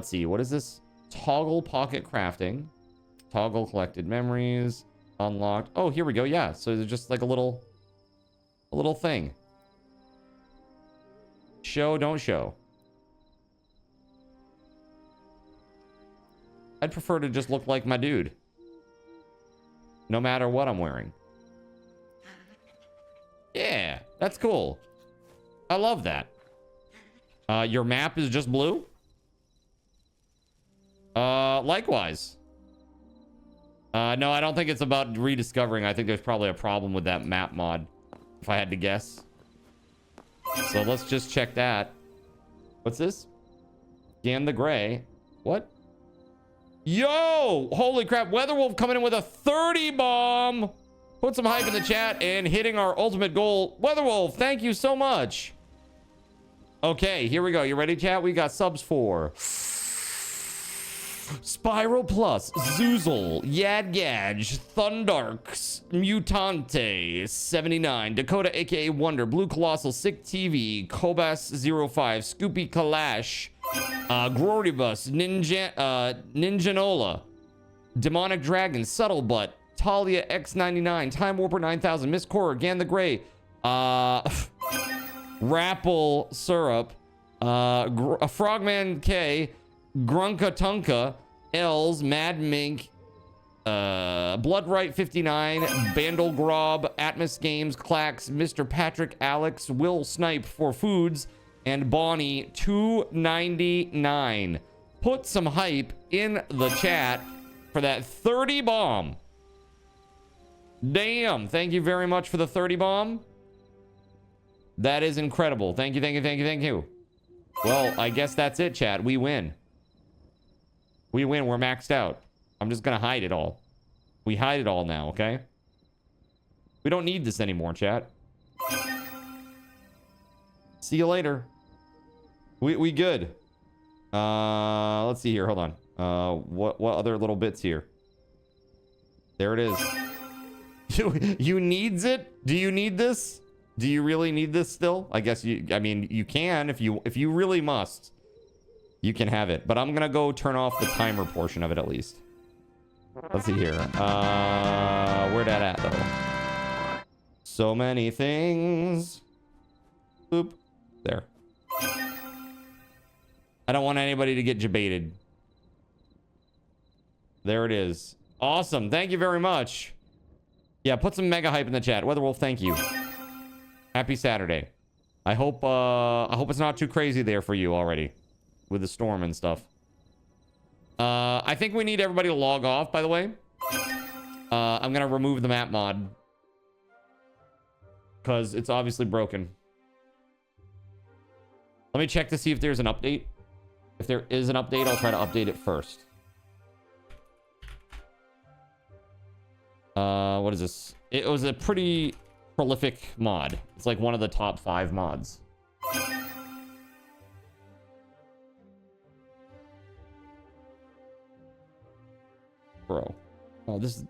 let's see. What is this? Toggle pocket crafting. Toggle collected memories. Unlocked. Oh, here we go. Yeah. So there's just like a little thing. Show, don't show. I'd prefer to just look like my dude. No matter what I'm wearing. Yeah, that's cool. I love that. Your map is just blue? Likewise. No, I don't think it's about rediscovering. I think there's probably a problem with that map mod, if I had to guess. So let's just check that. What's this? Scan the gray. What? Yo! Holy crap. WeatherWolf coming in with a 30 bomb. Put some hype in the chat and hitting our ultimate goal. WeatherWolf, thank you so much. Okay, here we go. You ready, chat? We got subs for Spiral Plus, Zoozle, Yadgaj, Thundarks, Mutante, 79, Dakota aka Wonder, Blue Colossal, Sick TV, Kobas05, Scoopy Kalash, Groribus, Ninjanola, Demonic Dragon, Subtlebutt, Talia X99, Time Warper 9000, Miss Cora, Gan the Grey, Rapple Syrup, Frogman K, Grunka Tunka, Els, Mad Mink, Bloodright 59, Bandle Grob, Atmos Games, Clax, Mr. Patrick, Alex, Will Snipe for Foods, and Bonnie 299. Put some hype in the chat for that 30 bomb. Damn, thank you very much for the 30 bomb. That is incredible. Thank you, thank you, thank you, thank you. Well, I guess that's it, chat. We win. We win. We're maxed out. I'm just gonna hide it all. We hide it all now, okay? We don't need this anymore, chat. See you later. We good. Let's see here. Hold on. What other little bits here? There it is. You needs it? Do you need this? Do you really need this still? I guess I mean, you can if you really must. You can have it, but I'm gonna go turn off the timer portion of it at least. Let's see here. Where that at though? So many things. Boop. There. I don't want anybody to get debated. There it is. Awesome. Thank you very much. Yeah, put some mega hype in the chat. WeatherWolf, thank you. Happy Saturday. I hope it's not too crazy there for you already with the storm and stuff. I think we need everybody to log off, by the way. I'm gonna remove the map mod because it's obviously broken. Let me check to see if there's an update. If there is an update, I'll try to update it first. What is this? It was a pretty prolific mod. It's like one of the top 5 mods. Bro. Oh, this is...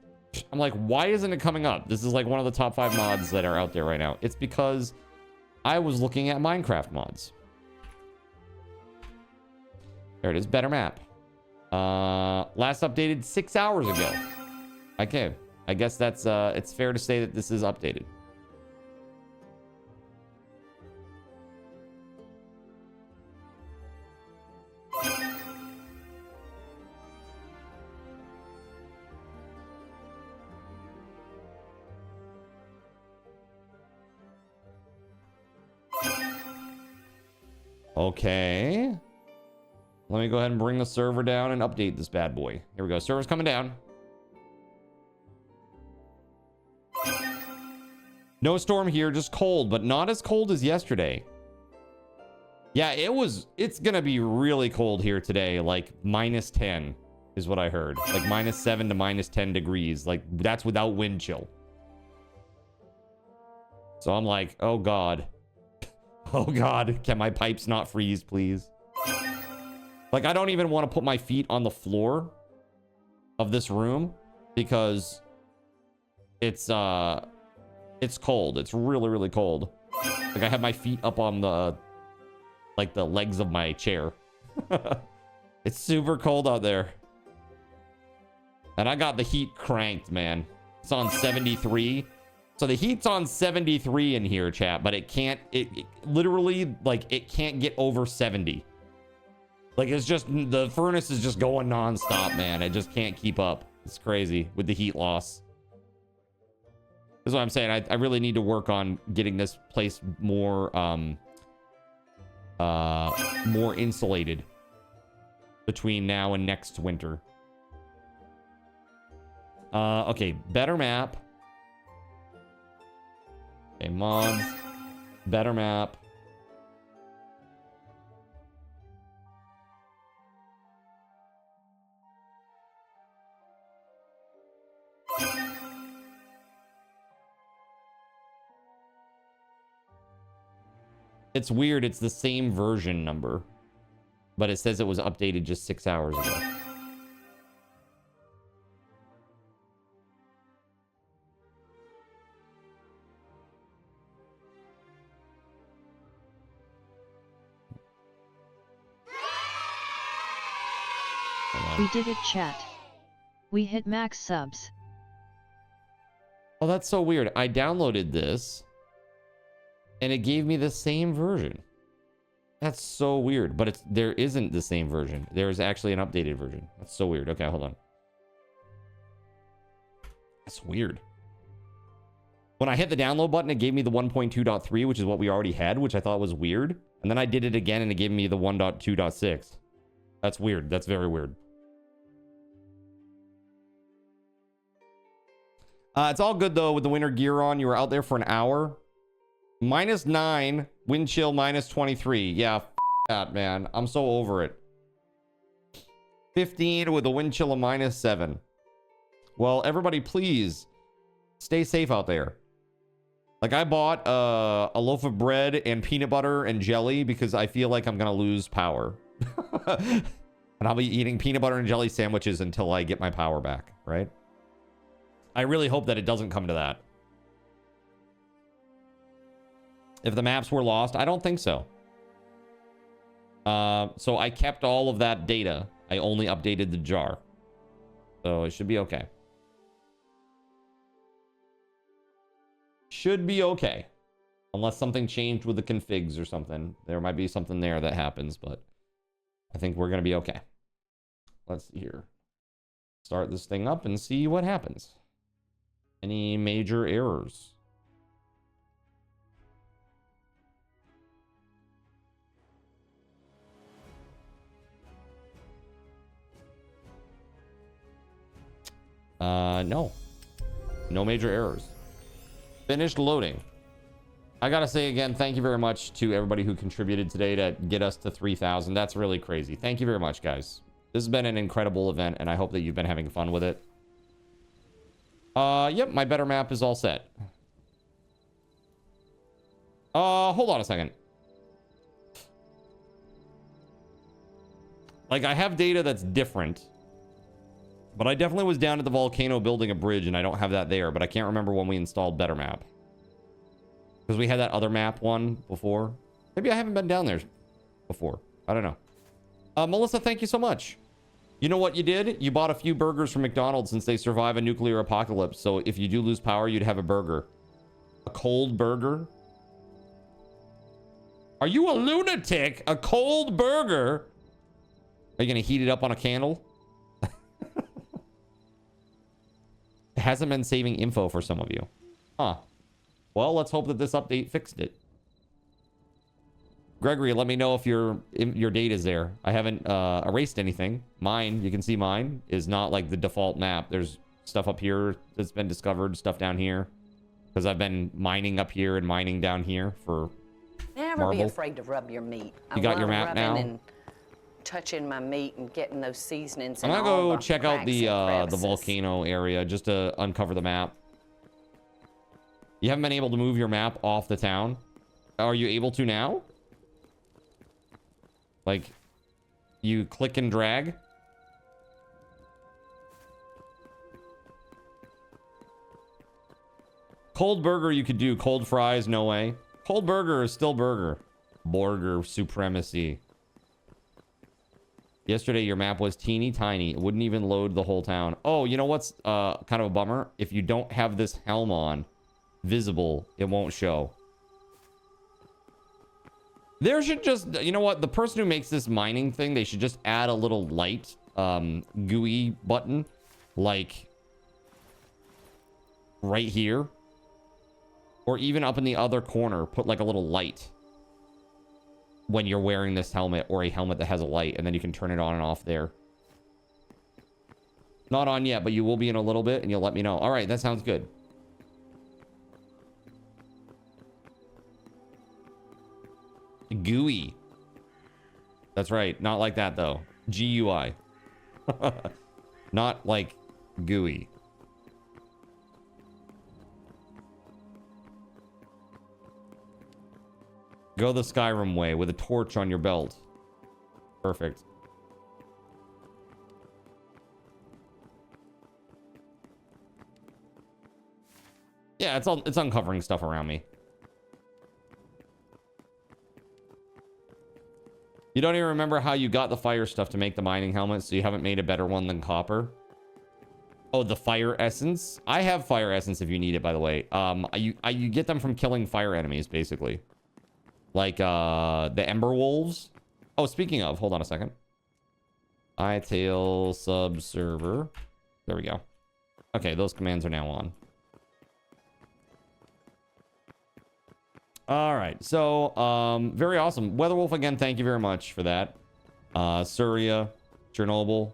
I'm like, why isn't it coming up? This is like one of the top 5 mods that are out there right now. It's because I was looking at Minecraft mods. There it is. Better map. Last updated 6 hours ago. Okay. I guess that's, it's fair to say that this is updated. Okay. Let me go ahead and bring the server down and update this bad boy. Here we go. Server's coming down. No storm here, just cold, but not as cold as yesterday. Yeah, it's gonna be really cold here today, like -10 is what I heard. Like -7 to -10 degrees. Like that's without wind chill. So I'm like, oh God. Oh God, can my pipes not freeze, please? Like, I don't even want to put my feet on the floor of this room because it's cold. It's really, really cold. Like, I have my feet up on the, like, the legs of my chair. It's super cold out there. And I got the heat cranked, man. It's on 73. So the heat's on 73 in here, chat, but it can't, it literally, like, it can't get over 70. Like, it's just, the furnace is just going nonstop, man. It just can't keep up. It's crazy with the heat loss. This is what I'm saying. I really need to work on getting this place more, more insulated between now and next winter. Okay, better map. Okay, mods. Better map. It's weird. It's the same version number, but it says it was updated just 6 hours ago. We did it, chat. We hit max subs. Oh, that's so weird. I downloaded this and it gave me the same version. That's so weird, but there isn't the same version. There is actually an updated version. That's so weird. Okay, hold on. That's weird. When I hit the download button, it gave me the 1.2.3, which is what we already had, which I thought was weird. And then I did it again and it gave me the 1.2.6. That's weird. That's very weird. It's all good though with the winter gear on. You were out there for an hour. -9, wind chill -23. Yeah, that, man. I'm so over it. 15 with a wind chill of -7. Well, everybody, please stay safe out there. Like, I bought a loaf of bread and peanut butter and jelly because I feel like I'm gonna lose power. And I'll be eating peanut butter and jelly sandwiches until I get my power back, right? I really hope that it doesn't come to that. If the maps were lost, I don't think so. So I kept all of that data. I only updated the jar. So it should be okay. Should be okay. Unless something changed with the configs or something. There might be something there that happens, but I think we're going to be okay. Let's see here. Start this thing up and see what happens. Any major errors? No. No major errors. Finished loading. I gotta say again, thank you very much to everybody who contributed today to get us to 3,000. That's really crazy. Thank you very much, guys. This has been an incredible event, and I hope that you've been having fun with it. Yep, my better map is all set. Hold on a second. Like, I have data that's different. But I definitely was down at the volcano building a bridge, and I don't have that there. But I can't remember when we installed better map. Because we had that other map one before. Maybe I haven't been down there before. I don't know. Melissa, thank you so much. You know what you did? You bought a few burgers from McDonald's since they survive a nuclear apocalypse. So if you do lose power, you'd have a burger. A cold burger? Are you a lunatic? A cold burger? Are you going to heat it up on a candle? It hasn't been saving info for some of you. Huh. Well, let's hope that this update fixed it. Gregory, let me know if your data's there. I haven't erased anything. Mine, you can see mine, is not like the default map. There's stuff up here that's been discovered, stuff down here. Because I've been mining up here and mining down here for Never be afraid to rub your meat. You got your map now? And touching my meat and getting those seasonings. I'm gonna go check out the volcano area just to uncover the map. You haven't been able to move your map off the town? Are you able to now? Like, you click and drag? Cold burger you could do. Cold fries, no way. Cold burger is still burger. Burger supremacy. Yesterday, your map was teeny tiny. It wouldn't even load the whole town. Oh, you know what's kind of a bummer? If you don't have this helm on visible, it won't show. There should just, you know what? The person who makes this mining thing, they should just add a little light GUI button, like right here, or even up in the other corner, put like a little light when you're wearing this helmet, or a helmet that has a light, and then you can turn it on and off there. Not on yet, but you will be in a little bit, and you'll let me know. All right, that sounds good. GUI. That's right. Not like that, though. GUI. Not like GUI. Go the Skyrim way with a torch on your belt. Perfect. Yeah, it's uncovering stuff around me. You don't even remember how you got the fire stuff to make the mining helmet, so you haven't made a better one than copper? Oh, the fire essence? I have fire essence if you need it, by the way. You get them from killing fire enemies, basically. Like, the Ember Wolves. Oh, speaking of, hold on a second. Hytale sub server. There we go. Okay, those commands are now on. All right, so, very awesome. WeatherWolf, again, thank you very much for that. Surya, Chernobyl,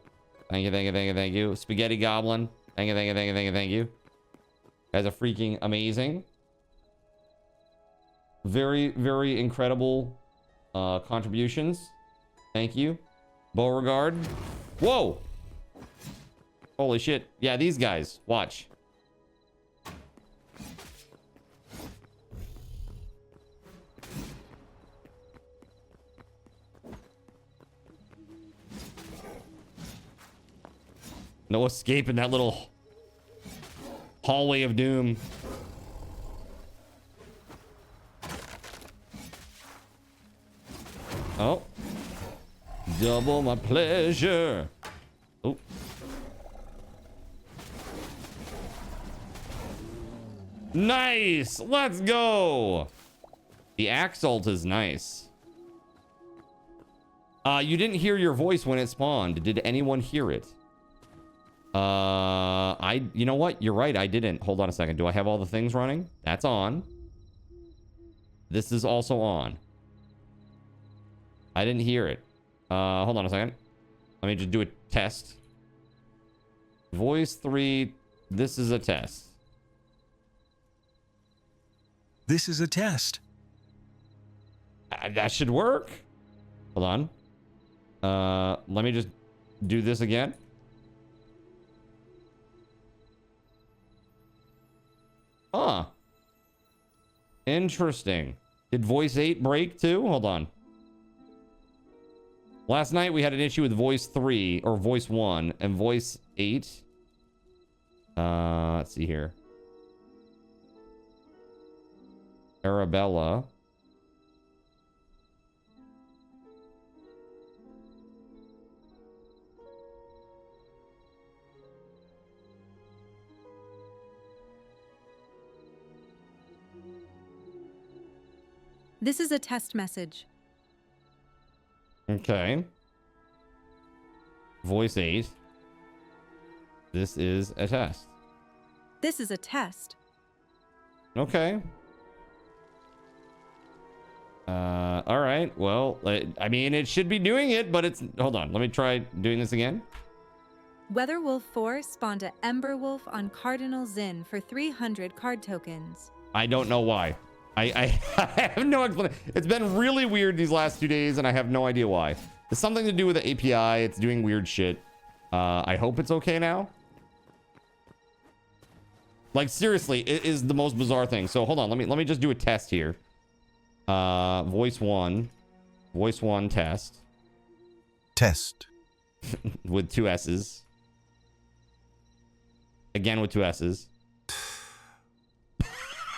thank you, thank you, thank you, thank you. Spaghetti Goblin, thank you, thank you, thank you, thank you, thank you. Guys are freaking amazing. Very, very incredible contributions. Thank you. Beauregard. Whoa! Holy shit. Yeah, these guys. Watch. No escape in that little hallway of doom. Oh. Double my pleasure. Oh. Nice. Let's go. The Axalt is nice. You didn't hear your voice when it spawned. Did anyone hear it? You know what? You're right. I didn't. Hold on a second. Do I have all the things running? That's on. This is also on. I didn't hear it. Hold on a second. Let me just do a test. Voice 3. This is a test. This is a test. That should work. Hold on. Let me just do this again. Huh. Interesting. Did voice 8 break too? Hold on. Last night we had an issue with voice 3 or voice 1 and voice 8. Let's see here. Arabella. This is a test message. Okay. Voice 8. This is a test. This is a test. Okay. All right. Well, I mean, it should be doing it, but it's... Hold on. Let me try doing this again. WeatherWolf4 spawned a Ember Wolf on Cardinal Zin for 300 card tokens. I don't know why. I have no explanation. It's been really weird these last 2 days, and I have no idea why. It's something to do with the API. It's doing weird shit. I hope it's okay now. Like, seriously, it is the most bizarre thing. So hold on. Let me just do a test here. Voice 1 test. Test. With 2 S's. Again with 2 S's.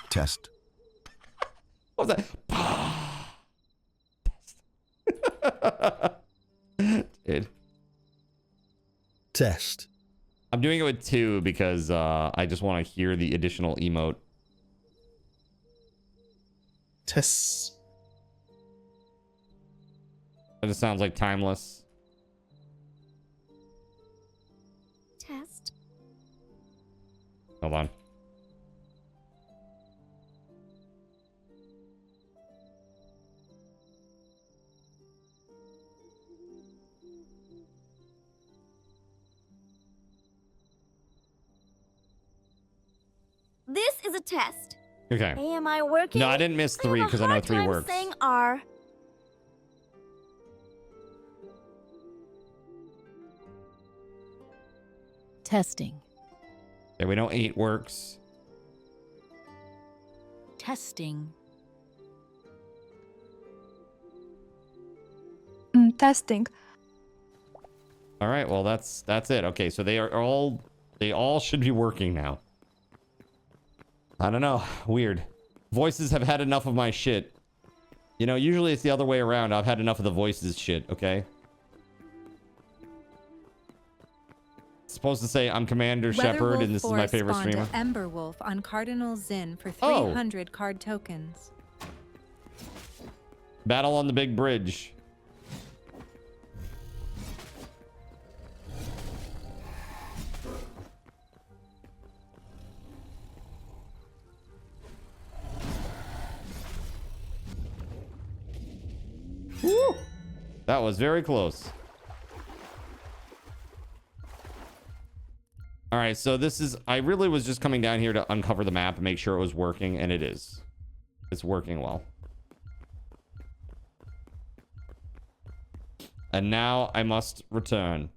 Test. What was that? Test. Dude, Test. I'm doing it with 2 because I just want to hear the additional emote. Test. It just sounds like timeless. Test. Hold on. This is a test. Okay. Hey, am I working? No, I didn't miss 3 because I know 3 works. Saying R. Testing. Yeah, we know 8 works. Testing. Testing. All right, well that's it. Okay, so they all should be working now. I don't know. Weird. Voices have had enough of my shit. You know, usually it's the other way around. I've had enough of the voices shit, okay? It's supposed to say I'm Commander Shepard and this is my favorite streamer. Emberwolf on Cardinal Zin for Oh. 300 card tokens. Battle on the big bridge. Woo! That was very close. All right, so this is... I really was just coming down here to uncover the map and make sure it was working, and it is. It's working well. And now I must return.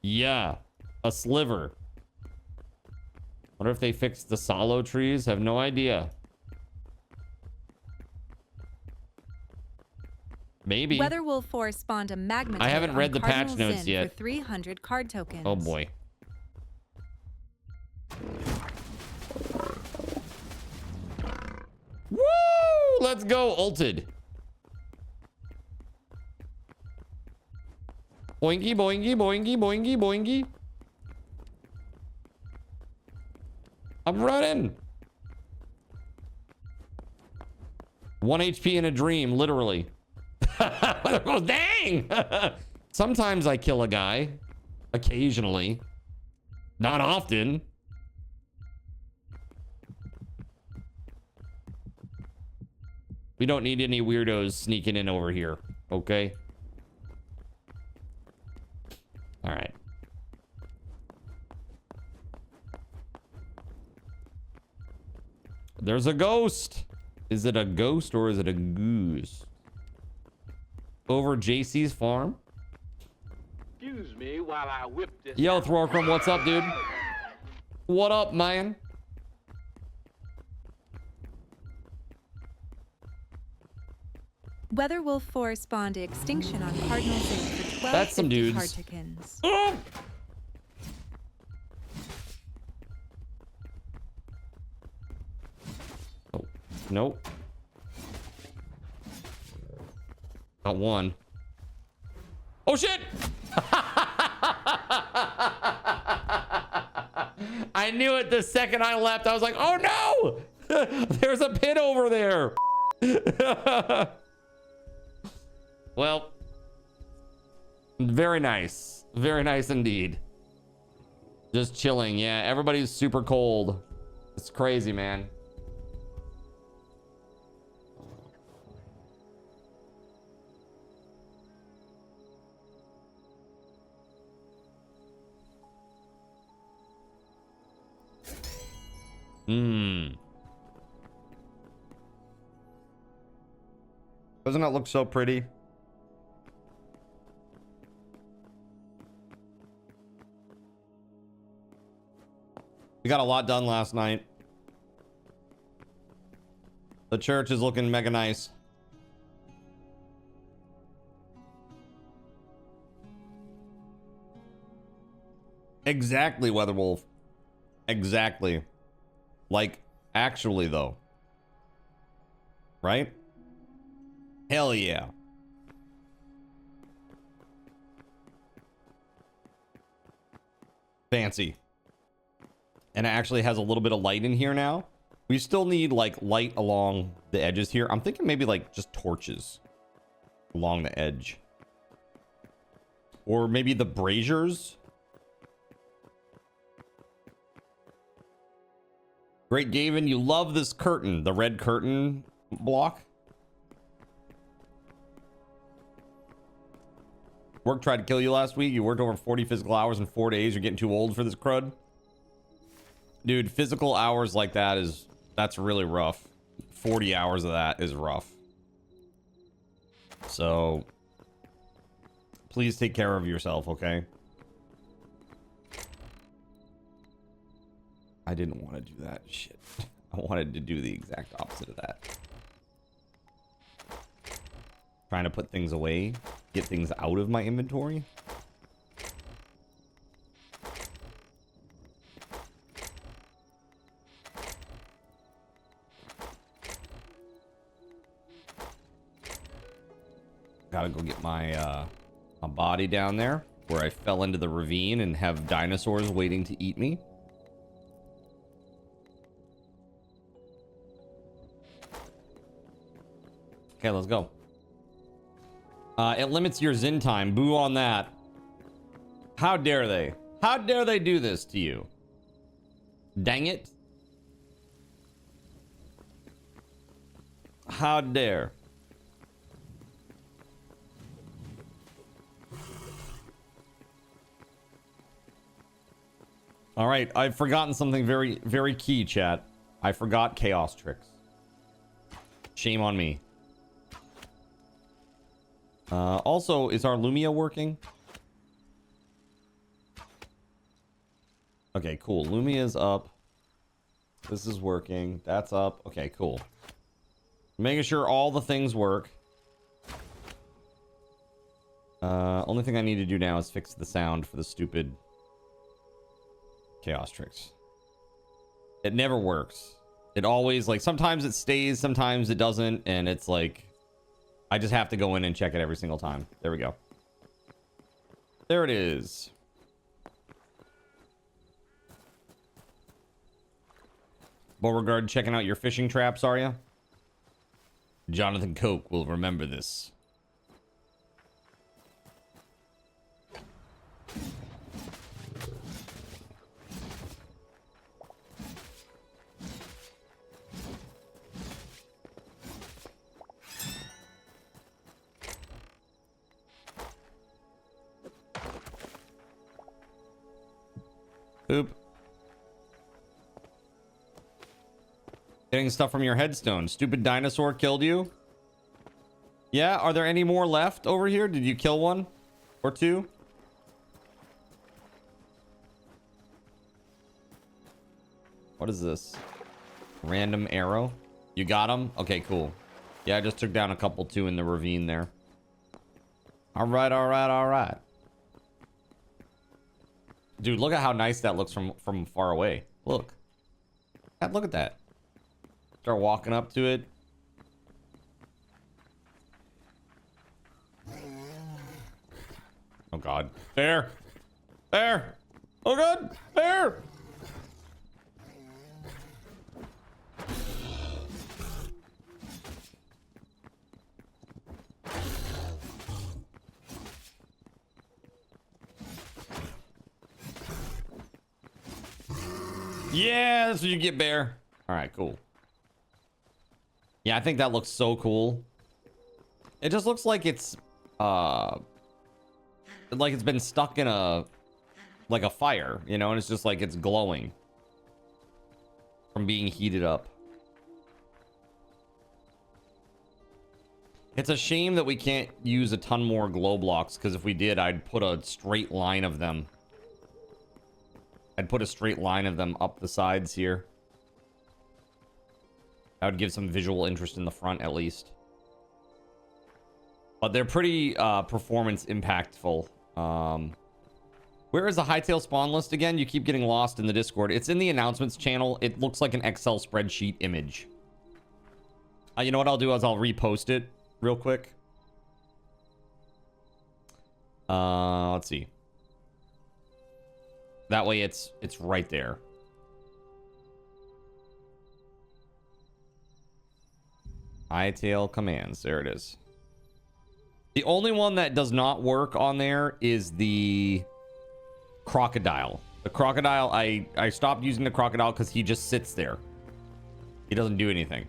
Yeah, a sliver. Wonder if they fixed the solo trees? Have no idea. Maybe. WeatherWolf4 spawned a magma. I haven't read the patch Cardinal notes Zin yet. For 300 card tokens. Oh boy. Woo! Let's go, ulted. Boingy, boingy, boingy, boingy, boingy. I'm running. 1 HP in a dream, literally. Oh, dang! Sometimes I kill a guy. Occasionally. Not often. We don't need any weirdos sneaking in over here, okay? All right. There's a ghost. Is it a ghost or is it a goose? Over JC's farm? Excuse me while I whip this. Yo, Thorcrum, what's up, dude? What up, man? WeatherWolf4 spawned Extinction on Cardinal Zin for 12 That's some dudes. card tokens. Oh! Oh, nope. Got one. Oh shit! I knew it the second I left. I was like, oh no! There's a pit over there. Well, very nice. Very nice indeed. Just chilling. Yeah, everybody's super cold. It's crazy, man. Doesn't that look so pretty? We got a lot done last night. The church is looking mega nice. Exactly, Weatherwolf. Exactly. Like, Actually, though. Right? Hell yeah. Fancy. And it actually has a little bit of light in here now. We still need like light along the edges here. I'm thinking maybe like just torches along the edge. Or maybe the braziers. Great Gavin, you love this curtain, the red curtain block. Work tried to kill you last week. You worked over 40 physical hours in 4 days. You're getting too old for this crud. Dude, physical hours like that that's really rough. 40 hours of that is rough. So please take care of yourself, okay? I didn't want to do that shit. I wanted to do the exact opposite of that. Trying to put things away, get things out of my inventory. Gotta go get my my body down there where I fell into the ravine and have dinosaurs waiting to eat me. Okay, let's go. It limits your Zen time. Boo on that. How dare they? How dare they do this to you? Dang it. How dare. All right, I've forgotten something very, very key, chat. I forgot chaos tricks. Shame on me. Also, is our Lumia working? Okay, cool. Lumia's up. This is working. That's up. Okay, cool. Making sure all the things work. Only thing I need to do now is fix the sound for the stupid chaos tricks. It never works. It always, like, sometimes it stays, sometimes it doesn't, and it's like I just have to go in and check it every single time. There we go. There it is. Beauregard checking out your fishing traps, are you? Jonathan Coke will remember this. Oop. Getting stuff from your headstone. Stupid dinosaur killed you? Yeah, are there any more left over here? Did you kill one? Or two? What is this? Random arrow? You got him? Okay, cool. Yeah, I just took down a couple too in the ravine there. Alright, alright, alright. Dude, look at how nice that looks from far away. Look. Look at that. Start walking up to it. Oh god. Bear! Bear! Oh god! Bear! Yeah, that's what you get, bear. All right, cool. Yeah, I think that looks so cool. It just looks like it's been stuck in a fire, you know, and it's just like it's glowing from being heated up. It's a shame that we can't use a ton more glow blocks, because if we did, I'd put a straight line of them. I'd put a straight line of them up the sides here. That would give some visual interest in the front, at least. But they're pretty performance impactful. Where is the Hytale spawn list again? You keep getting lost in the Discord. It's in the announcements channel. It looks like an Excel spreadsheet image. You know what I'll do is I'll repost it real quick. Let's see. That way it's right there. Hytale commands. There it is. The only one that does not work on there is the crocodile. The crocodile, I stopped using the crocodile because he just sits there. He doesn't do anything.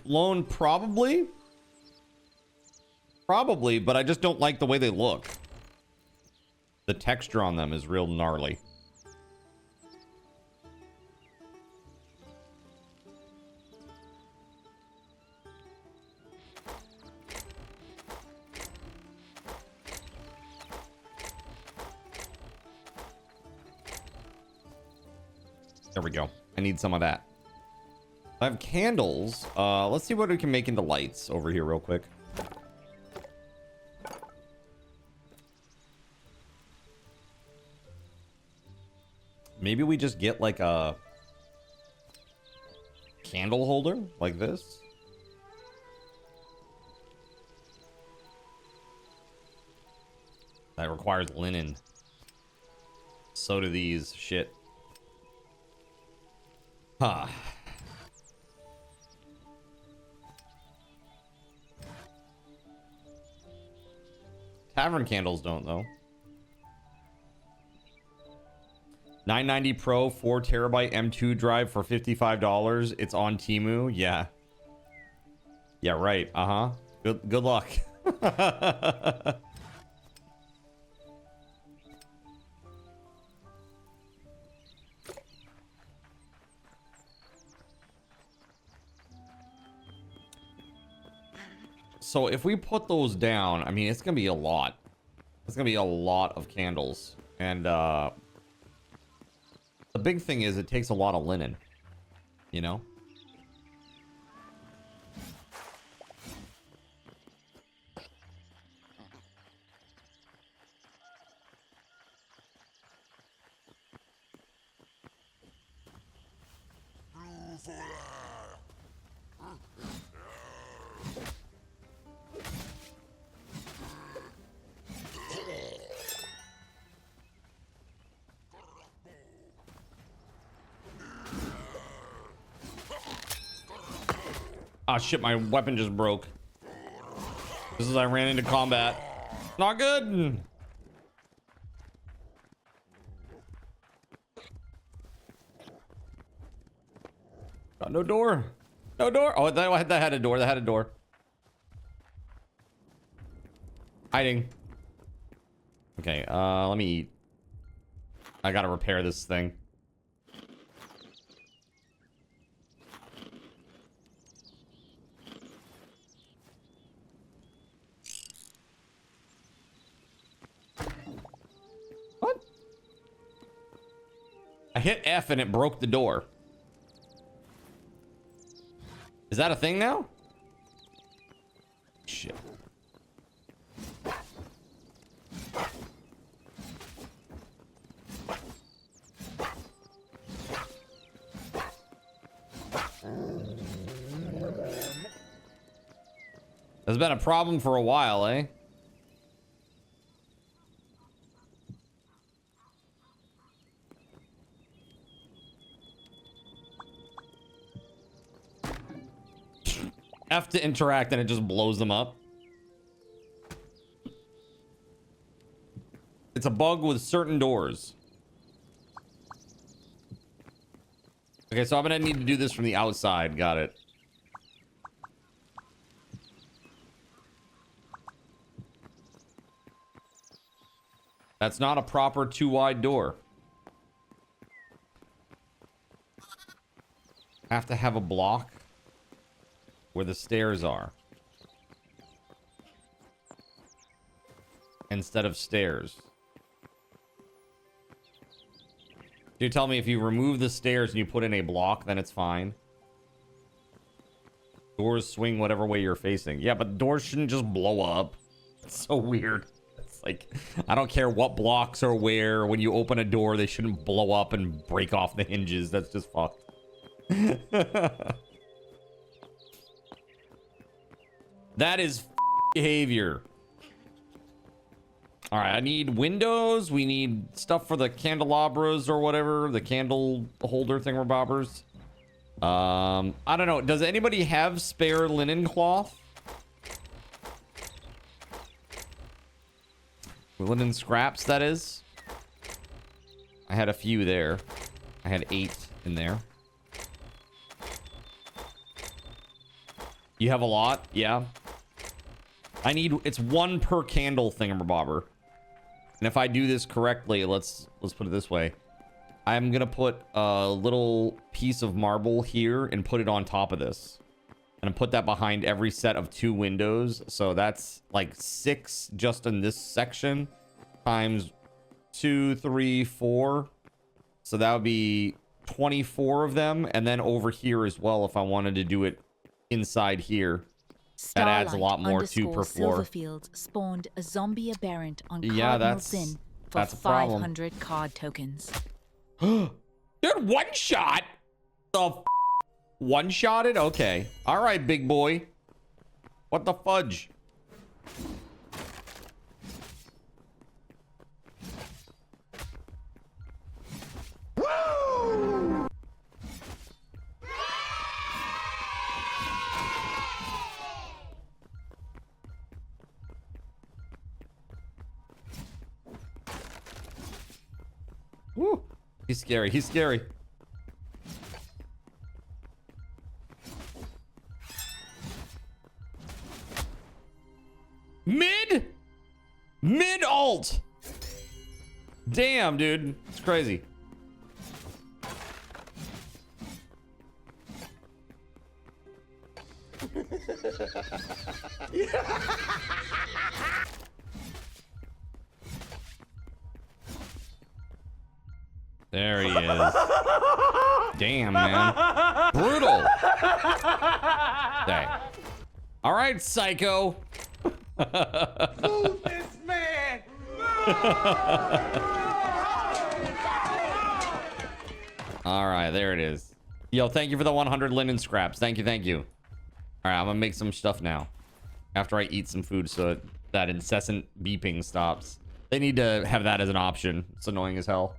Loan probably, but I just don't like the way they look. The texture on them is real gnarly. There we go. I need some of that. I have candles. Let's see what we can make into lights over here real quick. Maybe we just get like a candle holder like this. That requires linen. So do these. Shit. Huh. Tavern candles don't, though. 990 Pro 4 terabyte M2 drive for $55. It's on Temu. Yeah. Yeah, right. Uh-huh. Good luck. So if we put those down, I mean, it's going to be a lot. It's going to be a lot of candles. And the big thing is it takes a lot of linen, you know? Ah, shit, my weapon just broke. This is I ran into combat. Not good. Got no door. No door. Oh, that had a door. That had a door. Hiding. Okay, let me eat. I gotta repair this thing. What? I hit F and it broke the door. Is that a thing now? Shit. There's been a problem for a while, eh? F to interact and it just blows them up. It's a bug with certain doors. Okay, so I'm gonna need to do this from the outside. Got it. That's not a proper 2-wide door. have to have a block where the stairs are instead of stairs. You tell me if you remove the stairs and you put in a block, then it's fine. Doors swing whatever way you're facing. Yeah, but doors shouldn't just blow up. It's so weird. It's like, I don't care what blocks are where. When you open a door, they shouldn't blow up and break off the hinges. That's just fucked. That is behavior. All right, I need windows. We need stuff for the candelabras or whatever, the candle holder thingamabobbers. I don't know. Does anybody have spare linen cloth? Linen scraps, that is. I had a few there. I had 8 in there. You have a lot? Yeah. I need, it's 1 per candle thingamabobber. And if I do this correctly, let's put it this way. I'm gonna put a little piece of marble here and put it on top of this. And put that behind every set of 2 windows. So that's like 6 just in this section times 2, 3, 4. So that would be 24 of them. And then over here as well, if I wanted to do it inside here. That adds a lot more too per floor. Silverfield spawned a zombie aberrant on Yeah, Cardinal Sin for that's a problem. 500 card tokens. Dude, one shot? One shotted? Okay. All right, big boy. What the fudge? Woo! Woo! He's scary. He's scary. Mid alt. Damn, dude. It's crazy. There he is. Damn, man. Brutal. Dang. All right, psycho. Move this man! All right, there it is. Yo, thank you for the 100 linen scraps. Thank you, thank you. All right, I'm gonna make some stuff now. After I eat some food so that incessant beeping stops. They need to have that as an option. It's annoying as hell.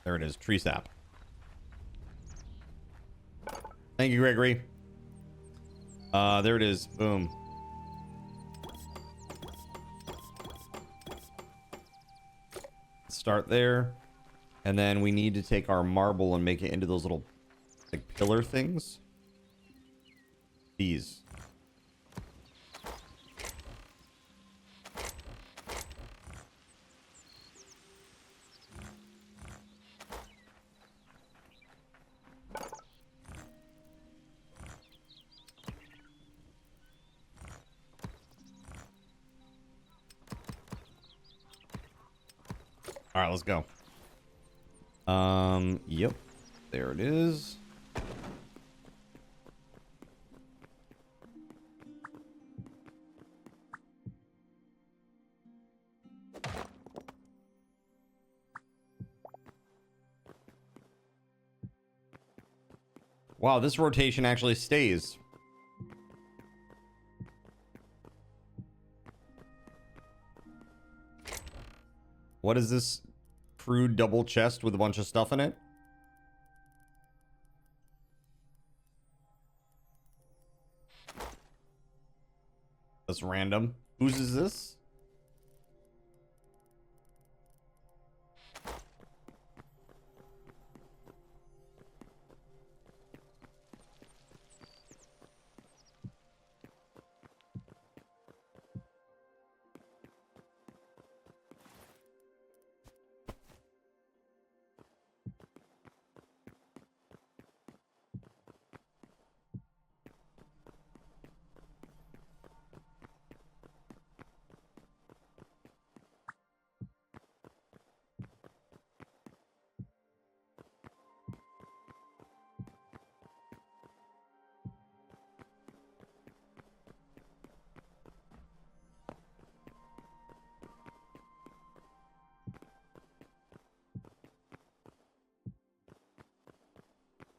There it is, tree sap. Thank you, Gregory. There it is. Boom. Start there. And then we need to take our marble and make it into those little like pillar things. These. All right, let's go. Yep. There it is. Wow, this rotation actually stays. What is this crude double chest with a bunch of stuff in it? That's random. Whose is this?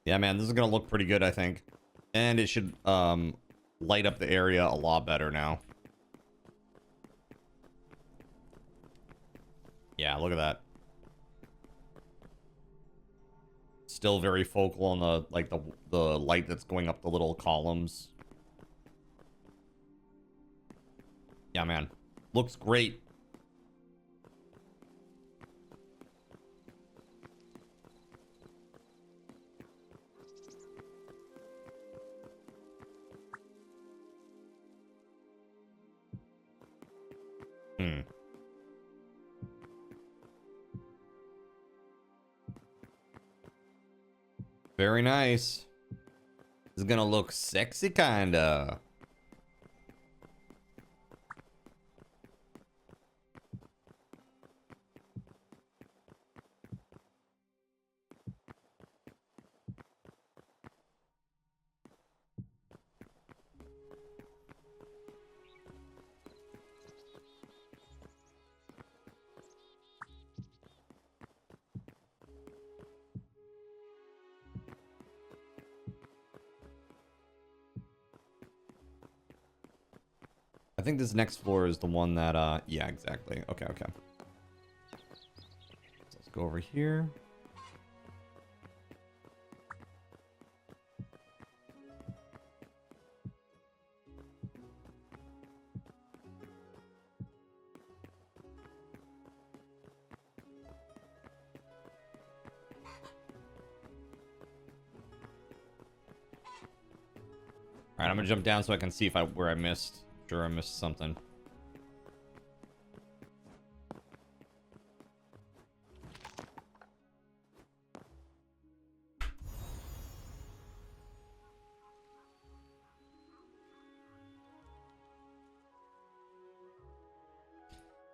Yeah, man, this is gonna look pretty good, I think. And it should light up the area a lot better now. Yeah, look at that. Still very focal on the like the light that's going up the little columns. Yeah, man. Looks great. Very nice. This is gonna look sexy, kinda. I think this next floor is the one that, yeah, exactly. Okay, okay. So let's go over here. All right, I'm gonna jump down so I can see if where I missed. Sure, I missed something.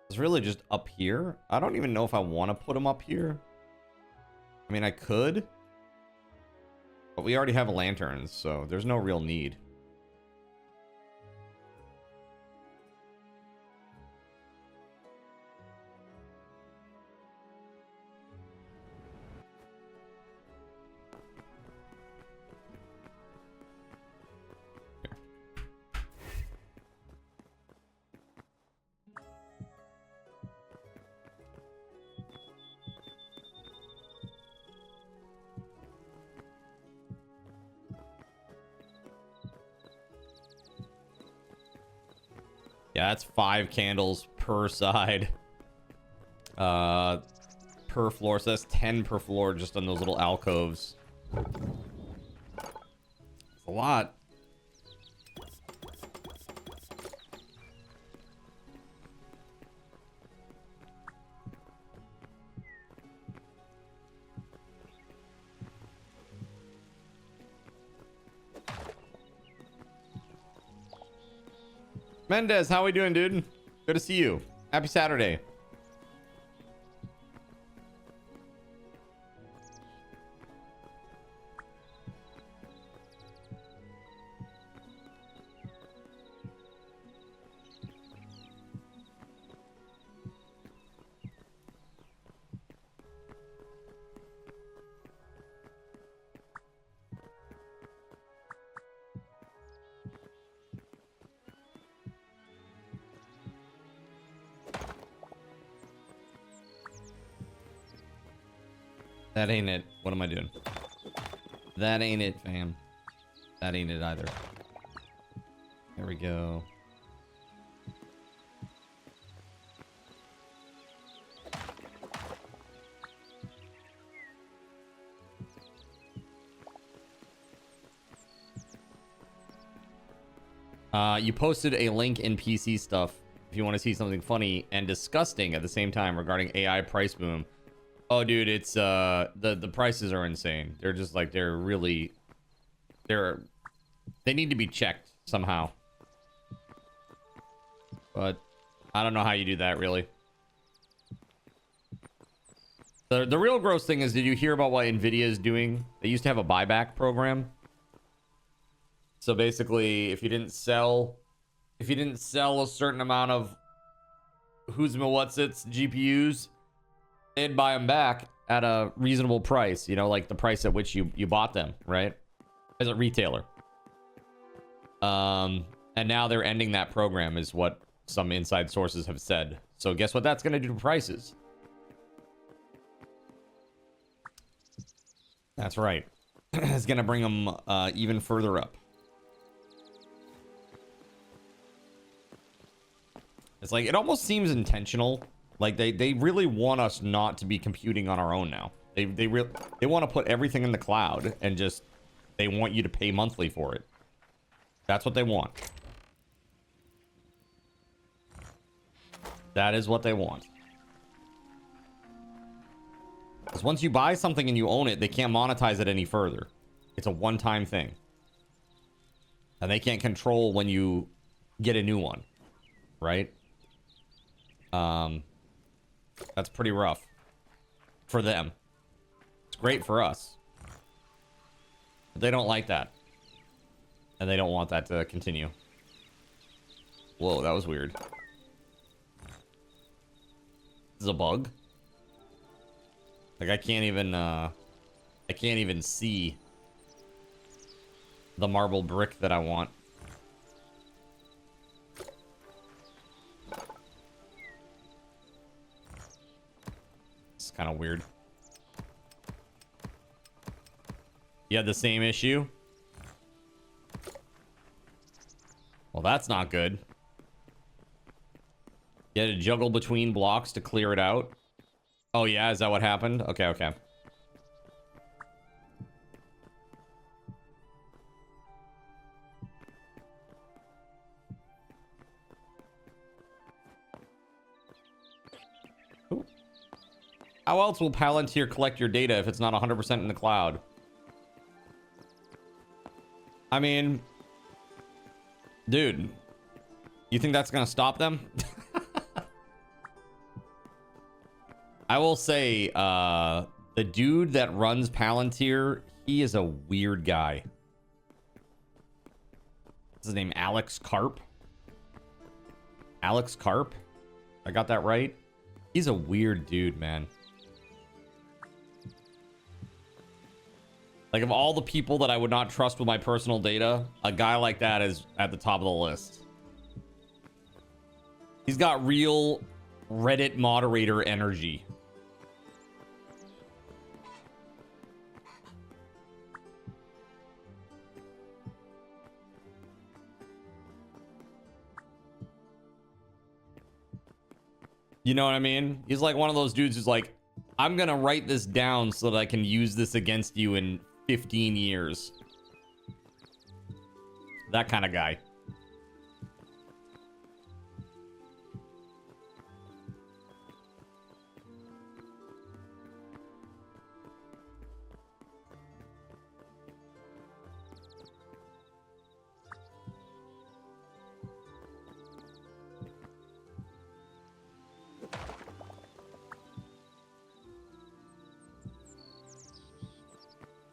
It's really just up here. I don't even know if I want to put them up here. I mean, I could, but we already have lanterns, so there's no real need. Yeah, that's 5 candles per side. Per floor. So that's 10 per floor just on those little alcoves. It's a lot. Mendez, how we doing, dude? Good to see you. Happy Saturday. That ain't it. What am I doing? That ain't it, fam. That ain't it either. There we go. You posted a link in PC stuff if you want to see something funny and disgusting at the same time regarding AI price boom. Oh, dude, it's the prices are insane. They're just like they need to be checked somehow. But I don't know how you do that really. The real gross thing is, did you hear about what Nvidia is doing? They used to have a buyback program. So basically, if you didn't sell a certain amount of who's what's its GPUs, they'd buy them back at a reasonable price, you know, like the price at which you bought them, right? As a retailer. And now they're ending that program is what some inside sources have said. So guess what that's going to do to prices? That's right. It's going to bring them even further up. It's like, it almost seems intentional. Like they really want us not to be computing on our own now. They want to put everything in the cloud and just, they want you to pay monthly for it. That's what they want. That is what they want. Because once you buy something and you own it, they can't monetize it any further. It's a one-time thing. And they can't control when you get a new one. Right? That's pretty rough. For them. It's great for us. But they don't like that. And they don't want that to continue. Whoa, that was weird. This is a bug? Like I can't even see the marble brick that I want. It's kind of weird. You had the same issue? Well, that's not good. You had to juggle between blocks to clear it out. Oh yeah, is that what happened? Okay, okay. Ooh. How else will Palantir collect your data if it's not 100% in the cloud? I mean, dude, you think that's gonna stop them? I will say, the dude that runs Palantir, he is a weird guy. What's his name? Alex Karp? Alex Karp? I got that right? He's a weird dude, man. Like, of all the people that I would not trust with my personal data, a guy like that is at the top of the list. He's got real Reddit moderator energy. You know what I mean? He's like one of those dudes who's like, I'm gonna write this down so that I can use this against you in 15 years. That kind of guy.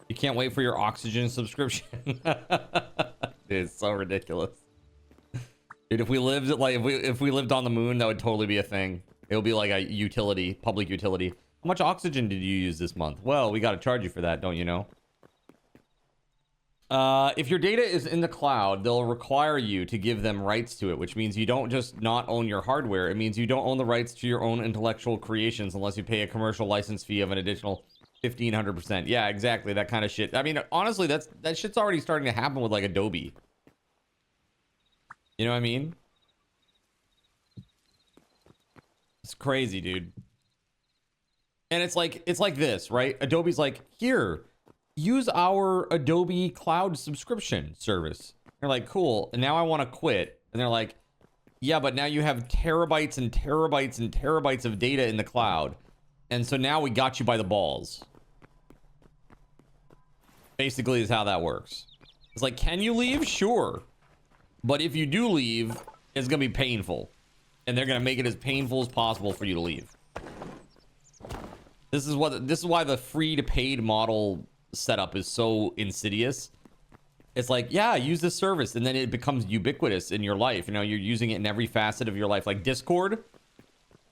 You can't wait for your oxygen subscription. Dude, it's so ridiculous. Dude, if we lived if we lived on the moon, that would totally be a thing. It would be like a utility, public utility. How much oxygen did you use this month? Well, we got to charge you for that, don't you know? If your data is in the cloud, they'll require you to give them rights to it, which means you don't just not own your hardware. It means you don't own the rights to your own intellectual creations unless you pay a commercial license fee of an additional 1,500%. Yeah, exactly. That kind of shit. I mean, honestly, that shit's already starting to happen with like Adobe. You know what I mean? It's crazy, dude. And it's like this, right? Adobe's like, here, use our Adobe cloud subscription service. They're like, cool. And now I want to quit. And they're like, yeah, but now you have terabytes and terabytes and terabytes of data in the cloud. And so now we got you by the balls. Basically is how that works. It's like, can you leave? Sure. But if you do leave, it's going to be painful. And they're going to make it as painful as possible for you to leave. This is why the free to paid model setup is so insidious. It's like, yeah, use this service, and then it becomes ubiquitous in your life. You know, you're using it in every facet of your life. Like Discord.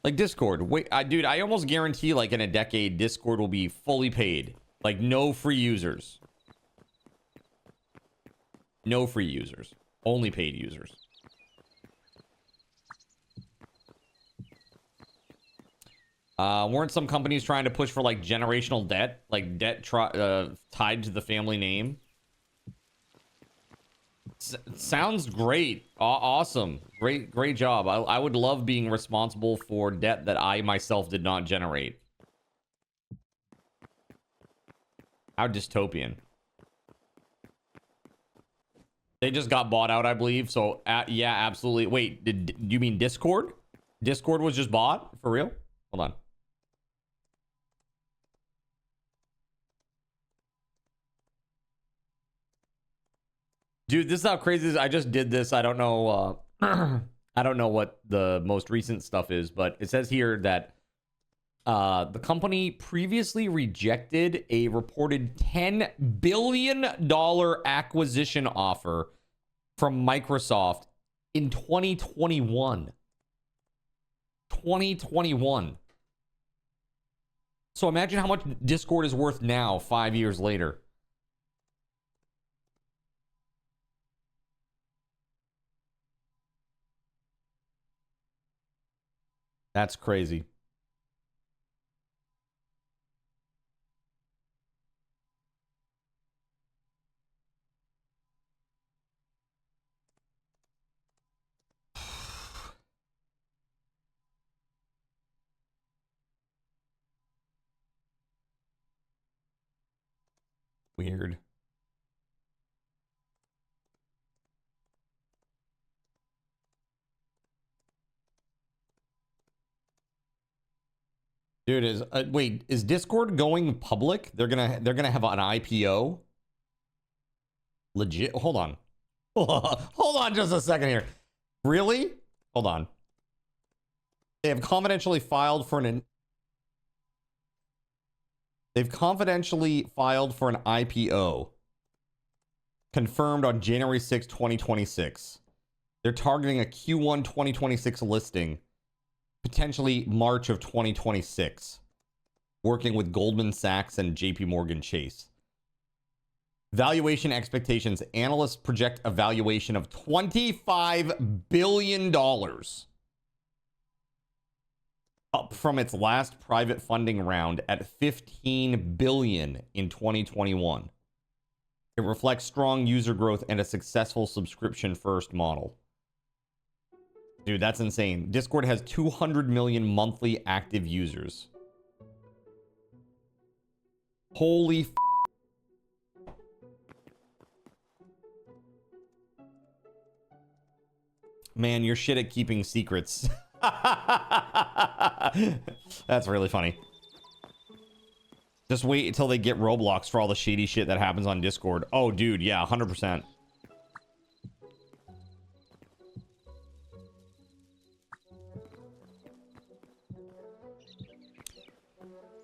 Wait, dude, I almost guarantee like in a decade, Discord will be fully paid. Like no free users. No free users. Only paid users. Weren't some companies trying to push for like generational debt? Like debt tied to the family name? Sounds great. Awesome. Great job. I would love being responsible for debt that I myself did not generate. How dystopian. They just got bought out, I believe. So, yeah, absolutely. Wait, do you mean Discord? Discord was just bought? For real? Hold on. Dude, this is how crazy this is. I just did this. I don't know. I don't know what the most recent stuff is, but it says here that the company previously rejected a reported $10 billion acquisition offer from Microsoft in 2021. 2021. So imagine how much Discord is worth now, 5 years later. That's crazy. Weird. Dude, wait, is Discord going public? They're gonna have an IPO? Legit? Hold on. Hold on just a second here. Really? Hold on. They have confidentially filed for an IPO. Confirmed on January 6, 2026. They're targeting a Q1 2026 listing. Potentially March of 2026. Working with Goldman Sachs and JP Morgan Chase. Valuation expectations. Analysts project a valuation of $25 billion. Up from its last private funding round at $15 billion in 2021. It reflects strong user growth and a successful subscription-first model. Dude, that's insane. Discord has 200 million monthly active users. Holy f***. Man, you're shit at keeping secrets. That's really funny. Just wait until they get Roblox for all the shady shit that happens on Discord. Oh, dude, yeah, 100%.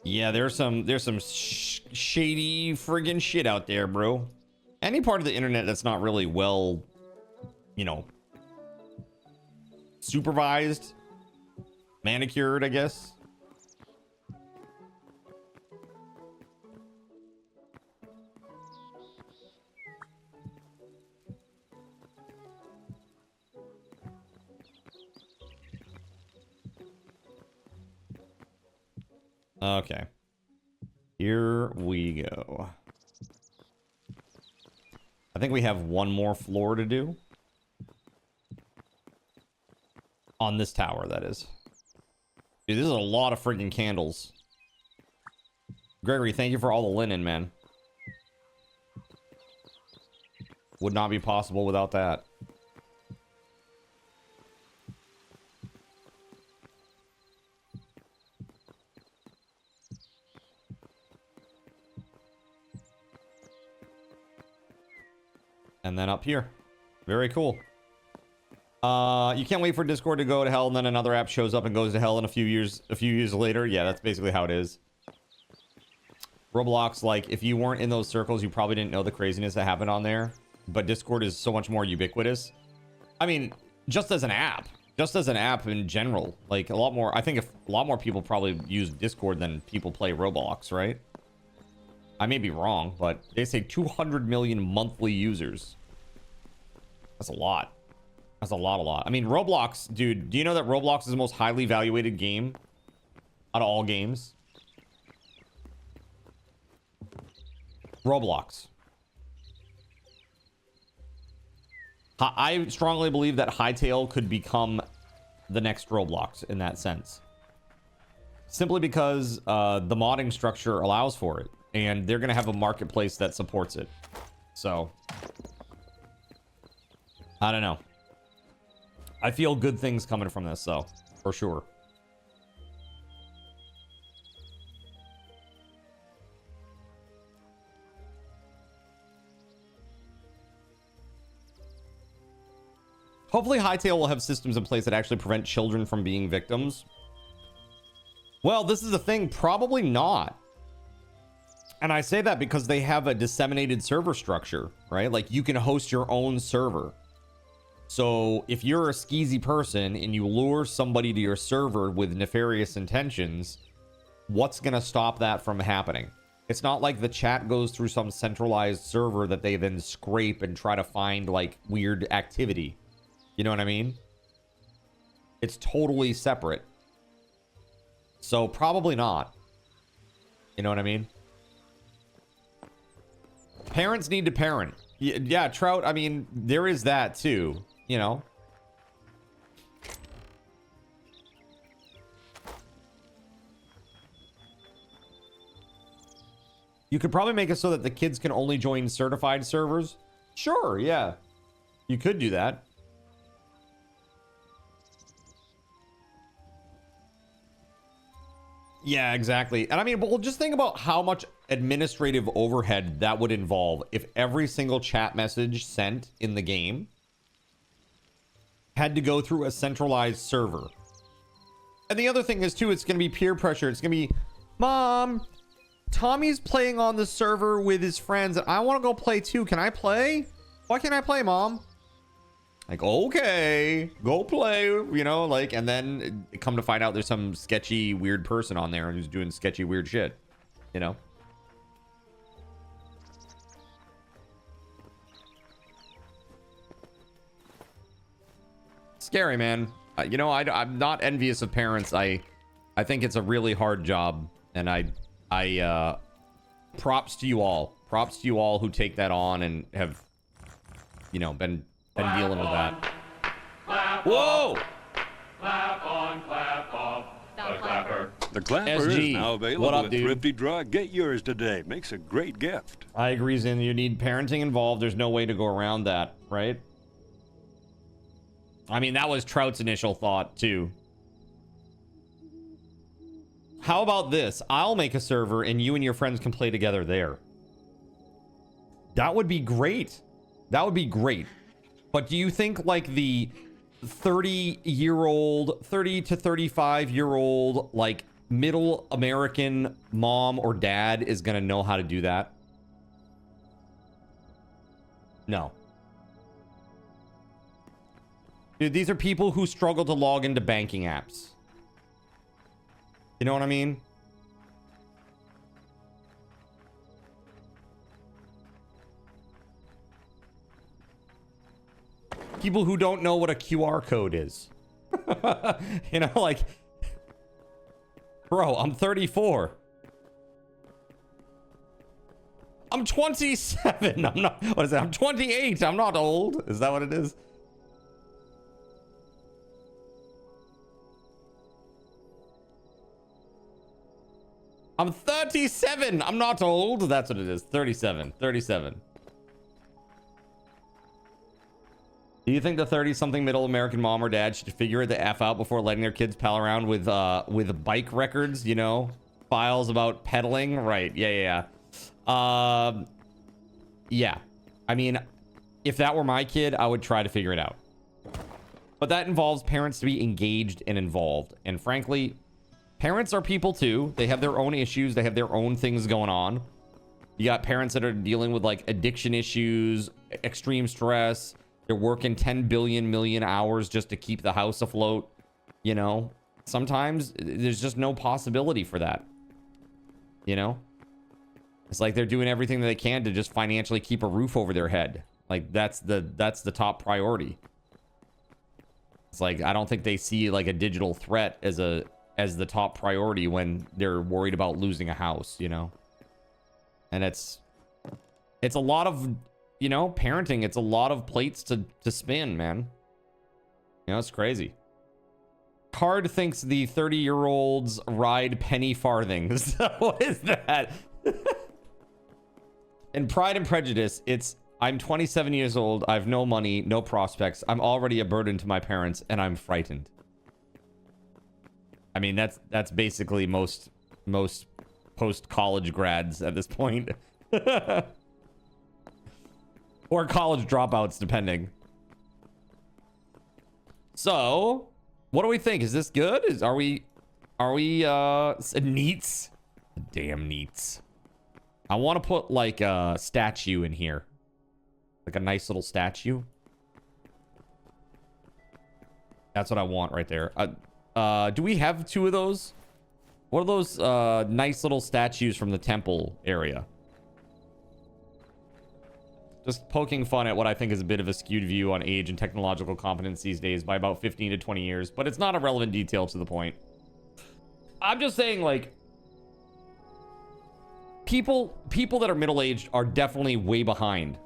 Yeah, there's some shady friggin' shit out there, bro. Any part of the internet that's not really well, you know, supervised, manicured, I guess. Okay. Here we go. I think we have one more floor to do. On this tower, that is. Dude, this is a lot of freaking candles. Gregory, thank you for all the linen, man. Would not be possible without that. And then up here. Very cool. You can't wait for Discord to go to hell and then another app shows up and goes to hell in a few years later. Yeah, that's basically how it is. Roblox, like, if you weren't in those circles, you probably didn't know the craziness that happened on there. But Discord is so much more ubiquitous. I mean, just as an app in general, like a lot more, I think a lot more people probably use Discord than people play Roblox, right? I may be wrong, but they say 200 million monthly users. That's a lot. That's a lot. I mean, Roblox, dude, do you know that Roblox is the most highly evaluated game out of all games? Roblox. I strongly believe that Hytale could become the next Roblox in that sense. Simply because the modding structure allows for it. And they're going to have a marketplace that supports it. So, I don't know. I feel good things coming from this, though, for sure. Hopefully Hytale will have systems in place that actually prevent children from being victims. Well, this is the thing, probably not. And I say that because they have a disseminated server structure, right? Like you can host your own server. So if you're a skeezy person and you lure somebody to your server with nefarious intentions, what's going to stop that from happening? It's not like the chat goes through some centralized server that they then scrape and try to find like weird activity. You know what I mean? It's totally separate. So probably not. You know what I mean? Parents need to parent. Yeah, Trout, I mean, there is that too, you know? You could probably make it so that the kids can only join certified servers. Sure, yeah. You could do that. Yeah, exactly. And I mean, but well, just think about how much administrative overhead that would involve if every single chat message sent in the game had to go through a centralized server. And the other thing is too, it's going to be peer pressure. It's going to be, Mom, Tommy's playing on the server with his friends and I want to go play too. Can I play? Why can't I play, Mom? Like, okay, go play, you know, like, and then come to find out there's some sketchy, weird person on there who's doing sketchy, weird shit, you know? Scary, man. You know, I'm not envious of parents. I think it's a really hard job, and I props to you all. Props to you all who take that on and have, you know, been dealing with that. Whoa! Clap on, clap off. The clapper. The clapper SG, is now available what up, at dude? Thrifty Draw. Get yours today. Makes a great gift. I agree, Zin. You need parenting involved. There's no way to go around that, right? I mean, that was Trout's initial thought, too. How about this? I'll make a server and you and your friends can play together there. That would be great. That would be great. But do you think like the 30 to 35-year-old like middle American mom or dad is going to know how to do that? No. Dude, these are people who struggle to log into banking apps. You know what I mean? People who don't know what a QR code is. You know, like, bro, I'm 34. I'm 27. I'm not, what is that? I'm 28. I'm not old. Is that what it is? I'm 37. I'm not old. That's what it is. 37. 37. Do you think the 30-something middle American mom or dad should figure the F out before letting their kids pal around with bike records, you know? Files about pedaling? Right. Yeah. Yeah. I mean, if that were my kid, I would try to figure it out. But that involves parents to be engaged and involved. And frankly, parents are people too. They have their own issues. They have their own things going on. You got parents that are dealing with like addiction issues, extreme stress. They're working 10 billion million hours just to keep the house afloat. You know, sometimes there's just no possibility for that. You know, it's like they're doing everything that they can to just financially keep a roof over their head. Like that's the top priority. It's like, I don't think they see like a digital threat as the top priority when they're worried about losing a house, you know? And it's a lot of, you know, parenting. It's a lot of plates to spin, man. You know, it's crazy. Card thinks the 30-year-olds ride penny farthings. What is that? In Pride and Prejudice, it's, I'm 27 years old. I have no money, no prospects. I'm already a burden to my parents, and I'm frightened. I mean, that's basically most post-college grads at this point. Or college dropouts, depending. So, what do we think? Is this good? Are we neats? Damn neats. I want to put like a statue in here. Like a nice little statue. That's what I want right there. Do we have two of those? What are those nice little statues from the temple area? Just poking fun at what I think is a bit of a skewed view on age and technological competence these days by about 15 to 20 years, but it's not a relevant detail to the point. I'm just saying, like, people that are middle-aged are definitely way behind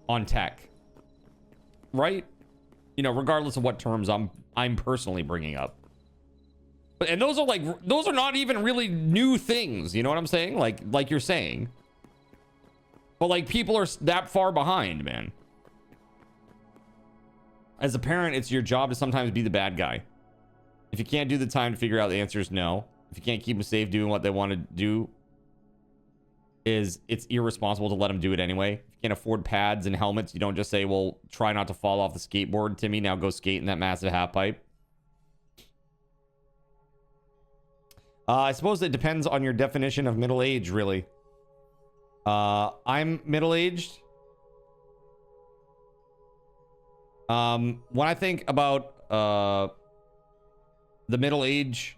on tech, right? You know, regardless of what terms I'm personally bringing up. And those are not even really new things, you know what I'm saying? Like you're saying. But like, people are that far behind, man. As a parent, it's your job to sometimes be the bad guy. If you can't do the time to figure out the answer is no. If you can't keep them safe doing what they want to do, it's irresponsible to let them do it anyway. If you can't afford pads and helmets, you don't just say, well, try not to fall off the skateboard, Timmy. Now go skate in that massive half pipe. I suppose it depends on your definition of middle age, really. I'm middle-aged. When I think about the middle age,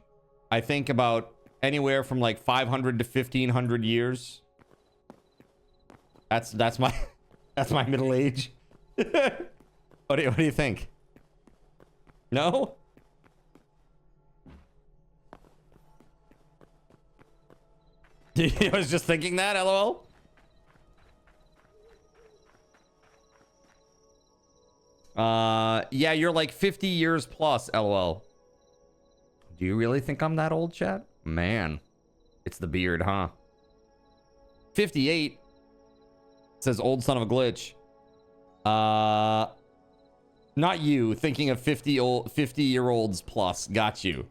I think about anywhere from like 500 to 1500 years. That's my middle age. What do you think? No? I was just thinking that, LOL. Yeah, you're like 50 years plus, LOL. Do you really think I'm that old, chat? Man, it's the beard, huh? 58 says old son of a glitch. Not you, thinking of 50-year-olds plus. Got you.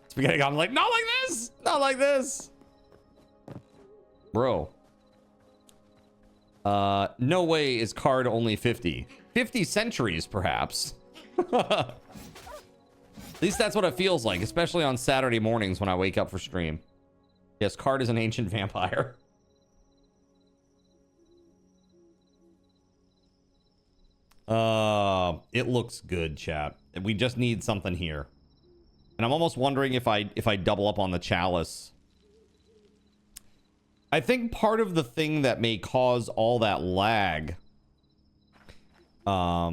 Spaghetti, I'm like, not like this, not like this, bro. No way is card only 50 centuries, perhaps. At least that's what it feels like, especially on Saturday mornings when I wake up for stream. Yes, card is an ancient vampire. It looks good, chat. We just need something here. And I'm almost wondering if I double up on the chalice. I think part of the thing that may cause all that lag, I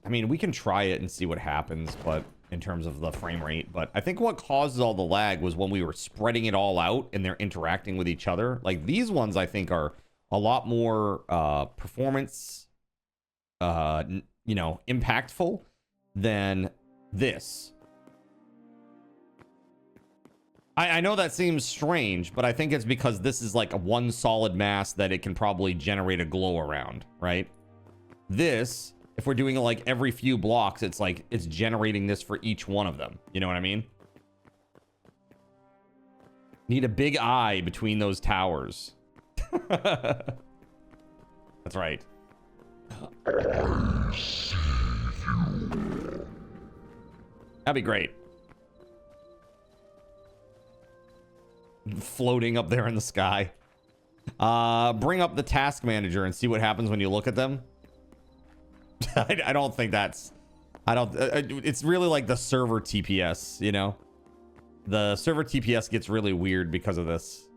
mean, we can try it and see what happens, but in terms of the frame rate, but I think what causes all the lag was when we were spreading it all out and they're interacting with each other. Like these ones, I think, are a lot more performance, you know, impactful than this. I know that seems strange, but I think it's because this is like a one solid mass that it can probably generate a glow around, right? This, if we're doing it like every few blocks, it's like it's generating this for each one of them. You know what I mean? Need a big eye between those towers. That's right. That'd be great. Floating up there in the sky. Bring up the task manager and see what happens when you look at them. I don't think that's... it's really like the server TPS, you know? The server TPS gets really weird because of this.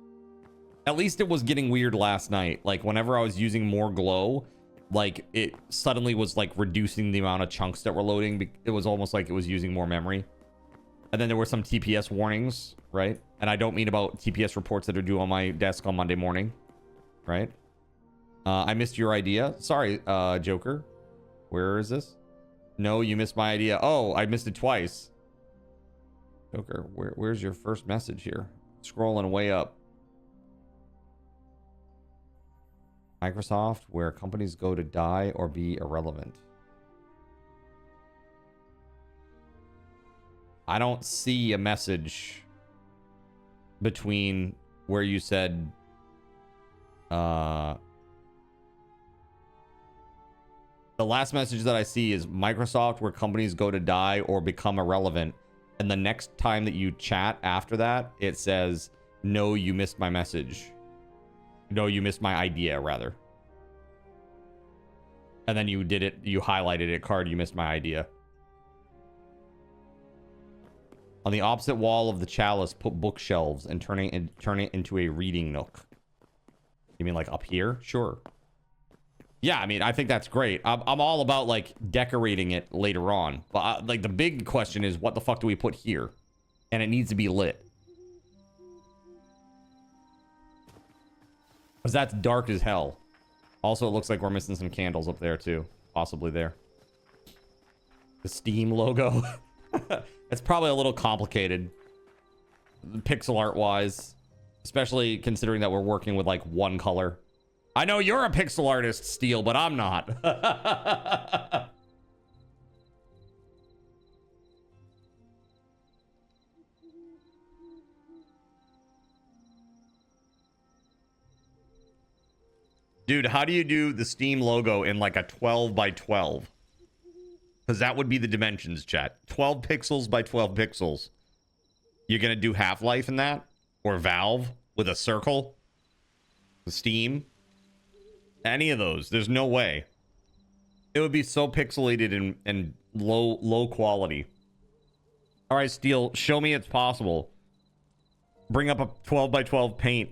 At least it was getting weird last night. Like, whenever I was using more glow, like, it suddenly was, like, reducing the amount of chunks that were loading. It was almost like it was using more memory. And then there were some TPS warnings, right? And I don't mean about TPS reports that are due on my desk on Monday morning, right? I missed your idea. Sorry, Joker. Where is this? No, you missed my idea. Oh, I missed it twice. Joker, where's your first message here? Scrolling way up. Microsoft, where companies go to die or be irrelevant. I don't see a message between where you said the last message that I see is Microsoft, where companies go to die or become irrelevant. And the next time that you chat after that, it says, no, you missed my message. No, you missed my idea, rather. And then you did it, you highlighted it, card, you missed my idea. On the opposite wall of the chalice, put bookshelves and turn it into a reading nook. You mean like up here? Sure. Yeah, I mean, I think that's great. I'm all about like decorating it later on. But like the big question is, what the fuck do we put here? And it needs to be lit. Because that's dark as hell. Also, it looks like we're missing some candles up there too. Possibly there. The Steam logo. It's probably a little complicated. Pixel art wise. Especially considering that we're working with like one color. I know you're a pixel artist, Steel, but I'm not. Dude, how do you do the Steam logo in like a 12 by 12? Because that would be the dimensions, chat. 12 pixels by 12 pixels. You're going to do Half-Life in that? Or Valve with a circle? Steam? Any of those. There's no way. It would be so pixelated and low quality. All right, Steel, show me it's possible. Bring up a 12 by 12 paint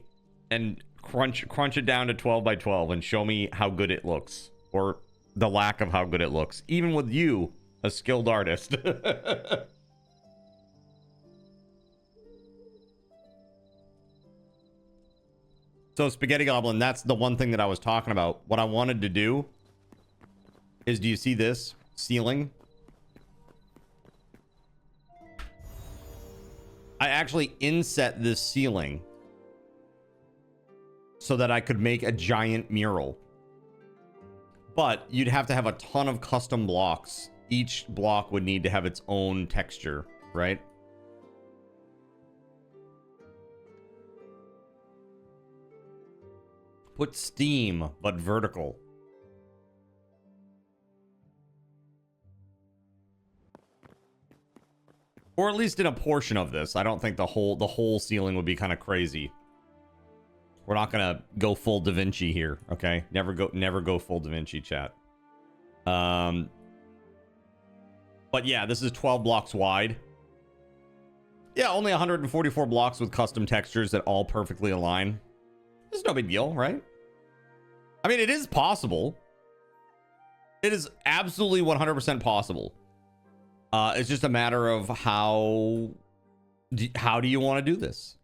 and crunch it down to 12 by 12 and show me how good it looks, or the lack of how good it looks, even with you, a skilled artist. So Spaghetti Goblin, that's the one thing that I was talking about. What I wanted to do is, do you see this ceiling? I actually inset this ceiling so that I could make a giant mural. But you'd have to have a ton of custom blocks. Each block would need to have its own texture, right? Put Steam, but vertical. Or at least in a portion of this. I don't think the whole ceiling would be kind of crazy. We're not gonna go full Da Vinci here, okay? Never go full Da Vinci, chat. But yeah, this is 12 blocks wide. Yeah, only 144 blocks with custom textures that all perfectly align. It's no big deal, right? I mean, it is possible. It is absolutely 100% possible. It's just a matter of how do you want to do this?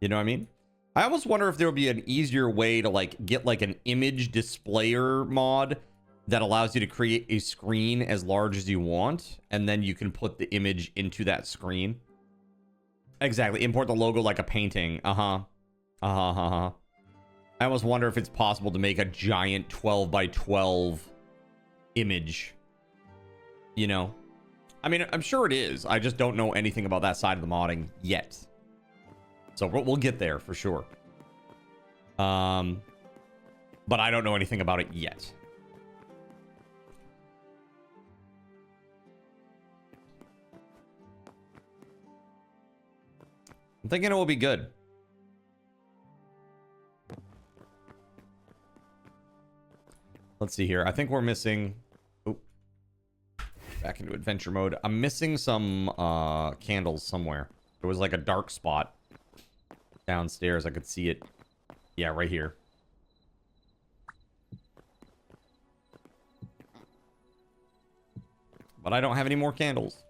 You know what I mean? I almost wonder if there would be an easier way to like get like an image displayer mod that allows you to create a screen as large as you want, and then you can put the image into that screen. Exactly. Import the logo like a painting. I almost wonder if it's possible to make a giant 12 by 12 image. You know? I mean, I'm sure it is. I just don't know anything about that side of the modding yet. So we'll get there for sure. But I don't know anything about it yet. I'm thinking it will be good. Let's see here. I think we're missing... Oh. Back into adventure mode. I'm missing some candles somewhere. There was like a dark spot downstairs. I could see it. Yeah, right here. But I don't have any more candles.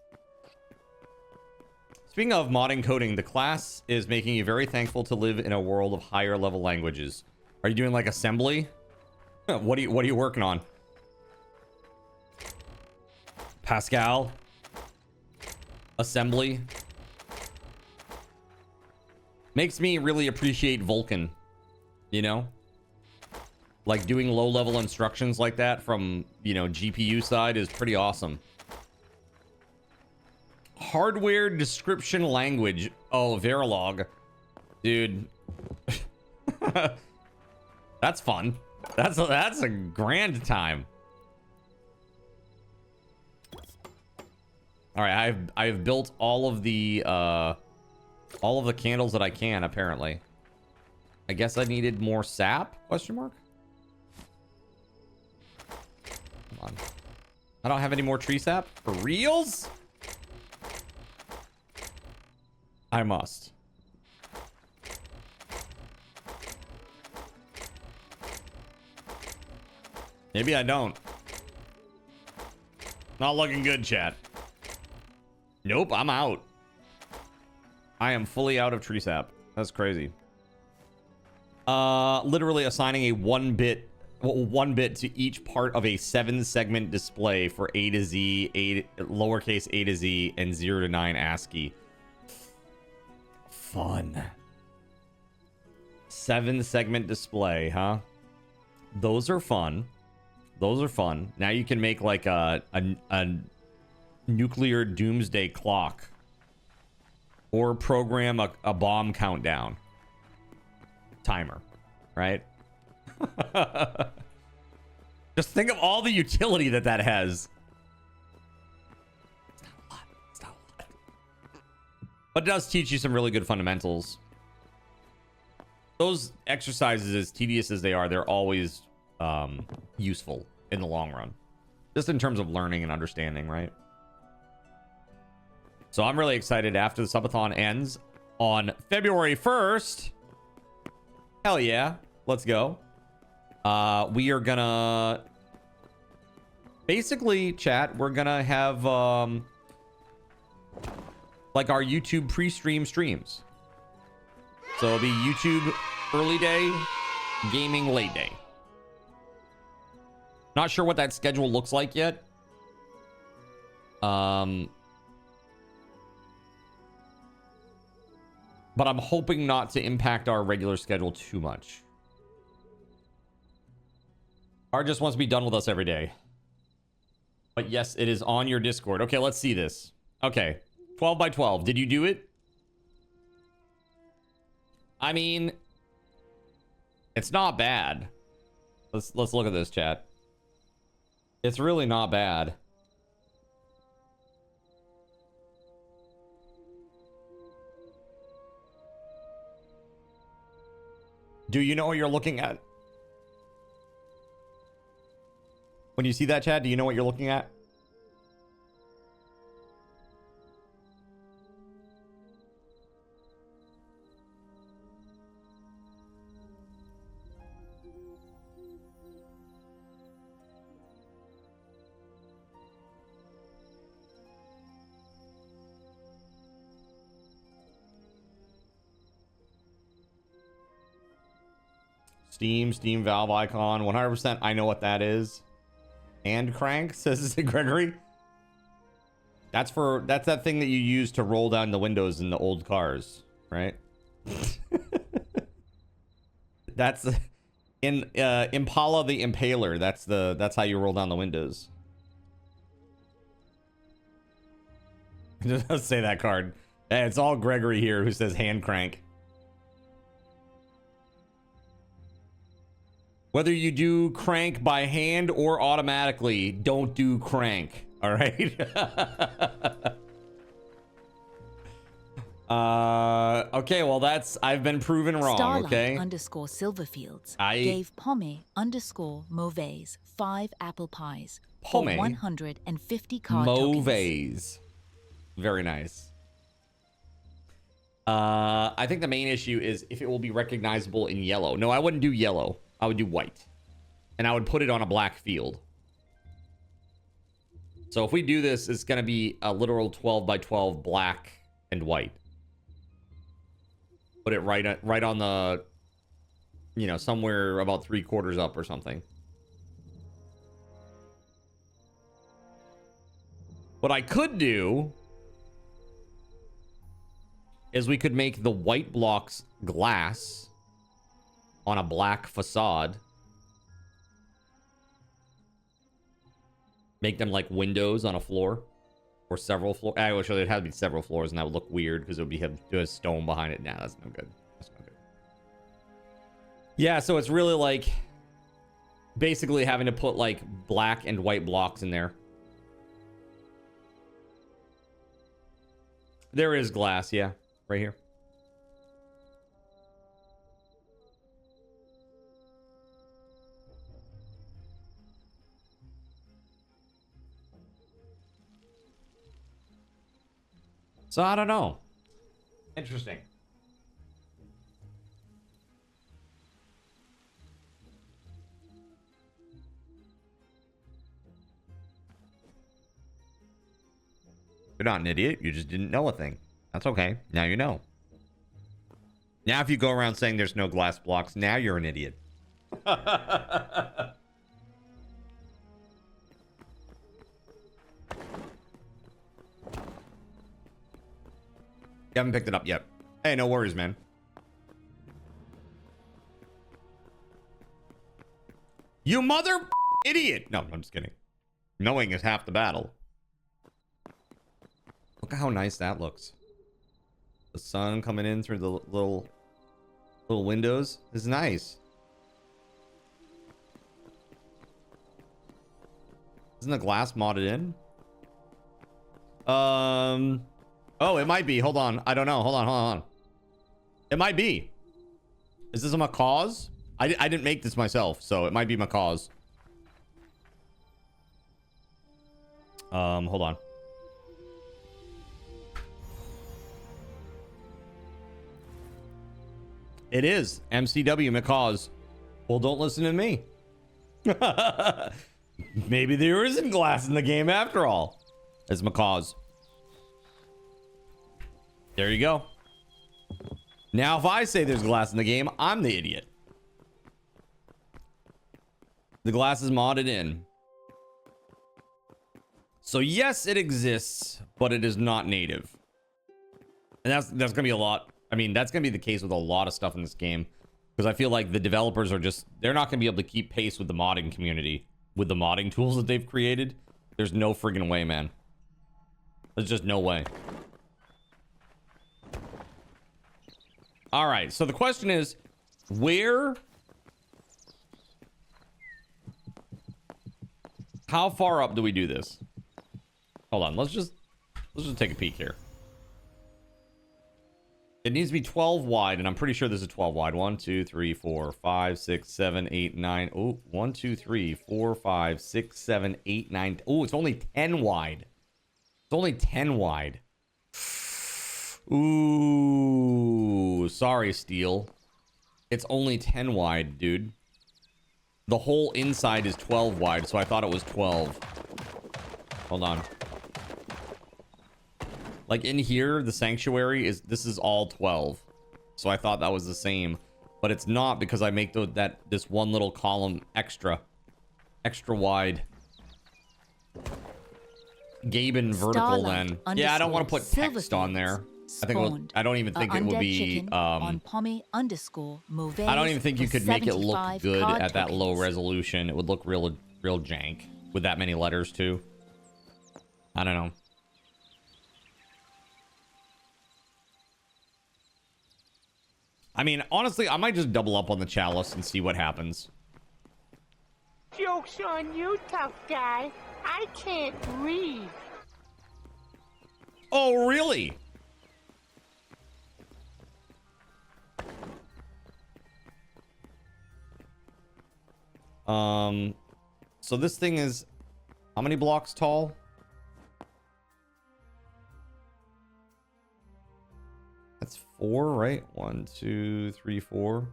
Speaking of modding coding, the class is making you very thankful to live in a world of higher level languages. Are you doing like assembly? What are you working on? Pascal? Assembly? Makes me really appreciate Vulkan. You know? Like doing low level instructions like that from, you know, GPU side is pretty awesome. Hardware description language. Oh, Verilog. Dude. That's fun. That's a grand time. All right, I've built all of the candles that I can apparently. I guess I needed more sap? Question mark. Come on. I don't have any more tree sap for reals? I must. Maybe I don't. Not looking good, chat. Nope, I'm out. I am fully out of tree sap. That's crazy. Literally assigning a one bit to each part of a 7-segment display for A to Z, lowercase a to Z, and 0 to 9 ASCII. Fun. 7-segment display, huh? Those are fun. Those are fun. Now you can make like a nuclear doomsday clock, or program a bomb countdown timer, right? Just think of all the utility that has. It's not a lot. It's not a lot. But it does teach you some really good fundamentals. Those exercises, as tedious as they are, they're always useful in the long run. Just in terms of learning and understanding, right? So I'm really excited after the subathon ends on February 1st. Hell yeah. Let's go. We are gonna... Basically, chat, we're gonna have... like our YouTube pre-stream streams. So it'll be YouTube early day, gaming late day. Not sure what that schedule looks like yet. But I'm hoping not to impact our regular schedule too much. Art just wants to be done with us every day. But yes, it is on your Discord. Okay, let's see this. Okay, 12 by 12. Did you do it? I mean, it's not bad. Let's look at this, chat. It's really not bad. Do you know what you're looking at? When you see that, chat, do you know what you're looking at? Steam valve icon, 100%. I know what that is. And crank, says Gregory. That's that thing that you use to roll down the windows in the old cars, right? That's in Impala the Impaler. That's how you roll down the windows. It does say that card. Hey, it's all Gregory here who says hand crank. Whether you do crank by hand or automatically, don't do crank. All right. Okay, well I've been proven wrong. Starlight Okay. underscore Silverfields gave Pomme underscore Mauvaise 5 apple pies for Pomme? 150 card tokens. Mauvaise. Very nice. I think the main issue is if it will be recognizable in yellow. No, I wouldn't do yellow. I would do white. And I would put it on a black field. So if we do this, it's going to be a literal 12 by 12 black and white. Put it right on the, you know, somewhere about 3/4 up or something. What I could do is we could make the white blocks glass on a black facade. Make them like windows on a floor or several floors. I wish it had to be several floors and that would look weird because it would be have a stone behind it. Nah, that's no good. That's no good. Yeah, so it's really like basically having to put like black and white blocks in there. There is glass, yeah, right here. So I don't know. Interesting. You're not an idiot. You just didn't know a thing. That's okay. Now you know. Now if you go around saying there's no glass blocks, now you're an idiot. You haven't picked it up yet. Hey, no worries, man. You mother idiot! No, I'm just kidding. Knowing is half the battle. Look at how nice that looks. The sun coming in through the little windows is nice. Isn't the glass modded in? Oh, it might be. Hold on. I don't know. Hold on. It might be. Is this a macaw's? I didn't make this myself, so it might be macaw's. Hold on. It is. MCW macaw's. Well, don't listen to me. Maybe there isn't glass in the game after all. It's macaw's. There you go. Now, if I say there's glass in the game, I'm the idiot. The glass is modded in. So yes, it exists, but it is not native. And that's gonna be a lot. I mean, that's gonna be the case with a lot of stuff in this game. Because I feel like the developers are just, they're not gonna be able to keep pace with the modding community. With the modding tools that they've created. There's no friggin' way, man. There's just no way. All right, so the question is, how far up do we do this? Hold on, let's just take a peek here. It needs to be 12 wide, and I'm pretty sure this is 12 wide. 1, 2, 3, 4, 5, 6, 7, 8, 9. Oh, 1, 2, 3, 4, 5, 6, 7, 8, 9. Oh, it's only 10 wide. It's only 10 wide. Ooh, sorry, Steel. It's only 10 wide, dude. The whole inside is 12 wide, so I thought it was 12. Hold on. Like in here, the sanctuary this is all 12. So I thought that was the same, but it's not because I make this one little column extra wide. Gaben vertical Starlight then. Yeah, I don't want to put underscore text on there. I think spawned I don't even think a it would undead be chicken on Pommy underscore Mauvais I don't even think you for could make it look 75 good card at that low tokens. resolution. It would look real jank with that many letters too. I don't know. I mean, honestly, I might just double up on the chalice and see what happens. Joke's on you, tough guy. I can't read. Oh, really? So this thing is how many blocks tall? That's 4, right? 1, 2, 3, 4.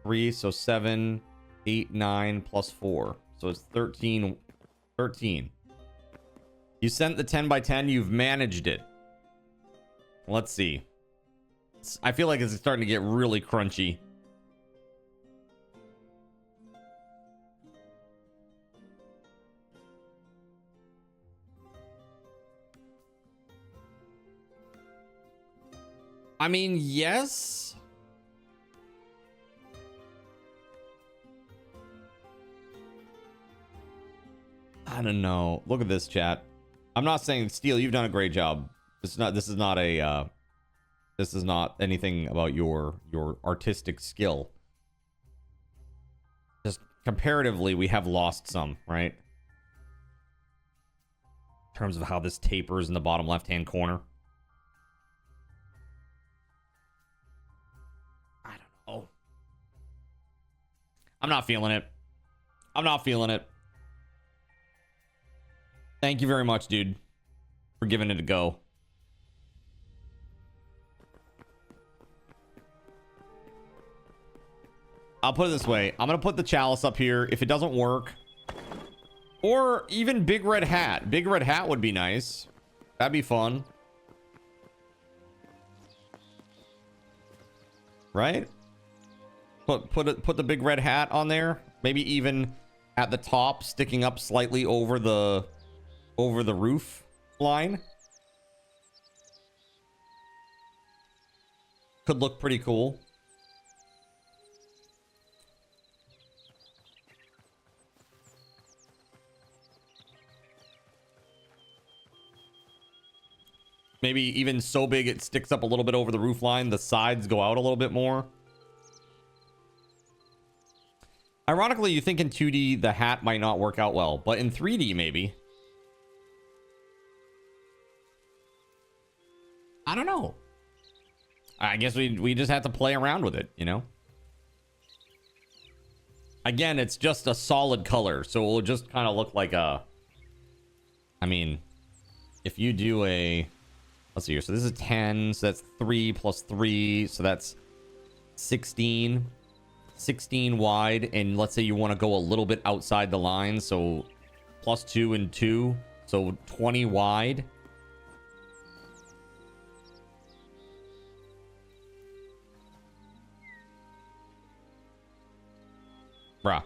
3, so 7, 8, 9 plus 4. So it's 13. 13. You sent the 10 by 10. You've managed it. Let's see. I feel like it's starting to get really crunchy. I mean, yes. I don't know. Look at this, chat. I'm not saying Steel, you've done a great job. This is not anything about your artistic skill. Just comparatively, we have lost some, right? In terms of how this tapers in the bottom left-hand corner. I don't know. I'm not feeling it. I'm not feeling it. Thank you very much, dude, for giving it a go. I'll put it this way. I'm going to put the chalice up here. If it doesn't work, or even Big Red Hat. Big Red Hat would be nice. That'd be fun. Right? Put the Big Red Hat on there. Maybe even at the top, sticking up slightly over the roof line. Could look pretty cool. Maybe even so big it sticks up a little bit over the roof line. The sides go out a little bit more. Ironically, you think in 2D the hat might not work out well, but in 3D maybe. I don't know. I guess we just have to play around with it, you know? Again, it's just a solid color, so it will just kind of look like a... I mean, if you do a... Let's see here. So this is 10, so that's 3 plus 3, so that's 16. 16 wide, and let's say you want to go a little bit outside the line, so plus 2 and 2, so 20 wide. Bruh.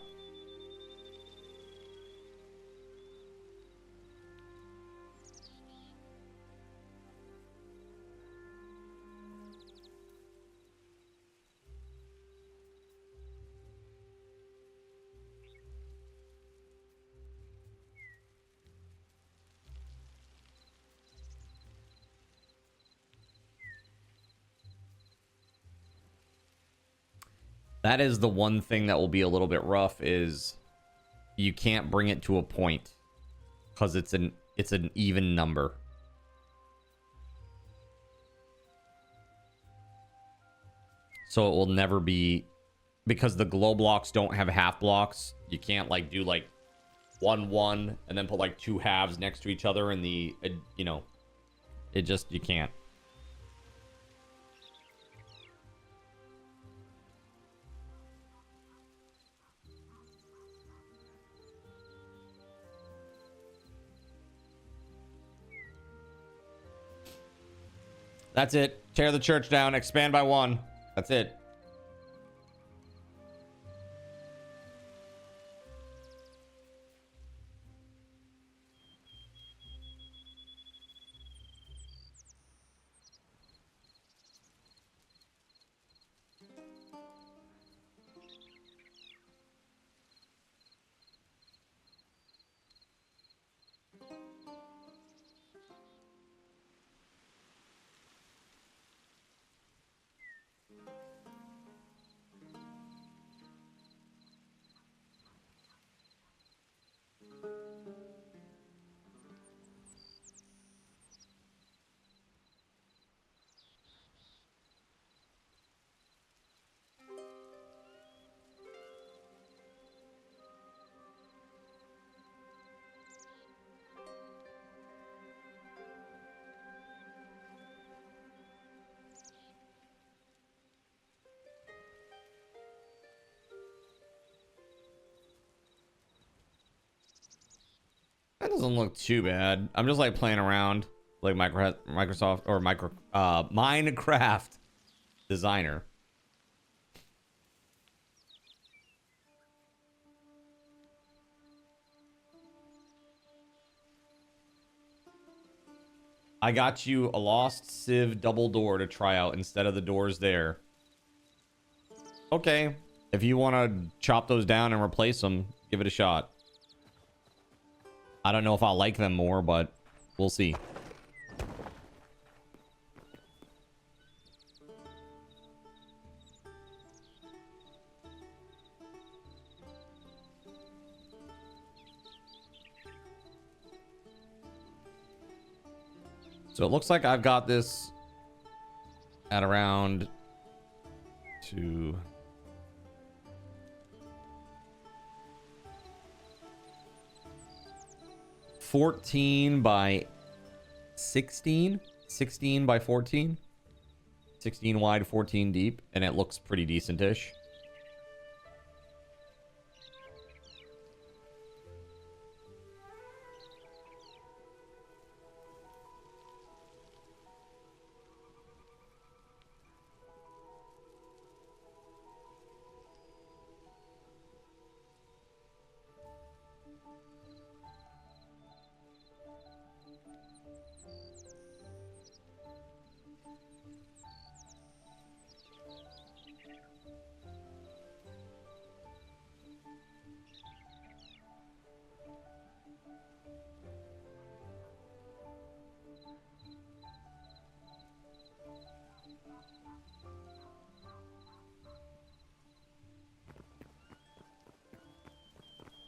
That is the one thing that will be a little bit rough, is you can't bring it to a point because it's an even number. So it will never be, because the glow blocks don't have half blocks. You can't like do like 1 1 and then put like 2 halves next to each other, and the you know, it just, you can't. That's it. Tear the church down. Expand by 1. That's it. That doesn't look too bad. I'm just like playing around like Microsoft or Minecraft designer. I got you a lost Civ double door to try out instead of the doors there. Okay. If you want to chop those down and replace them, give it a shot. I don't know if I'll like them more, but we'll see. So it looks like I've got this at around 14 by 16, 16 by 14, 16 wide, 14 deep, and it looks pretty decent-ish.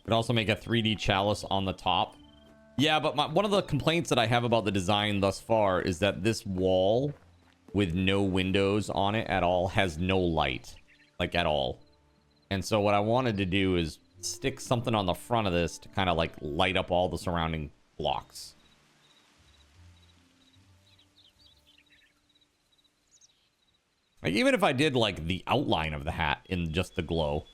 Could also make a 3D chalice on the top. Yeah, but one of the complaints that I have about the design thus far is that this wall with no windows on it at all has no light, like at all. And so what I wanted to do is stick something on the front of this to kind of like light up all the surrounding blocks. Like even if I did like the outline of the hat in just the glow.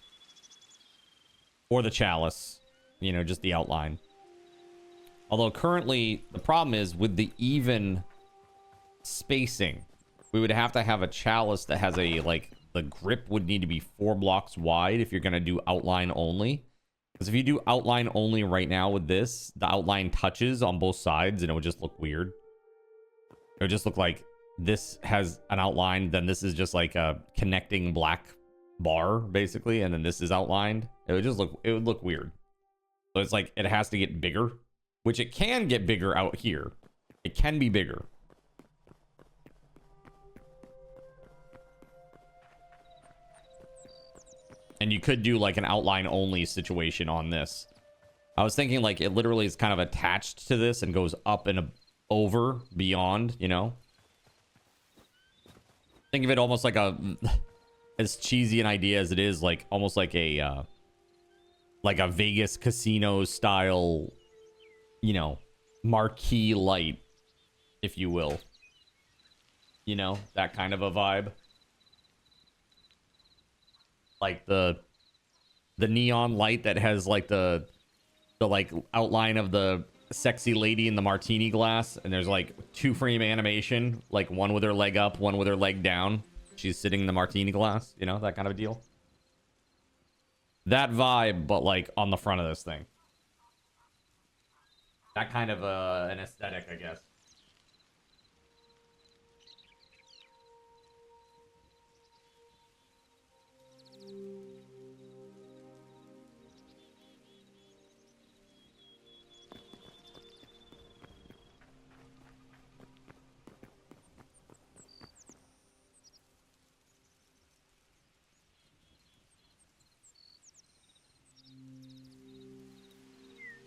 Or the chalice, you know, just the outline. Although currently the problem is with the even spacing, we would have to have a chalice that has a, like, the grip would need to be 4 blocks wide if you're going to do outline only. Because if you do outline only right now with this, the outline touches on both sides and it would just look weird. It would just look like this has an outline, then this is just like a connecting black bar basically, and then this is outlined. It would just look, it would look weird. So it's like it has to get bigger, which it can get bigger out here. It can be bigger. And you could do like an outline only situation on this. I was thinking like it literally is kind of attached to this and goes up and over beyond, you know. Think of it almost like a as cheesy an idea as it is, like almost like a Vegas casino style, you know, marquee light, if you will. You know, that kind of a vibe. Like the neon light that has like the like outline of the sexy lady in the martini glass, and there's like 2-frame animation, like one with her leg up, one with her leg down. She's sitting in the martini glass, you know, that kind of a deal. That vibe, but like on the front of this thing. That kind of an aesthetic, I guess.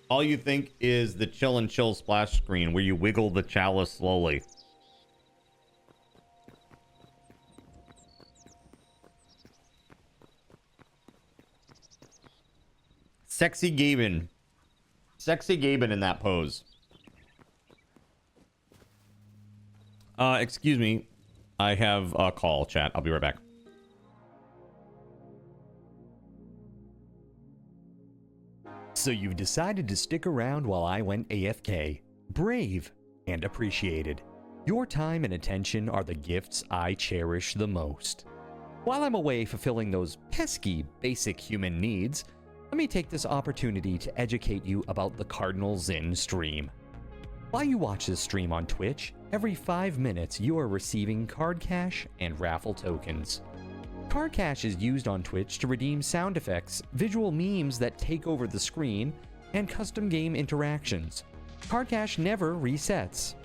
All you think is the chill and chill splash screen where you wiggle the chalice slowly. Sexy Gaben. Sexy Gaben in that pose. Excuse me. I have a call, chat. I'll be right back. So you've decided to stick around while I went AFK. Brave and appreciated. Your time and attention are the gifts I cherish the most. While I'm away fulfilling those pesky basic human needs, let me take this opportunity to educate you about the Cardinal Zin stream. While you watch this stream on Twitch, every 5 minutes you are receiving card cash and raffle tokens. Card cash is used on Twitch to redeem sound effects, visual memes that take over the screen, and custom game interactions. Card cash never resets.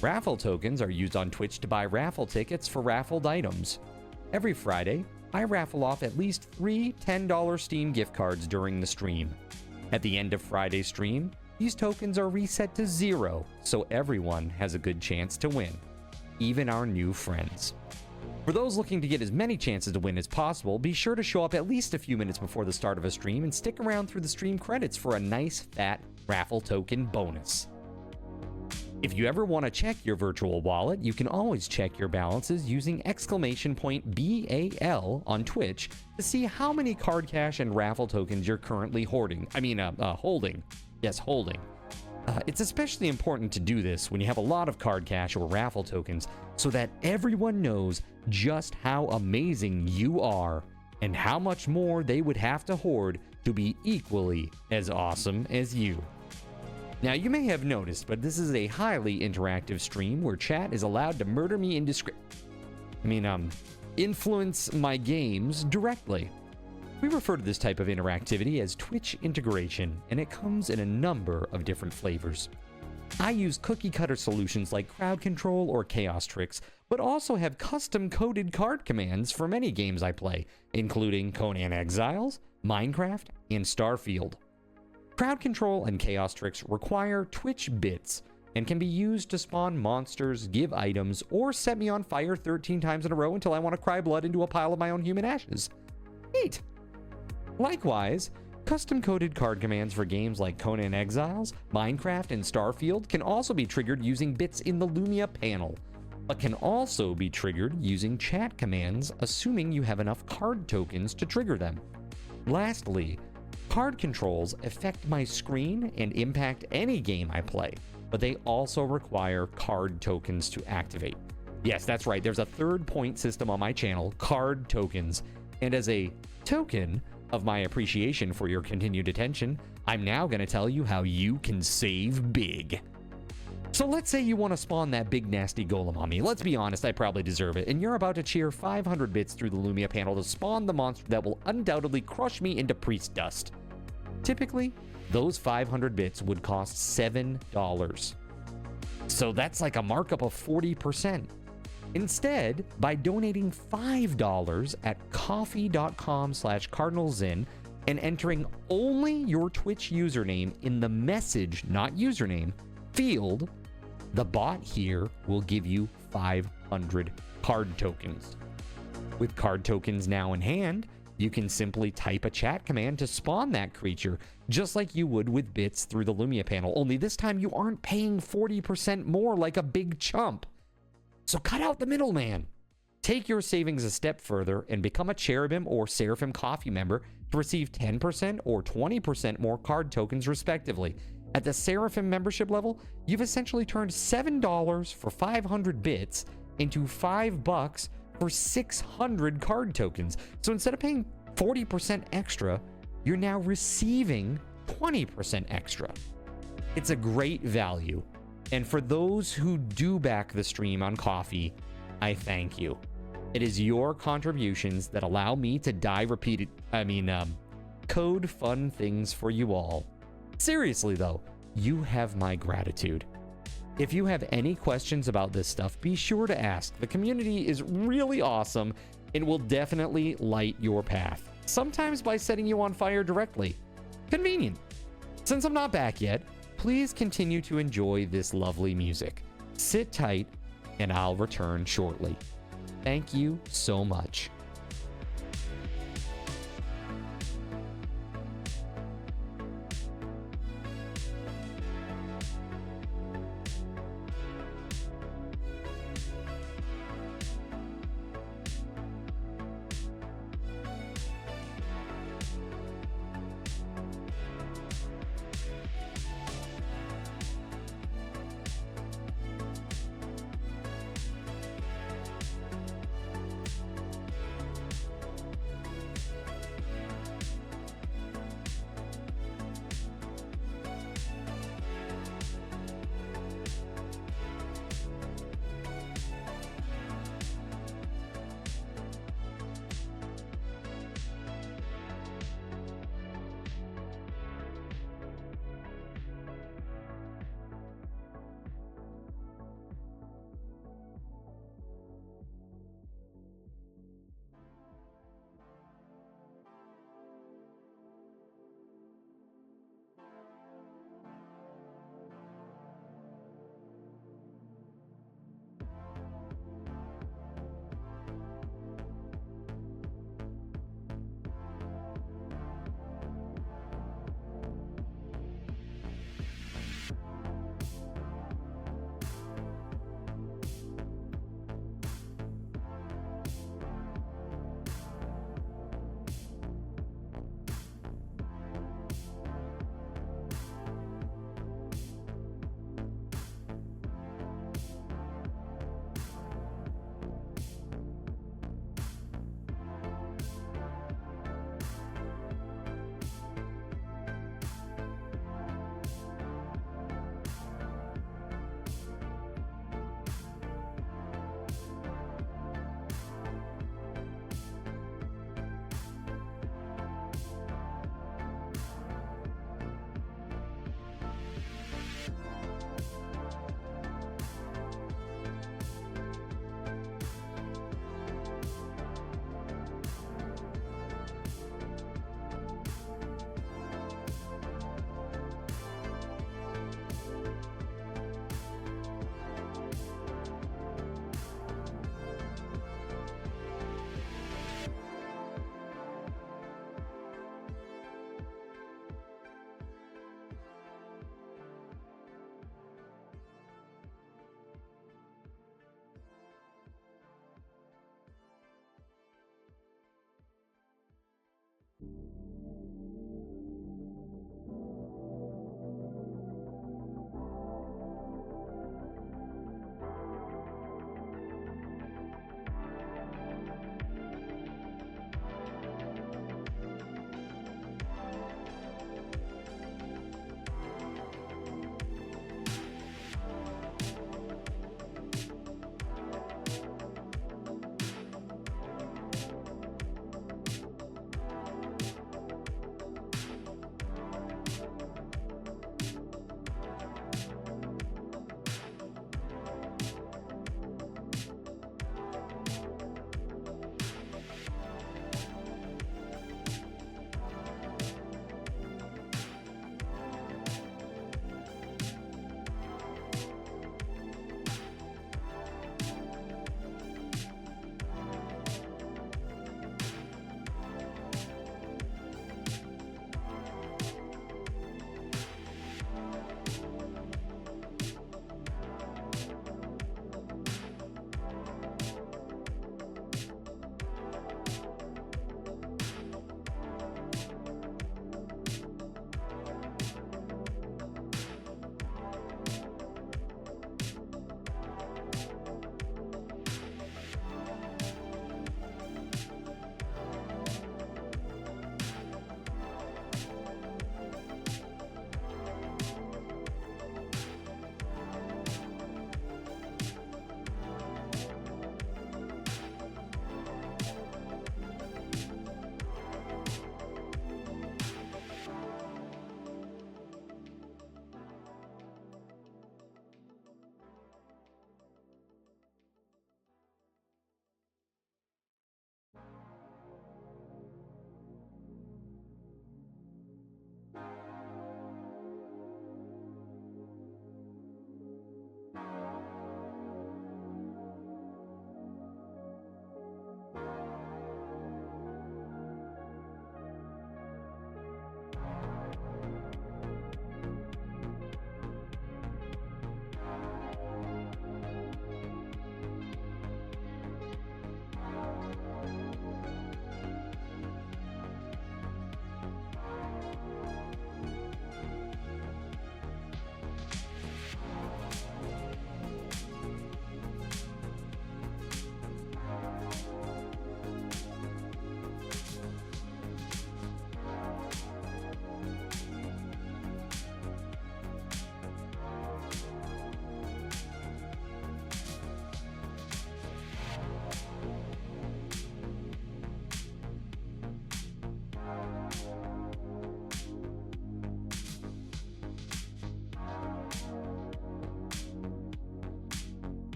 Raffle tokens are used on Twitch to buy raffle tickets for raffled items. Every Friday, I raffle off at least 3 $10 Steam gift cards during the stream. At the end of Friday's stream, these tokens are reset to 0, so everyone has a good chance to win, even our new friends. For those looking to get as many chances to win as possible, be sure to show up at least a few minutes before the start of a stream and stick around through the stream credits for a nice fat raffle token bonus. If you ever want to check your virtual wallet, you can always check your balances using !BAL on Twitch to see how many card cash and raffle tokens you're currently holding. Yes, holding. It's especially important to do this when you have a lot of card cash or raffle tokens so that everyone knows just how amazing you are and how much more they would have to hoard to be equally as awesome as you. Now, you may have noticed, but this is a highly interactive stream where chat is allowed to murder me influence my games directly. We refer to this type of interactivity as Twitch integration, and it comes in a number of different flavors. I use cookie-cutter solutions like crowd control or chaos tricks, but also have custom-coded card commands for many games I play, including Conan Exiles, Minecraft, and Starfield. Crowd control and chaos tricks require Twitch bits and can be used to spawn monsters, give items, or set me on fire 13 times in a row until I want to cry blood into a pile of my own human ashes. Neat! Likewise, custom-coded card commands for games like Conan Exiles, Minecraft, and Starfield can also be triggered using bits in the Lumia panel, but can also be triggered using chat commands, assuming you have enough card tokens to trigger them. Lastly, card controls affect my screen and impact any game I play, but they also require card tokens to activate. Yes, that's right, there's a third point system on my channel, card tokens, and as a token of my appreciation for your continued attention, I'm now going to tell you how you can save big. So let's say you want to spawn that big nasty golem on me. Let's be honest, I probably deserve it, and you're about to cheer 500 bits through the Lumia panel to spawn the monster that will undoubtedly crush me into priest dust. Typically, those 500 bits would cost $7. So that's like a markup of 40%. Instead, by donating $5 at coffee.com/cardinalzin and entering only your Twitch username in the message, not username, field, the bot here will give you 500 card tokens. With card tokens now in hand, you can simply type a chat command to spawn that creature, just like you would with bits through the Lumia panel, only this time you aren't paying 40% more like a big chump. So cut out the middleman. Take your savings a step further and become a Cherubim or Seraphim Coffee member to receive 10% or 20% more card tokens respectively. At the Seraphim membership level, you've essentially turned $7 for 500 bits into $5 for 600 card tokens. So instead of paying 40% extra, you're now receiving 20% extra. It's a great value. And for those who do back the stream on Coffee, I thank you. It is your contributions that allow me to code fun things for you all. Seriously though, you have my gratitude. If you have any questions about this stuff, be sure to ask. The community is really awesome and will definitely light your path. Sometimes by setting you on fire directly. Convenient. Since I'm not back yet, please continue to enjoy this lovely music. Sit tight, and I'll return shortly. Thank you so much.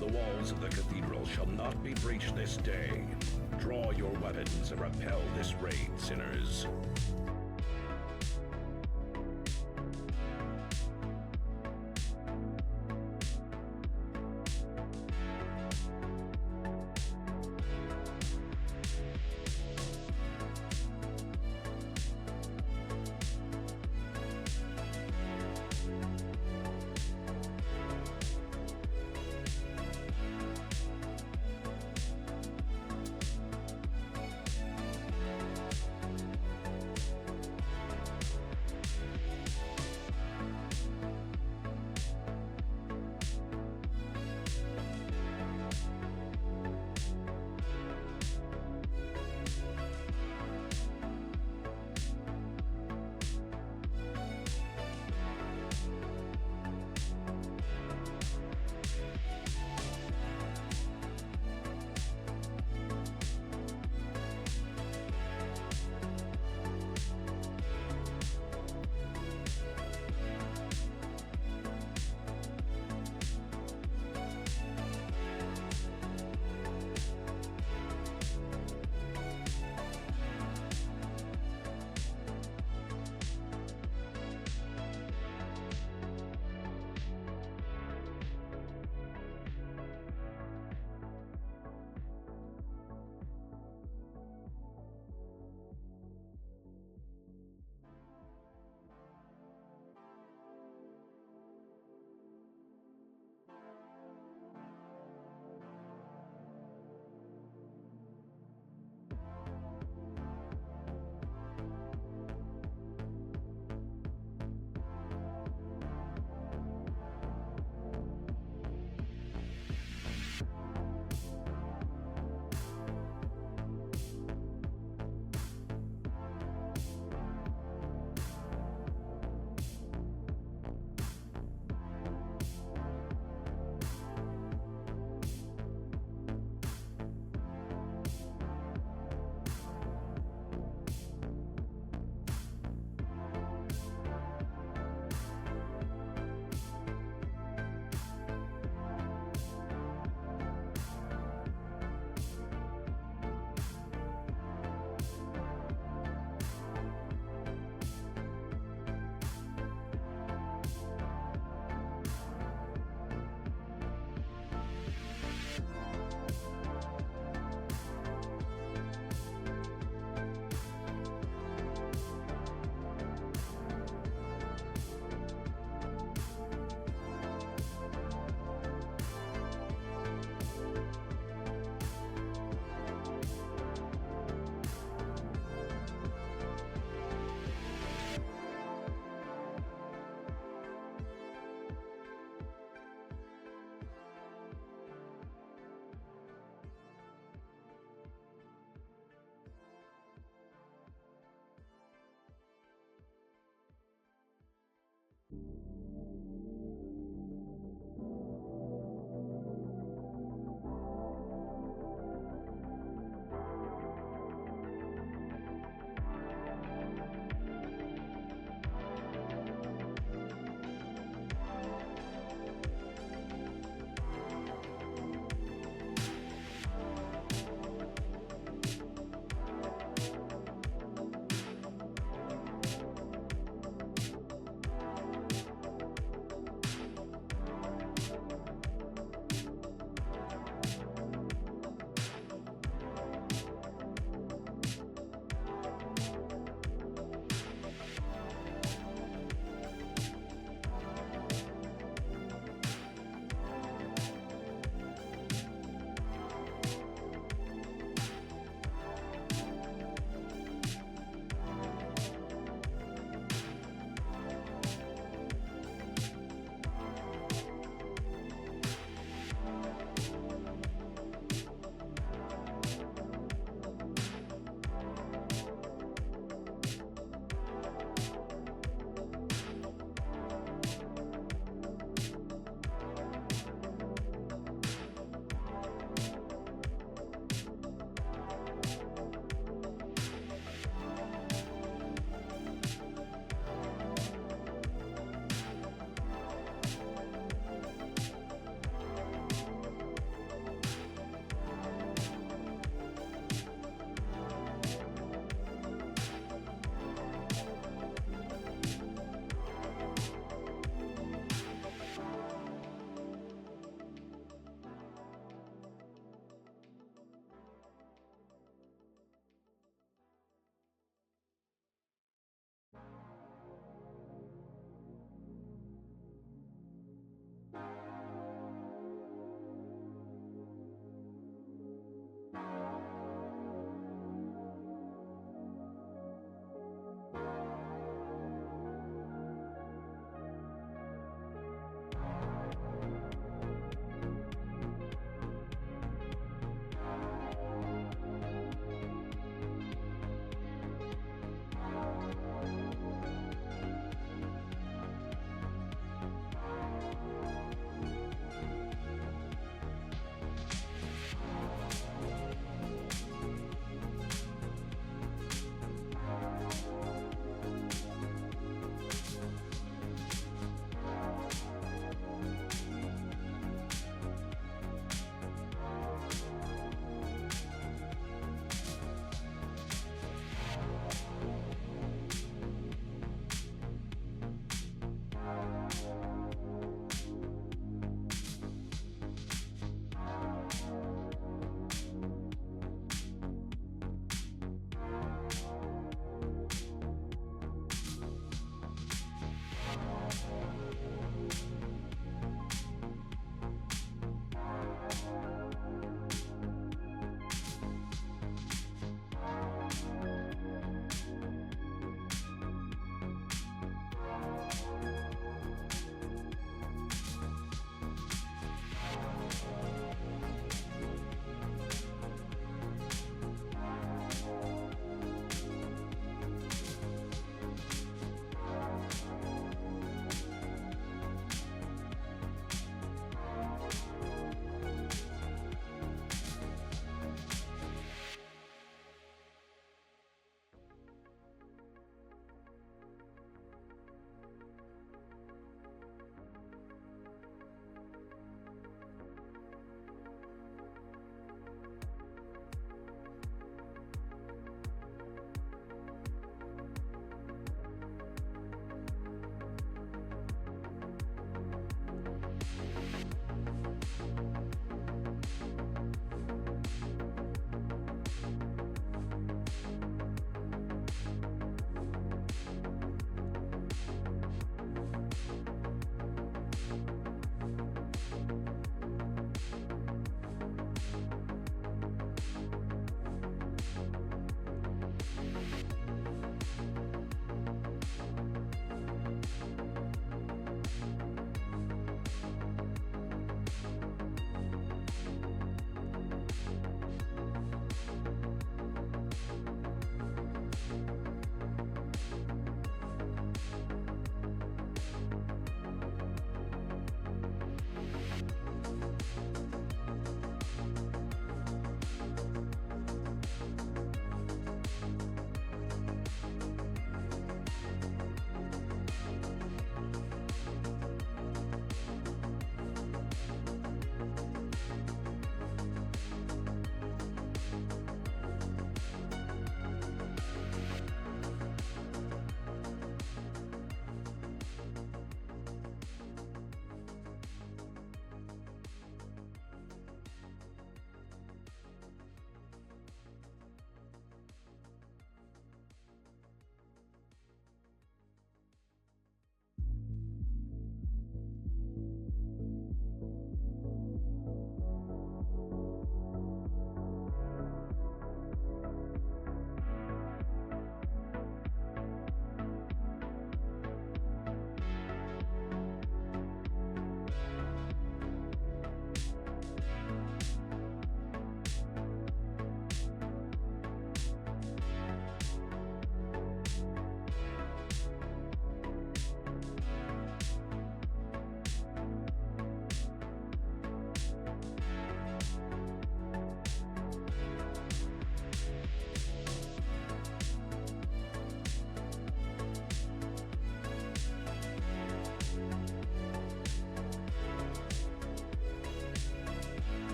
The walls of the cathedral shall not be breached this day. Draw your weapons and repel this raid, sinners.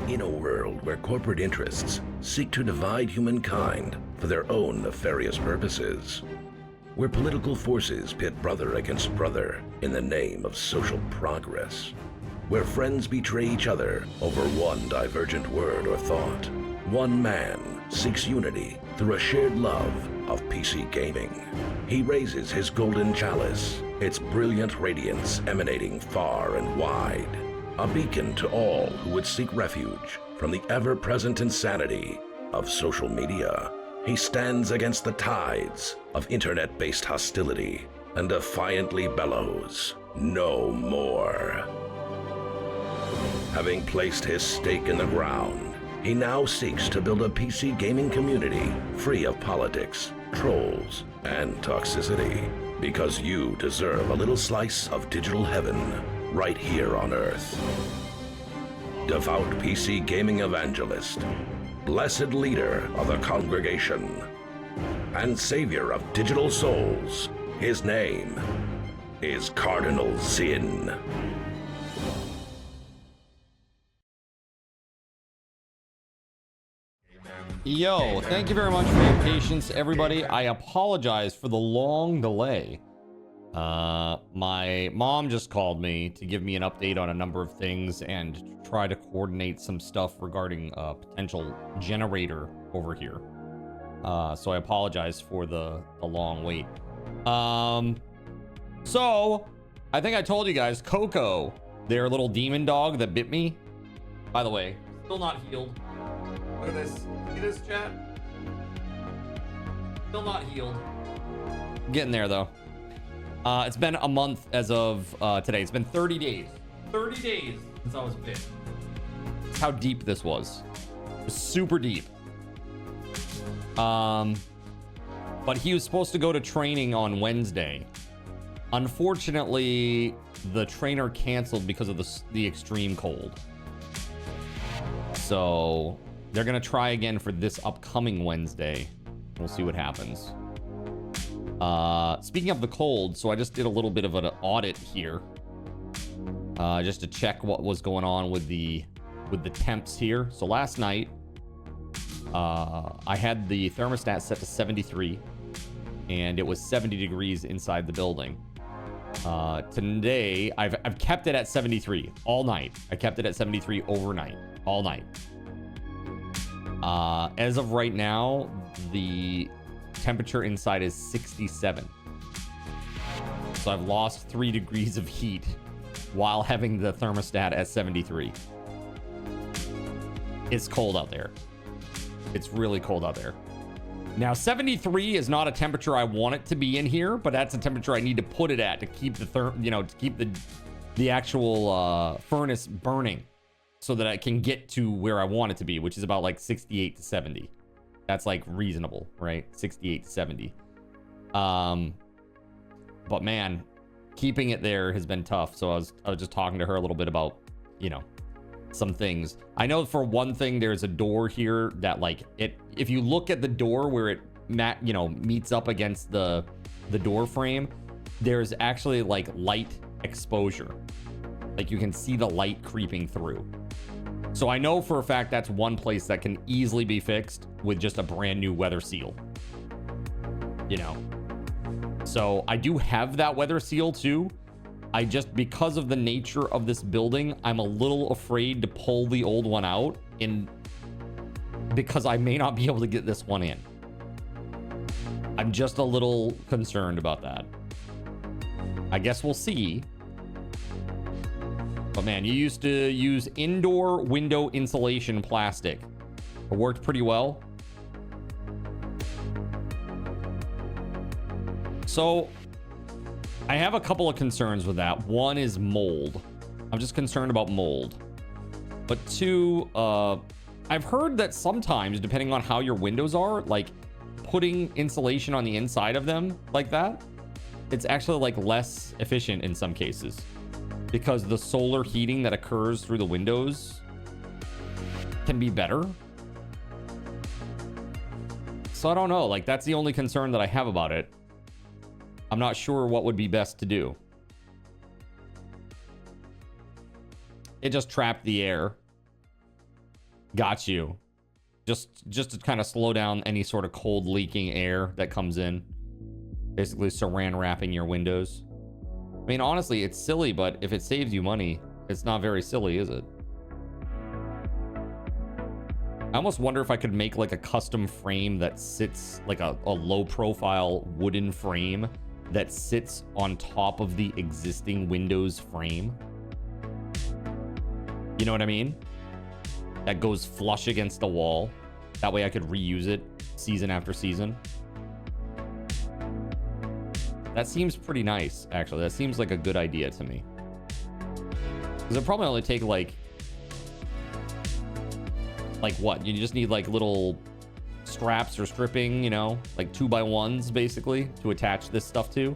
In a world where corporate interests seek to divide humankind for their own nefarious purposes, where political forces pit brother against brother in the name of social progress, where friends betray each other over one divergent word or thought, one man seeks unity through a shared love of PC gaming. He raises his golden chalice, its brilliant radiance emanating far and wide, a beacon to all who would seek refuge from the ever-present insanity of social media. He stands against the tides of internet-based hostility and defiantly bellows, "No more." Having placed his stake in the ground, he now seeks to build a PC gaming community free of politics, trolls, and toxicity, because you deserve a little slice of digital heaven right here on Earth. Devout PC gaming evangelist, blessed leader of the congregation, and savior of digital souls, his name is Cardinal Sin. Yo, thank you very much for your patience, everybody. I apologize for the long delay. My mom just called me to give me an update on a number of things and try to coordinate some stuff regarding a potential generator over here. So I apologize for the long wait. So I think I told you guys, Coco, their little demon dog that bit me. By the way, still not healed. Look at this. See this, chat? Still not healed. Getting there, though. It's been a month as of today. It's been 30 days. 30 days since I was bit. That's how deep this was. It was super deep. But he was supposed to go to training on Wednesday. Unfortunately, the trainer canceled because of the extreme cold. So they're gonna try again for this upcoming Wednesday. We'll see what happens. Speaking of the cold, so I just did a little bit of an audit here, just to check what was going on with the temps here. So last night, I had the thermostat set to 73, and it was 70 degrees inside the building. Today, I've kept it at 73 all night. I kept it at 73 overnight, all night. As of right now, the temperature inside is 67. So I've lost 3 degrees of heat while having the thermostat at 73. It's cold out there. It's really cold out there. Now, 73 is not a temperature I want it to be in here, but that's a temperature I need to put it at to keep the to keep the actual furnace burning, so that I can get to where I want it to be, which is about like 68 to 70. That's like reasonable, right? 68 to 70. But man, keeping it there has been tough. So I was just talking to her a little bit about, some things. I know for one thing, there's a door here that like if you look at the door where it meets up against the door frame, there's actually like light exposure. Like you can see the light creeping through. So I know for a fact that's one place that can easily be fixed with just a brand new weather seal. So I do have that weather seal too. I just, because of the nature of this building, I'm a little afraid to pull the old one out, because I may not be able to get this one in. I'm just a little concerned about that. I guess we'll see. But man, you used to use indoor window insulation plastic. It worked pretty well. So I have a couple of concerns with that. One is mold. I'm just concerned about mold. But two, I've heard that sometimes, depending on how your windows are, like putting insulation on the inside of them like that, it's actually like less efficient in some cases, because the solar heating that occurs through the windows can be better. So I don't know, like that's the only concern that I have about it. I'm not sure what would be best to do. It just trapped the air. Got you. Just to kind of slow down any sort of cold leaking air that comes in. Basically saran wrapping your windows. I mean, honestly, it's silly, but if it saves you money, it's not very silly, is it? I almost wonder if I could make like a custom frame that sits like a low profile wooden frame that sits on top of the existing Windows frame. You know what I mean? That goes flush against the wall. That way I could reuse it season after season. That seems pretty nice, actually. That seems like a good idea to me. Because it'll probably only take like what? You just need like little straps or stripping, like 2x1s basically to attach this stuff to.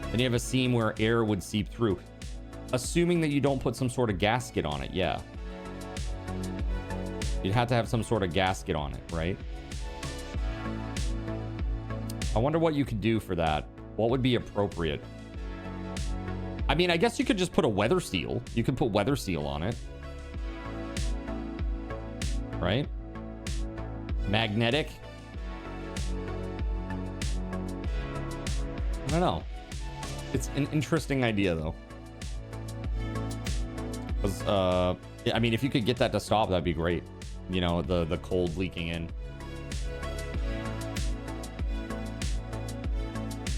Then you have a seam where air would seep through. Assuming that you don't put some sort of gasket on it, yeah. You'd have to have some sort of gasket on it, right? I wonder what you could do for that. What would be appropriate? I mean, I guess you could just put a weather seal. You could put weather seal on it. Right? Magnetic. I don't know. It's an interesting idea, though. Because, I mean, if you could get that to stop, that'd be great. The cold leaking in.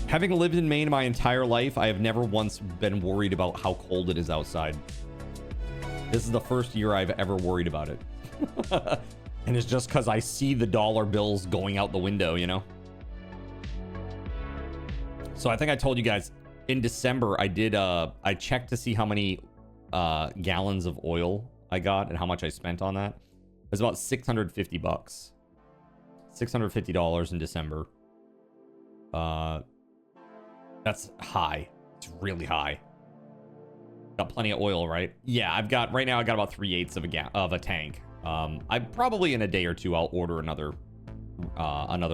Having lived in Maine my entire life, I have never once been worried about how cold it is outside. This is the first year I've ever worried about it. And it's just because I see the dollar bills going out the window, So I think I told you guys in December, I checked to see how many gallons of oil I got and how much I spent on that. It was about 650 bucks. $650 in December. That's high. It's really high. Got plenty of oil, right? Yeah, I've got right now. I got about 3/8 of a tank. I probably in a day or two I'll order another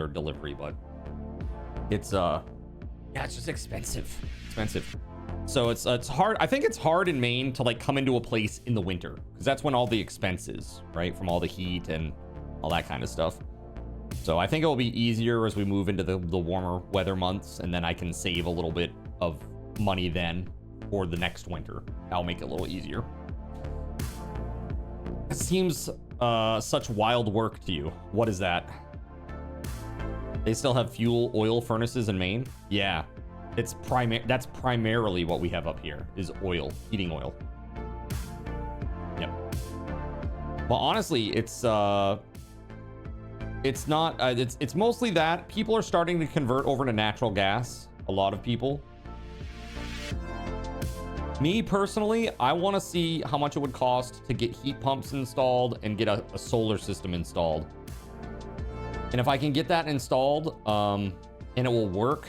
delivery, but it's yeah, it's just expensive. So it's hard. I think it's hard in Maine to like come into a place in the winter because that's when all the expense is, right? From all the heat and all that kind of stuff. So I think it will be easier as we move into the warmer weather months, and then I can save a little bit of money then for the next winter. That'll make it a little easier. It seems such wild work to you. What is that? They still have fuel oil furnaces in Maine? Yeah. That's primarily what we have up here is oil, heating oil. Yep. Well, honestly, it's not it's mostly that people are starting to convert over to natural gas. A lot of people. Me personally, I want to see how much it would cost to get heat pumps installed and get a solar system installed. And if I can get that installed, and it will work,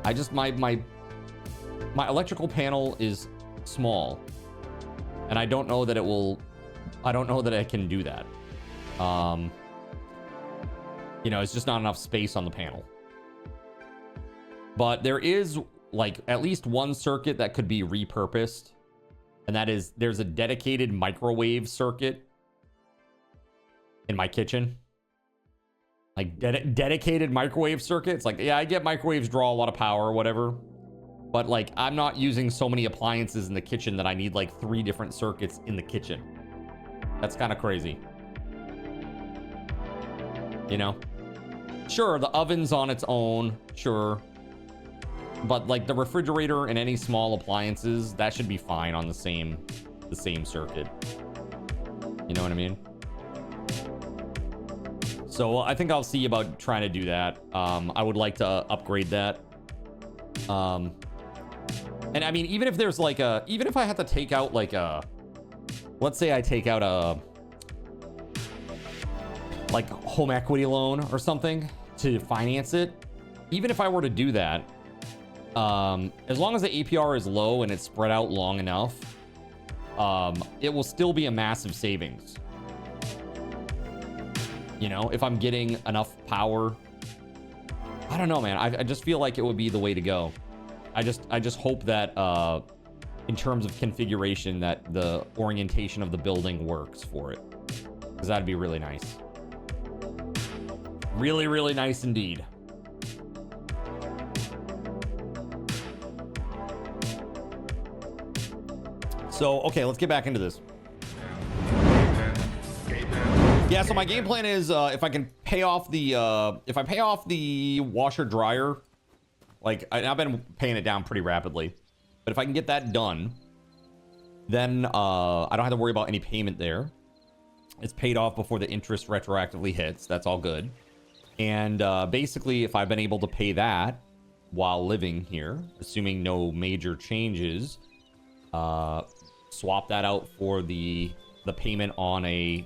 I just my electrical panel is small, and I don't know that it will. I don't know that I can do that. You know, it's just not enough space on the panel. But there is like at least one circuit that could be repurposed, and that is there's a dedicated microwave circuit in my kitchen. Like dedicated microwave circuits. Like, yeah, I get microwaves draw a lot of power or whatever, but like I'm not using so many appliances in the kitchen that I need like 3 different circuits in the kitchen. That's kind of crazy. You know? Sure, the oven's on its own, sure. But like the refrigerator and any small appliances, that should be fine on the same circuit. You know what I mean? So I think I'll see about trying to do that. I would like to upgrade that. And I mean, even if there's like even if I have to take out like let's say I take out a like home equity loan or something to finance it. Even if I were to do that, as long as the APR is low and it's spread out long enough, it will still be a massive savings. You know, if I'm getting enough power, I don't know, man. I just feel like it would be the way to go. I just hope that in terms of configuration that the orientation of the building works for it, because that'd be really nice. Really, really nice indeed. So, okay, let's get back into this. Yeah, so my game plan is if I can pay off the if I pay off the washer dryer, like I've been paying it down pretty rapidly, but if I can get that done, then I don't have to worry about any payment there. It's paid off before the interest retroactively hits. That's all good. And basically, if I've been able to pay that while living here, assuming no major changes, swap that out for the payment on a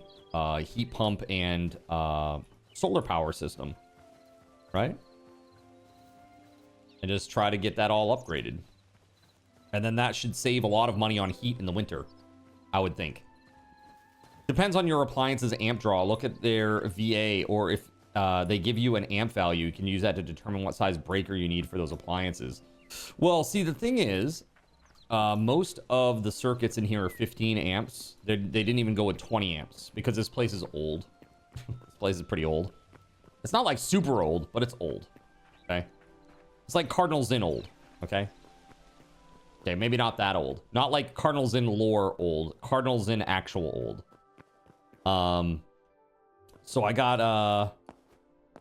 heat pump and solar power system, right? And just try to get that all upgraded. And then that should save a lot of money on heat in the winter, I would think. Depends on your appliance's amp draw. Look at their VA, or if they give you an amp value, you can use that to determine what size breaker you need for those appliances. Well, see, the thing is, most of the circuits in here are 15 amps. They didn't even go with 20 amps because this place is old. This place is pretty old. It's not like super old, but it's old. Okay. It's like Cardinals in old. Okay. Okay, maybe not that old. Not like Cardinals in lore old. Cardinals in actual old. So I gotta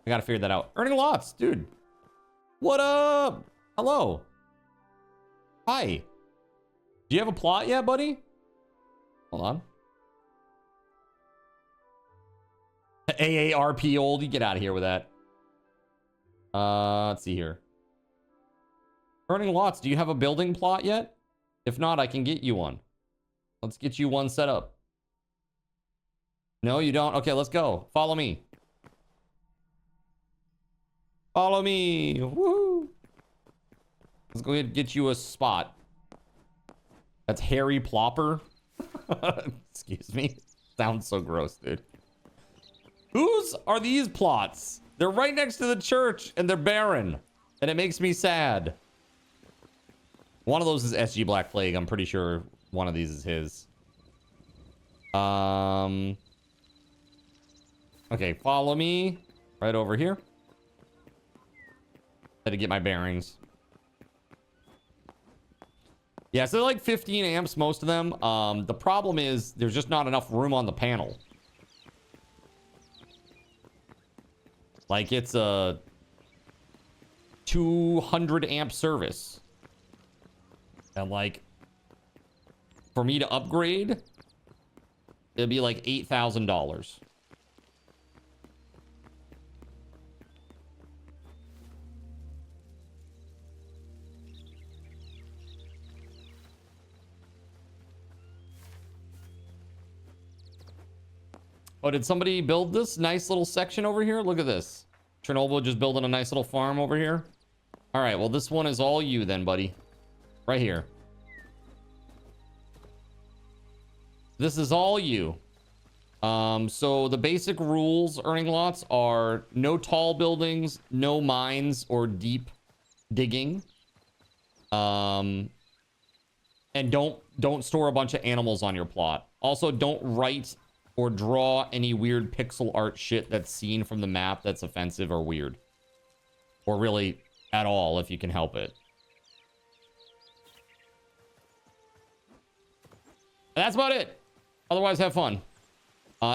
figure that out. Earning lots, dude. What up? Hello. Hi. Do you have a plot yet, buddy? Hold on. AARP old. You get out of here with that. Let's see here. Earning lots. Do you have a building plot yet? If not, I can get you one. Let's get you one set up. No, you don't? Okay, let's go. Follow me. Follow me. Woo! Let's go ahead and get you a spot. That's Harry Plopper. Excuse me. Sounds so gross, dude. Whose are these plots? They're right next to the church and they're barren. And it makes me sad. One of those is SG Black Plague. I'm pretty sure one of these is his. Okay, follow me. Right over here. Had to get my bearings. Yeah, so they're like 15 amps, most of them. The problem is there's just not enough room on the panel. Like, it's a 200 amp service. And like, for me to upgrade, it'd be like $8,000. Oh, did somebody build this nice little section over here? Look at this. Chernobyl just building a nice little farm over here. All right, well, this one is all you then, buddy. Right here. This is all you. So the basic rules, earning lots, are no tall buildings, no mines or deep digging. And don't store a bunch of animals on your plot. Also, don't write or draw any weird pixel art shit that's seen from the map that's offensive or weird. Or really at all, if you can help it. That's about it. Otherwise, have fun.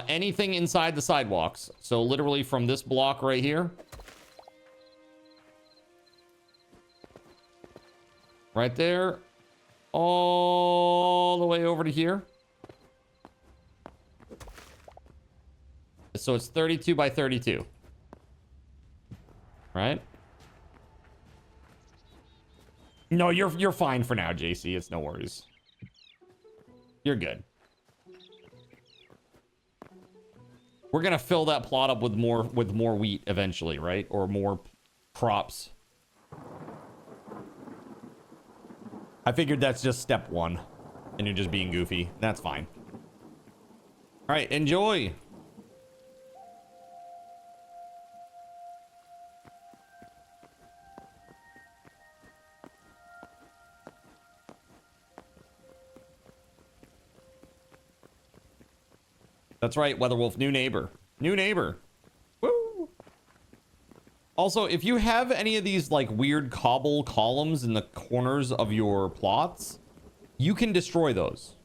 Anything inside the sidewalks. So literally from this block right here. Right there. All the way over to here. So it's 32 by 32. Right? No, you're fine for now, JC. It's no worries. You're good. We're gonna fill that plot up with more wheat eventually, right? Or more crops. I figured that's just step one, and you're just being goofy. That's fine. All right, enjoy. That's right, Weatherwolf, new neighbor. New neighbor. Woo! Also, if you have any of these like weird cobble columns in the corners of your plots, you can destroy those.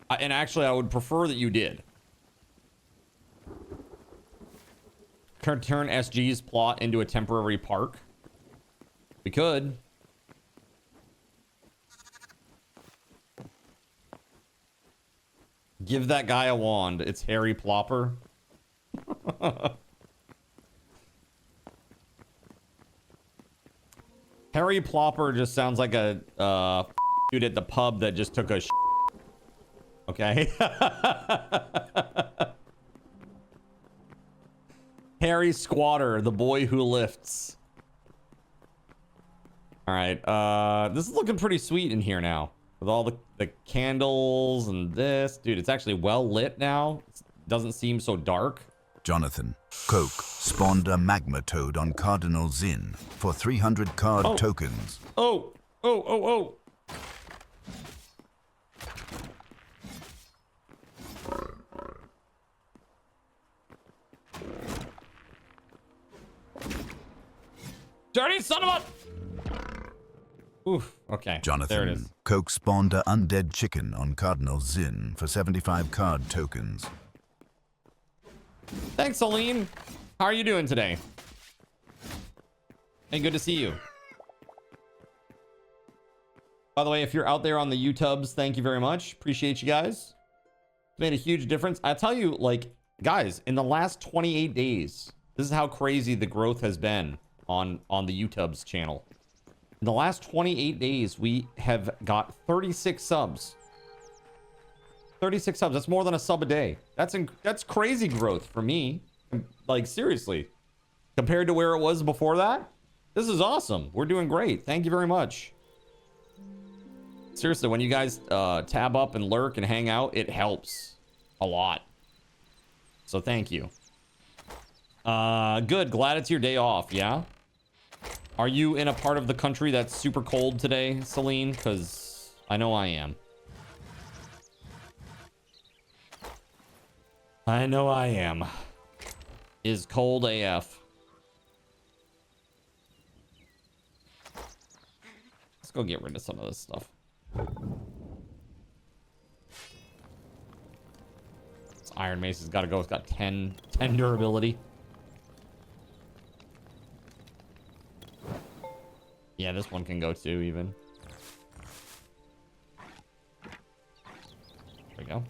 And actually, I would prefer that you did. Turn SG's plot into a temporary park. We could. Give that guy a wand. It's Harry Plopper. Harry Plopper just sounds like a dude at the pub that just took a okay. Harry Squatter, the boy who lifts. All right, this is looking pretty sweet in here now. With all the candles and this. Dude, it's actually well lit now. It doesn't seem so dark. Jonathan, Coke spawned a magma toad on Cardinal Zin for 300 card tokens. Oh. Dirty son of a... Oof, okay. Jonathan, there it is. Coke spawned a undead chicken on Cardinal Zin for 75 card tokens. Thanks, Aline. How are you doing today? Hey, good to see you. By the way, if you're out there on the YouTubes, thank you very much. Appreciate you guys. It's made a huge difference. I tell you, like, guys, in the last 28 days, this is how crazy the growth has been on the YouTubes channel. In the last 28 days, we have got 36 subs. 36 subs. That's more than a sub a day. That's crazy growth for me. Like, seriously. Compared to where it was before that, this is awesome. We're doing great. Thank you very much. Seriously, when you guys tab up and lurk and hang out, it helps a lot. So thank you. Good. Glad it's your day off, yeah? Are you in a part of the country that's super cold today, Celine? Because I know I am. I know I am. Is cold AF. Let's go get rid of some of this stuff. This Iron Mace has got to go. It's got 10 durability. Yeah, this one can go too, even. There we go.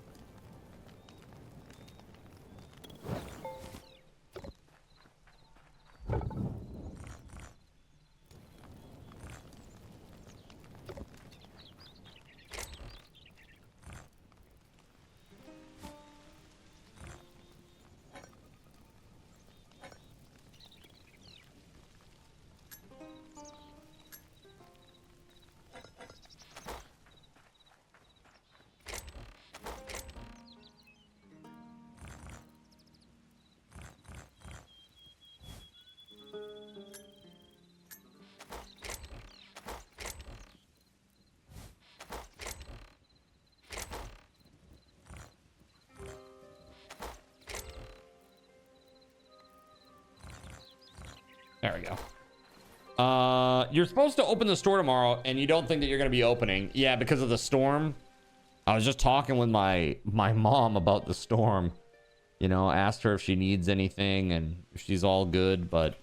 There we go. You're supposed to open the store tomorrow, and you don't think that you're going to be opening. Yeah, because of the storm. I was just talking with my mom about the storm. You know, asked her if she needs anything and if she's all good. But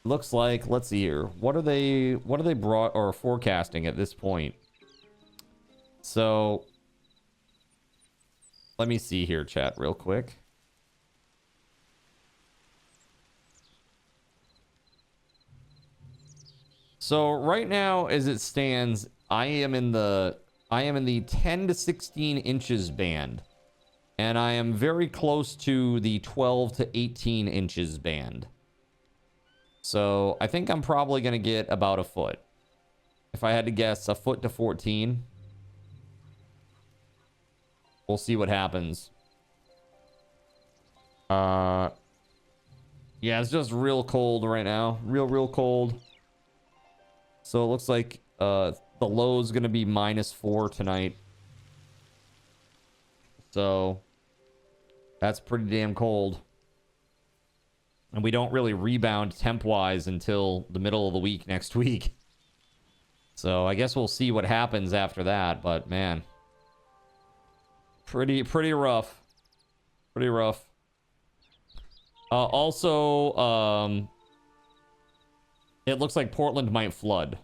looks like, let's see here. What are they brought or forecasting at this point? So let me see here, chat, real quick. So right now, as it stands, I am in the 10 to 16 inches band, and I am very close to the 12 to 18 inches band. So I think I'm probably gonna get about a foot. If I had to guess, a foot to 14. We'll see what happens. Yeah, it's just real cold right now. Real cold. So it looks like the low is going to be -4 tonight. So that's pretty damn cold. And we don't really rebound temp-wise until the middle of the week next week. So I guess we'll see what happens after that. But man, pretty rough. Pretty rough. Also, it looks like Portland might flood.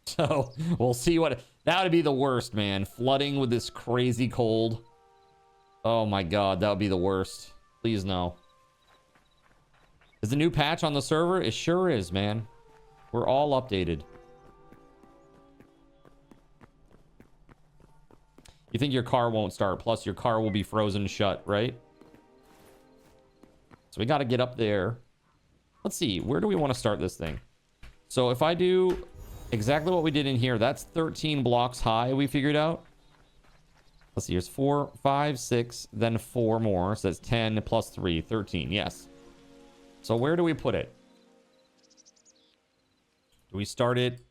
So we'll see what... That would be the worst, man. Flooding with this crazy cold. Oh my god, that would be the worst. Please no. Is the new patch on the server? It sure is, man. We're all updated. You think your car won't start. Plus your car will be frozen shut, right? So we got to get up there. Let's see, where do we want to start this thing? So if I do exactly what we did in here, that's 13 blocks high, we figured out. Let's see, here's 4, 5, 6, then 4 more. So that's 10 plus 3, 13, yes. So where do we put it? Do we start it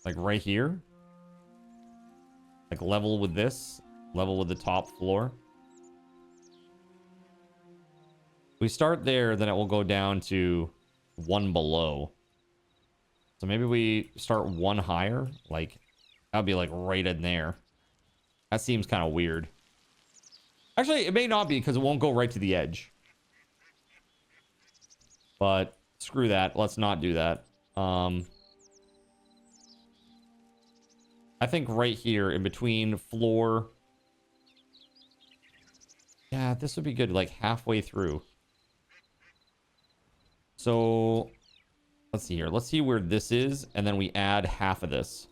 like right here? Like level with this? Level with the top floor? We start there, then it will go down to 1 below. So maybe we start 1 higher. Like, that would be like right in there. That seems kind of weird. Actually, it may not be because it won't go right to the edge. But screw that. Let's not do that. I think right here in between floor. Yeah, this would be good. Like halfway through. So let's see here. Let's see where this is. And then we add half of this.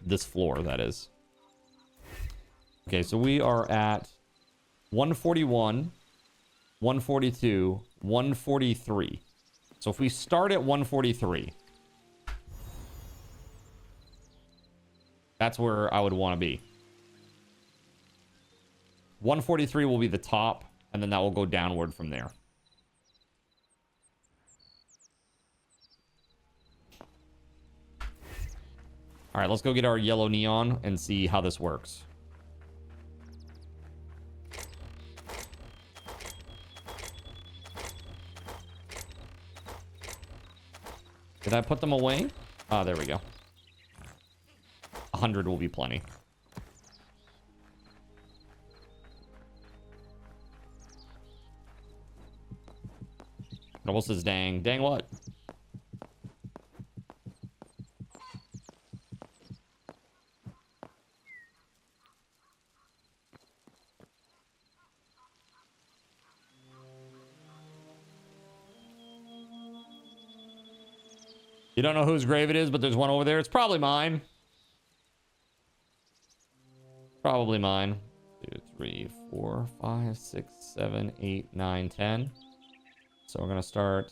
this floor, that is. Okay, so we are at 141, 142, 143. So if we start at 143, that's where I would want to be. 143 will be the top, and then that will go downward from there. All right, let's go get our yellow neon and see how this works. Did I put them away? Ah, there we go. 100 will be plenty. It almost says dang. Dang what? You don't know whose grave it is, but there's one over there. It's probably mine. Probably mine. 2, 3, 4, 5, 6, 7, 8, 9, 10. So we're gonna start.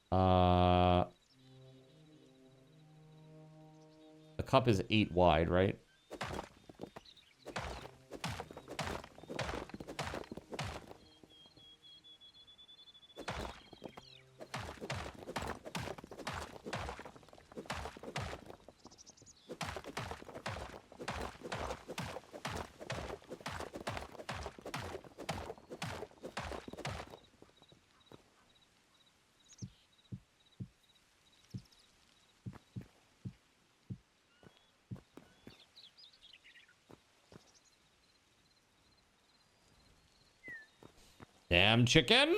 The cup is 8 wide, right? Damn chicken!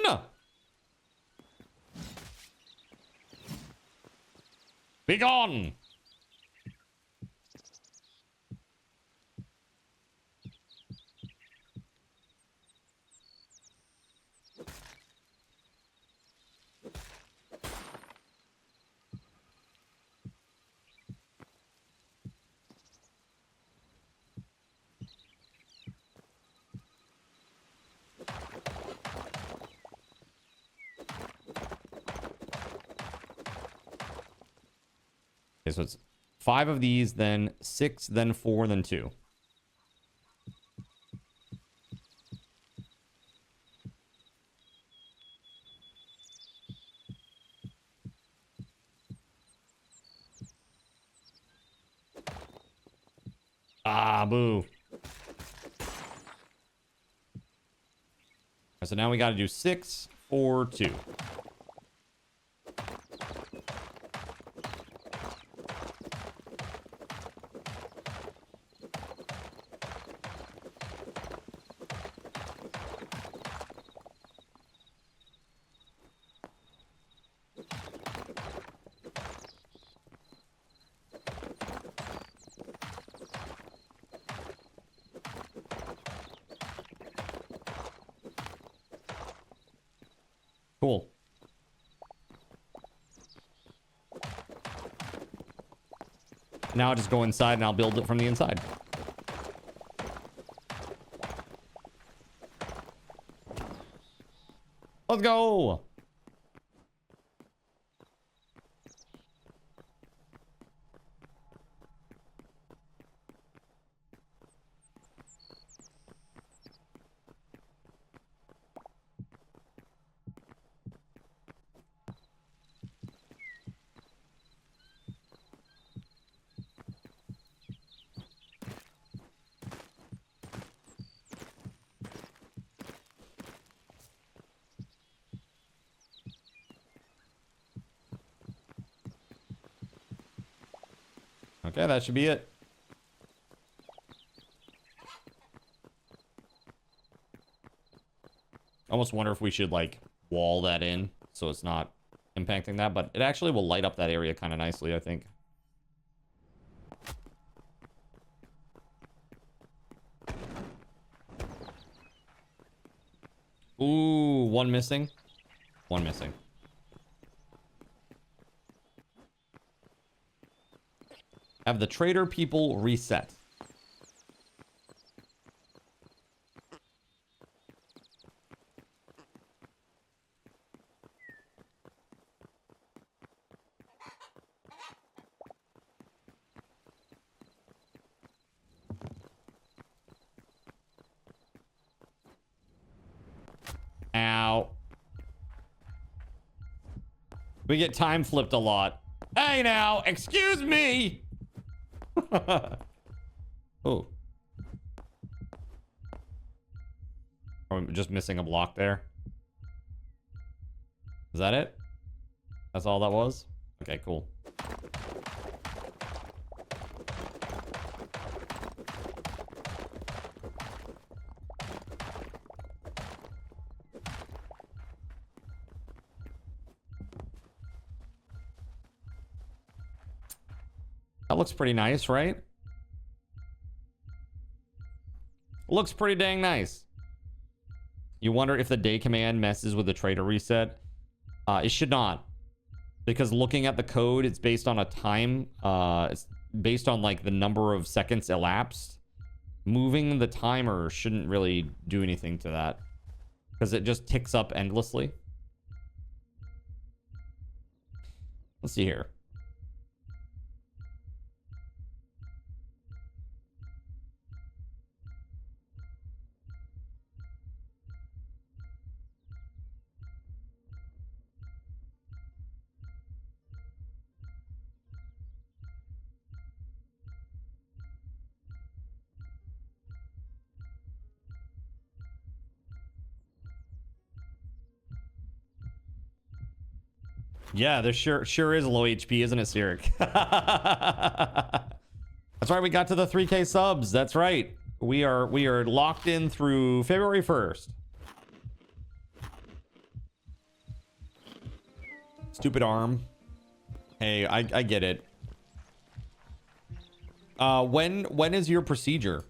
Be gone! Okay, so it's 5 of these, then 6, then 4, then 2. Ah, boo. So now we got to do 6, 4, 2. Cool. Now I'll just go inside and I'll build it from the inside. Let's go. Okay, that should be it. I almost wonder if we should, like, wall that in so it's not impacting that, but it actually will light up that area kind of nicely, I think. Ooh, one missing. One missing. Have the trader people reset. Ow. We get time flipped a lot. Hey now, excuse me. Oh. I'm just missing a block there. Is that it? That's all that was? Okay, cool. That looks pretty nice, right? Looks pretty dang nice. You wonder if the day command messes with the trader reset. It should not. Because looking at the code, it's based on a time. It's based on like the number of seconds elapsed. Moving the timer shouldn't really do anything to that. Because it just ticks up endlessly. Let's see here. Yeah, there sure is low HP, isn't it, Sirik? That's right, we got to the 3K subs. That's right. We are locked in through February 1st. Stupid arm. Hey, I get it. When is your procedure?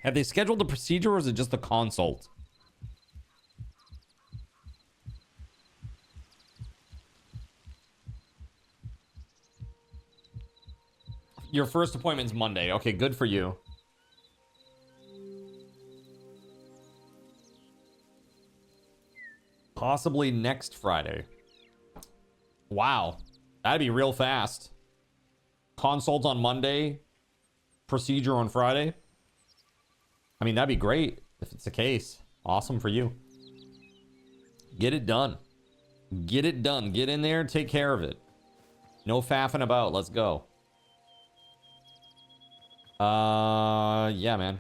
Have they scheduled the procedure, or is it just the consult? Your first appointment's Monday. Okay, good for you. Possibly next Friday. Wow. That'd be real fast. Consult on Monday. Procedure on Friday. I mean, that'd be great if it's the case. Awesome for you. Get it done. Get it done. Get in there and take care of it. No faffing about. Let's go. Yeah, man.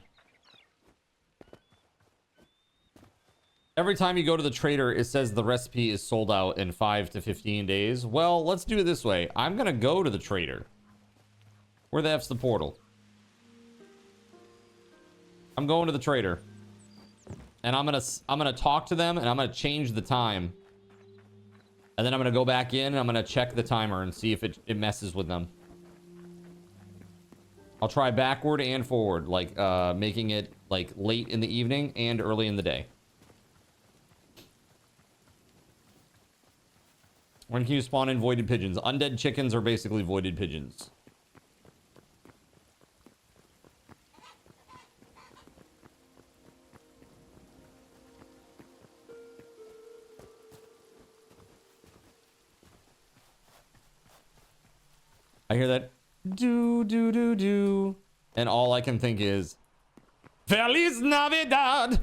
Every time you go to the trader, it says the recipe is sold out in 5 to 15 days. Well, let's do it this way. I'm gonna go to the trader. Where the F's the portal? I'm going to the trader. And I'm gonna talk to them, and I'm gonna change the time. And then I'm gonna go back in, and I'm gonna check the timer and see if it messes with them. I'll try backward and forward, like making it like late in the evening and early in the day. When can you spawn in voided pigeons? Undead chickens are basically voided pigeons. I hear that do do do do, and all I can think is Feliz Navidad.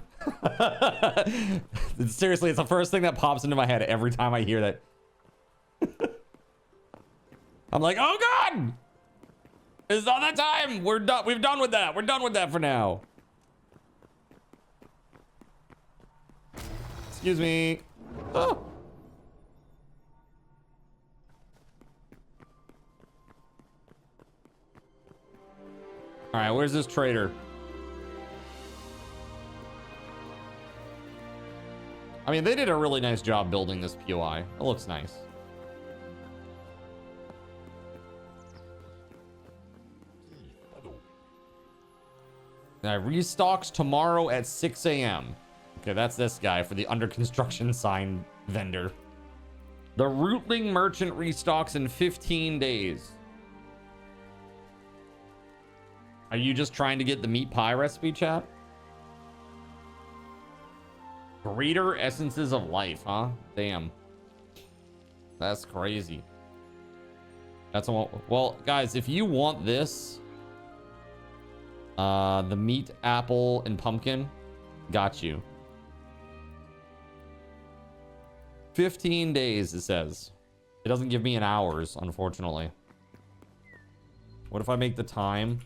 Seriously, it's the first thing that pops into my head every time I hear that. I'm like, oh god, it's not that time. We're done. We've done with that. We're done with that for now. Excuse me. Oh. All right, where's this trader? I mean, they did a really nice job building this POI. It looks nice. Now, restocks tomorrow at 6 a.m. Okay, that's this guy for the under construction sign vendor. The Rootling Merchant restocks in 15 days. Are you just trying to get the meat pie recipe, chat? Greater essences of life, huh? Damn. That's crazy. That's what, well, guys, if you want this, the meat, apple, and pumpkin, got you. 15 days, it says. It doesn't give me in hours, unfortunately. What if I make the time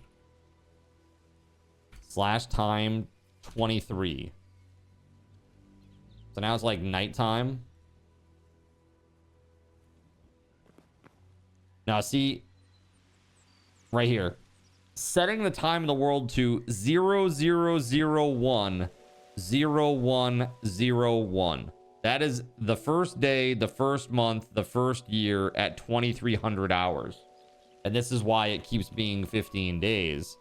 /time 23? So now it's like nighttime. Now see, right here, setting the time in the world to 00010101. That is the first day, the first month, the first year at 2300 hours. And this is why it keeps being 15 days,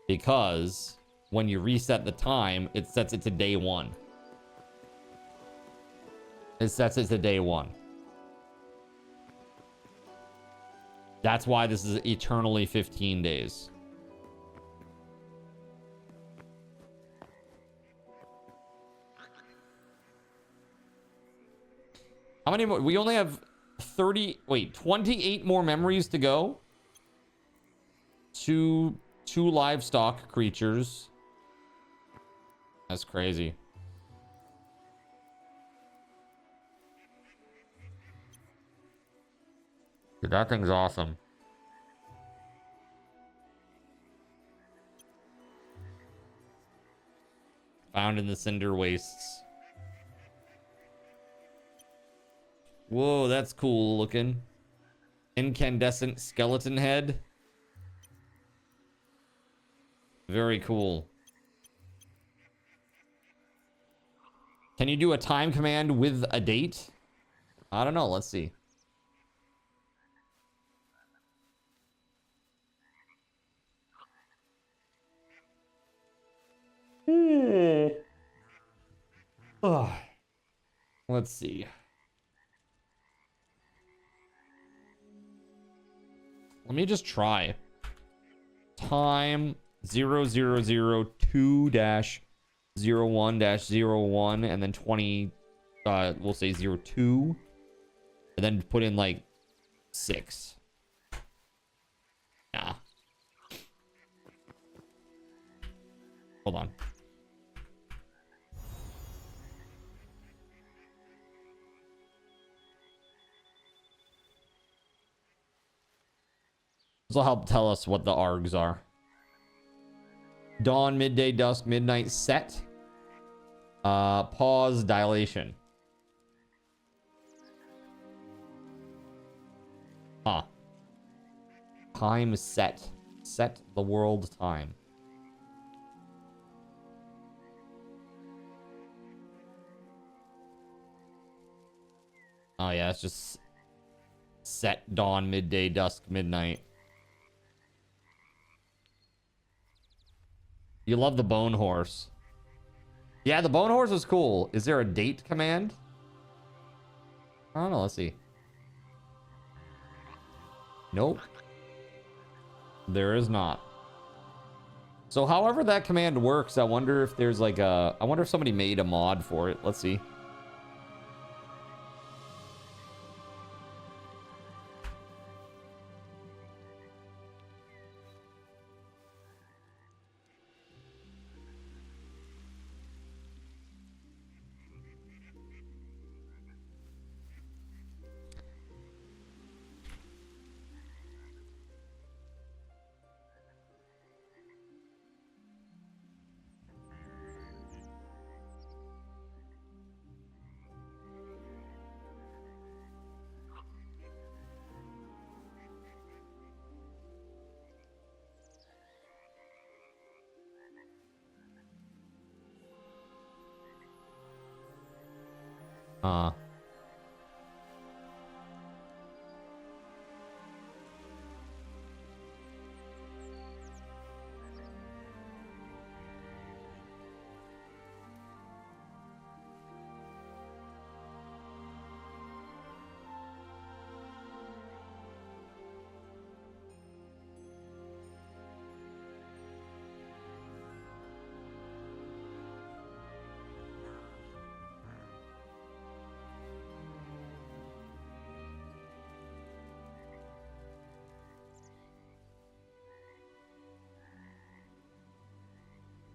because when you reset the time, it sets it to day 1. It sets it to day 1. That's why this is eternally 15 days. How many more? We only have 28 more memories to go. Two livestock creatures. That's crazy. Dude, that thing's awesome. Found in the cinder wastes. Whoa, that's cool looking. Incandescent skeleton head. Very cool. Can you do a time command with a date? I don't know. Let's see. Oh. Let's see. Let me just try. Time 0002-01-01 and then 20 we'll say 02 and then put in like 6. Nah. Hold on. This will help tell us what the args are. Dawn, midday, dusk, midnight, set. Pause, dilation. Huh. Time set. Set the world time. Oh yeah, it's just set, dawn, midday, dusk, midnight. You love the bone horse. Yeah, the bone horse is cool. Is there a date command? I don't know. Let's see. Nope. There is not. So however that command works, I wonder if there's like a... I wonder if somebody made a mod for it. Let's see.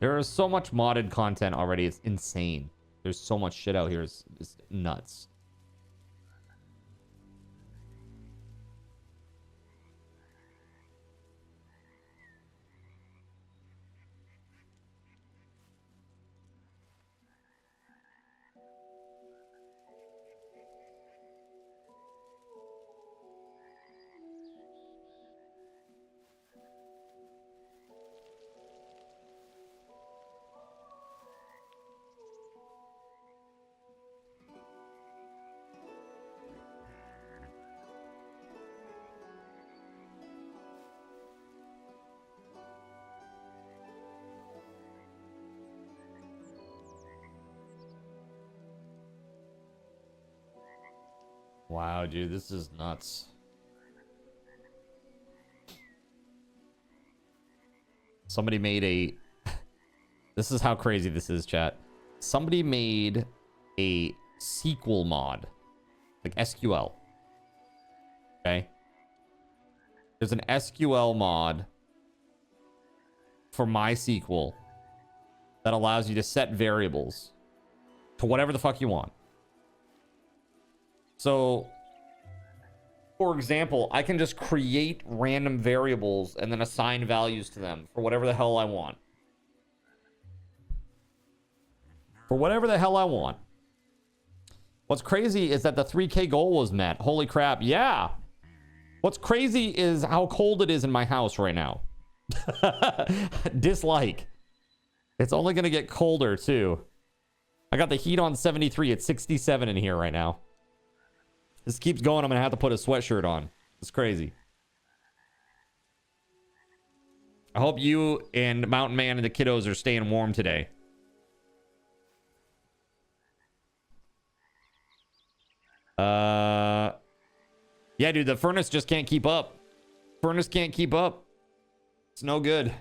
There is so much modded content already. It's insane. There's so much shit out here. It's nuts. Wow, dude, this is nuts. Somebody made a... This is how crazy this is, chat. Somebody made a SQL mod. Like SQL. Okay? There's an SQL mod for MySQL that allows you to set variables to whatever the fuck you want. So, for example, I can just create random variables and then assign values to them for whatever the hell I want. For whatever the hell I want. What's crazy is that the 3K goal was met. Holy crap, yeah. What's crazy is how cold it is in my house right now. Dislike. It's only going to get colder, too. I got the heat on 73. It's 67 in here right now. This keeps going. I'm going to have to put a sweatshirt on. It's crazy. I hope you and Mountain Man and the kiddos are staying warm today. Yeah, dude, the furnace just can't keep up. Furnace can't keep up. It's no good.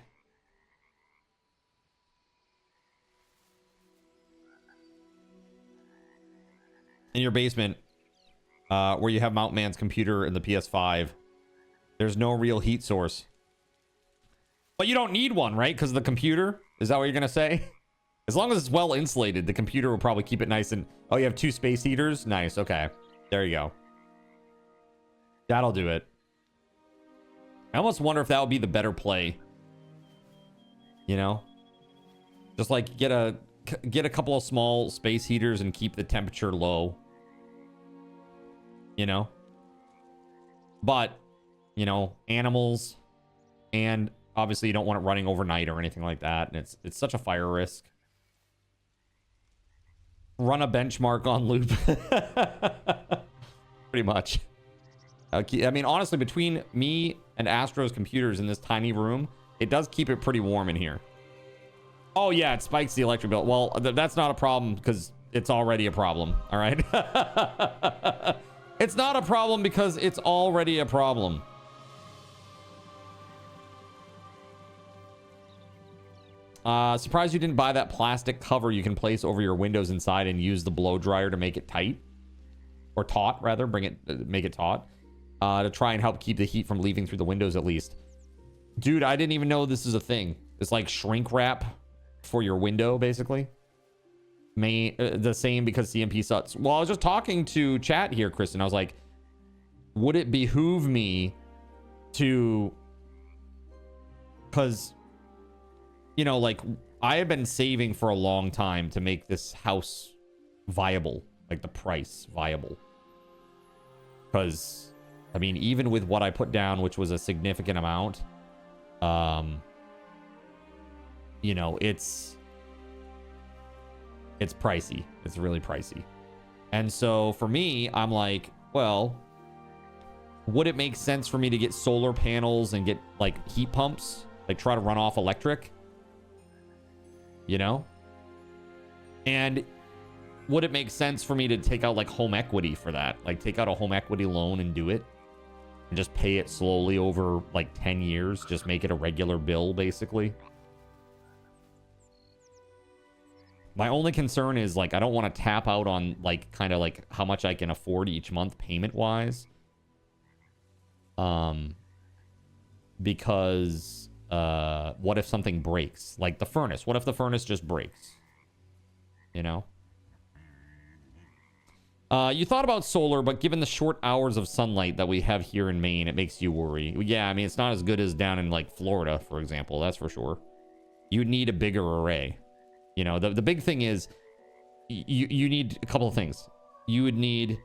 In your basement, where you have Mountain Man's computer and the PS5, there's no real heat source. But you don't need one, right? Because of the computer? Is that what you're going to say? As long as it's well insulated, the computer will probably keep it nice and... Oh, you have 2 space heaters? Nice, okay. There you go. That'll do it. I almost wonder if that would be the better play. You know? Just like get a couple of small space heaters and keep the temperature low. You know? But, you know, animals, and obviously you don't want it running overnight or anything like that, and it's such a fire risk. Run a benchmark on loop. Pretty much. I mean, honestly, between me and Astro's computers in this tiny room, it does keep it pretty warm in here. Oh yeah, it spikes the electric bill. Well, that's not a problem because it's already a problem. All right. It's not a problem because it's already a problem. Surprised you didn't buy that plastic cover you can place over your windows inside and use the blow dryer to make it tight. Or taut, rather. Make it taut. To try and help keep the heat from leaving through the windows at least. Dude, I didn't even know this is a thing. It's like shrink wrap for your window, basically. The same because CMP sucks. Well, I was just talking to chat here, Kristen. I was like, would it behoove me to... Because, you know, like, I have been saving for a long time to make this house viable. Like, the price viable. Because, I mean, even with what I put down, which was a significant amount, you know, it's pricey. It's really pricey. And so for me, I'm like, well, would it make sense for me to get solar panels and get like heat pumps, like try to run off electric, you know? And would it make sense for me to take out like home equity for that? Like take out a home equity loan and do it and just pay it slowly over like 10 years, just make it a regular bill basically. My only concern is like I don't want to tap out on like kind of like how much I can afford each month payment wise. Because what if something breaks? Like the furnace. What if the furnace just breaks? You know? You thought about solar, but given the short hours of sunlight that we have here in Maine, it makes you worry. Yeah, I mean, it's not as good as down in, like, Florida, for example. That's for sure. You need a bigger array. You know, the big thing is you need a couple of things. You would need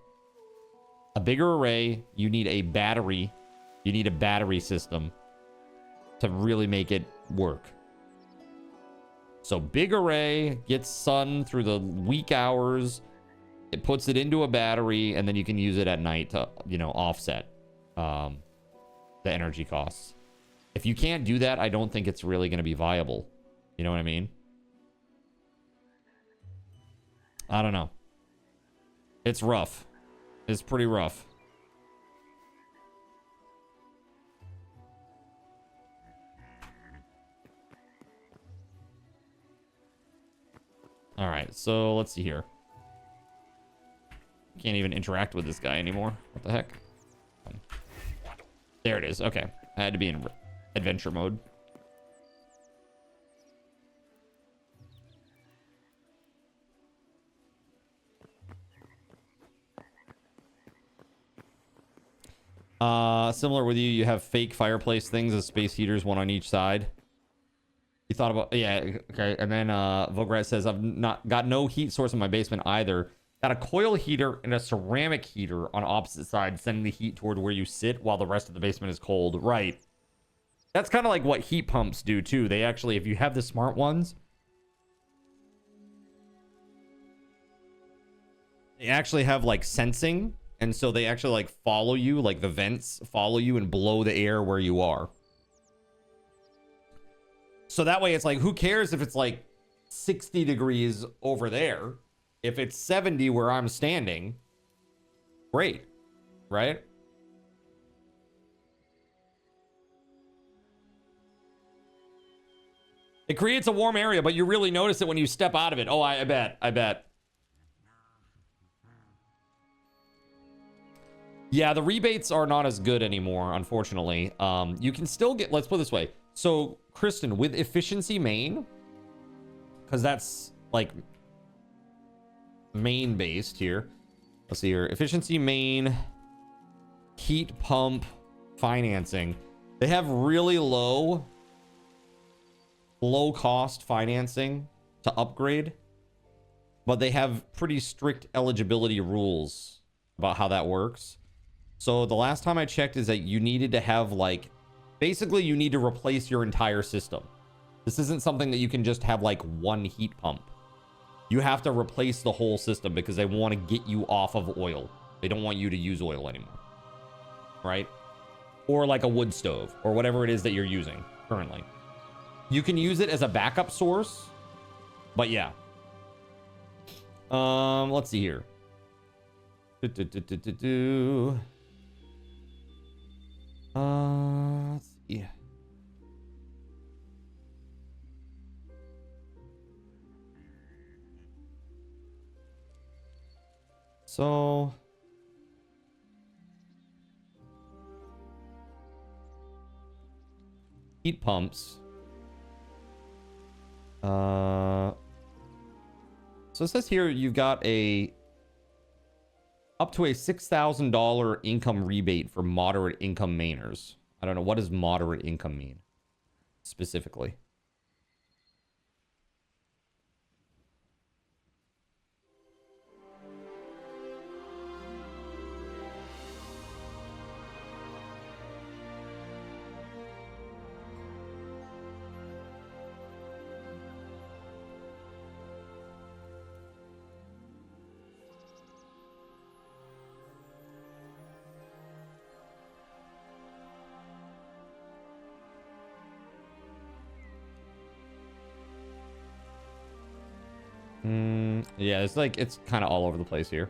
a bigger array. You need a battery. You need a battery system to really make it work. So big array, gets sun through the weak hours. It puts it into a battery, and then you can use it at night to, you know, offset the energy costs. If you can't do that, I don't think it's really going to be viable. You know what I mean? I don't know. It's rough. It's pretty rough. All right, so let's see here. Can't even interact with this guy anymore. What the heck? There it is. Okay. I had to be in adventure mode. Similar with you have fake fireplace things as space heaters, one on each side. You thought about, yeah, okay. And then Vograt says, I've not got no heat source in my basement either. Got a coil heater and a ceramic heater on opposite sides, sending the heat toward where you sit while the rest of the basement is cold. Right. That's kind of like what heat pumps do too. They actually, if you have the smart ones, they actually have like sensing. And so they actually like follow you, like the vents follow you and blow the air where you are. So that way it's like, who cares if it's like 60 degrees over there? If it's 70 where I'm standing, great, right? It creates a warm area, but you really notice it when you step out of it. Oh, I bet. Yeah, the rebates are not as good anymore, unfortunately. You can still get, let's put it this way. So, Kristen, with efficiency main, because that's like main based here. Let's see here. Efficiency main, heat pump, financing. They have really low cost financing to upgrade, but they have pretty strict eligibility rules about how that works. So the last time I checked is that you needed to have like, basically you need to replace your entire system. This isn't something that you can just have like one heat pump. You have to replace the whole system because they want to get you off of oil. They don't want you to use oil anymore. Right? Or like a wood stove or whatever it is that you're using currently. You can use it as a backup source, but yeah. Let's see here. Let's see. So heat pumps. So it says here you've got up to a $6,000 income rebate for moderate income mainers. I don't know, what does moderate income mean specifically? Yeah, it's like, it's kind of all over the place here.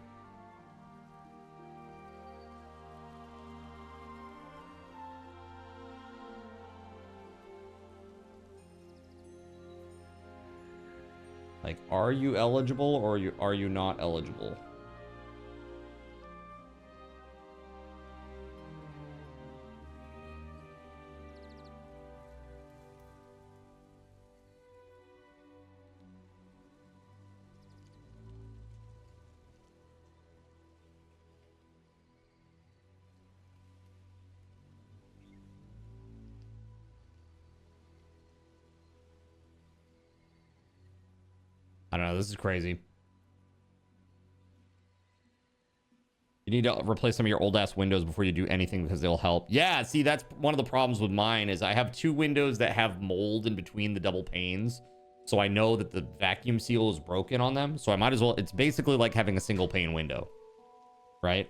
Like, are you eligible or are you not eligible? I don't know. This is crazy. You need to replace some of your old ass windows before you do anything because they'll help. Yeah, see, that's one of the problems with mine is I have 2 windows that have mold in between the double panes. So I know that the vacuum seal is broken on them. So I might as well, it's basically like having a single pane window, right?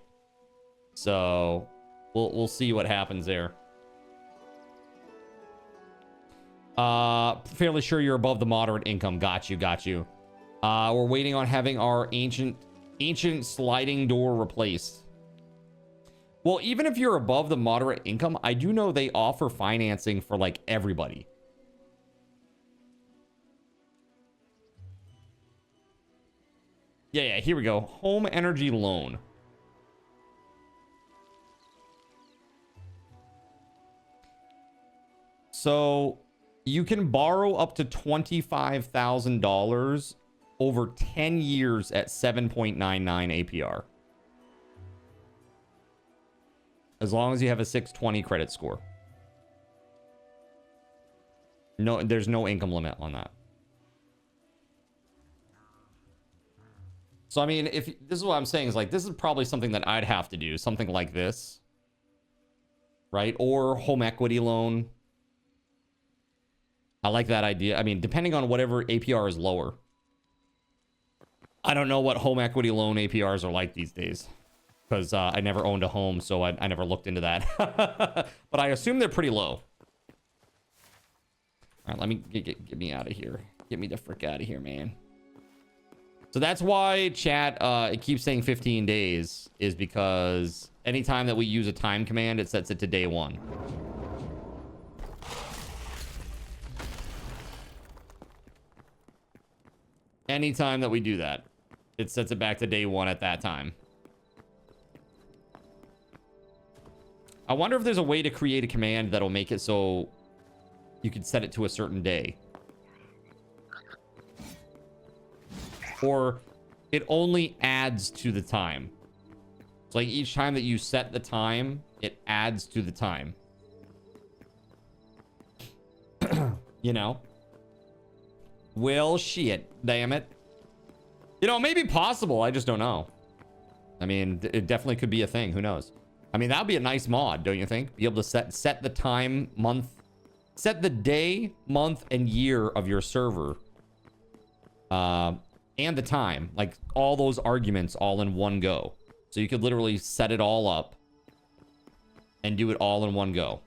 So we'll see what happens there. Fairly sure you're above the moderate income. Got you. We're waiting on having our ancient sliding door replaced. Well, even if you're above the moderate income, I do know they offer financing for like everybody. Yeah, here we go. Home energy loan. So you can borrow up to $25,000 over 10 years at 7.99 APR. As long as you have a 620 credit score. No, there's no income limit on that. So, I mean, if this is what I'm saying is like, this is probably something that I'd have to do. Something like this. Right? Or home equity loan. I like that idea. I mean, depending on whatever APR is lower. I don't know what home equity loan APRs are like these days. Because I never owned a home, so I never looked into that. But I assume they're pretty low. All right, let me get me out of here. Get me the frick out of here, man. So that's why chat, it keeps saying 15 days, is because anytime that we use a time command, it sets it to day 1. Anytime that we do that, it sets it back to day 1 at that time. I wonder if there's a way to create a command that'll make it so you could set it to a certain day. Or it only adds to the time. It's like each time that you set the time, it adds to the time. You know? Well, shit, damn it. You know, it may be possible. I just don't know. I mean, it definitely could be a thing. Who knows? I mean, that would be a nice mod, don't you think? Be able to set the time, month, set the day, month, and year of your server. And the time, like all those arguments all in one go. So you could literally set it all up and do it all in one go.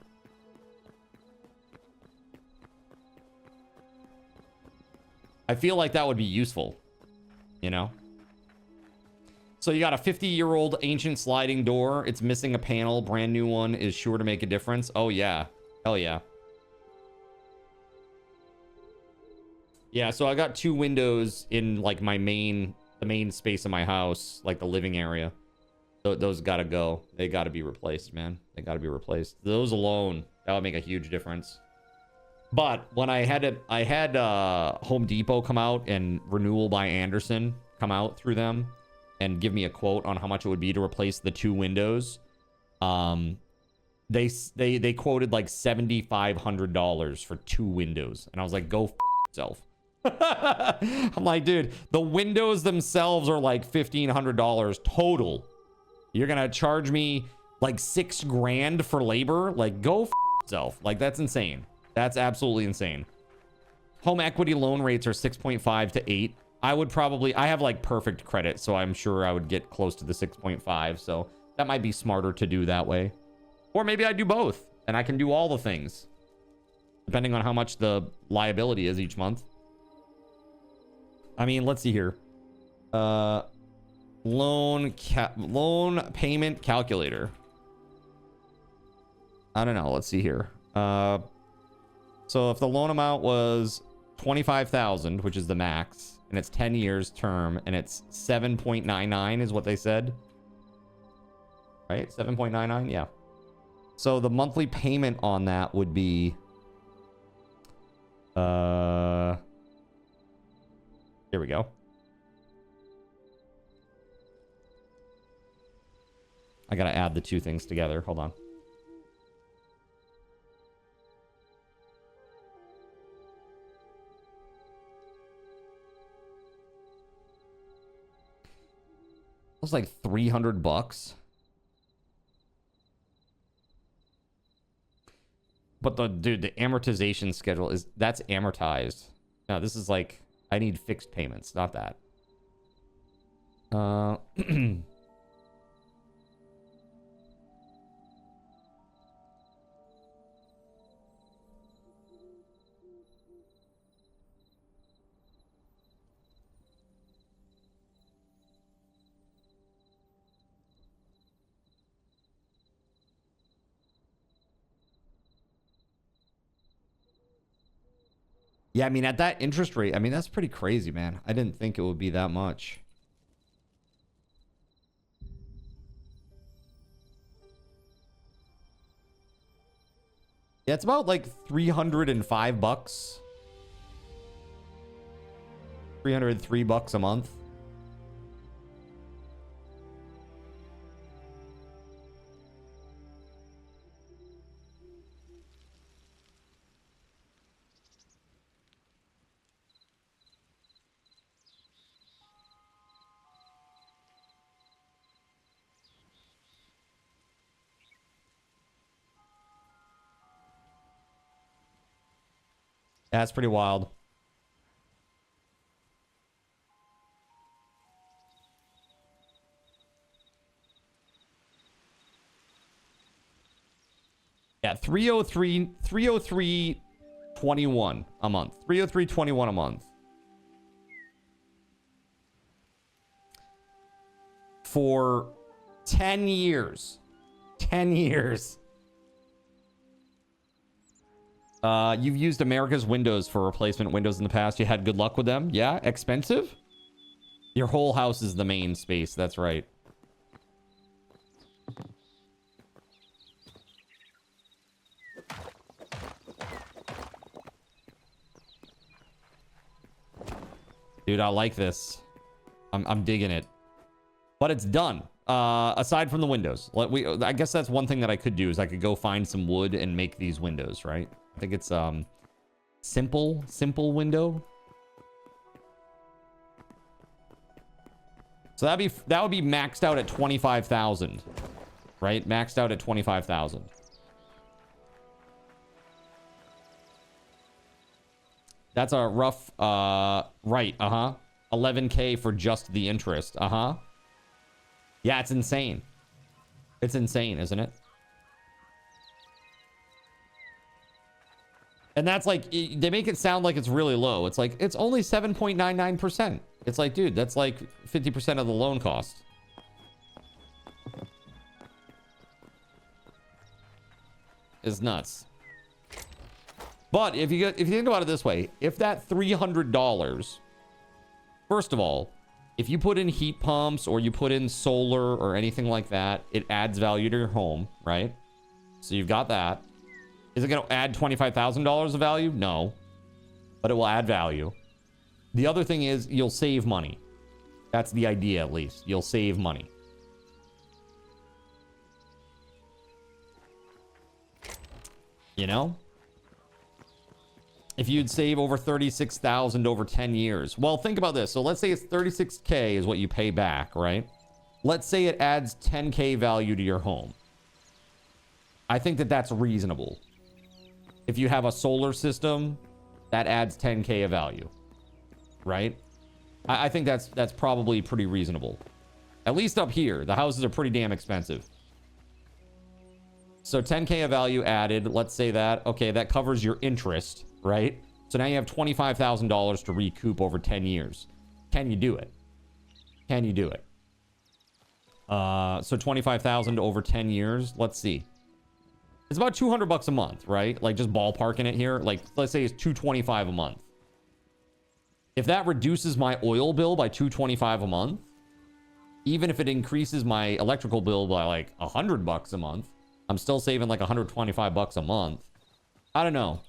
I feel like that would be useful, you know? So you got a 50-year-old ancient sliding door. It's missing a panel. Brand new one is sure to make a difference. Oh, yeah. Hell yeah. Yeah, so I got 2 windows in like my the main space of my house, like the living area. Those gotta go. They gotta be replaced, man. They gotta be replaced. Those alone, that would make a huge difference. But when I had Home Depot come out and Renewal by Anderson come out through them and give me a quote on how much it would be to replace the 2 windows. They quoted like $7,500 for 2 windows, and I was like, go f yourself. I'm like, dude, the windows themselves are like $1,500 total. You're gonna charge me like $6 grand for labor? Like, go f yourself. Like, that's insane. That's absolutely insane. Home equity loan rates are 6.5 to 8. I have like perfect credit, so I'm sure I would get close to the 6.5. So that might be smarter to do that way. Or maybe I do both and I can do all the things depending on how much the liability is each month. I mean, let's see here. Loan payment calculator. I don't know. Let's see here. So if the loan amount was $25,000, which is the max, and it's 10 years term, and it's 7.99 is what they said. Right? 7.99? Yeah. So the monthly payment on that would be here we go. I gotta add the 2 things together. Hold on. was like $300. But dude, the amortization schedule that's amortized. No, this is like, I need fixed payments, not that. Yeah, I mean, at that interest rate, I mean, that's pretty crazy, man. I didn't think it would be that much. Yeah, it's about like $305. $303 a month. Yeah, that's pretty wild. Yeah, 303.21 a month. 303.21 a month. For 10 years. 10 years. You've used America's Windows for replacement windows in the past. You had good luck with them? Yeah? Expensive? Your whole house is the main space. That's right. Dude, I like this. I'm digging it. But it's done. Aside from the windows. I guess that's one thing that I could do is I could go find some wood and make these windows, right? I think it's simple window. So that would be maxed out at 25,000, right? Maxed out at 25,000. That's a rough right, 11K for just the interest. Yeah, it's insane. It's insane, isn't it? And that's like, they make it sound like it's really low. It's like, it's only 7.99%. It's like, dude, that's like 50% of the loan cost. It's nuts. But if you think about it this way, if that $300, first of all, if you put in heat pumps or you put in solar or anything like that, it adds value to your home, right? So you've got that. Is it going to add $25,000 of value? No. But it will add value. The other thing is you'll save money. That's the idea, at least. You'll save money. You know? If you'd save over $36,000 over 10 years. Well, think about this. So let's say it's $36K is what you pay back, right? Let's say it adds $10K value to your home. I think that that's reasonable. If you have a solar system, that adds 10K of value, right? I think that's probably pretty reasonable. At least up here, the houses are pretty damn expensive. So 10K of value added, let's say that, okay, that covers your interest, right? So now you have $25,000 to recoup over 10 years. Can you do it? Can you do it? So 25,000 over 10 years, let's see. It's about $200 a month, right? Like just ballparking it here. Like let's say it's $225 a month. If that reduces my oil bill by $225 a month, even if it increases my electrical bill by like $100 a month, I'm still saving like $125 a month. I don't know.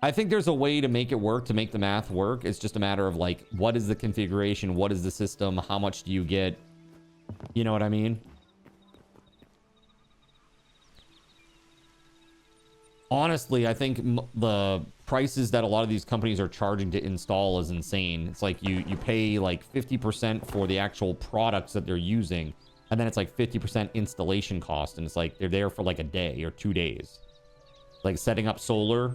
I think there's a way to make it work, to make the math work. It's just a matter of like, what is the configuration? What is the system? How much do you get? You know what I mean? Honestly, I think the prices that a lot of these companies are charging to install is insane. It's like you pay like 50% for the actual products that they're using, and then it's like 50% installation cost, and it's like they're there for like a day or 2 days. Like setting up solar,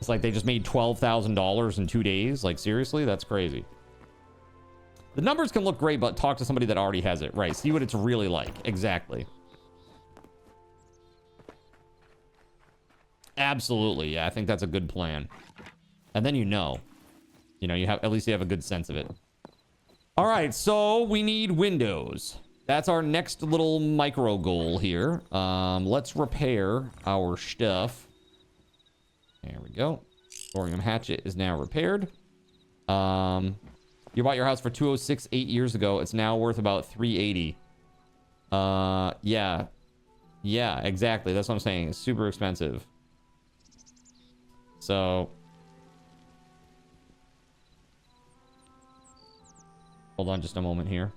it's like they just made $12,000 in 2 days. Like seriously, that's crazy. The numbers can look great, but talk to somebody that already has it. Right, see what it's really like. Exactly. Absolutely, yeah, I think that's a good plan. And then you know, you have, at least you have a good sense of it. All right, so we need windows. That's our next little micro goal here. Let's repair our stuff. There we go. Thorium hatchet is now repaired. You bought your house for $206 8 years ago. It's now worth about $380. Yeah, exactly. That's what I'm saying. It's super expensive. So, hold on just a moment here.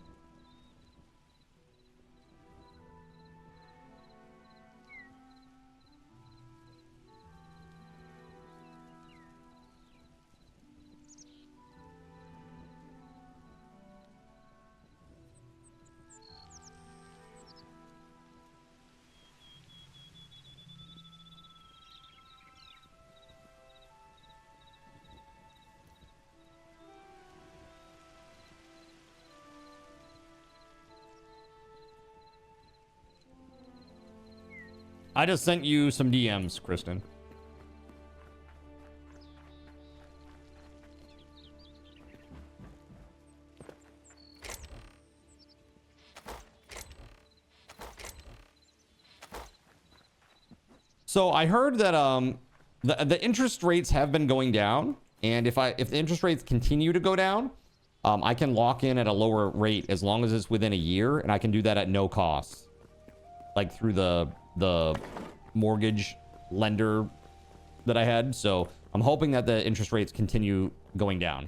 I just sent you some DMs, Kristen. So I heard that the interest rates have been going down, and if the interest rates continue to go down, I can lock in at a lower rate as long as it's within a year, and I can do that at no cost, like through the mortgage lender that I had. So I'm hoping that the interest rates continue going down.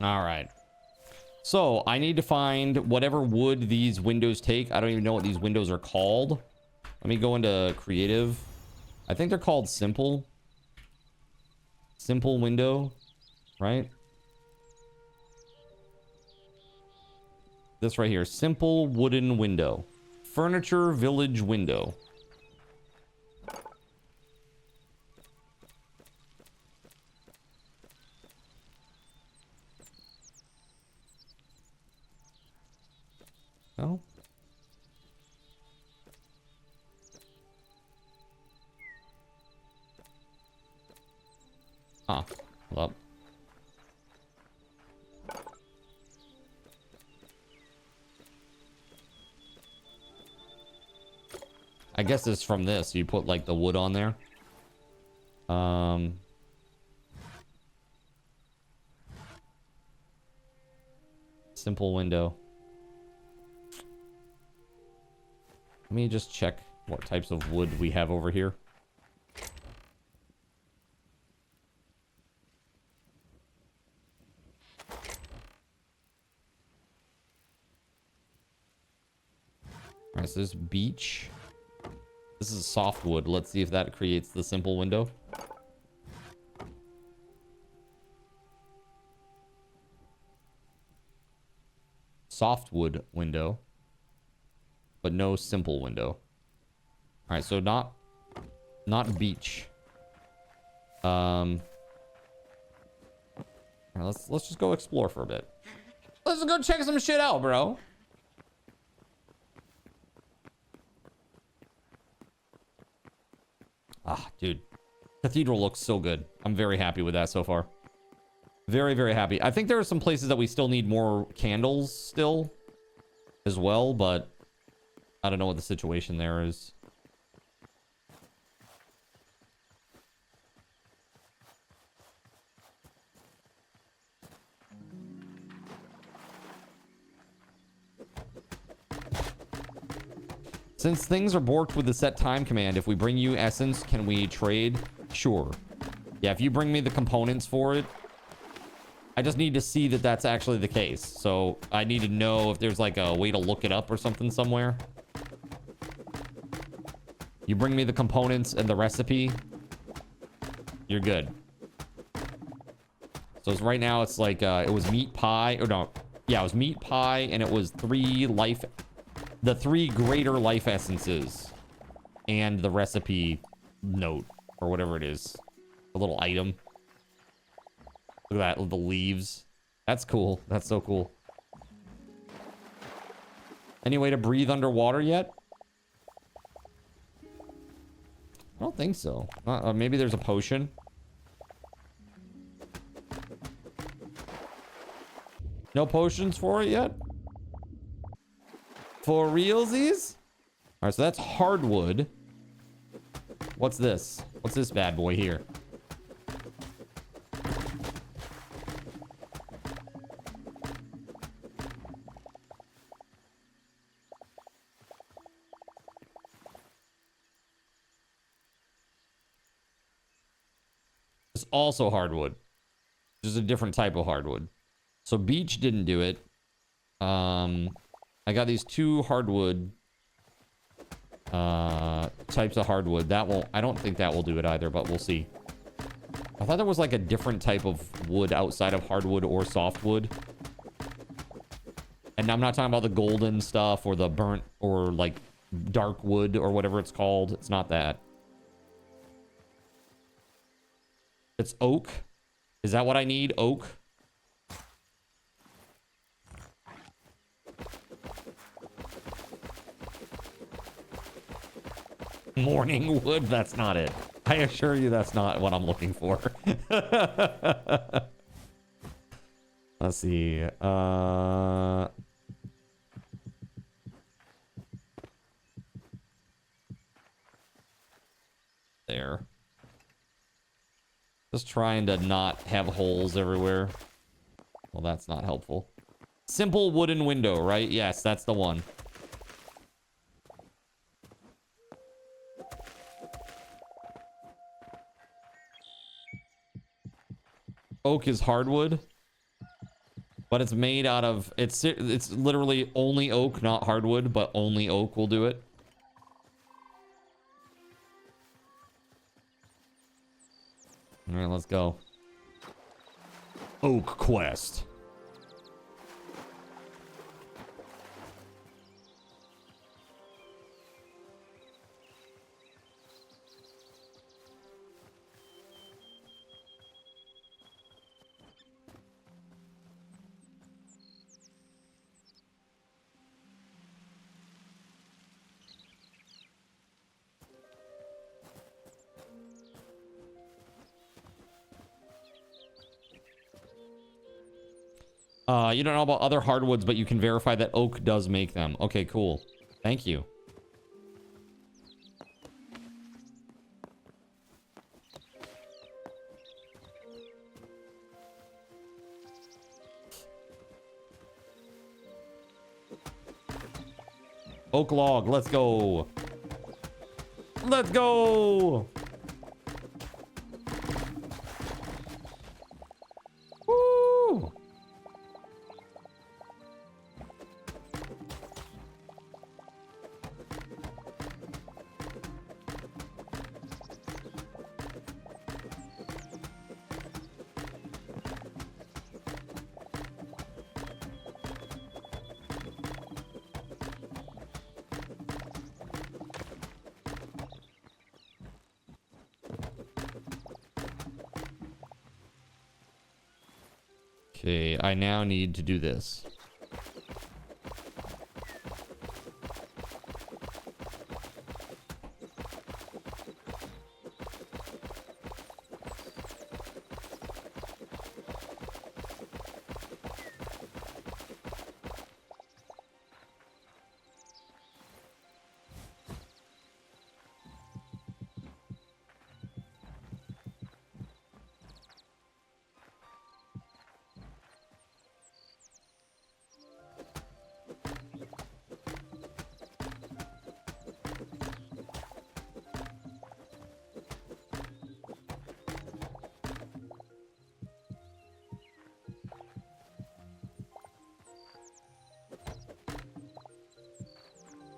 All right. So I need to find whatever wood these windows take. I don't even know what these windows are called. Let me go into creative. I think they're called simple. Simple window, right? This right here, simple wooden window. Furniture village window. No? Ah, well. I guess it's from this. You put like the wood on there. Simple window. Let me just check what types of wood we have over here. Alright, so this beech. This is softwood. Let's see if that creates the simple window. softwood window, but no simple window. All right, so not beech. All right, let's just go explore for a bit. Let's go check some shit out, bro. Ah, dude. Cathedral looks so good. I'm very happy with that so far. Very, very happy. I think there are some places that we still need more candles still as well, but I don't know what the situation there is. Since things are borked with the set time command, if we bring you essence, can we trade? Sure. Yeah, if you bring me the components for it, I just need to see that that's actually the case. So I need to know if there's like a way to look it up or something somewhere. You bring me the components and the recipe, you're good. So it's right now it's like, it was meat pie, or no, yeah, it was meat pie and it was the 3 greater life essences and the recipe note or whatever it is. A little item. Look at that, the leaves. That's cool. That's so cool. Any way to breathe underwater yet? I don't think so. Maybe there's a potion. No potions for it yet? For realsies? All right, so that's hardwood. What's this? What's this bad boy here? It's also hardwood. Just a different type of hardwood. So beech didn't do it. I got these 2 hardwood types of hardwood. That won't, I don't think that will do it either, but we'll see. I thought there was like a different type of wood outside of hardwood or softwood. And I'm not talking about the golden stuff or the burnt or like dark wood or whatever it's called. It's not that. It's oak. Is that what I need? Oak? Morning wood? That's not it. I assure you that's not what I'm looking for. Let's see. There. Just trying to not have holes everywhere. Well, that's not helpful. Simple wooden window, right? Yes, that's the one. Oak is hardwood, but it's made out of, it's literally only oak, not hardwood, but only oak will do it. All right, let's go. Oak quest. You don't know about other hardwoods, but you can verify that oak does make them. Okay, cool. Thank you. Oak log, let's go. Let's go. Woo. Okay, I now need to do this.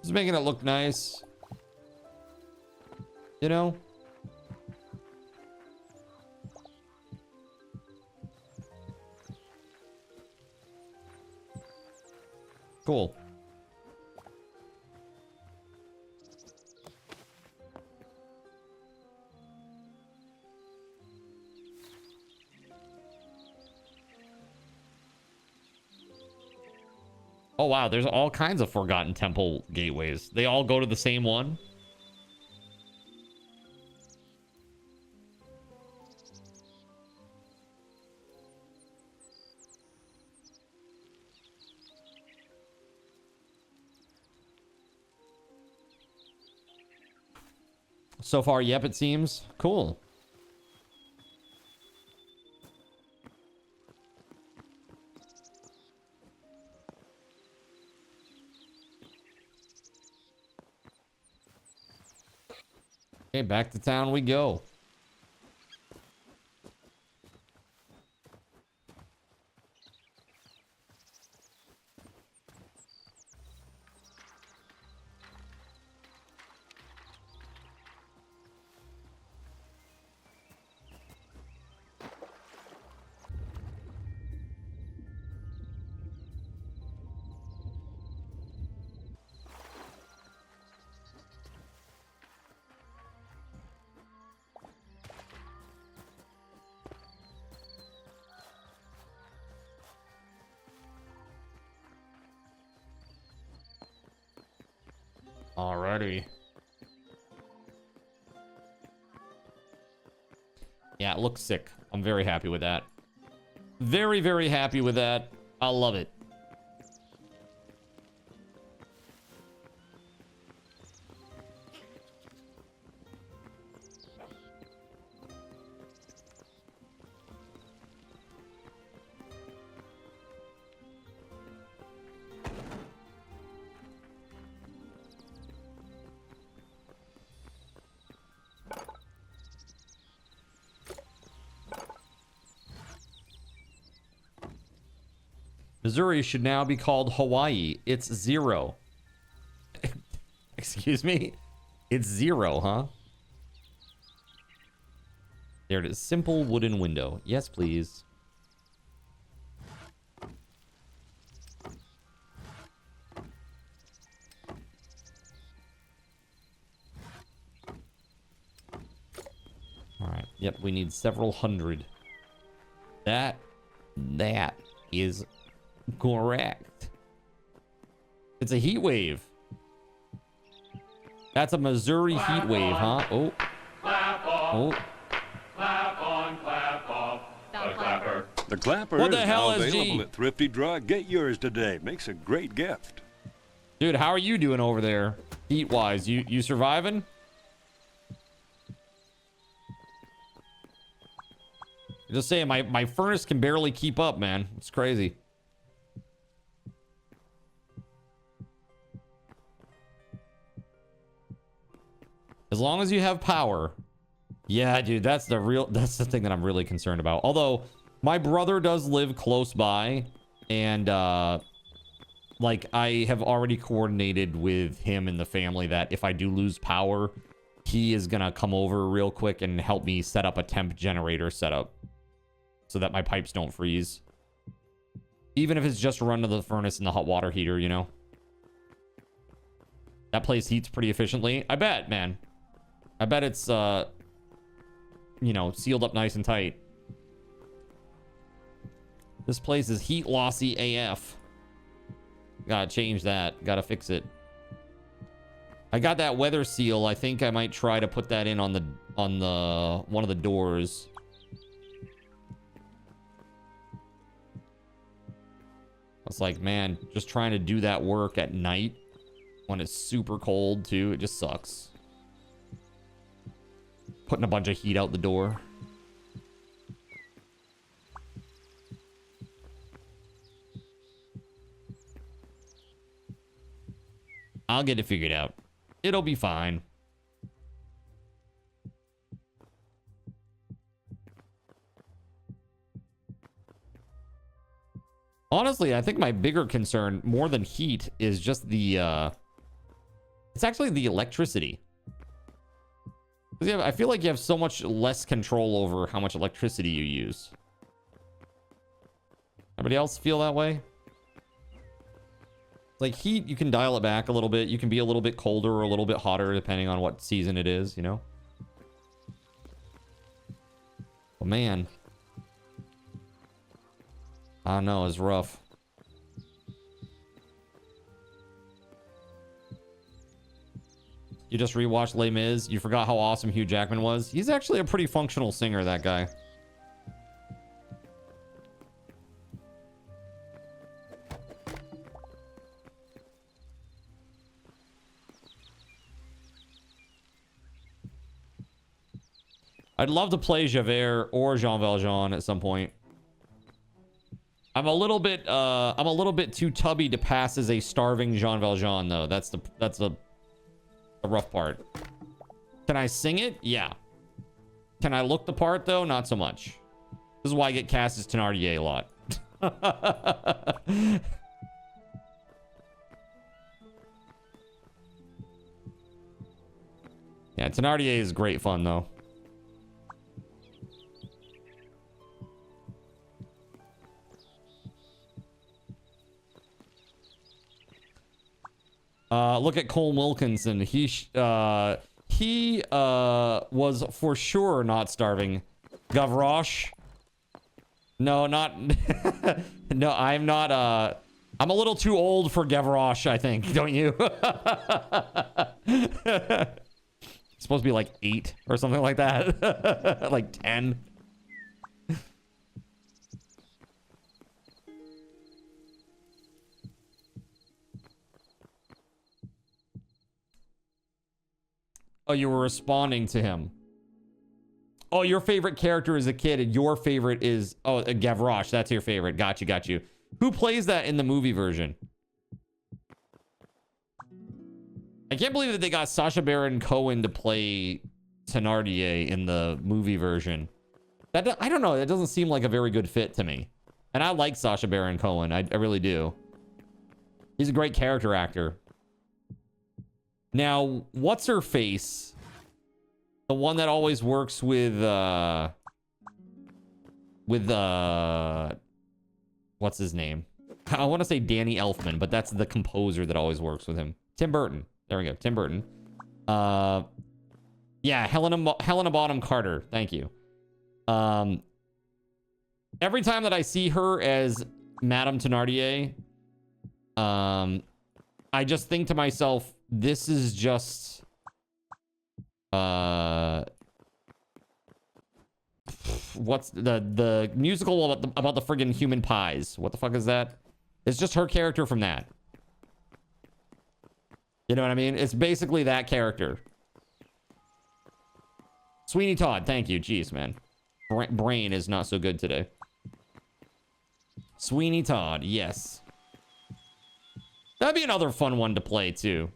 Just making it look nice. You know? Cool. Oh wow, there's all kinds of Forgotten Temple gateways. They all go to the same one? So far, yep, it seems. Cool. Okay, back to town we go. Alrighty. Yeah, it looks sick. I'm very happy with that. Very, very happy with that. I love it. Missouri should now be called Hawaii. It's 0. Excuse me? It's 0, huh? There it is. Simple wooden window. Yes, please. All right. Yep, we need several hundred. That is correct. It's a heat wave. That's a Missouri heat wave, huh? Oh. Clap off. Oh. Clap on, clap off. The clapper. The clapper What the is hell now is available G? at Thrifty Drug. Get yours today. Makes a great gift. Dude, how are you doing over there? Heat-wise, you surviving? Just saying, my furnace can barely keep up, man. It's crazy. As long as you have power. Yeah, dude, that's the thing that I'm really concerned about. Although my brother does live close by, and like I have already coordinated with him and the family that if I do lose power, he is gonna come over real quick and help me set up a temp generator setup so that my pipes don't freeze. Even if it's just run to the furnace and the hot water heater, you know. That place heats pretty efficiently. I bet, man. I bet it's, you know, sealed up nice and tight. This place is heat lossy AF. Gotta change that. Gotta fix it. I got that weather seal. I think I might try to put that in on the one of the doors. It's like, man, just trying to do that work at night when it's super cold too, it just sucks. Putting a bunch of heat out the door. I'll get it figured out. It'll be fine. Honestly, I think my bigger concern, more than heat, is just the, it's actually the electricity. I feel like you have so much less control over how much electricity you use. Everybody else feel that way? Like heat, you can dial it back a little bit. You can be a little bit colder or a little bit hotter depending on what season it is, you know? Oh, man. I don't know, it's rough. You just rewatched Les Mis. You forgot how awesome Hugh Jackman was. He's actually a pretty functional singer, that guy. I'd love to play Javert or Jean Valjean at some point. I'm a little bit too tubby to pass as a starving Jean Valjean, though. That's the rough part. Can I sing it? Yeah. Can I look the part, though? Not so much. This is why I get cast as Thénardier a lot. Yeah, Thénardier is great fun, though. Look at Cole Wilkinson. He was for sure not starving. Gavroche. No, not. No, I'm not. I'm a little too old for Gavroche, I think. Don't you? It's supposed to be like 8 or something like that. Like 10. Oh, you were responding to him. Oh, your favorite character as a kid, and your favorite is... Oh, Gavroche. That's your favorite. Got you, got you. Who plays that in the movie version? I can't believe that they got Sacha Baron Cohen to play Thénardier in the movie version. That, I don't know. That doesn't seem like a very good fit to me. And I like Sacha Baron Cohen. I really do. He's a great character actor. Now, what's her face? The one that always works with what's his name? I want to say Danny Elfman, but that's the composer that always works with him. Tim Burton. There we go. Tim Burton. Yeah, Helena Bonham Carter. Thank you. Every time that I see her as Madame Thénardier, I just think to myself, this is just what's the musical about the friggin' human pies? What the fuck is that? It's just her character from that. You know what I mean? It's basically that character. Sweeney Todd, thank you. Jeez, man. Brain is not so good today. Sweeney Todd, yes. That'd be another fun one to play, too.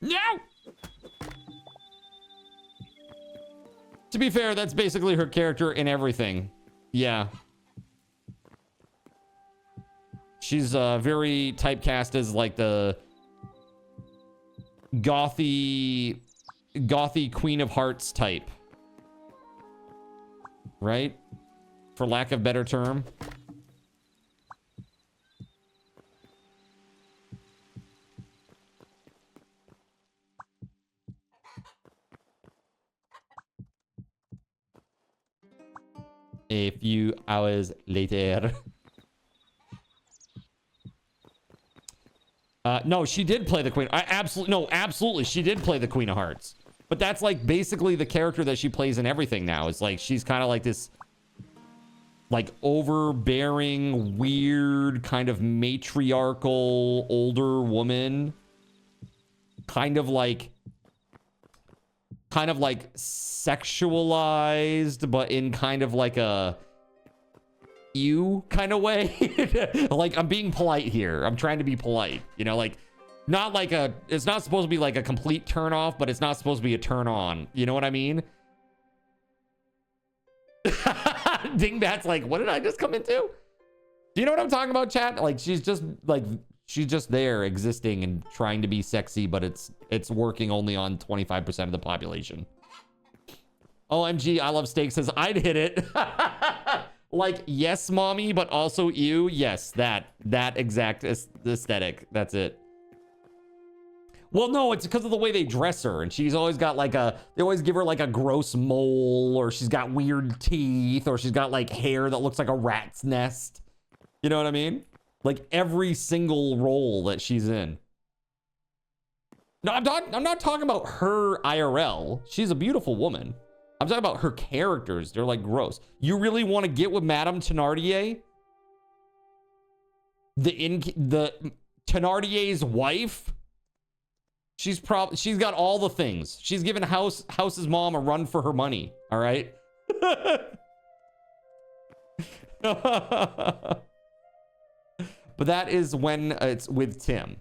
No! To be fair, that's basically her character in everything. Yeah. She's very typecast as like the gothy Queen of Hearts type. Right? For lack of better term. A few hours later. No, she did play the Queen. Absolutely, she did play the Queen of Hearts. But that's like basically the character that she plays in everything now. It's like she's kind of like this, like overbearing, weird, kind of matriarchal older woman. Kind of like sexualized, but in kind of like a you kind of way. Like, I'm being polite here. I'm trying to be polite, you know, like not like it's not supposed to be like a complete turn off, but it's not supposed to be a turn on. You know what I mean? Dingbat's like, what did I just come into? Do you know what I'm talking about, chat? Like, she's just there existing and trying to be sexy, but it's working only on 25% of the population. OMG, I love steak says I'd hit it. Like, yes, mommy, but also you. Yes, that exact aesthetic. That's it. Well, no, it's because of the way they dress her, and she's always got like they always give her like a gross mole, or she's got weird teeth, or she's got like hair that looks like a rat's nest. You know what I mean? Like every single role that she's in. No, I'm not talking about her IRL. She's a beautiful woman. I'm talking about her characters. They're like gross. You really want to get with Madame Thenardier? The Thenardier's wife? She's got all the things. She's given House's mom a run for her money. All right. But that is when it's with Tim.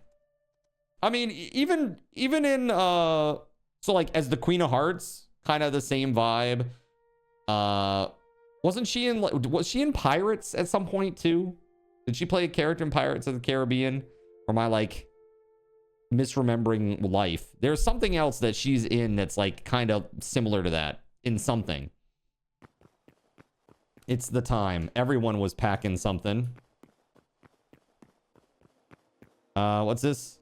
I mean, even in so like as the Queen of Hearts, kind of the same vibe. Was she in Pirates at some point too? Did she play a character in Pirates of the Caribbean? Or am I like misremembering life? There's something else that she's in that's like kind of similar to that in something. It's the time. Everyone was packing something. What's this?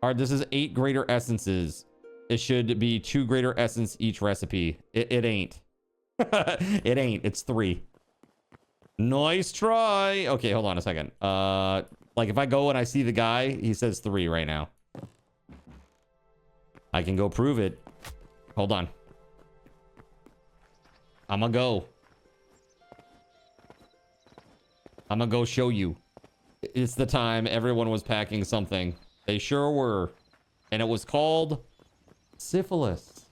All right, this is 8 greater essences. It should be 2 greater essence each recipe. It ain't. It ain't. It's 3. Nice try. Okay, hold on a second. Like if I go and I see the guy, he says 3 right now. I can go prove it. Hold on. I'm gonna go show you. It's the time everyone was packing something. They sure were. And it was called syphilis.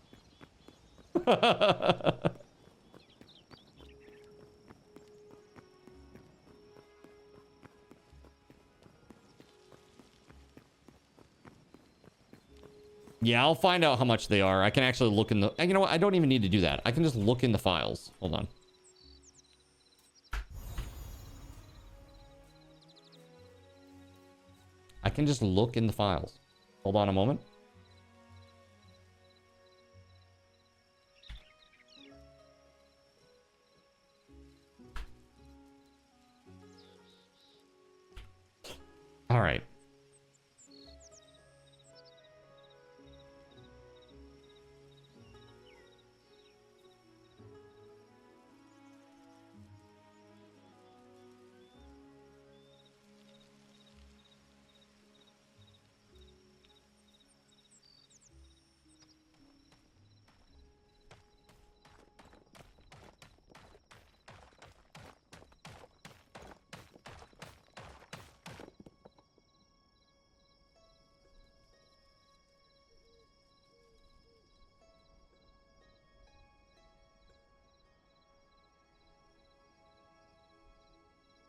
Yeah, I'll find out how much they are. I can actually look in the... You know what? I don't even need to do that. I can just look in the files. Hold on. I can just look in the files. Hold on a moment. All right.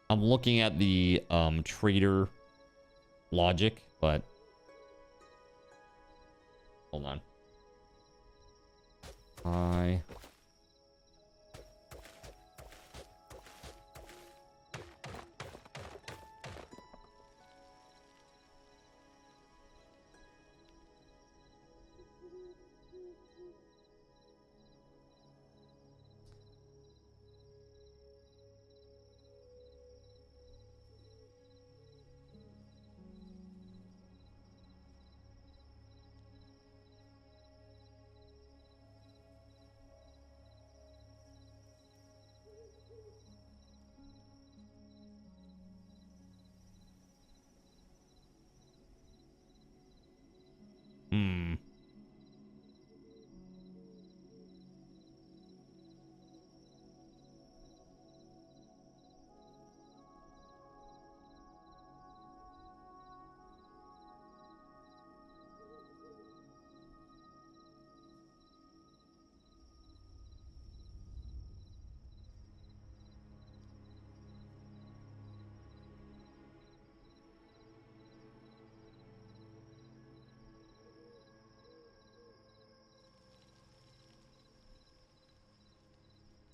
I'm looking at the trader logic, but hold on.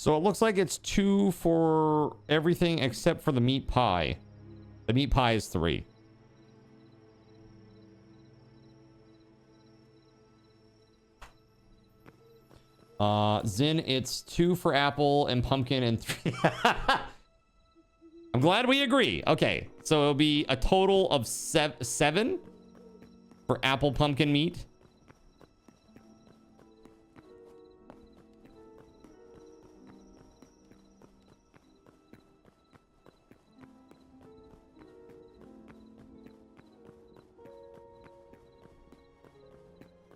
So it looks like it's 2 for everything except for the meat pie. The meat pie is 3. Zin, it's 2 for apple and pumpkin and 3. I'm glad we agree. Okay, so it'll be a total of 7 for apple pumpkin meat.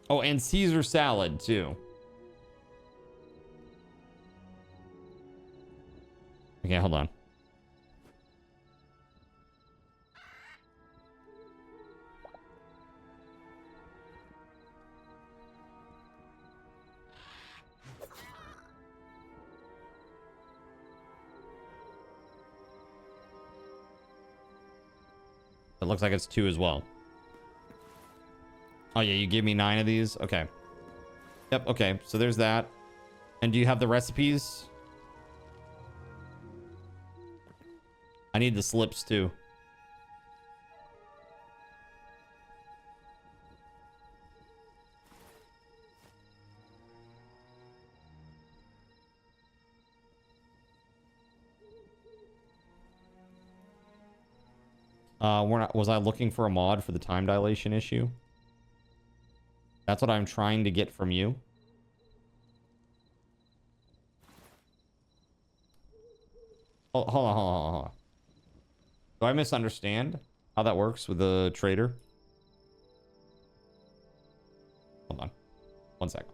Oh, and Caesar salad too. Okay, hold on. It looks like it's 2 as well. Oh yeah, you gave me 9 of these? Okay. Yep, okay. So there's that. And do you have the recipes? I need the slips too. Was I looking for a mod for the time dilation issue? That's what I'm trying to get from you. Oh, hold on. Do I misunderstand how that works with the trader? Hold on. 1 sec.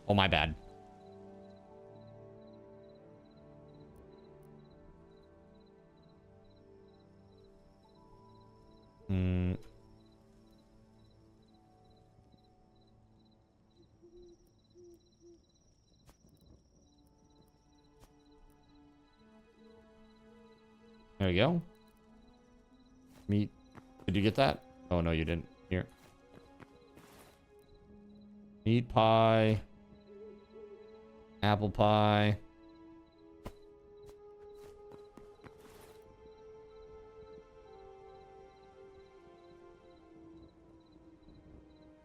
Oh, my bad. There you go. Meat. Did you get that? Oh, no, you didn't. Here. Meat pie. Apple pie.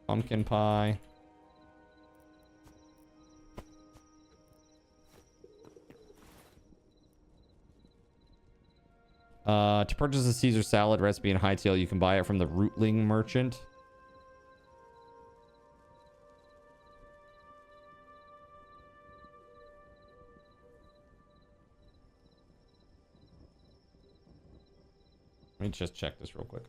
Pumpkin pie. To purchase a Caesar salad recipe in Hytale, you can buy it from the Rootling merchant. Let me just check this real quick.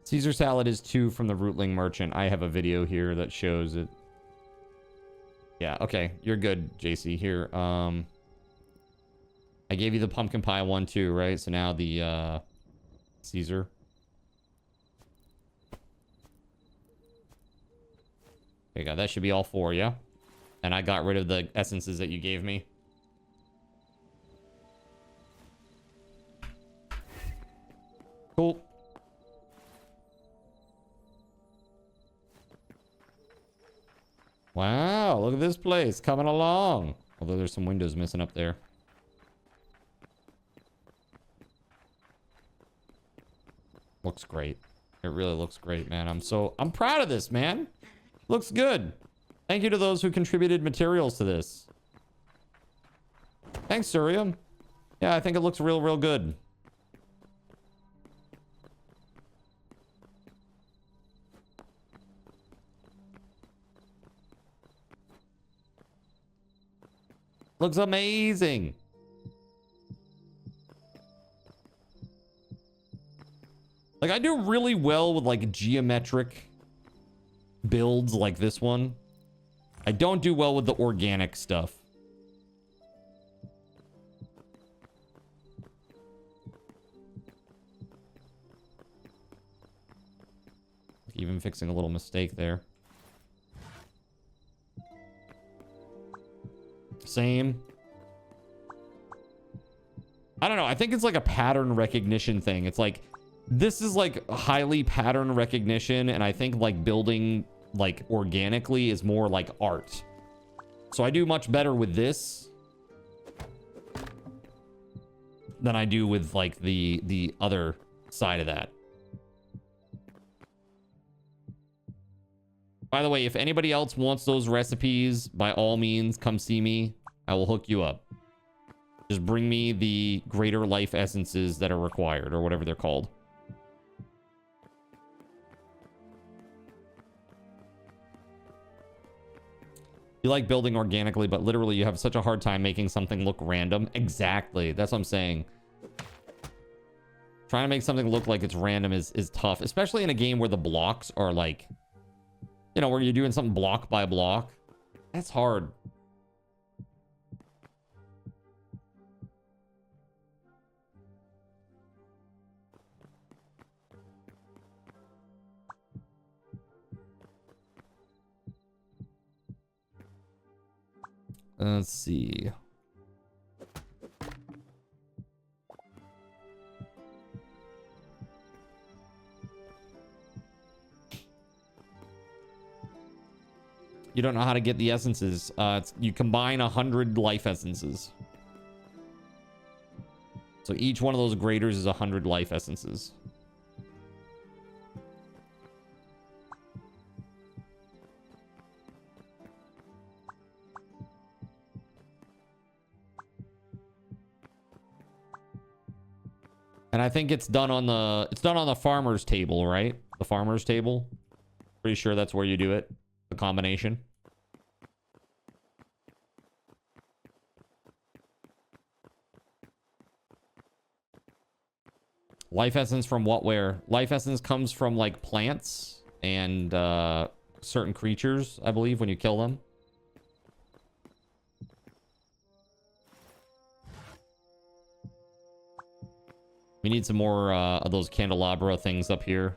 Caesar salad is 2 from the Rootling merchant. I have a video here that shows it. Yeah, okay. You're good, JC. Here, I gave you the pumpkin pie one too, right? So now the Caesar. There you go. That should be all 4, yeah? And I got rid of the essences that you gave me. Cool. Wow, look at this place coming along. Although there's some windows missing up there. Looks great. It really looks great, man. I'm proud of this, man. Looks good. Thank you to those who contributed materials to this. Thanks, Surya. Yeah, I think it looks real good. Looks amazing. Like, I do really well with like geometric builds like this one. I don't do well with the organic stuff. Even fixing a little mistake there. Same. I don't know. I think it's like a pattern recognition thing. It's like, this is like highly pattern recognition, and I think like building like organically is more like art. So I do much better with this than I do with like the other side of that. By the way, if anybody else wants those recipes, by all means, come see me. I will hook you up. Just bring me the greater life essences that are required, or whatever they're called. You like building organically, but literally you have such a hard time making something look random. Exactly. That's what I'm saying. Trying to make something look like it's random is tough, especially in a game where the blocks are like, you know, where you're doing something block by block. That's hard. Let's see. You don't know how to get the essences. You combine 100 life essences. So each one of those graders is 100 life essences. And I think it's done on the farmer's table, right? The farmer's table. Pretty sure that's where you do it. The combination. Life essence from what, where? Life essence comes from like plants and certain creatures, I believe, when you kill them. We need some more of those candelabra things up here.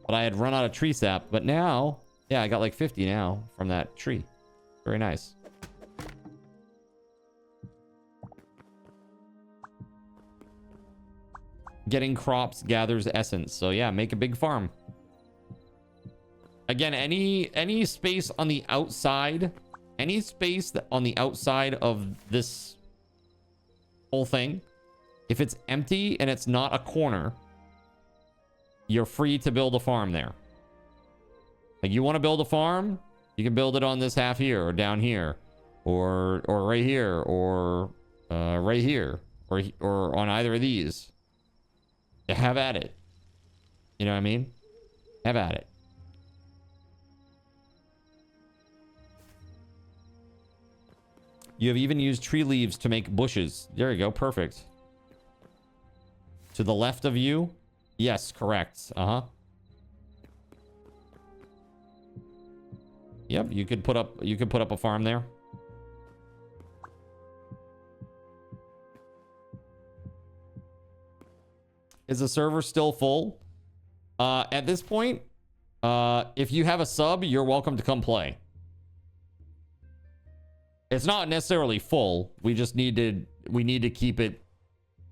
But I had run out of tree sap, but now, yeah, I got like 50 now from that tree. Very nice. Getting crops gathers essence. So yeah, make a big farm. Again, any space on the outside, any space that on the outside of this whole thing, if it's empty and it's not a corner, you're free to build a farm there. Like, you want to build a farm, you can build it on this half here, or down here, or right here, or right here, or on either of these. Have at it. You know what I mean? Have at it. You have even used tree leaves to make bushes. There you go. Perfect. To the left of you? Yes, correct. Uh-huh. Yep, you could put up a farm there. Is the server still full? At this point, if you have a sub, you're welcome to come play. It's not necessarily full. We just need to keep it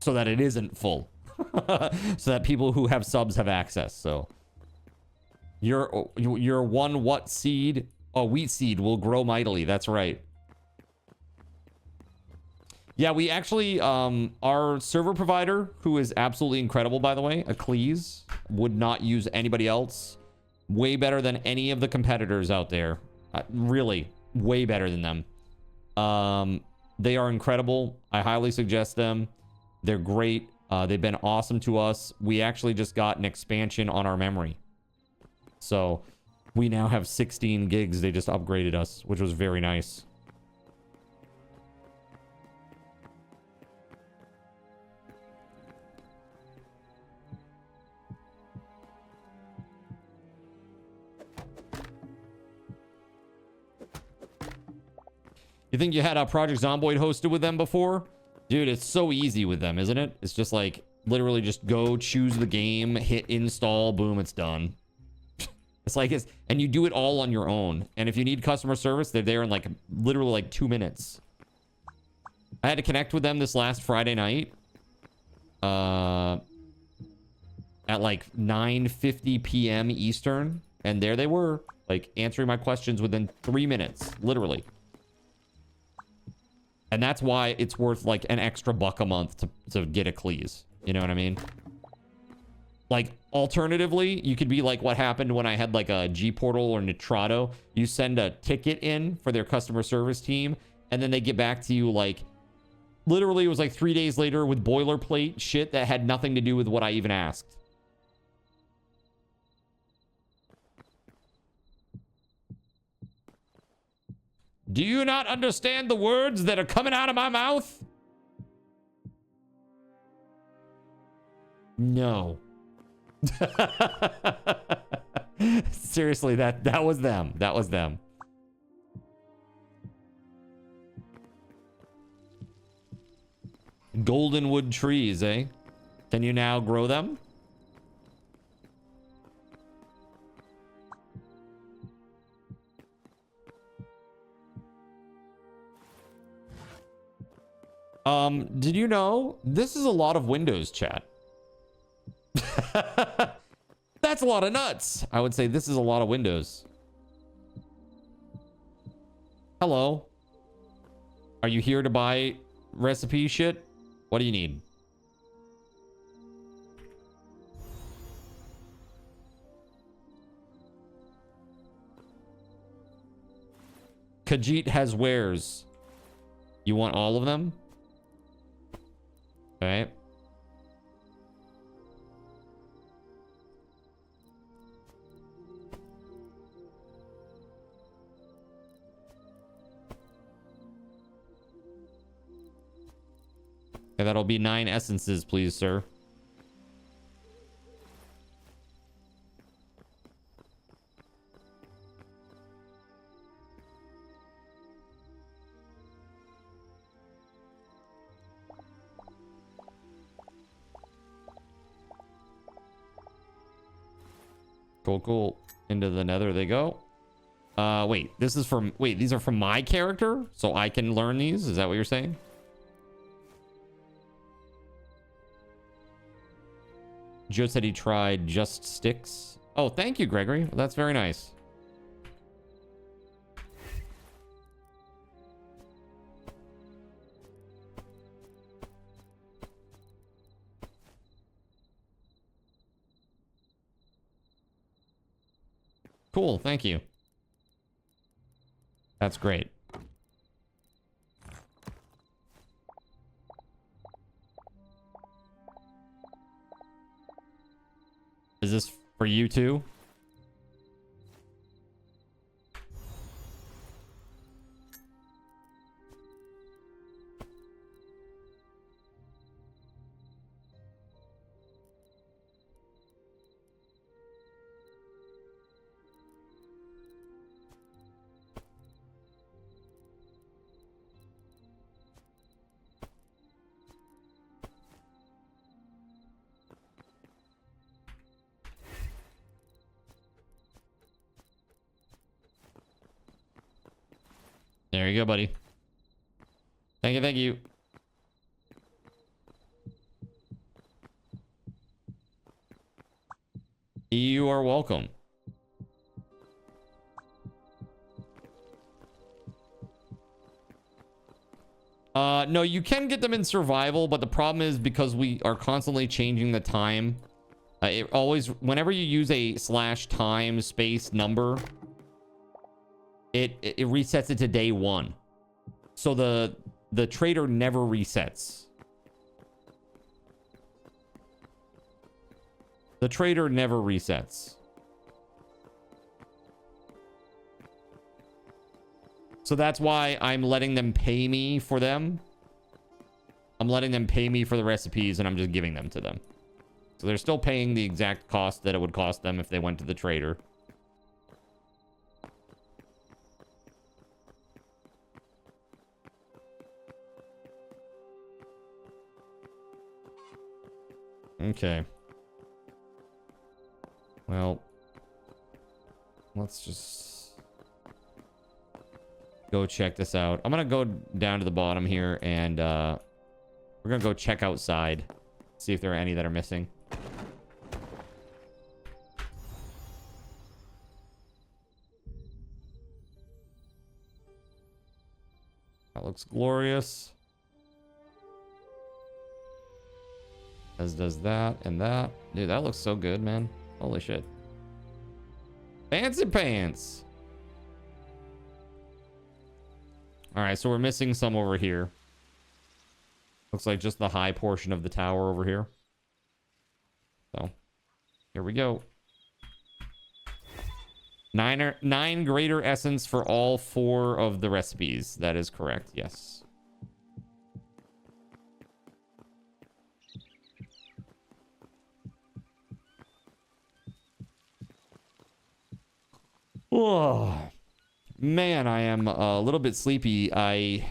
so that it isn't full. So that people who have subs have access. So your one what seed? Oh, wheat seed will grow mightily. That's right. Yeah, we actually, our server provider, who is absolutely incredible, by the way, Eccles, would not use anybody else. Way better than any of the competitors out there. Really, way better than them. They are incredible. I highly suggest them. They're great. They've been awesome to us. We actually just got an expansion on our memory. So we now have 16 gigs. They just upgraded us, which was very nice. You think you had a Project Zomboid hosted with them before? Dude, it's so easy with them, isn't it? It's just like, literally just go, choose the game, hit install, boom, it's done. It's like, and you do it all on your own. And if you need customer service, they're there in like, literally like 2 minutes. I had to connect with them this last Friday night. At like 9:50 p.m. Eastern. And there they were, like answering my questions within 3 minutes, literally. And that's why it's worth like an extra $1 a month to get Eccles. You know what I mean? Like, alternatively, you could be like what happened when I had like a G-Portal or Nitrado. You send a ticket in for their customer service team, and then they get back to you like, literally it was like 3 days later with boilerplate shit that had nothing to do with what I even asked. Do you not understand the words that are coming out of my mouth? No. Seriously, that was them. That was them. Goldenwood trees, eh? Can you now grow them? Did you know this is a lot of Windows, chat? That's a lot of nuts. I would say this is a lot of Windows. Hello. Are you here to buy recipe shit? What do you need? Khajiit has wares. You want all of them? Okay. Okay, that'll be 9 essences, please, sir. Cool, cool. Into the nether they go. Wait, this is from... Wait, these are from my character? So I can learn these? Is that what you're saying? Joe said he tried just sticks. Oh, thank you, Gregory. That's very nice. Cool, thank you. That's great. Is this for you too? There you go, buddy. Thank you, thank you. You are welcome. No, you can get them in survival, but the problem is because we are constantly changing the time. It always, whenever you use a /time space number, it resets it to day 1. So the trader never resets. The trader never resets. So that's why I'm letting them pay me for them. I'm letting them pay me for the recipes, and I'm just giving them to them. So they're still paying the exact cost that it would cost them if they went to the trader. Okay. Well, let's just go check this out. I'm gonna go down to the bottom here, and we're gonna go check outside, see if there are any that are missing. That looks glorious. As does that and that. Dude, that looks so good, man. Holy shit. Fancy pants. All right, so we're missing some over here. Looks like just the high portion of the tower over here. So, here we go. 9 greater essence for all 4 of the recipes. That is correct, yes. Oh, man, I am a little bit sleepy. I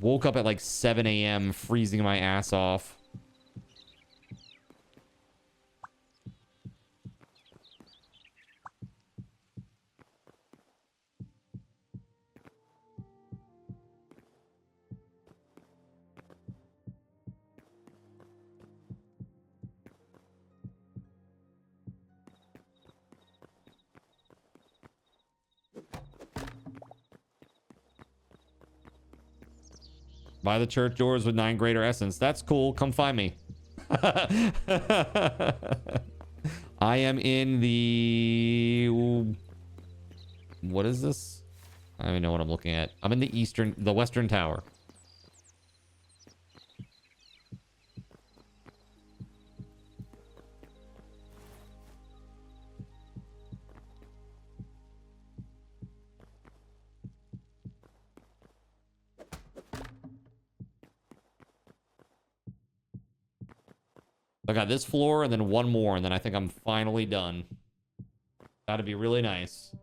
woke up at like 7 a.m. freezing my ass off. By the church doors with 9 greater essence. That's cool. Come find me. I am in the... What is this? I don't even know what I'm looking at. I'm in the western tower. I got this floor and then one more, and then I think I'm finally done. That'd be really nice.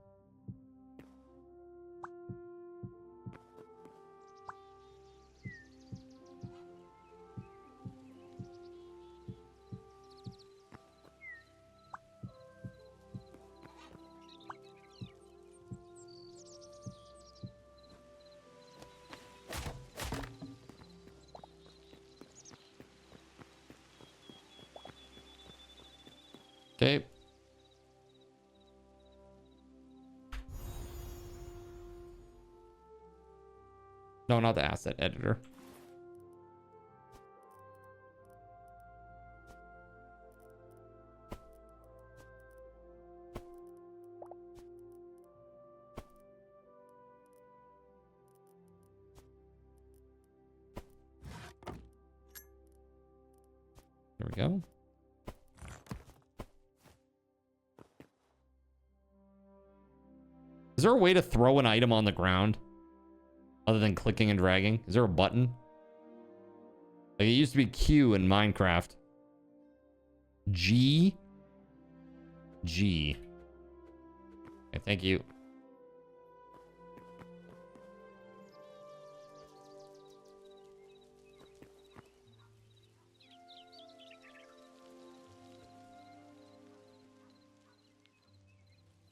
Okay. No, not the asset editor. There we go. Is there a way to throw an item on the ground other than clicking and dragging? Is there a button? Like it used to be Q in Minecraft. G. Okay, thank you.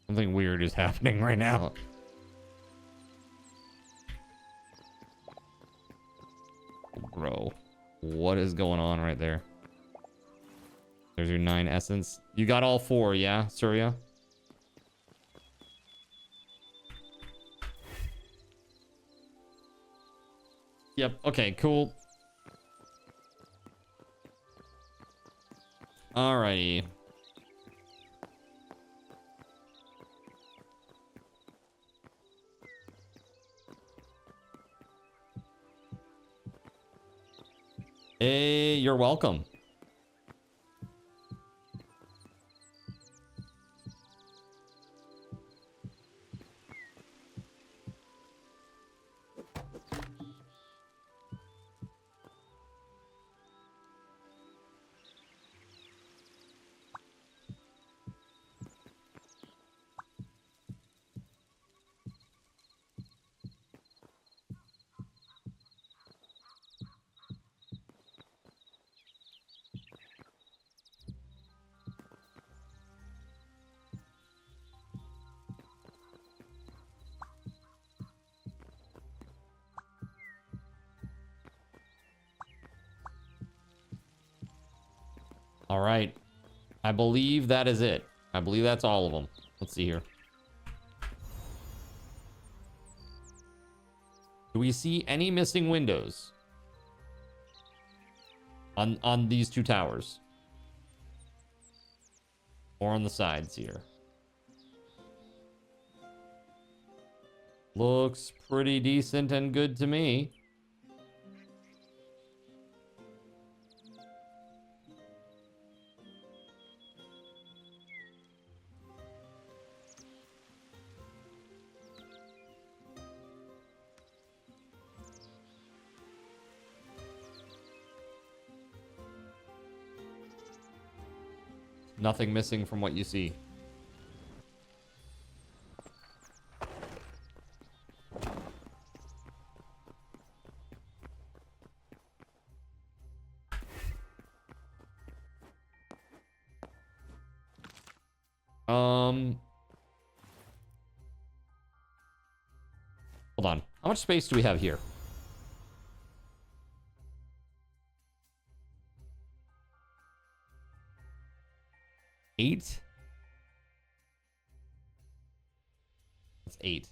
Something weird is happening right now. what is going on right there. There's your 9 essence. You got all 4, yeah, Surya? Yep, okay, cool. Alrighty. Hey, you're welcome. All right. I believe that is it. I believe that's all of them. Let's see here. Do we see any missing windows on these 2 towers? Or on the sides here? Looks pretty decent and good to me. Nothing missing from what you see. Hold on. How much space do we have here? Eight? That's 8.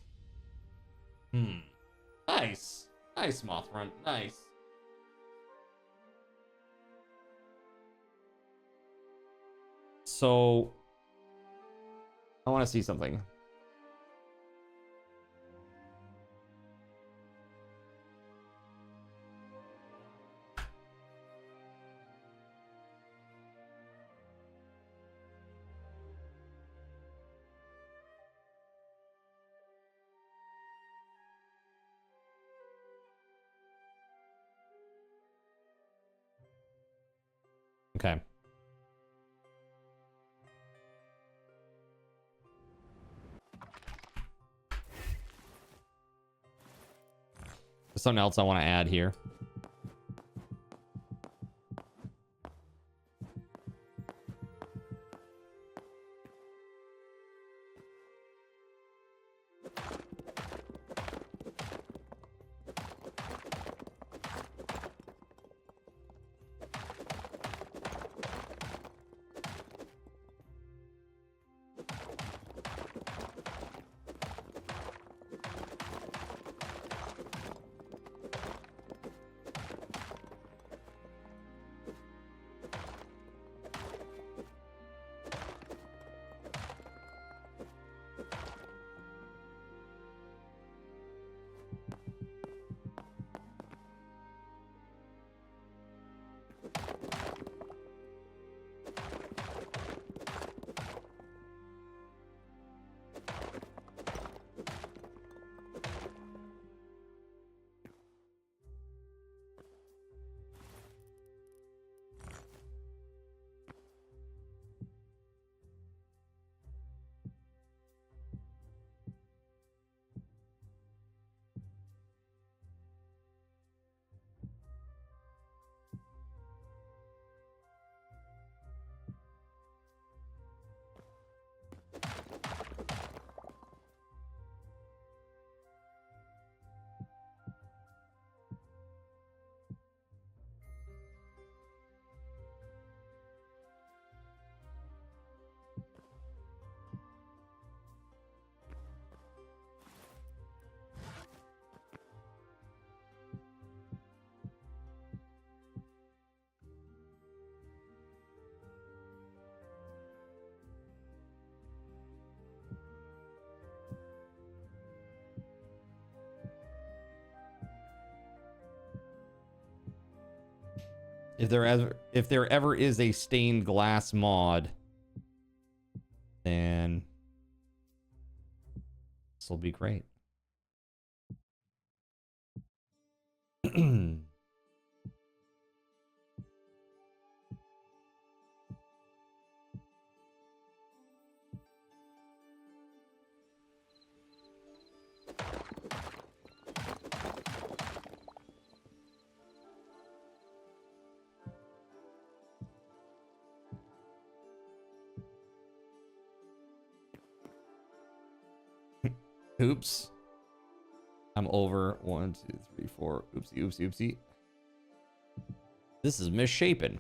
Nice. Nice, Mothrunt. Nice. So, I want to see something. Okay. There's something else I want to add here. If there ever is a stained glass mod, then this will be great. Oops. I'm over. 1, 2, 3, 4. Oopsie, oopsie, oopsie. This is misshapen.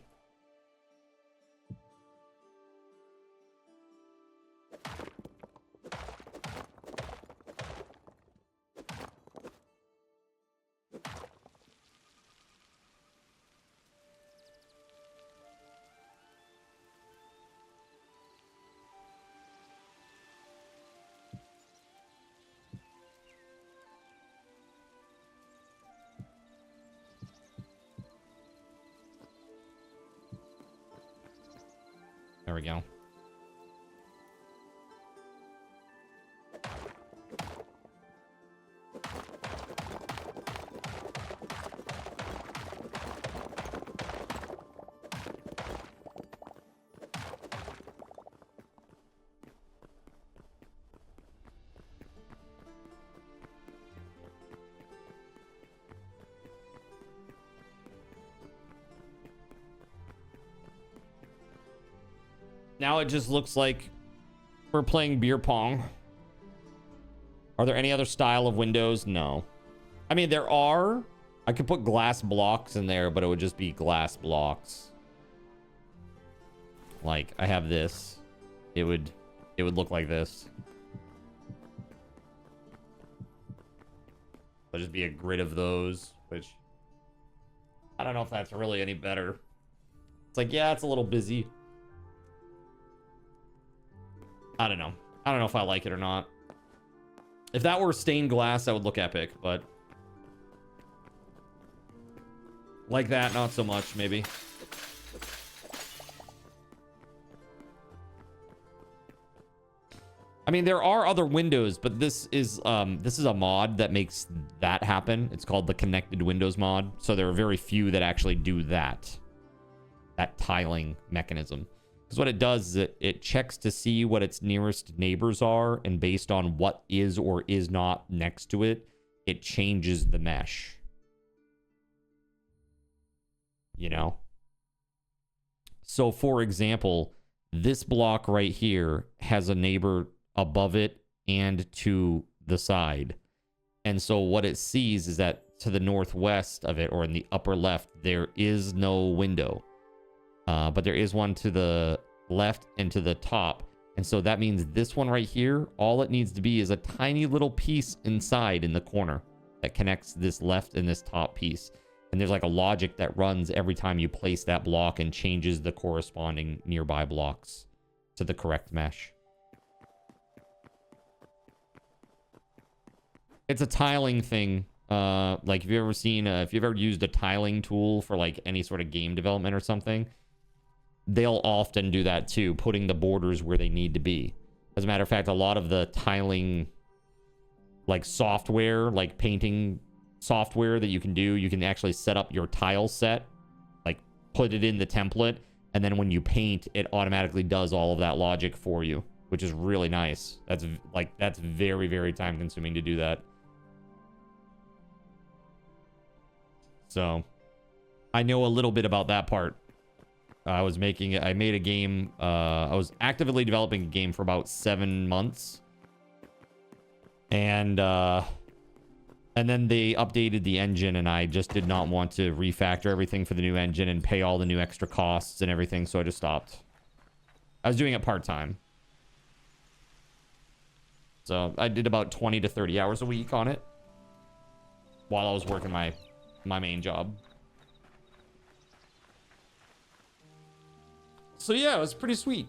There we go. Now it just looks like we're playing beer pong. Are there any other style of windows? No. I mean, there are. I could put glass blocks in there, but it would just be glass blocks. Like, I have this. It would look like this. It'll just be a grid of those, which I don't know if that's really any better. It's like, yeah, it's a little busy. I don't know. I don't know if I like it or not. If that were stained glass, that would look epic, but like that, not so much, maybe. I mean, there are other windows, but this is a mod that makes that happen. It's called the Connected Windows mod. So there are very few that actually do that tiling mechanism. Because what it does is it checks to see what its nearest neighbors are, and based on what is or is not next to it, it changes the mesh. You know? So, for example, this block right here has a neighbor above it and to the side. And so what it sees is that to the northwest of it, or in the upper left, there is no window. But there is one to the left and to the top. And so that means this one right here, all it needs to be is a tiny little piece inside in the corner that connects this left and this top piece. And there's like a logic that runs every time you place that block and changes the corresponding nearby blocks to the correct mesh. It's a tiling thing. Like if you've ever used a tiling tool for like any sort of game development or something, they'll often do that too, putting the borders where they need to be. As a matter of fact, a lot of the tiling like software, like painting software that you can do, you can actually set up your tile set, like put it in the template, and then when you paint, it automatically does all of that logic for you, which is really nice. That's very, very time consuming to do that. So I know a little bit about that part. I made a game. I was actively developing a game for about 7 months. And then they updated the engine, and I just did not want to refactor everything for the new engine and pay all the new extra costs and everything, so I just stopped. I was doing it part-time. So I did about 20 to 30 hours a week on it while I was working my main job. So yeah, it was pretty sweet.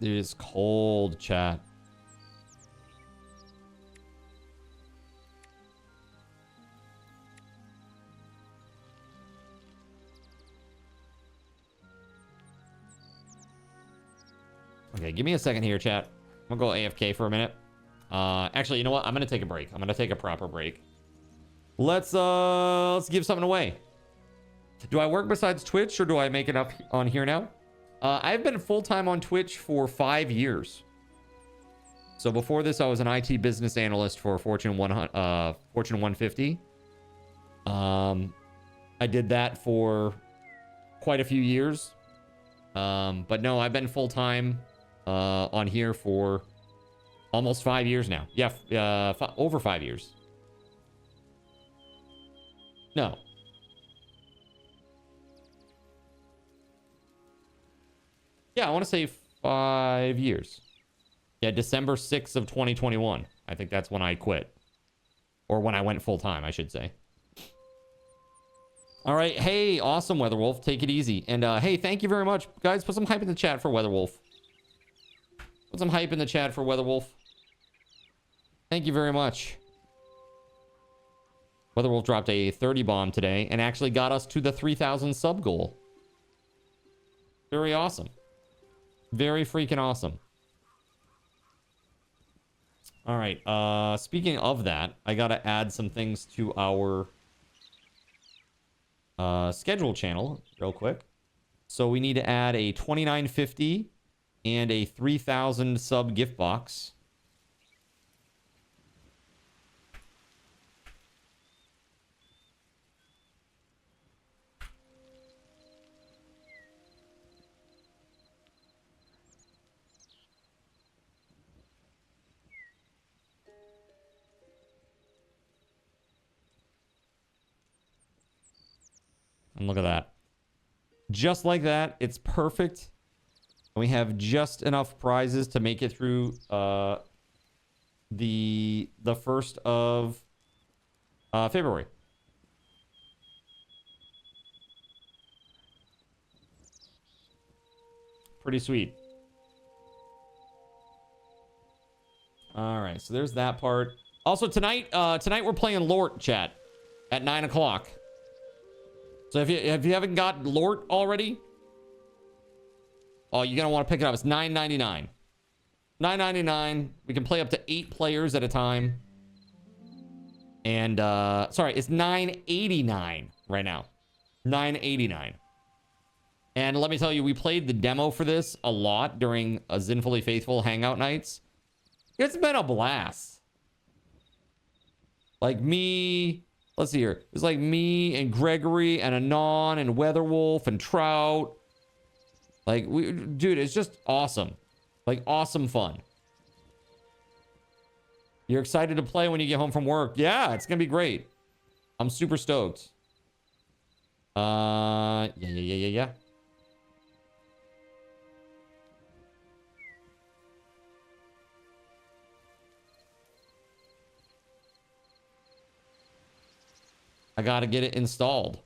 It is cold, chat. Okay, give me a second here, chat. I'm gonna go AFK for a minute. Actually, you know what? I'm gonna take a break. I'm gonna take a proper break. Let's give something away. Do I work besides Twitch, or do I make it up on here now? I've been full-time on Twitch for 5 years. So before this, I was an IT business analyst for Fortune 150. I did that for quite a few years. But no, I've been full-time on here for almost 5 years now. Yeah, over 5 years. No. Yeah, I want to say 5 years. Yeah, December 6th of 2021. I think that's when I quit. Or when I went full-time, I should say. All right. Hey, awesome, WeatherWolf. Take it easy. And hey, thank you very much. Guys, put some hype in the chat for WeatherWolf. Put some hype in the chat for WeatherWolf. Thank you very much. WeatherWolf dropped a 30 bomb today and actually got us to the 3,000 sub goal. Very awesome. Very freaking awesome. All right. Speaking of that, I got to add some things to our schedule channel real quick. So we need to add a 2950 and a 3,000 sub gift box. And look at that. Just like that. It's perfect. And we have just enough prizes to make it through the 1st of February. Pretty sweet. All right, so there's that part. Also tonight we're playing LORT, chat, at 9 o'clock. So if you haven't got LORT already, oh, you're gonna want to pick it up. It's $9.99. $9.99. We can play up to 8 players at a time. And sorry, it's $9.89 right now. $9.89. And let me tell you, we played the demo for this a lot during a Zinfully Faithful hangout nights. It's been a blast. Like me. Let's see here. It's like me and Gregory and Anon and WeatherWolf and Trout. Like, dude, it's just awesome. Like, awesome fun. You're excited to play when you get home from work. Yeah, it's going to be great. I'm super stoked. Yeah. I gotta get it installed.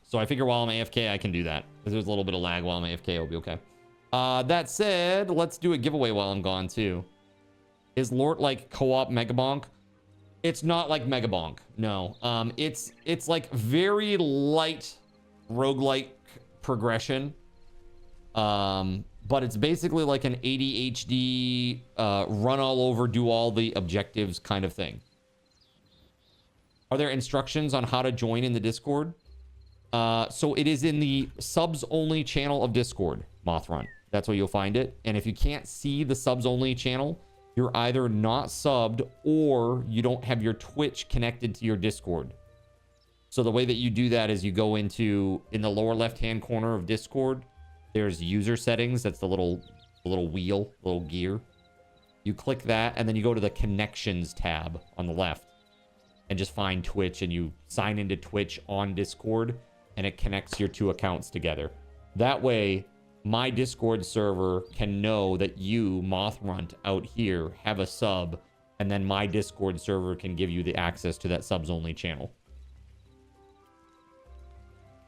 So I figure while I'm AFK, I can do that. Because there's a little bit of lag while I'm AFK, it'll be okay. That said, let's do a giveaway while I'm gone too. Is LORT like co-op Megabonk? It's not like Megabonk, no. It's like very light roguelike progression. But it's basically like an ADHD run all over, do all the objectives kind of thing. Are there instructions on how to join in the Discord? So it is in the subs only channel of Discord, Mothron. That's where you'll find it. And if you can't see the subs only channel, you're either not subbed or you don't have your Twitch connected to your Discord. So the way that you do that is you go in the lower left-hand corner of Discord, there's user settings. That's the little wheel, little gear. You click that and then you go to the connections tab on the left. And just find Twitch and you sign into Twitch on Discord and it connects your 2 accounts together. That way, my Discord server can know that you, Mothrunt, out here have a sub, and then my Discord server can give you the access to that subs only channel.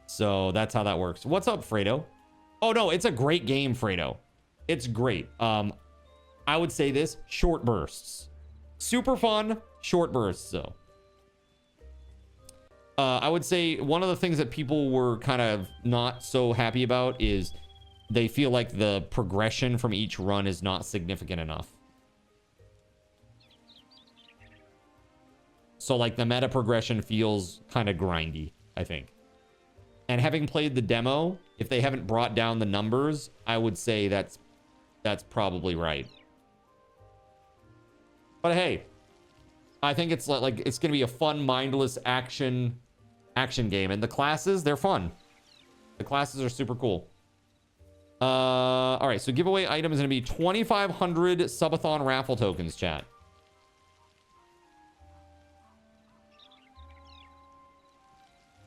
So that's how that works. What's up, Fredo? Oh, no, it's a great game, Fredo. It's great. I would say this, short bursts. Super fun, short bursts, though. I would say one of the things that people were kind of not so happy about is they feel like the progression from each run is not significant enough. So, like, the meta progression feels kind of grindy, I think. And having played the demo, if they haven't brought down the numbers, I would say that's probably right. But hey, I think it's like it's going to be a fun, mindless action game. And the classes, they're fun. The classes are super cool. All right, so giveaway item is going to be 2,500 subathon raffle tokens, chat.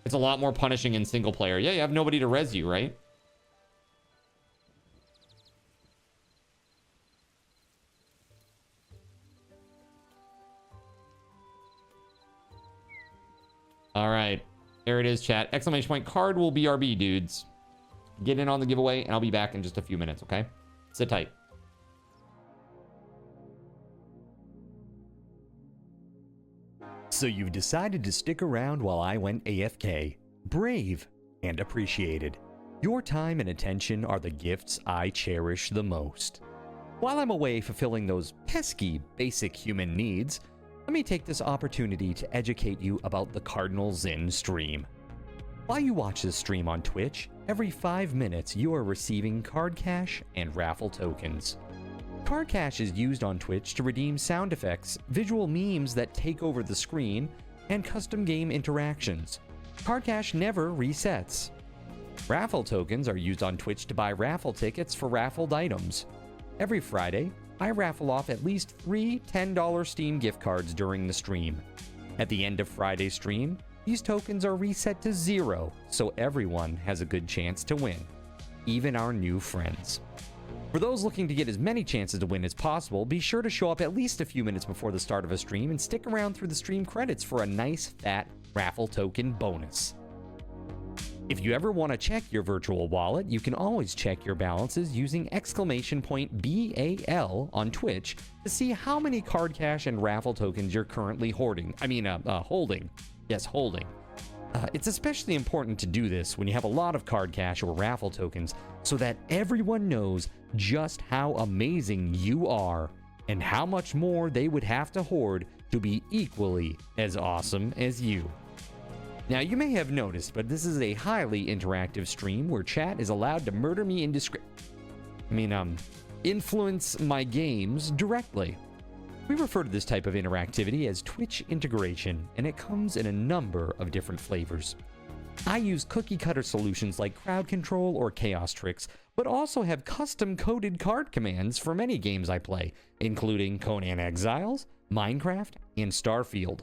It's a lot more punishing in single player. Yeah, you have nobody to res you, right? All right. There it is, chat. Exclamation point card will BRB, dudes. Get in on the giveaway, and I'll be back in just a few minutes, okay? Sit tight. So you've decided to stick around while I went AFK. Brave and appreciated. Your time and attention are the gifts I cherish the most. While I'm away fulfilling those pesky basic human needs, let me take this opportunity to educate you about the Cardinal Zin stream. While you watch this stream on Twitch, every 5 minutes you are receiving card cash and raffle tokens. Card cash is used on Twitch to redeem sound effects, visual memes that take over the screen, and custom game interactions. Card cash never resets. Raffle tokens are used on Twitch to buy raffle tickets for raffled items. Every Friday, I raffle off at least 3 $10 Steam gift cards during the stream. At the end of Friday's stream, these tokens are reset to 0, so everyone has a good chance to win, even our new friends. For those looking to get as many chances to win as possible, be sure to show up at least a few minutes before the start of a stream and stick around through the stream credits for a nice fat raffle token bonus. If you ever want to check your virtual wallet, you can always check your balances using !BAL on Twitch to see how many card cash and raffle tokens you're currently holding. Yes, holding. It's especially important to do this when you have a lot of card cash or raffle tokens so that everyone knows just how amazing you are and how much more they would have to hoard to be equally as awesome as you. Now, you may have noticed, but this is a highly interactive stream where chat is allowed to murder me influence my games directly. We refer to this type of interactivity as Twitch integration, and it comes in a number of different flavors. I use cookie-cutter solutions like crowd control or chaos tricks, but also have custom-coded card commands for many games I play, including Conan Exiles, Minecraft, and Starfield.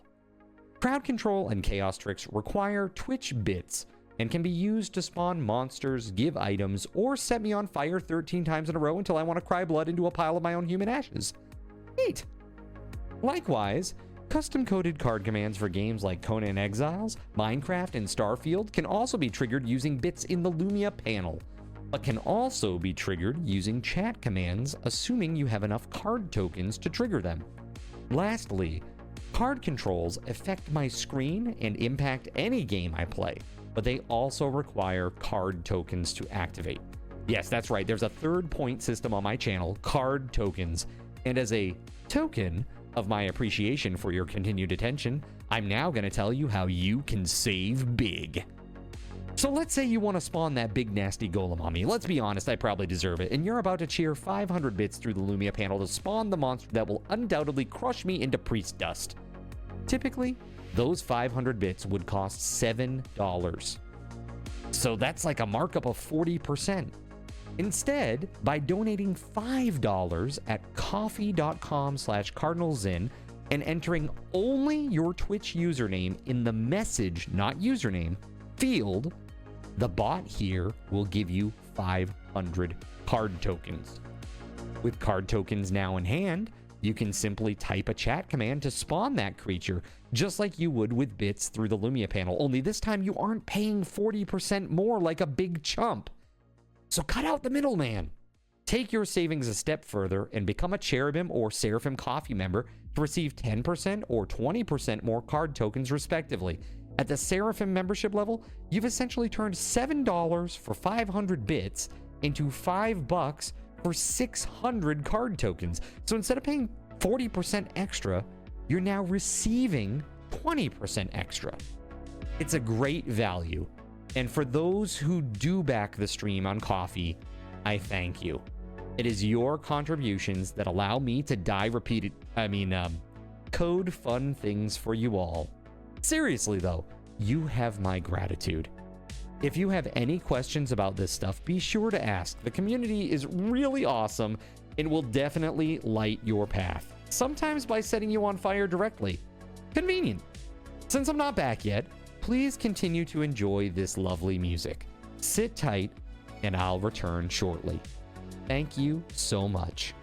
Crowd control and chaos tricks require Twitch bits and can be used to spawn monsters, give items, or set me on fire 13 times in a row until I want to cry blood into a pile of my own human ashes. Neat! Likewise, custom-coded card commands for games like Conan Exiles, Minecraft, and Starfield can also be triggered using bits in the Lumia panel, but can also be triggered using chat commands, assuming you have enough card tokens to trigger them. Lastly, card controls affect my screen and impact any game I play, but they also require card tokens to activate. Yes, that's right, there's a third point system on my channel, card tokens, and as a token of my appreciation for your continued attention, I'm now going to tell you how you can save big. So let's say you want to spawn that big nasty golem on me. Let's be honest, I probably deserve it, and you're about to cheer 500 bits through the Lumia panel to spawn the monster that will undoubtedly crush me into priest dust. Typically, those 500 bits would cost $7. So that's like a markup of 40%. Instead, by donating $5 at coffee.com/cardinalzin and entering only your Twitch username in the message, not username, field, the bot here will give you 500 card tokens. With card tokens now in hand, you can simply type a chat command to spawn that creature, just like you would with bits through the Lumia panel, only this time you aren't paying 40% more like a big chump. So cut out the middleman. Take your savings a step further and become a Cherubim or Seraphim Coffee member to receive 10% or 20% more card tokens respectively. At the Seraphim membership level, you've essentially turned $7 for 500 bits into $5 for 600 card tokens. So instead of paying 40% extra, you're now receiving 20% extra. It's a great value. And for those who do back the stream on Coffee, I thank you. It is your contributions that allow me to code fun things for you all. Seriously though, you have my gratitude. If you have any questions about this stuff, be sure to ask. The community is really awesome and will definitely light your path. Sometimes by setting you on fire directly. Convenient. Since I'm not back yet, please continue to enjoy this lovely music. Sit tight and I'll return shortly. Thank you so much.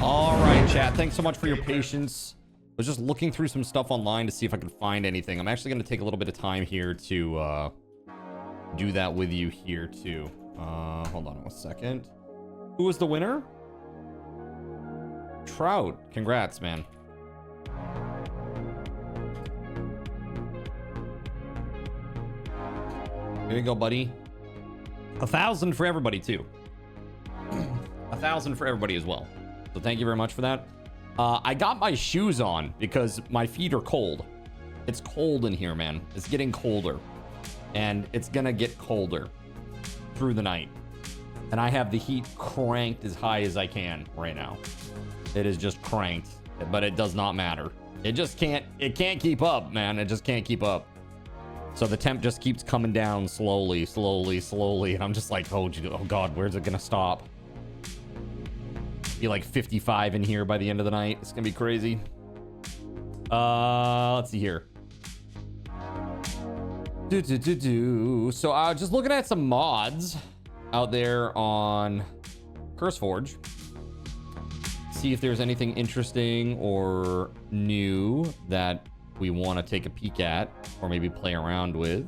All right, chat. Thanks so much for your patience. I was just looking through some stuff online to see if I could find anything. I'm actually going to take a little bit of time here to do that with you here too. Hold on 1 second. Who was the winner? Trout. Congrats, man. Here you go, buddy. 1,000 for everybody too. 1,000 for everybody as well. So thank you very much for that. I got my shoes on because my feet are cold. It's cold in here, man. It's getting colder. And it's gonna get colder through the night. And I have the heat cranked as high as I can right now. It is just cranked, but it does not matter. It can't keep up, man. It just can't keep up. So the temp just keeps coming down slowly. And I'm just like, oh God, where's it gonna stop? Be like 55 in here by the end of the night. It's gonna be crazy. Let's see here. So I was just looking at some mods out there on CurseForge. See if there's anything interesting or new that we want to take a peek at or maybe play around with.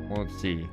Let's see.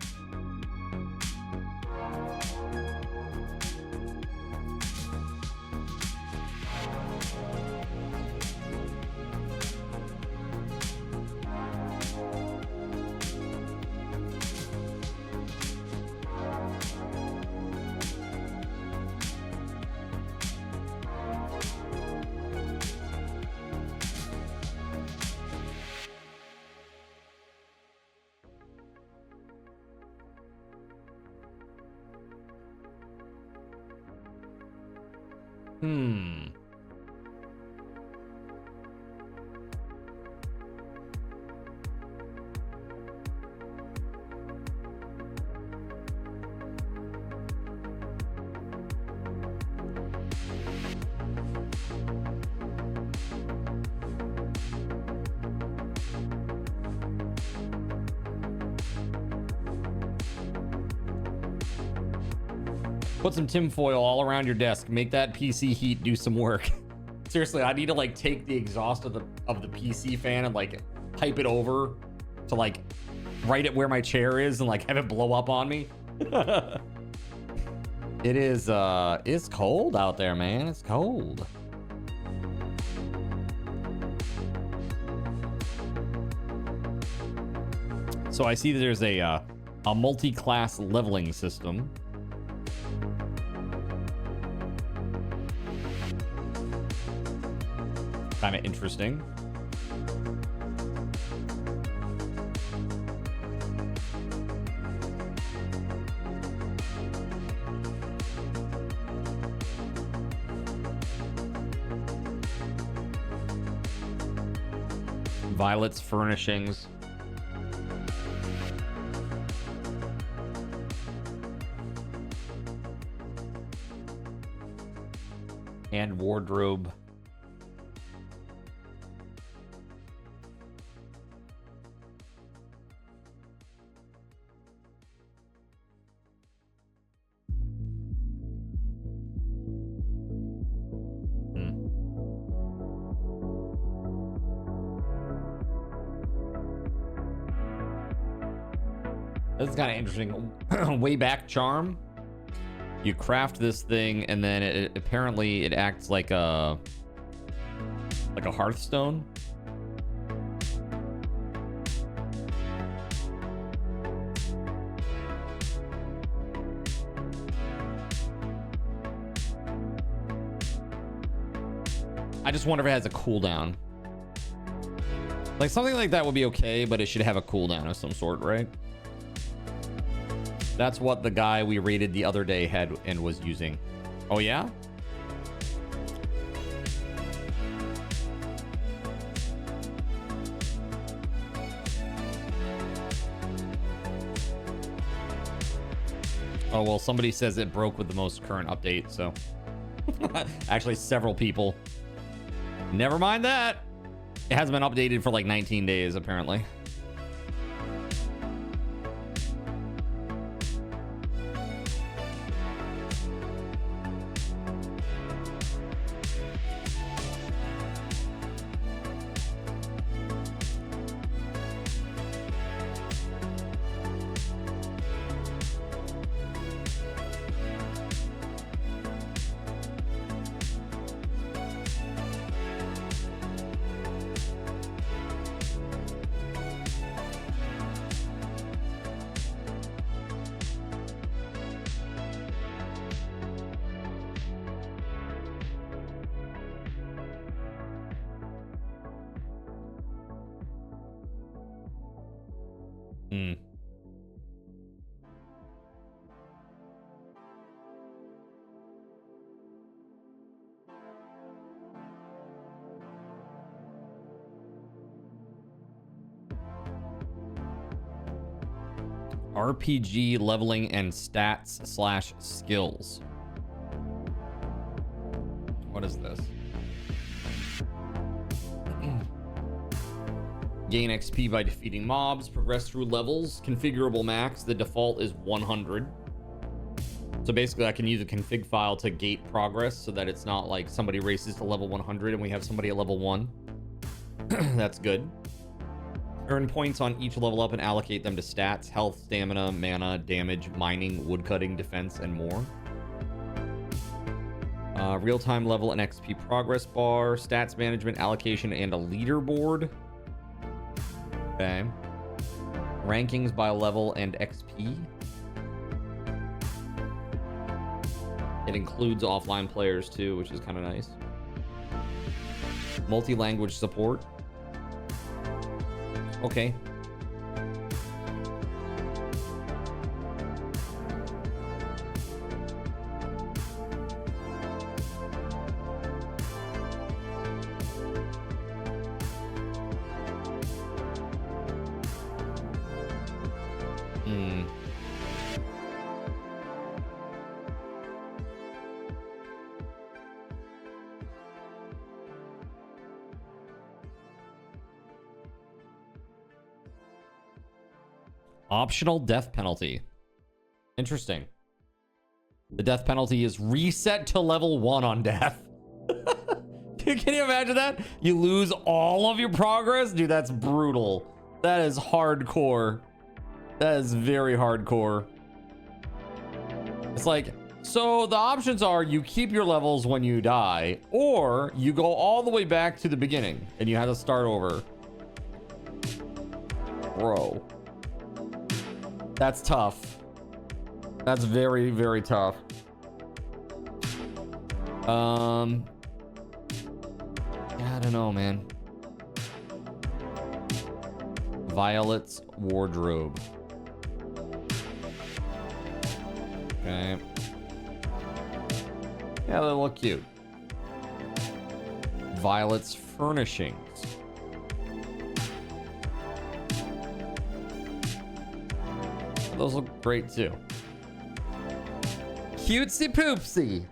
Put some tinfoil all around your desk. Make that PC heat do some work. Seriously, I need to like take the exhaust of the PC fan and like pipe it over to like right at where my chair is and like have it blow up on me. It's cold out there, man. It's cold. So I see that there's a multi-class leveling system. Kind of interesting. Violet's furnishings. And wardrobe. This is kind of interesting. Way back charm. You craft this thing, and then it apparently it acts like a hearthstone. I just wonder if it has a cooldown. Like something like that would be okay, but it should have a cooldown of some sort, right? That's what the guy we rated the other day had and was using. Oh yeah? Oh, well, somebody says it broke with the most current update, so. Actually, several people. Never mind that. It hasn't been updated for like 19 days, apparently. Hmm. RPG leveling and stats / skills. What is this? Gain XP by defeating mobs. Progress through levels. Configurable max. The default is 100. So basically I can use a config file to gate progress so that it's not like somebody races to level 100 and we have somebody at level 1. That's good. Earn points on each level up and allocate them to stats, health, stamina, mana, damage, mining, woodcutting, defense, and more. Real-time level and XP progress bar, stats management, allocation, and a leaderboard. Okay. Rankings by level and XP. It includes offline players too, which is kind of nice. Multi-language support. Okay. Optional death penalty. Interesting. The death penalty is reset to level 1 on death. Dude, can you imagine that? You lose all of your progress? Dude, that's brutal. That is hardcore. That is very hardcore. It's like, so the options are you keep your levels when you die, or you go all the way back to the beginning and you have to start over. Bro. That's tough. That's very, very tough. Yeah, I don't know, man. Violet's wardrobe. Okay. Yeah, they look cute. Violet's furnishings. Those look great too. Cutesy poopsy.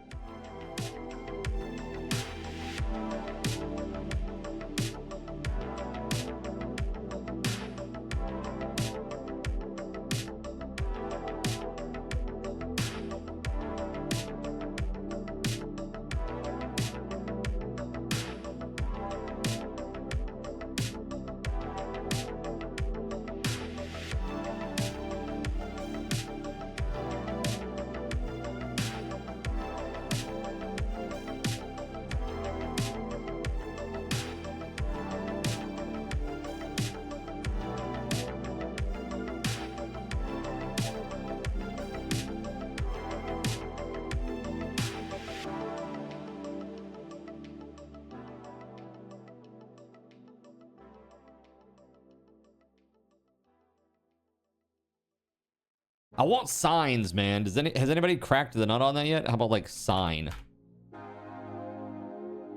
I want signs, man. Has anybody cracked the nut on that yet? How about like sign?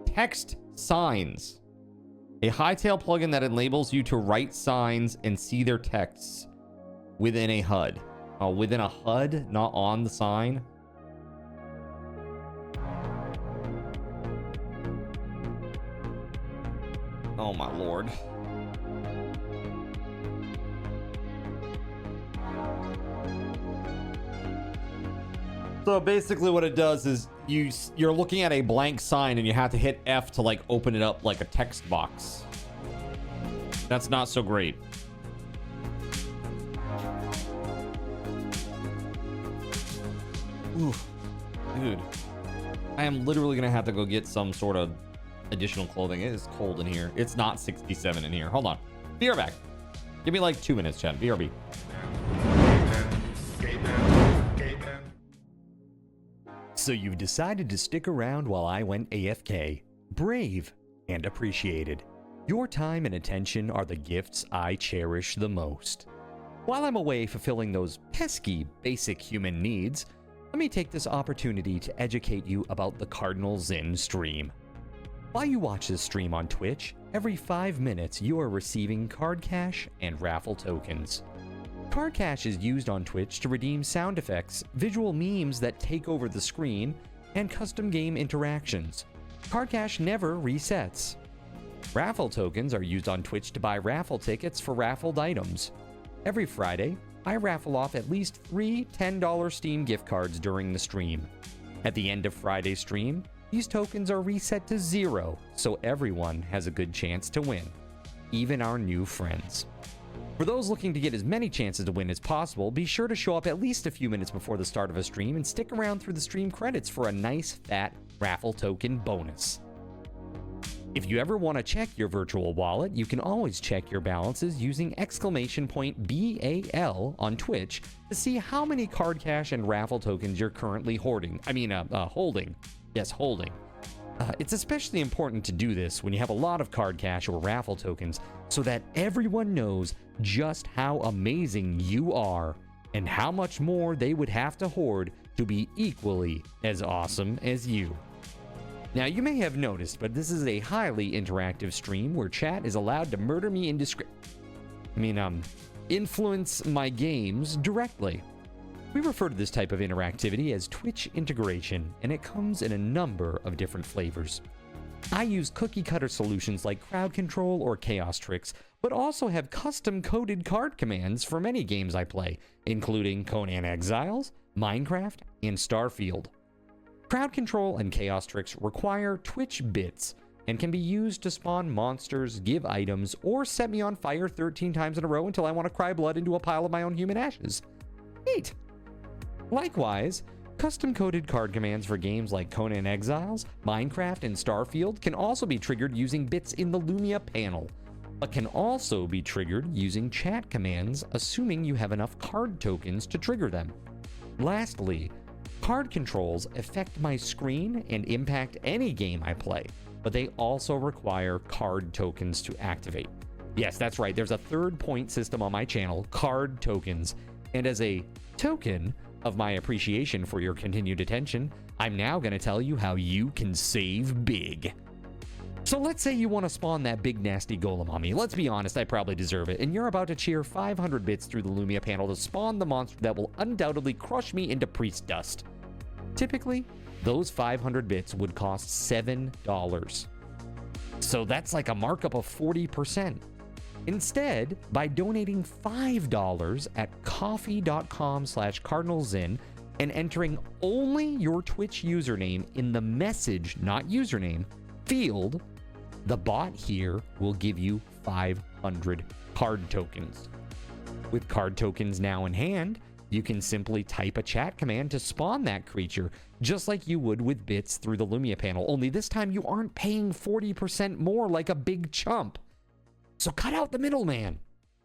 Text signs. A Hytale plugin that enables you to write signs and see their texts within a HUD. Oh, within a HUD, not on the sign. Oh my lord. So basically what it does is you're looking at a blank sign and you have to hit F to like open it up like a text box. That's not so great. Oof. Dude. I am literally gonna have to go get some sort of additional clothing. It is cold in here. It's not 67 in here. Hold on. Be right back. Give me like 2 minutes, chat. BRB. So you've decided to stick around while I went AFK. Brave and appreciated. Your time and attention are the gifts I cherish the most. While I'm away fulfilling those pesky basic human needs, let me take this opportunity to educate you about the Cardinal Zin stream. While you watch this stream on Twitch, every 5 minutes you are receiving card cash and raffle tokens. Card cash is used on Twitch to redeem sound effects, visual memes that take over the screen, and custom game interactions. Card cash never resets. Raffle tokens are used on Twitch to buy raffle tickets for raffled items. Every Friday, I raffle off at least 3 $10 Steam gift cards during the stream. At the end of Friday's stream, these tokens are reset to 0, so everyone has a good chance to win, even our new friends. For those looking to get as many chances to win as possible, be sure to show up at least a few minutes before the start of a stream and stick around through the stream credits for a nice fat raffle token bonus. If you ever want to check your virtual wallet, you can always check your balances using !BAL on Twitch to see how many card cash and raffle tokens you're currently holding. Yes, holding. It's especially important to do this when you have a lot of card cash or raffle tokens so that everyone knows just how amazing you are and how much more they would have to hoard to be equally as awesome as you. Now, you may have noticed, but this is a highly interactive stream where chat is allowed to murder me influence my games directly. We refer to this type of interactivity as Twitch integration, and it comes in a number of different flavors. I use cookie-cutter solutions like crowd control or chaos tricks, but also have custom-coded card commands for many games I play, including Conan Exiles, Minecraft, and Starfield. Crowd control and chaos tricks require Twitch bits and can be used to spawn monsters, give items, or set me on fire 13 times in a row until I want to cry blood into a pile of my own human ashes. Neat! Likewise, custom-coded card commands for games like Conan Exiles, Minecraft, and Starfield can also be triggered using bits in the Lumia panel, but can also be triggered using chat commands, assuming you have enough card tokens to trigger them. Lastly, card controls affect my screen and impact any game I play, but they also require card tokens to activate. Yes, that's right, there's a third point system on my channel, card tokens, and as a token of my appreciation for your continued attention, I'm now going to tell you how you can save big. So let's say you want to spawn that big nasty golem on me. Let's be honest, I probably deserve it, and you're about to cheer 500 bits through the Lumia panel to spawn the monster that will undoubtedly crush me into priest dust. Typically, those 500 bits would cost $7. So that's like a markup of 40%. Instead, by donating $5 at coffee.com/cardinalzin and entering only your Twitch username in the message, not username, field, the bot here will give you 500 card tokens. With card tokens now in hand, you can simply type a chat command to spawn that creature, just like you would with bits through the Lumia panel, only this time you aren't paying 40% more like a big chump. So cut out the middleman.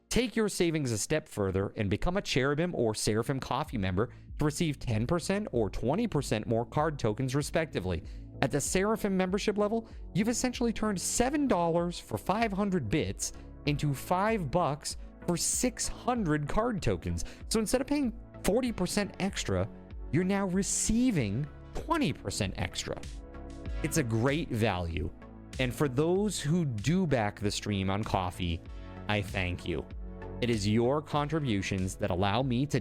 Take your savings a step further and become a Cherubim or Seraphim Coffee member to receive 10% or 20% more card tokens respectively. At the Seraphim membership level, you've essentially turned $7 for 500 bits into $5 for 600 card tokens. So instead of paying 40% extra, you're now receiving 20% extra. It's a great value. And for those who do back the stream on Coffee, I thank you. It is your contributions that allow me to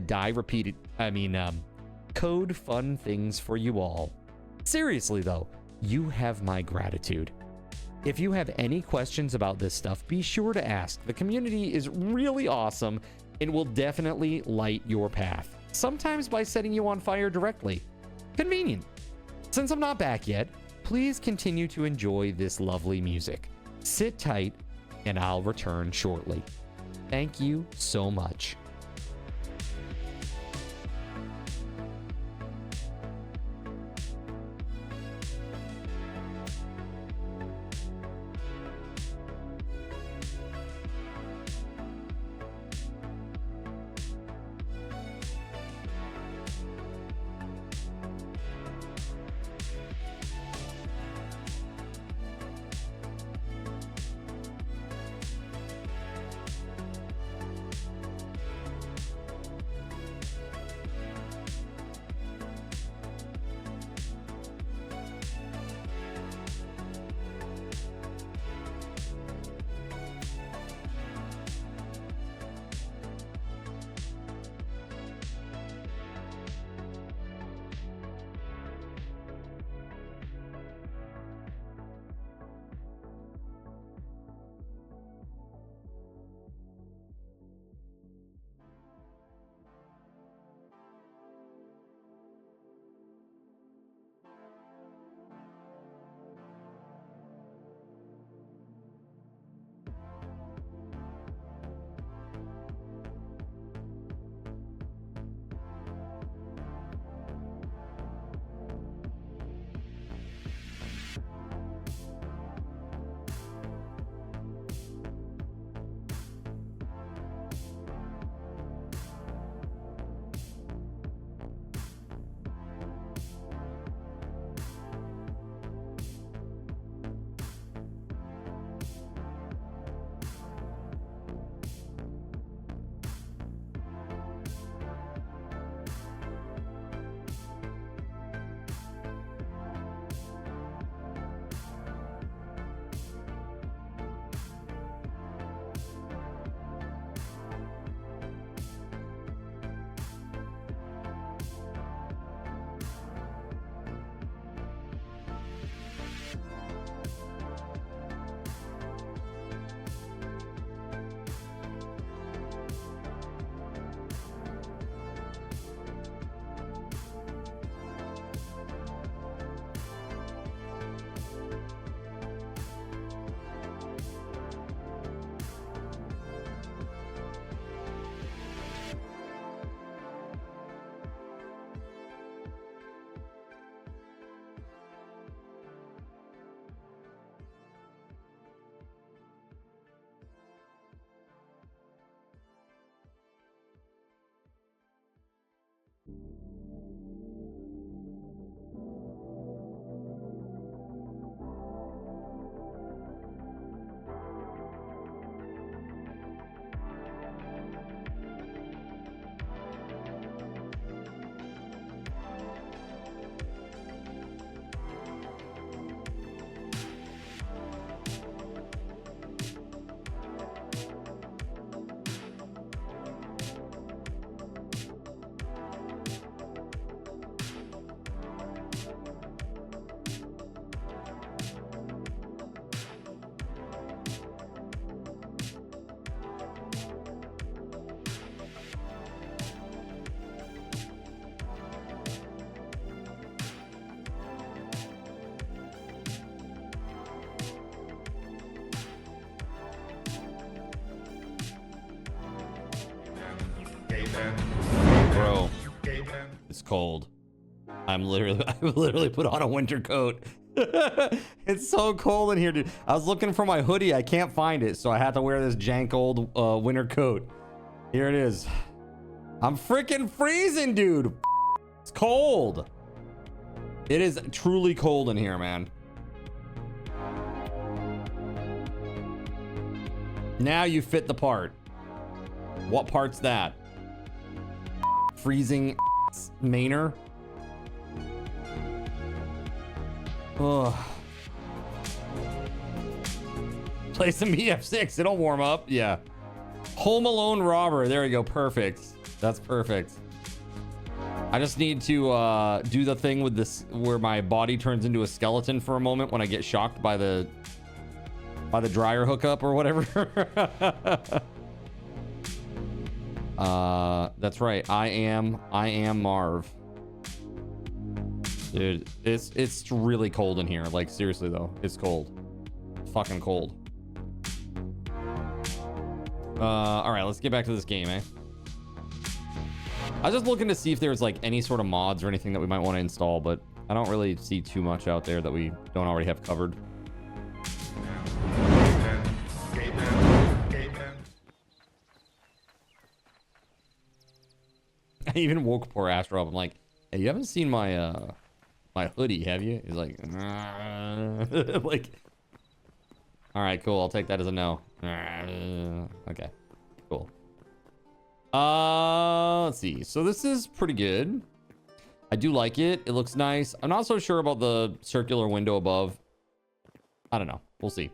code fun things for you all. Seriously though, you have my gratitude. If you have any questions about this stuff, be sure to ask. The community is really awesome and will definitely light your path. Sometimes by setting you on fire directly. Convenient. Since I'm not back yet, please continue to enjoy this lovely music. Sit tight, and I'll return shortly. Thank you so much. It's cold. I literally put on a winter coat. It's so cold in here, dude. I was looking for my hoodie. I can't find it, so I had to wear this jank old winter coat. Here it is. I'm freaking freezing, dude. It's cold. It is truly cold in here, man. Now you fit the part. What part's that? Freezing mainer. Ugh. Play some EF6. It'll warm up. Yeah. Home Alone robber. There we go. Perfect. That's perfect. I just need to do the thing with this where my body turns into a skeleton for a moment when I get shocked by the dryer hookup or whatever. That's right. I am Marv. Dude, it's really cold in here. Like, seriously though, it's cold. Fucking cold. All right, let's get back to this game, eh? I was just looking to see if there's like any sort of mods or anything that we might want to install, but I don't really see too much out there that we don't already have covered. I even woke poor Astro up. I'm like, hey, you haven't seen my my hoodie, have you? He's like, like, all right, cool. I'll take that as a no. Okay, cool. Let's see. So this is pretty good. I do like it. It looks nice. I'm not so sure about the circular window above. I don't know. We'll see.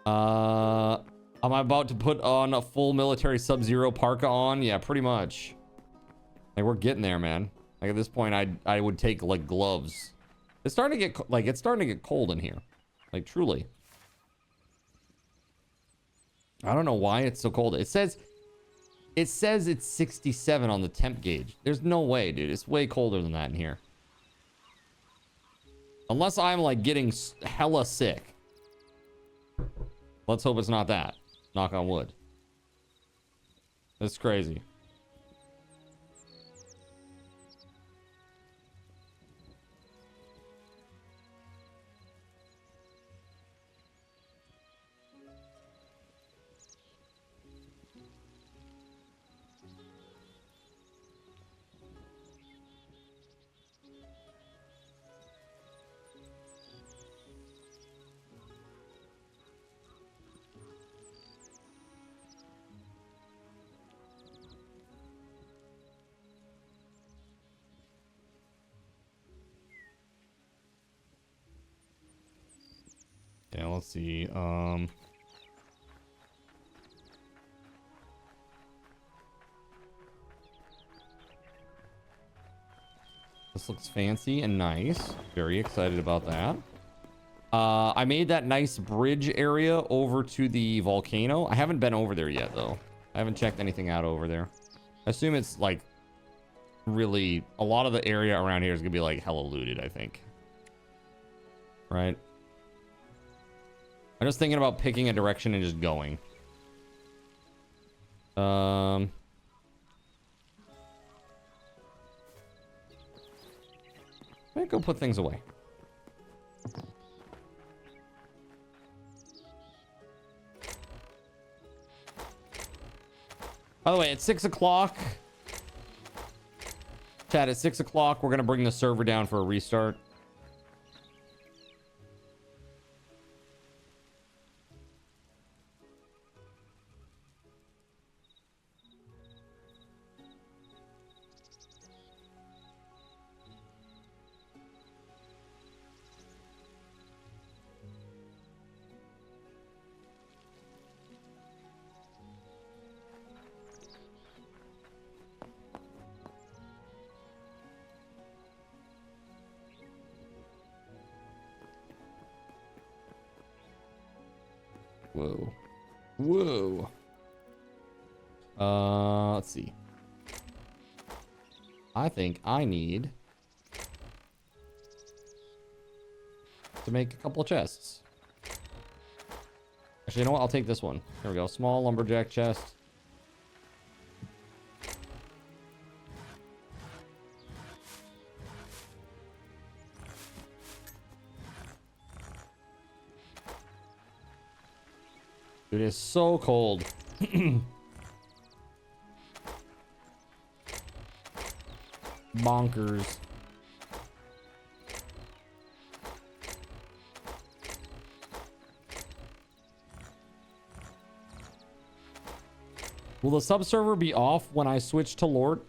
Am I about to put on a full military Sub-Zero parka on? Yeah, pretty much. Like, we're getting there, man. Like, at this point, I would take like gloves. It's starting to get like, it's starting to get cold in here. Like, truly. I don't know why it's so cold. It says it's 67 on the temp gauge. There's no way, dude. It's way colder than that in here. Unless I'm like getting hella sick. Let's hope it's not that. Knock on wood. That's crazy. Yeah, let's see. This looks fancy and nice. Very excited about that. I made that nice bridge area over to the volcano. I haven't been over there yet, though. I haven't checked anything out over there. I assume it's like really a lot of the area around here is gonna be like hella looted, I think. Right? I'm just thinking about picking a direction and just going. Let me go put things away. By the way, at 6 o'clock, chat, at 6 o'clock, we're going to bring the server down for a restart. Whoa. Whoa. Let's see. I think I need to make a couple of chests. Actually, you know what? I'll take this one. There we go. Small lumberjack chest. It is so cold. Bonkers. Will the subserver be off when I switch to LORT?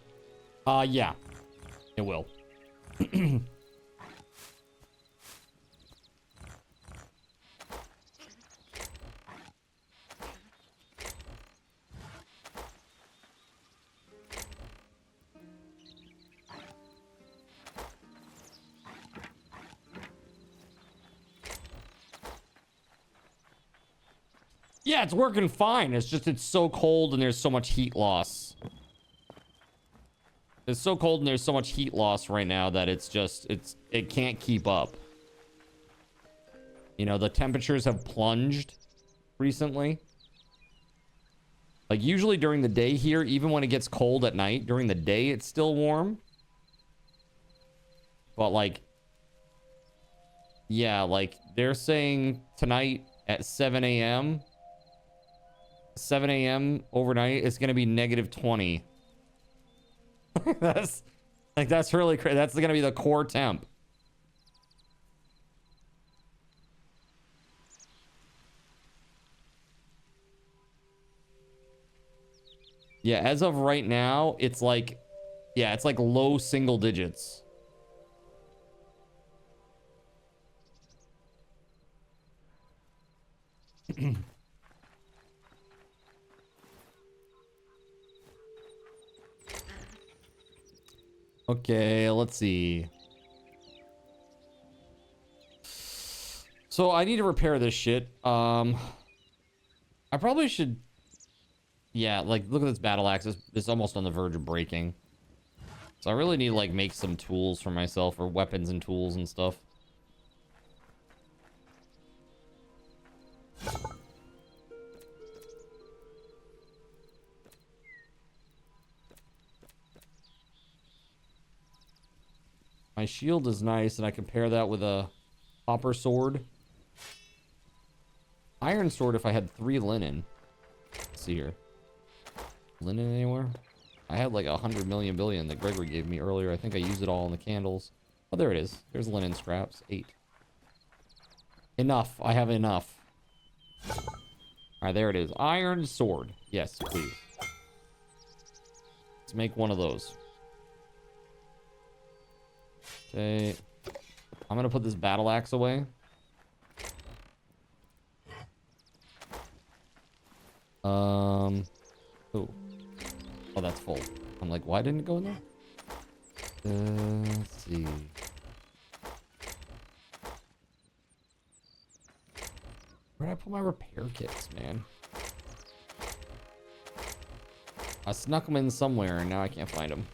Yeah, it will. Yeah, it's working fine. It's just, it's so cold and there's so much heat loss. It's so cold and there's so much heat loss right now that it's just, it can't keep up. You know, the temperatures have plunged recently. Like usually during the day here, even when it gets cold at night, during the day, it's still warm. But like, yeah, like they're saying tonight at 7 a.m. 7 a.m. overnight, it's going to be -20. That's really crazy. That's going to be the core temp. Yeah, as of right now, it's like, yeah, it's like low single digits. Okay, let's see. So I need to repair this shit. I probably should. Yeah, like look at this battle axe. It's almost on the verge of breaking. So I really need to like make some tools for myself, or weapons and tools and stuff. My shield is nice, and I can pair that with a copper sword. Iron sword if I had 3 linen. Let's see here. Linen anywhere? I had like 100 million billion that Gregory gave me earlier. I think I used it all on the candles. Oh, there it is. There's linen scraps. 8. Enough. I have enough. Alright, there it is. Iron sword. Yes, please. Let's make one of those. Okay, I'm gonna put this battle axe away. Oh, that's full. I'm like, why didn't it go in there? Let's see. Where'd I put my repair kits, man? I snuck them in somewhere, and now I can't find them.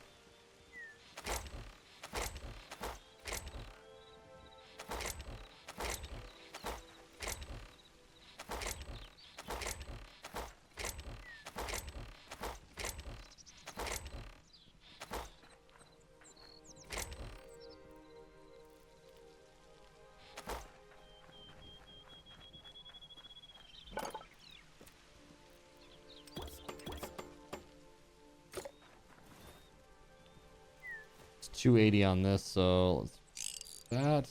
It's 280 on this, so let's do that.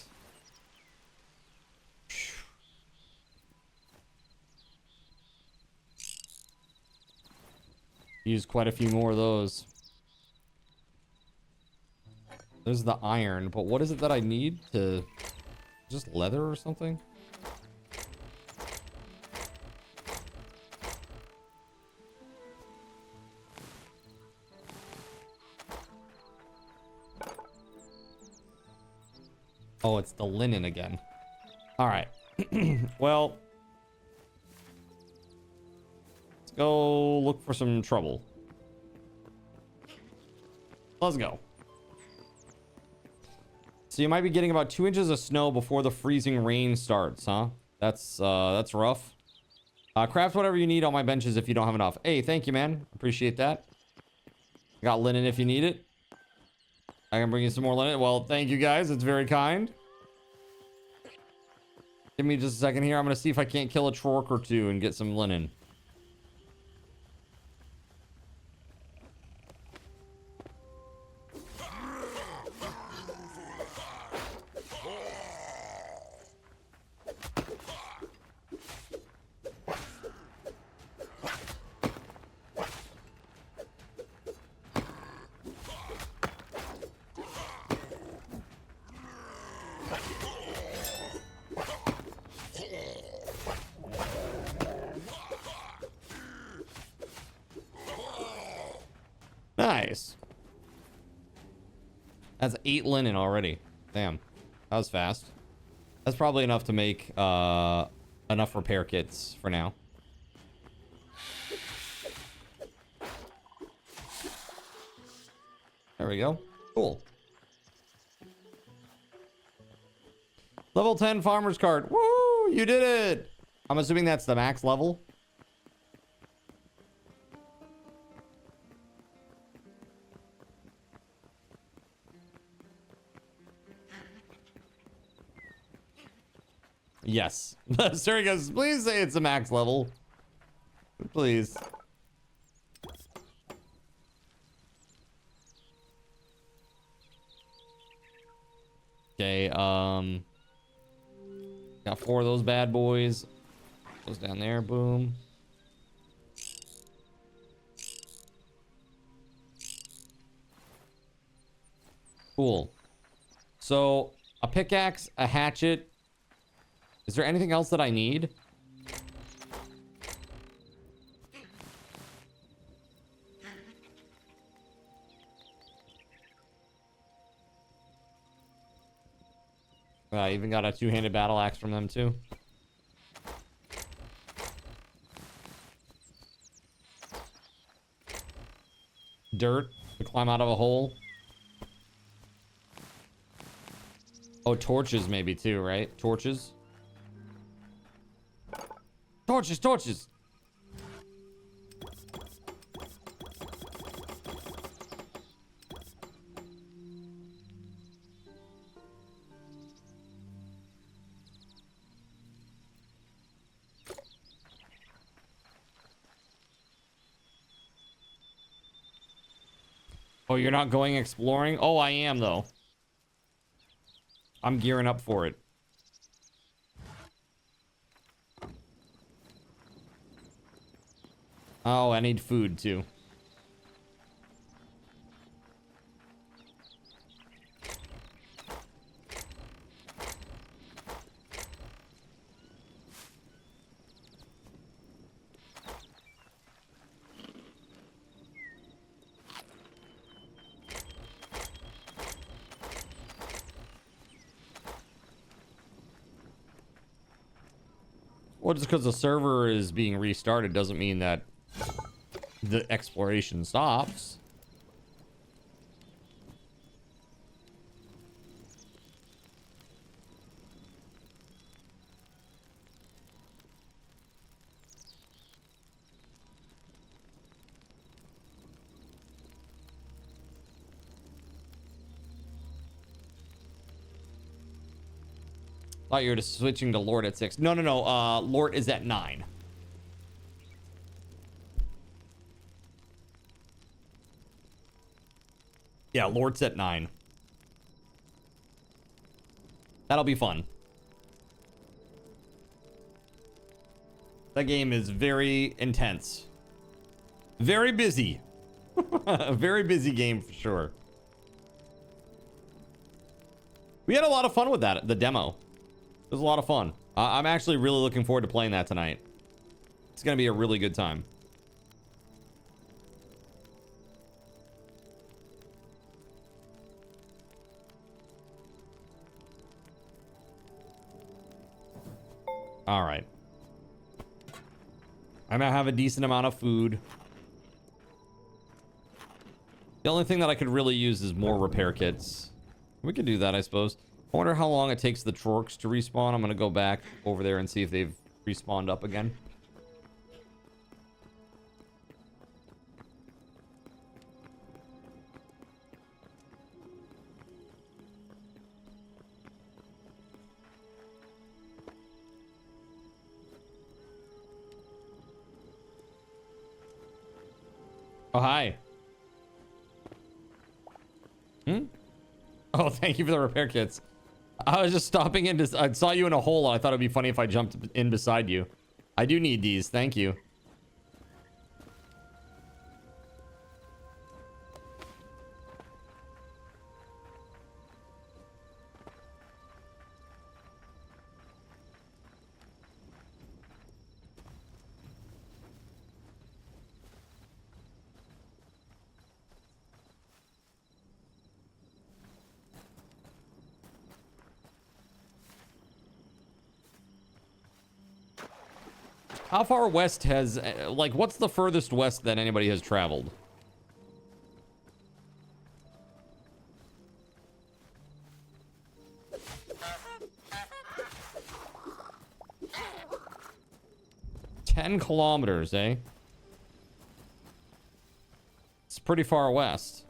Use quite a few more of those. There's the iron, but what is it that I need to... Just leather or something? Oh, it's the linen again. All right. Well, let's go look for some trouble. Let's go. So you might be getting about 2 inches of snow before the freezing rain starts, huh? That's rough. Craft whatever you need on my benches if you don't have enough. Hey, thank you, man. Appreciate that. Got linen if you need it. I can bring you some more linen. Well, thank you guys. It's very kind. Give me just a second here. I'm gonna see if I can't kill a Trork or two and get some linen. Nice. That's 8 linen already. Damn. That was fast. That's probably enough to make enough repair kits for now. There we go. Cool. Level 10 farmer's cart. Woo! You did it! I'm assuming that's the max level. Yes. Sir goes, please say it's a max level. Please. Okay, got 4 of those bad boys. Goes down there, boom. Cool. So, a pickaxe, a hatchet. Is there anything else that I need? I even got a 2-handed battle axe from them too. Dirt to climb out of a hole. Oh, torches maybe too, right? Torches. Torches, torches. Oh, you're not going exploring? Oh, I am though. I'm gearing up for it. Oh, I need food too. Well, just because the server is being restarted doesn't mean that the exploration stops. Thought you were just switching to Lord at 6. No, no, no. Lord is at 9. Yeah, Lord's at 9. That'll be fun. That game is very intense. Very busy. A very busy game for sure. We had a lot of fun with that, the demo. It was a lot of fun. I'm actually really looking forward to playing that tonight. It's going to be a really good time. All right. I'm going to have a decent amount of food. The only thing that I could really use is more repair kits. We could do that, I suppose. I wonder how long it takes the Trorks to respawn. I'm going to go back over there and see if they've respawned up again. Oh, hi. Oh, thank you for the repair kits. I was just stopping in. I saw you in a hole. I thought it'd be funny if I jumped in beside you. I do need these. Thank you. How far west has, like, what's the furthest west that anybody has traveled? "10 kilometers, eh? It's pretty far west.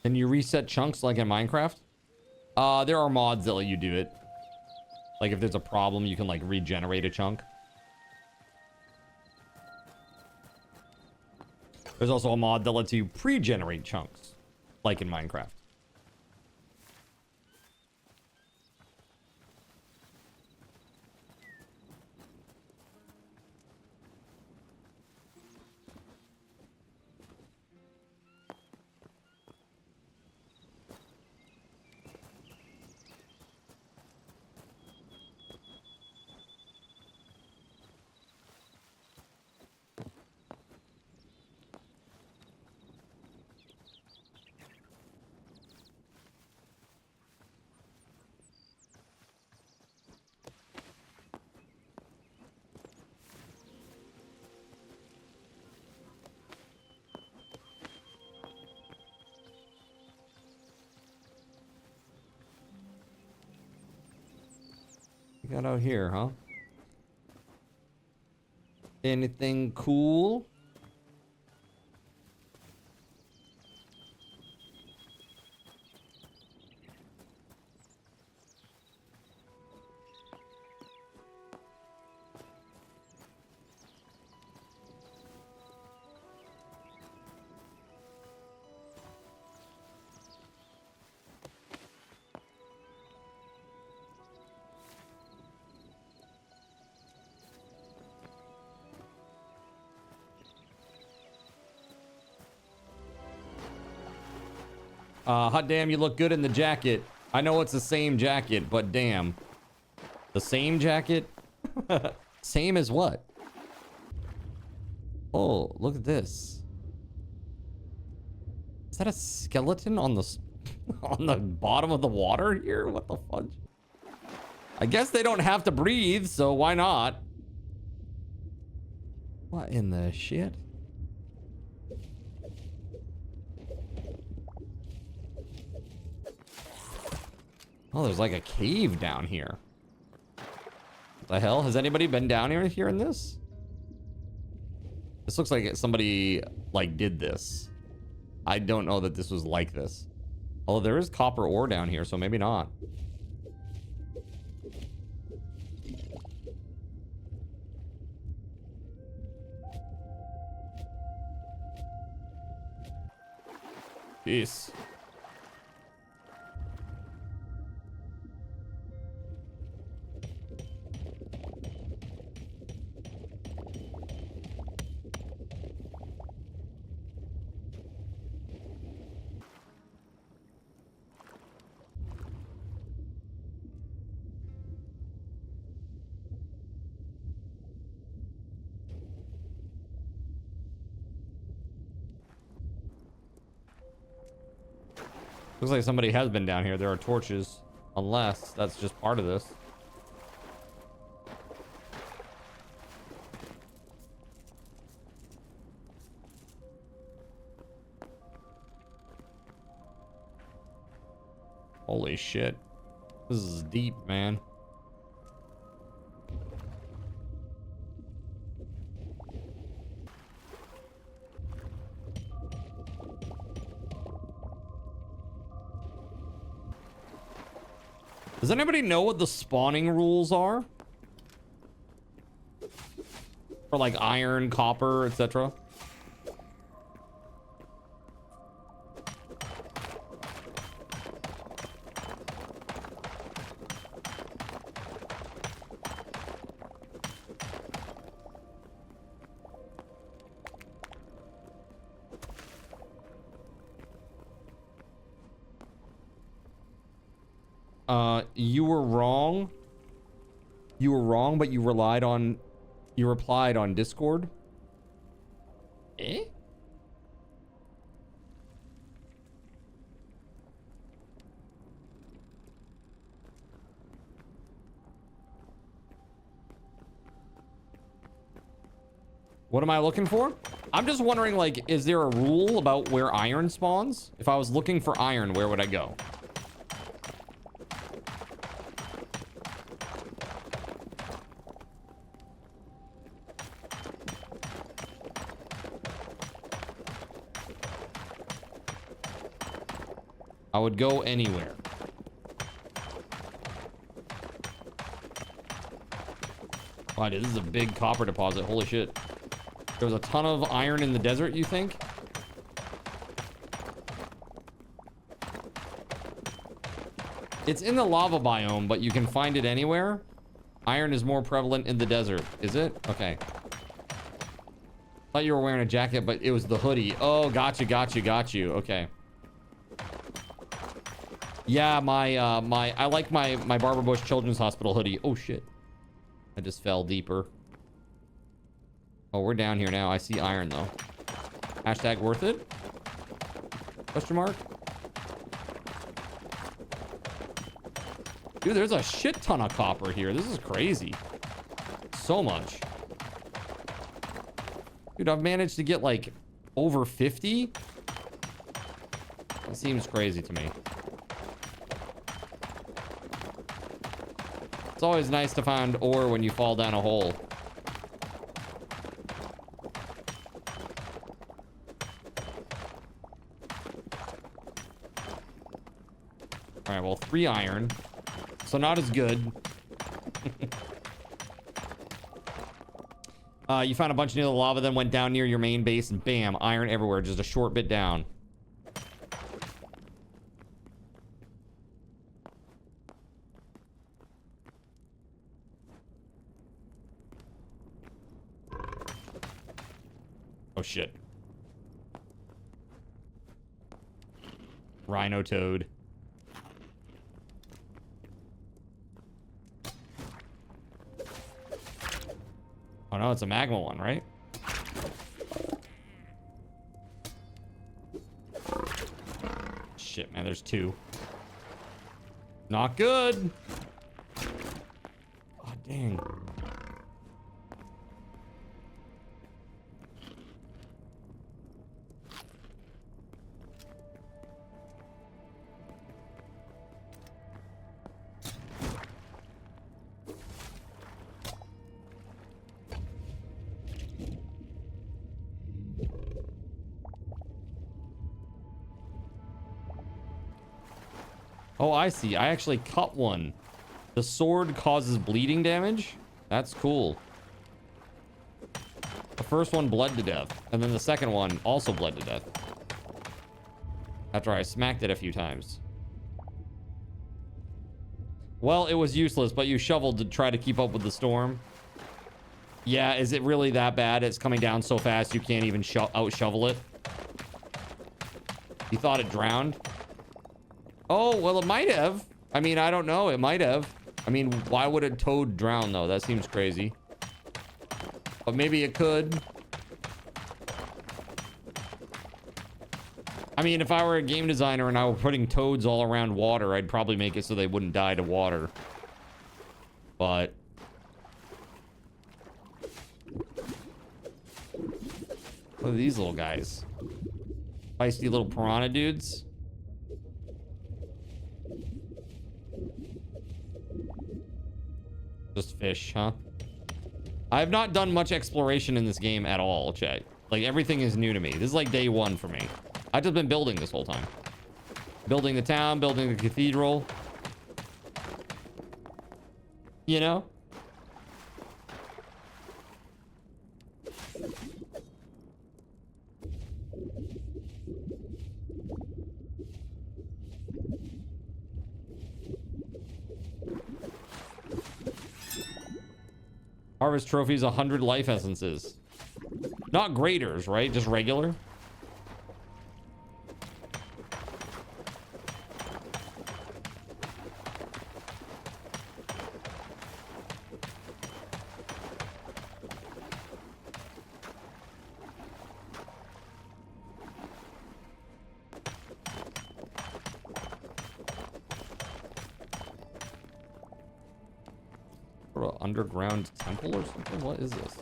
Can you reset chunks like in Minecraft? There are mods that let you do it. Like if there's a problem, you can like regenerate a chunk. There's also a mod that lets you pre-generate chunks, like in Minecraft. Got out here, huh? Anything cool? Hot damn, you look good in the jacket. I know it's the same jacket, but damn. The same jacket? Same as what? Oh, look at this. Is that a skeleton on the on the bottom of the water here? What the fudge? I guess they don't have to breathe, so why not? What in the shit? Oh, there's like a cave down here. What the hell? Has anybody been down here in this? This looks like somebody like did this. I don't know that this was like this. Although there is copper ore down here, so maybe not. Jeez. Looks like somebody has been down here. There are torches. Unless that's just part of this. Holy shit. This is deep, man. Does anybody know what the spawning rules are? For like iron, copper, etc.? You were wrong. You were wrong, but you replied on Discord. Eh? What am I looking for? I'm just wondering, like, is there a rule about where iron spawns? If I was looking for iron, where would I go? I would go anywhere. Wow, dude, this is a big copper deposit. Holy shit. There's a ton of iron in the desert, you think? It's in the lava biome, but you can find it anywhere. Iron is more prevalent in the desert. Is it? Okay. Thought you were wearing a jacket, but it was the hoodie. Oh, got you. Okay. Yeah, I like my Barbara Bush Children's Hospital hoodie. Oh shit. I just fell deeper. Oh, we're down here now. I see iron though. Hashtag worth it? Question mark? Dude, there's a shit ton of copper here. This is crazy. So much. Dude, I've managed to get like over 50. That seems crazy to me. It's always nice to find ore when you fall down a hole. All right, well, 3 iron. So not as good. You found a bunch near the lava, then went down near your main base, and bam, iron everywhere, just a short bit down. Oh shit. Rhino toad. Oh no, it's a magma one, right? Shit, man, there's 2. Not good. Oh, dang. Oh, I see. I actually cut one. The sword causes bleeding damage. That's cool. The first one bled to death. And then the second one also bled to death. After I smacked it a few times. Well, it was useless, but you shoveled to try to keep up with the storm. Yeah, is it really that bad? It's coming down so fast you can't even out-shovel it. You thought it drowned? Oh, well, it might have. I mean, I don't know. It might have. I mean, why would a toad drown, though? That seems crazy. But maybe it could. I mean, if I were a game designer and I were putting toads all around water, I'd probably make it so they wouldn't die to water. But... what are these little guys? Feisty little piranha dudes. Just fish, huh? I have not done much exploration in this game at all, chat. Like, everything is new to me. This is like day one for me. I've just been building this whole time. Building the town, building the cathedral. You know? Harvest trophies, 100 life essences. Not graders, right? Just regular. Underground temple or something? What is this?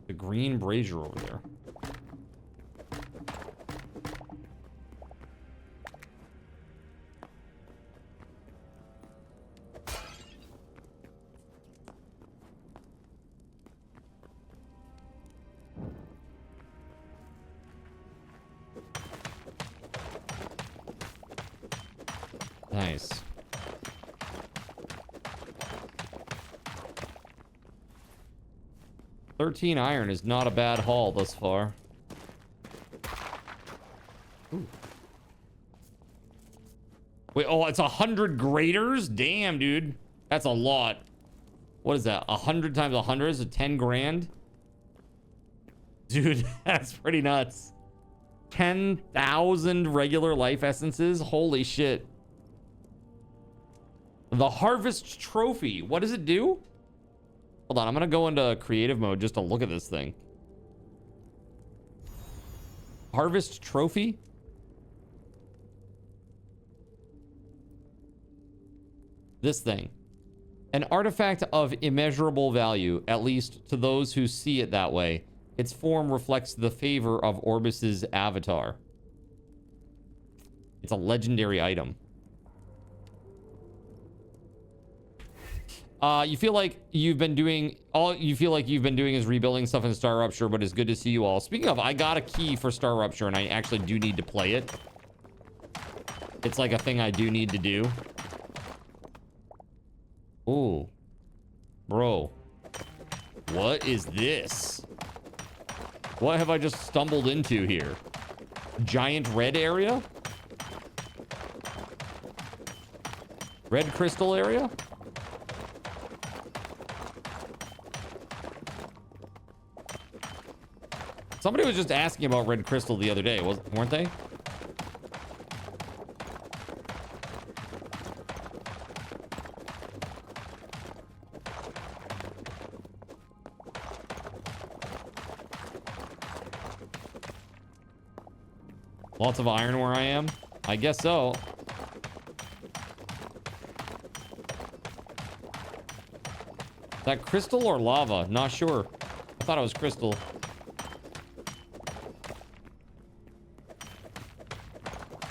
The green brazier over there. Nice. $13 iron is not a bad haul thus far. Ooh. Wait, oh, it's 100 graders? Damn, dude. That's a lot. What is that? 100 times 100 is 10 grand? Dude, that's pretty nuts. 10,000 regular life essences? Holy shit. The harvest trophy. What does it do? Hold on, I'm gonna go into creative mode just to look at this thing. Harvest trophy? This thing. An artifact of immeasurable value, at least to those who see it that way. Its form reflects the favor of Orbis's avatar. It's a legendary item. You feel like you've been doing is rebuilding stuff in Star Rupture, but it's good to see you all. Speaking of, I got a key for Star Rupture and I actually do need to play it. It's like a thing I do need to do. Ooh. Bro. What is this? What have I just stumbled into here? Giant red area? Red crystal area? Somebody was just asking about red crystal the other day, weren't they? Lots of iron where I am? I guess so. Is that crystal or lava? Not sure. I thought it was crystal.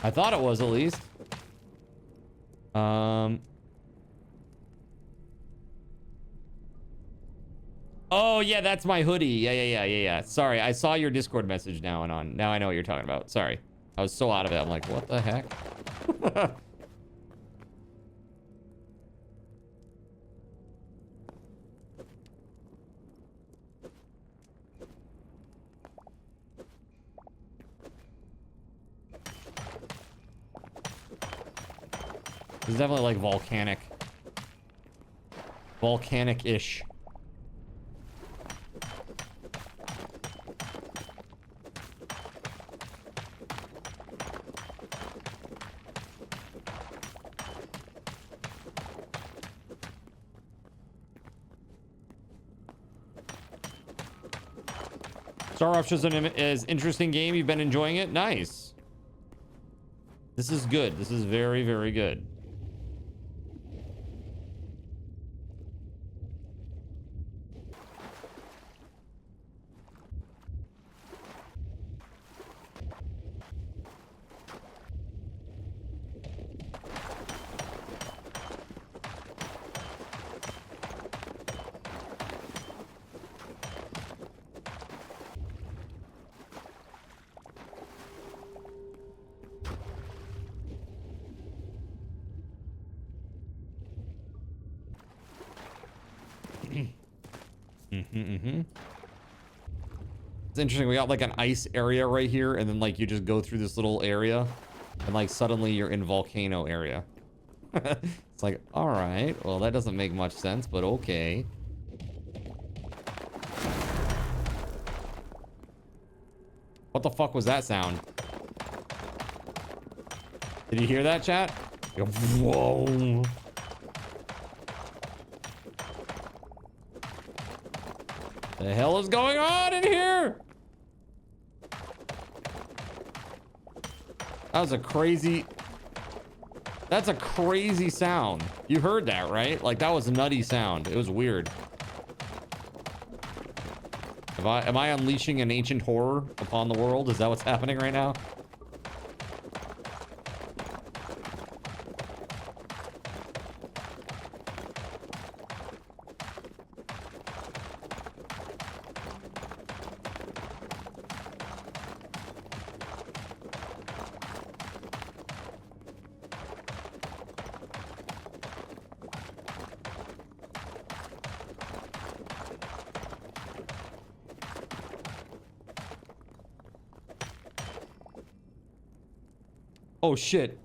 I thought it was, at least. Oh, yeah, that's my hoodie. Yeah. Sorry, I saw your Discord message now and on. Now I know what you're talking about. Sorry. I was so out of it. I'm like, what the heck? It's definitely like volcanic. Volcanic-ish. Star Rupture's an interesting game. You've been enjoying it? Nice. This is good. This is very, very good. It's interesting. We got like an ice area right here, and then like you just go through this little area, and like suddenly you're in volcano area. It's like, all right, well that doesn't make much sense, but okay. What the fuck was that sound? Did you hear that, chat? Whoa. The hell is going on in here? That was a crazy... That's a crazy sound. You heard that, right? Like, that was a nutty sound. It was weird. Am I unleashing an ancient horror upon the world? Is that what's happening right now? Oh shit.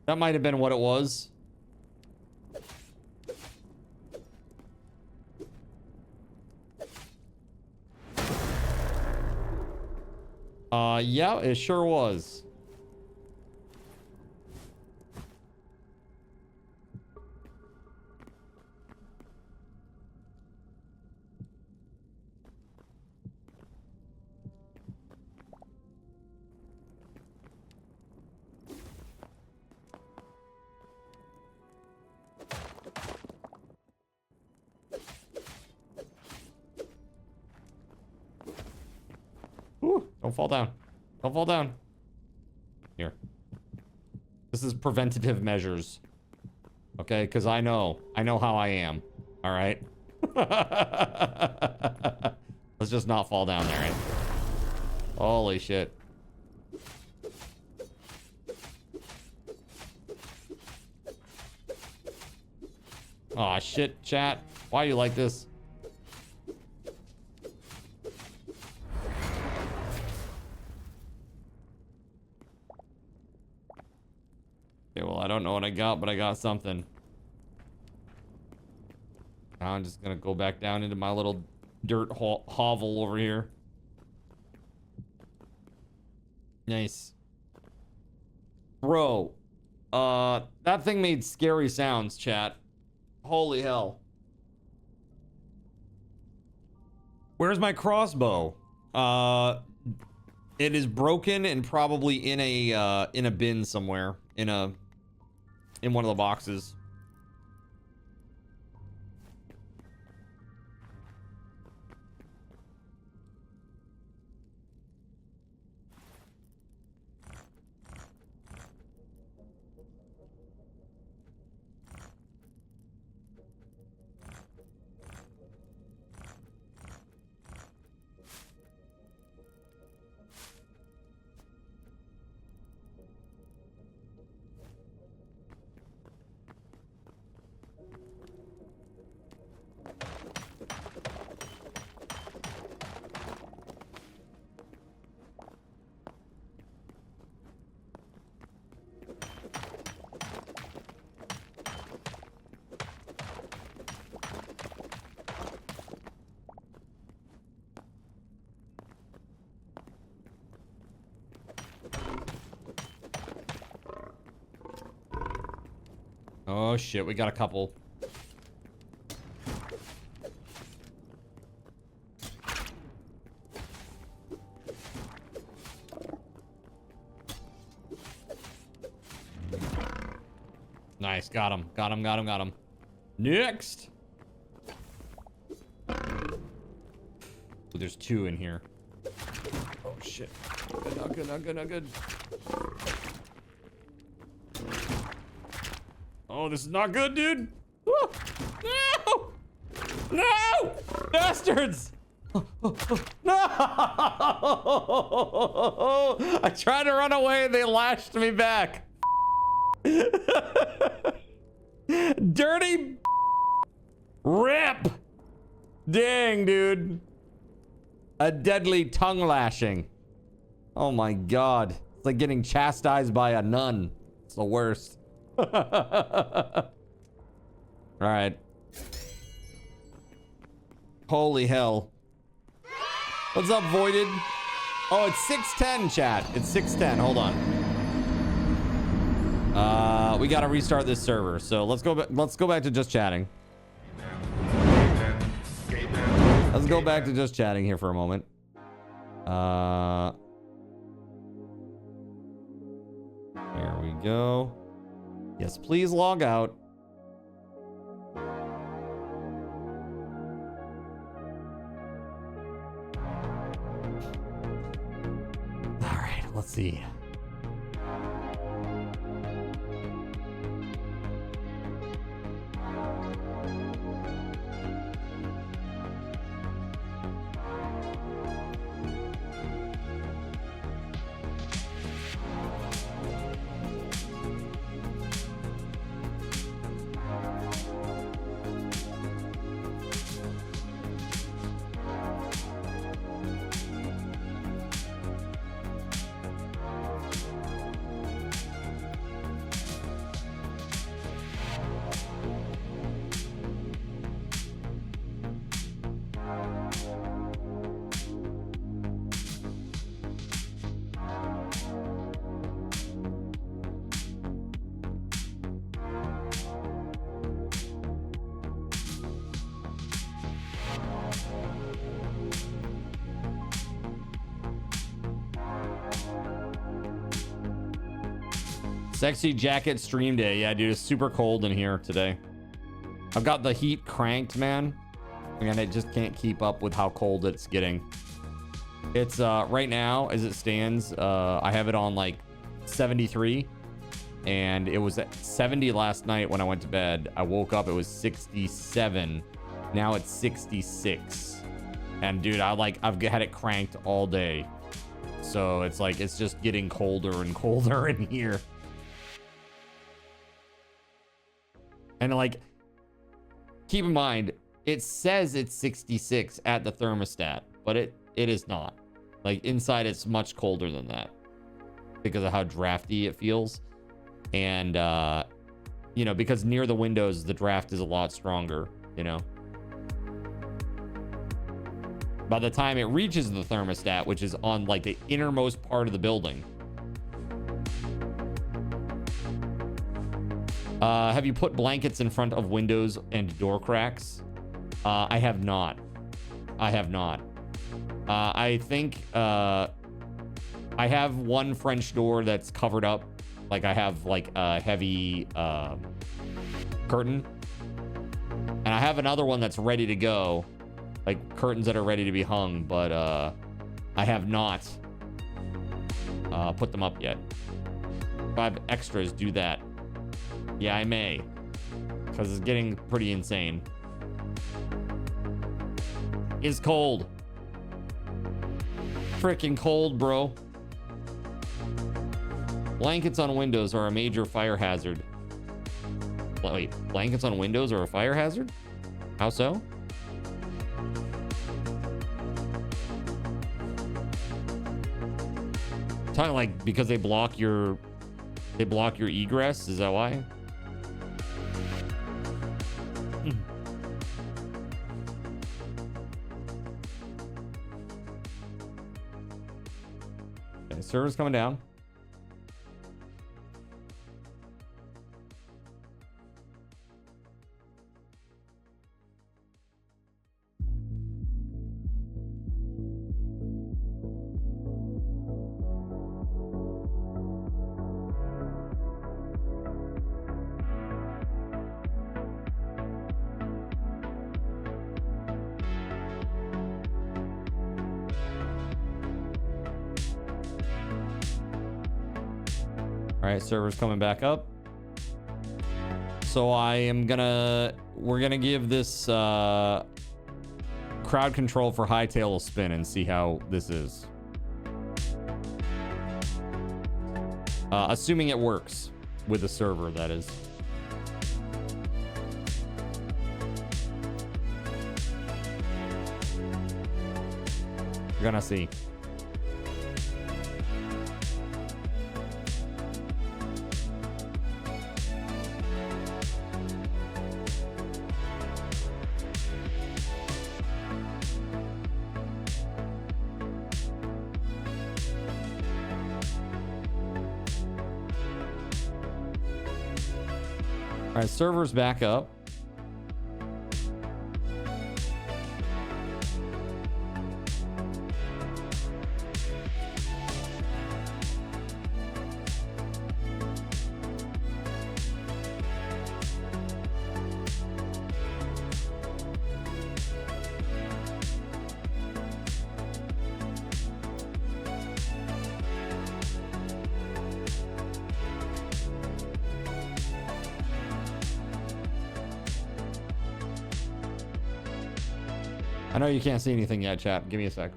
That might have been what it was. Yeah, it sure was. Ooh, don't fall down. Don't fall down. Here. This is preventative measures. Okay, because I know how I am. All right. Let's just not fall down there, right? Holy shit. Aw, shit, chat. Why are you like this? Okay, well, I don't know what I got, but I got something. Now I'm just gonna go back down into my little dirt hovel over here. Nice. Bro, that thing made scary sounds, chat. Holy hell. Where's my crossbow? It is broken and probably in a bin somewhere. In one of the boxes. Oh shit, we got a couple. Nice, got him. Got him, got him, got him. Next! Ooh, there's two in here. Oh shit. Not good, not good, not good. Oh, this is not good, dude. Woo. No! No! Bastards! No! I tried to run away and they lashed me back. Dirty rip! Dang, dude. A deadly tongue lashing. Oh my god. It's like getting chastised by a nun. It's the worst. All right. Holy hell. What's up, Voided? Oh, it's 6:10, chat. It's 6:10. Hold on. We gotta restart this server. So let's go back to just chatting. Let's go back to just chatting here for a moment. There we go. Yes, please log out. All right, let's see. Sexy jacket stream day. Yeah, dude, it's super cold in here today. I've got the heat cranked, man. And it just can't keep up with how cold it's getting. It's right now, as it stands, I have it on like 73. And it was at 70 last night when I went to bed. I woke up, it was 67. Now it's 66. And dude, I've had it cranked all day. So it's like, it's just getting colder and colder in here. And like, keep in mind, it says it's 66 at the thermostat, but it is not. Like inside, it's much colder than that because of how drafty it feels. And, you know, because near the windows, the draft is a lot stronger, you know. By the time it reaches the thermostat, which is on like the innermost part of the building. Have you put blankets in front of windows and door cracks? I have not. I have not. I think I have one French door that's covered up. Like I have like a heavy curtain. And I have another one that's ready to go. Like curtains that are ready to be hung. But I have not put them up yet. If I have extras, do that. Yeah, I may. Because it's getting pretty insane. It's cold. Freaking cold, bro. Blankets on windows are a major fire hazard. Wait, blankets on windows are a fire hazard? How so? Talking like because they block your egress? Is that why? Okay, server's coming down. All right, server's coming back up. So we're gonna give this crowd control for Hytale a spin and see how this is. Assuming it works with the server, that is. You're gonna see. All right, server's back up. I know you can't see anything yet, chat. Give me a sec.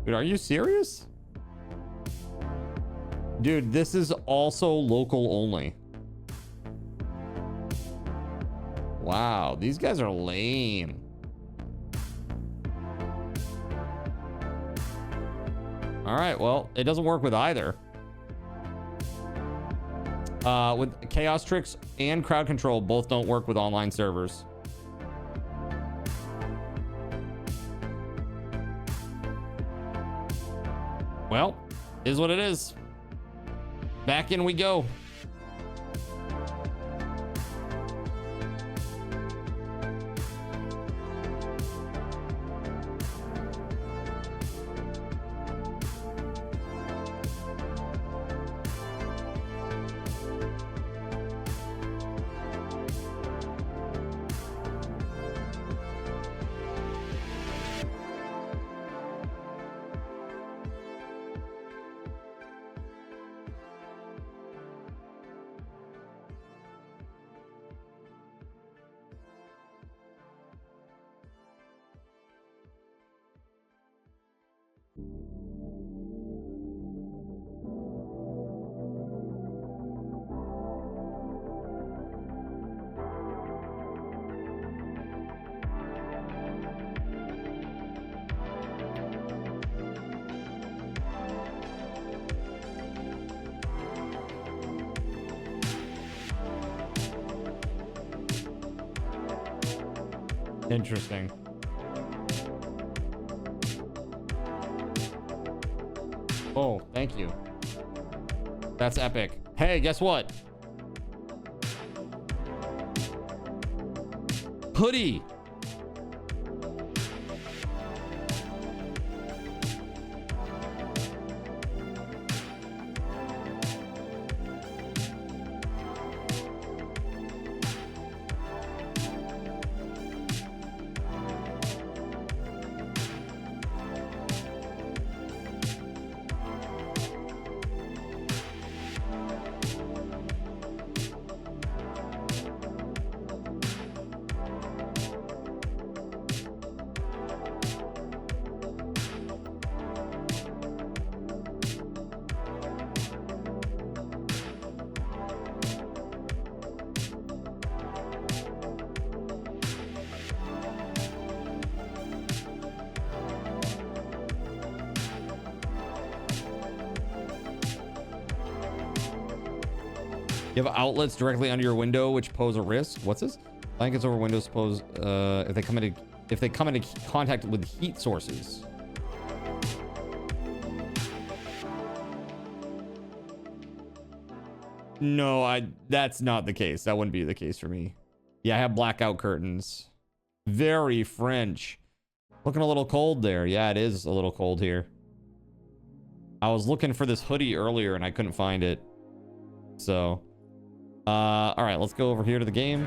Dude, are you serious? Dude, this is also local only. Wow, these guys are lame. All right, well, it doesn't work with either. With Chaos Tricks and Crowd Control, both don't work with online servers. Well, is what it is. Back in we go. Interesting. Oh, thank you. That's epic. Hey, guess what? Hoodie. You have outlets directly under your window which pose a risk. What's this? Blankets over windows pose if they come into contact with heat sources. No, that's not the case. That wouldn't be the case for me. Yeah, I have blackout curtains. Very French. Looking a little cold there. Yeah, it is a little cold here. I was looking for this hoodie earlier and I couldn't find it. So, all right, let's go over here to the game.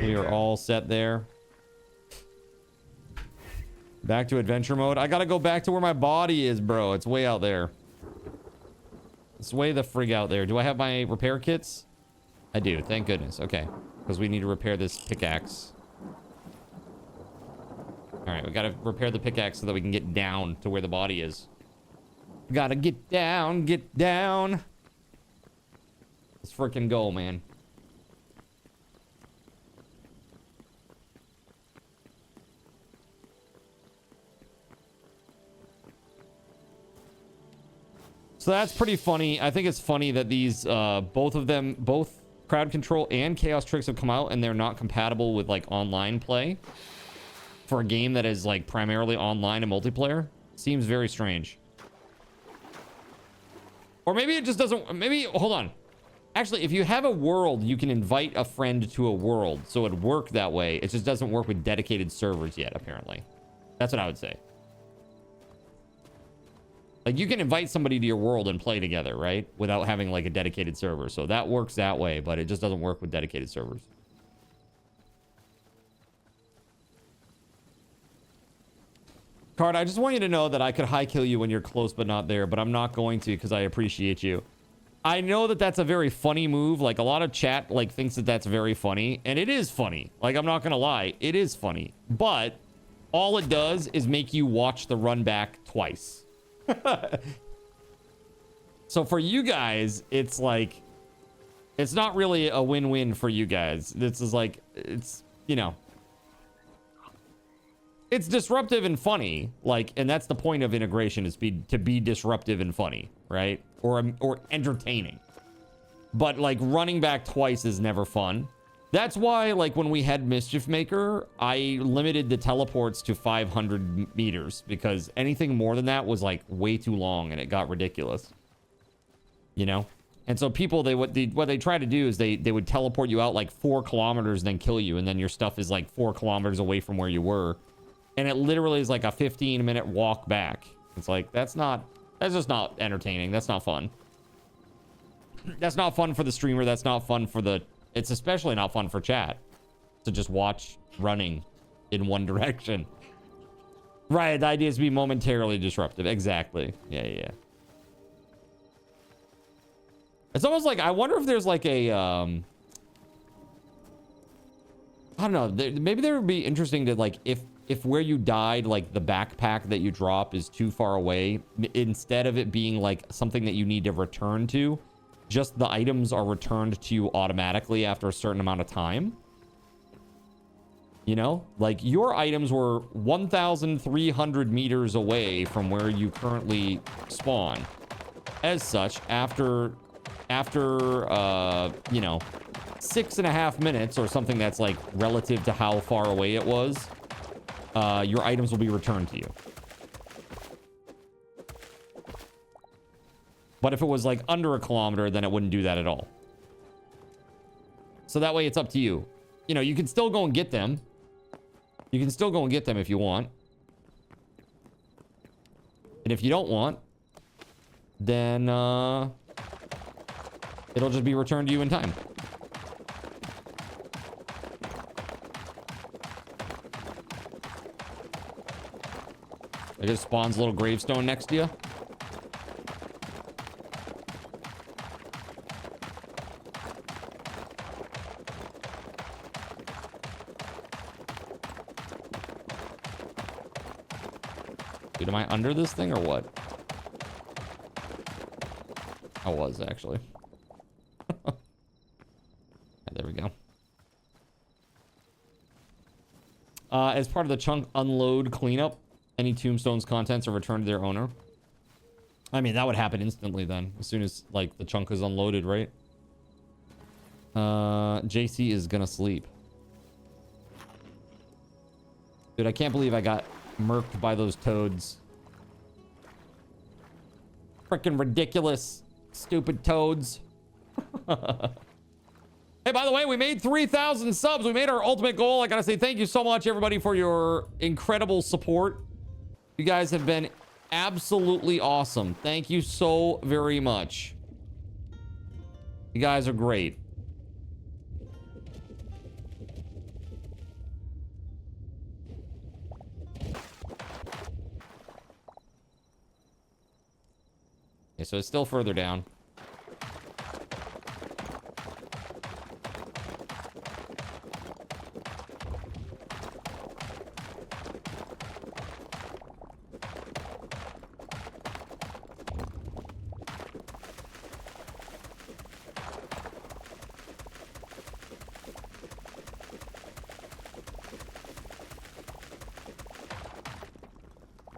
We are all set there. Back to adventure mode. I gotta go back to where my body is, bro. It's way out there. It's way the frig out there. Do I have my repair kits? I do, thank goodness. Okay, because we need to repair this pickaxe. All right, we gotta repair the pickaxe so that we can get down to where the body is. Gotta get down, get down. Let's freaking go, man. So that's pretty funny. I think it's funny that these, both Crowd Control and Chaos Tricks have come out and they're not compatible with like online play. For a game that is like primarily online and multiplayer. Seems very strange. Or maybe it just doesn't, maybe, hold on. Actually, if you have a world, you can invite a friend to a world. So it'd work that way. It just doesn't work with dedicated servers yet, apparently. That's what I would say. Like, you can invite somebody to your world and play together, right? Without having like a dedicated server. So that works that way, but it just doesn't work with dedicated servers. Card, I just want you to know that I could high kill you when you're close but not there, but I'm not going to because I appreciate you. I know that that's a very funny move. Like, a lot of chat like thinks that that's very funny, and it is funny. Like, I'm not gonna lie, it is funny. But all it does is make you watch the run back twice. So for you guys, it's like, it's not really a win-win for you guys. This is like, it's, you know, it's disruptive and funny, like, and that's the point of integration, is to be disruptive and funny, right? Or entertaining. But like running back twice is never fun. That's why, like, when we had Mischief Maker, I limited the teleports to 500 meters because anything more than that was like way too long and it got ridiculous. You know? And so people, what they try to do is they would teleport you out like 4 kilometers and then kill you, and then your stuff is like 4 kilometers away from where you were. And it literally is like a 15-minute walk back. It's like, that's just not entertaining. That's not fun. That's not fun for the streamer. That's not fun for the... It's especially not fun for chat to just watch running in one direction. Right, the idea is to be momentarily disruptive. Exactly. Yeah. It's almost like, I wonder if there's like a... I don't know. Maybe there would be interesting to, like, if where you died, like the backpack that you drop is too far away, instead of it being like something that you need to return to, just the items are returned to you automatically after a certain amount of time. You know, like your items were 1,300 meters away from where you currently spawn. As such, after you know, 6.5 minutes or something that's like relative to how far away it was, your items will be returned to you. But if it was like under a kilometer, then it wouldn't do that at all. So that way it's up to you. You know, you can still go and get them. You can still go and get them if you want. And if you don't want, then it'll just be returned to you in time. It just spawns a little gravestone next to you. Dude, am I under this thing or what? I was, actually. There we go. As part of the chunk unload cleanup, any tombstones contents are returned to their owner. I mean, that would happen instantly then, as soon as, like, the chunk is unloaded, right? JC is gonna sleep. Dude, I can't believe I got murked by those toads. Freaking ridiculous. Stupid toads. Hey, by the way, we made 3,000 subs. We made our ultimate goal. I gotta say thank you so much, everybody, for your incredible support. You guys have been absolutely awesome. Thank you so very much. You guys are great. Okay, so it's still further down.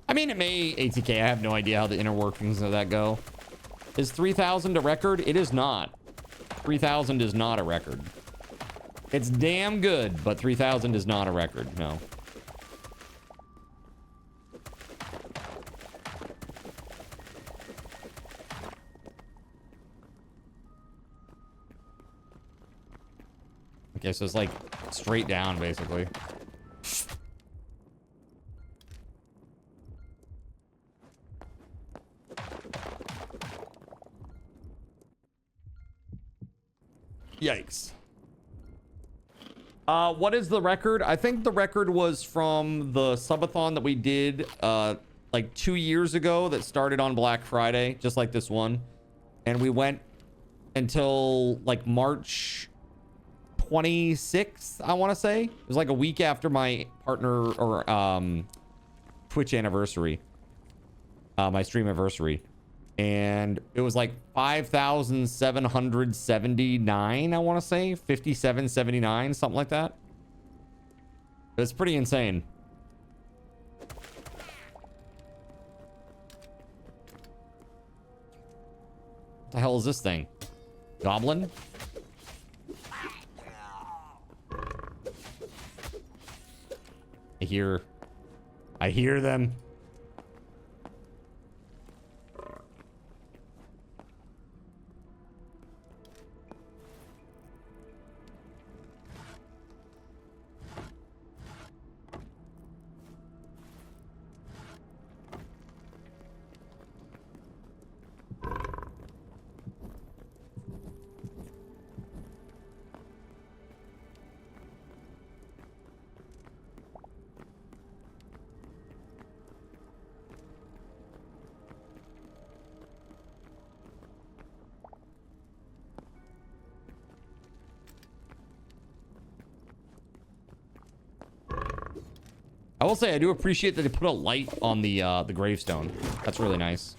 I mean, it may ATK. I have no idea how the inner workings of that go. Is 3,000 a record? It is not. 3,000 is not a record. It's damn good, but 3,000 is not a record. No. Okay, so it's like straight down, basically. Yikes. What is the record? I think the record was from the subathon that we did like 2 years ago that started on Black Friday, just like this one. And we went until like March 26th, I want to say. It was like a week after my partner or Twitch anniversary. My stream anniversary. And it was like 5,779, I want to say. 5779, something like that. It's pretty insane. What the hell is this thing? Goblin? I hear them. I will say I do appreciate that they put a light on the gravestone. That's really nice.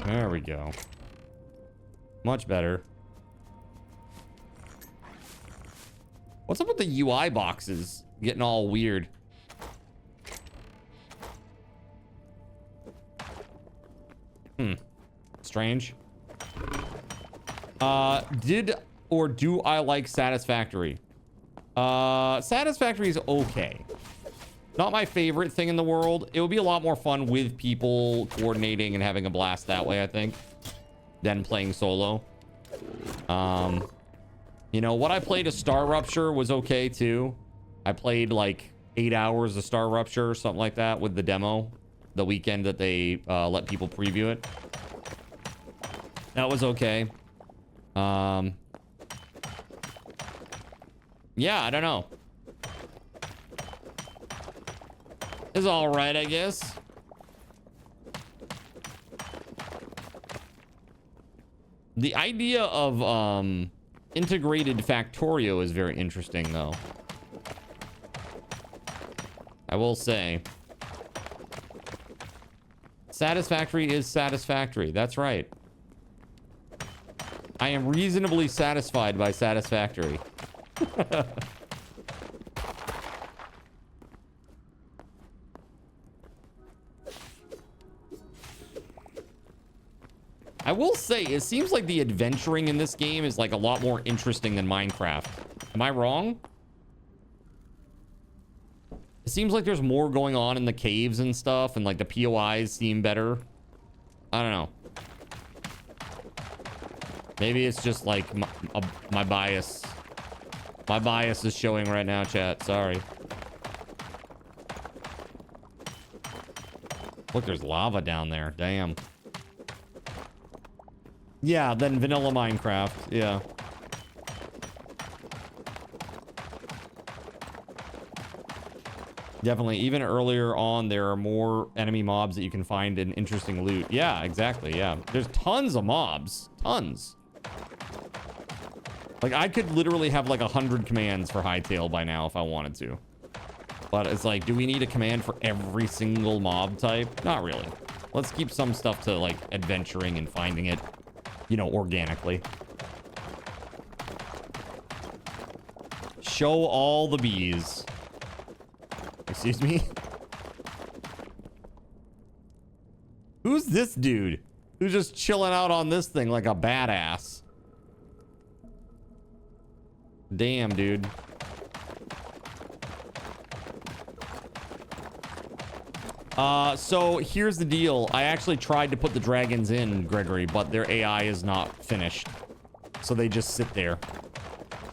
There we go. Much better. What's up with the UI boxes getting all weird? Strange. Did or do I like Satisfactory? Satisfactory is okay. Not my favorite thing in the world. It would be a lot more fun with people coordinating and having a blast that way, I think, than playing solo. You know, what I played a Star Rupture was okay too. I played like 8 hours of Star Rupture or something like that with the demo the weekend that they let people preview it. That was okay. Yeah, I don't know. It's all right, I guess. The idea of integrated Factorio is very interesting, though. I will say. Satisfactory is satisfactory. That's right. I am reasonably satisfied by Satisfactory. I will say, it seems like the adventuring in this game is like a lot more interesting than Minecraft. Am I wrong? It seems like there's more going on in the caves and stuff, and like the POIs seem better. I don't know. Maybe it's just like my bias. My bias is showing right now, chat. Sorry. Look, there's lava down there. Damn. Yeah, then vanilla Minecraft. Yeah. Definitely. Even earlier on, there are more enemy mobs that you can find in interesting loot. Yeah, exactly. Yeah. There's tons of mobs. Tons. Like, I could literally have like 100 commands for Hytale by now if I wanted to. But it's like, do we need a command for every single mob type? Not really. Let's keep some stuff to like adventuring and finding it, you know, organically. Show all the bees. Excuse me? Who's this dude who's just chilling out on this thing like a badass? Damn, dude. So here's the deal. I actually tried to put the dragons in, Gregory, but their AI is not finished. So they just sit there.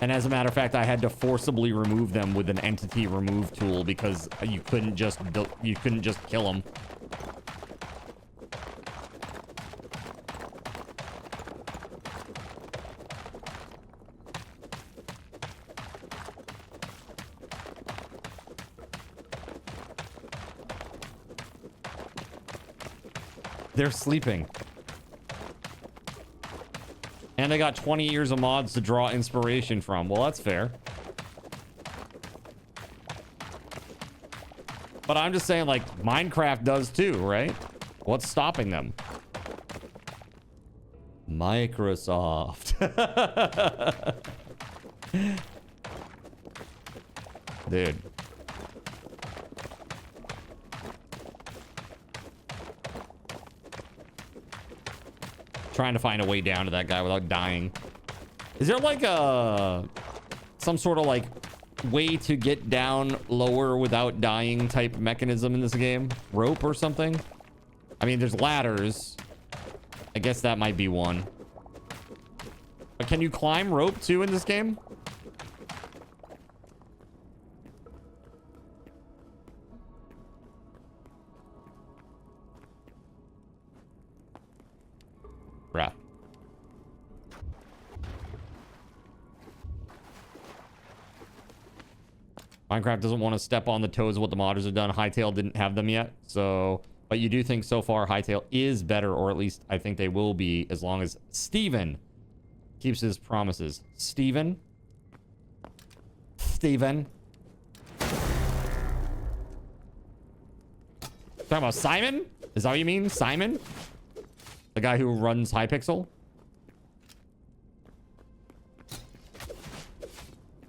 And as a matter of fact, I had to forcibly remove them with an entity remove tool because you couldn't just kill them. They're sleeping. And they got 20 years of mods to draw inspiration from. Well, that's fair. But I'm just saying, like, Minecraft does too, right? What's stopping them? Microsoft. Dude. Trying to find a way down to that guy without dying. Is there like some sort of like way to get down lower without dying type mechanism in this game? Rope or something? I mean, there's ladders. I guess that might be one. But can you climb rope too in this game? Bruh. Minecraft doesn't want to step on the toes of what the modders have done. Hytale didn't have them yet, so... But you do think so far Hytale is better, or at least I think they will be, as long as Steven keeps his promises. Steven? Steven? Talking about Simon? Is that what you mean? Simon? The guy who runs Hypixel?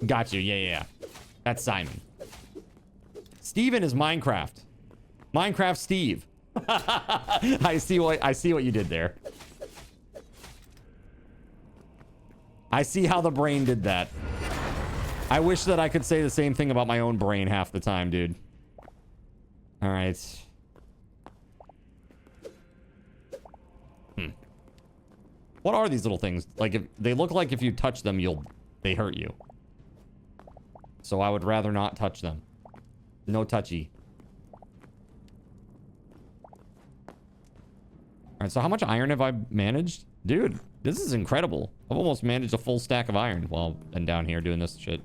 Got you. Yeah. That's Simon. Steven is Minecraft. Minecraft Steve. I see what you did there. I see how the brain did that. I wish that I could say the same thing about my own brain half the time, dude. All right. What are these little things? Like, if they look like if you touch them, they hurt you. So I would rather not touch them. No touchy. All right, so how much iron have I managed? Dude, this is incredible. I've almost managed a full stack of iron while I'm down here doing this shit.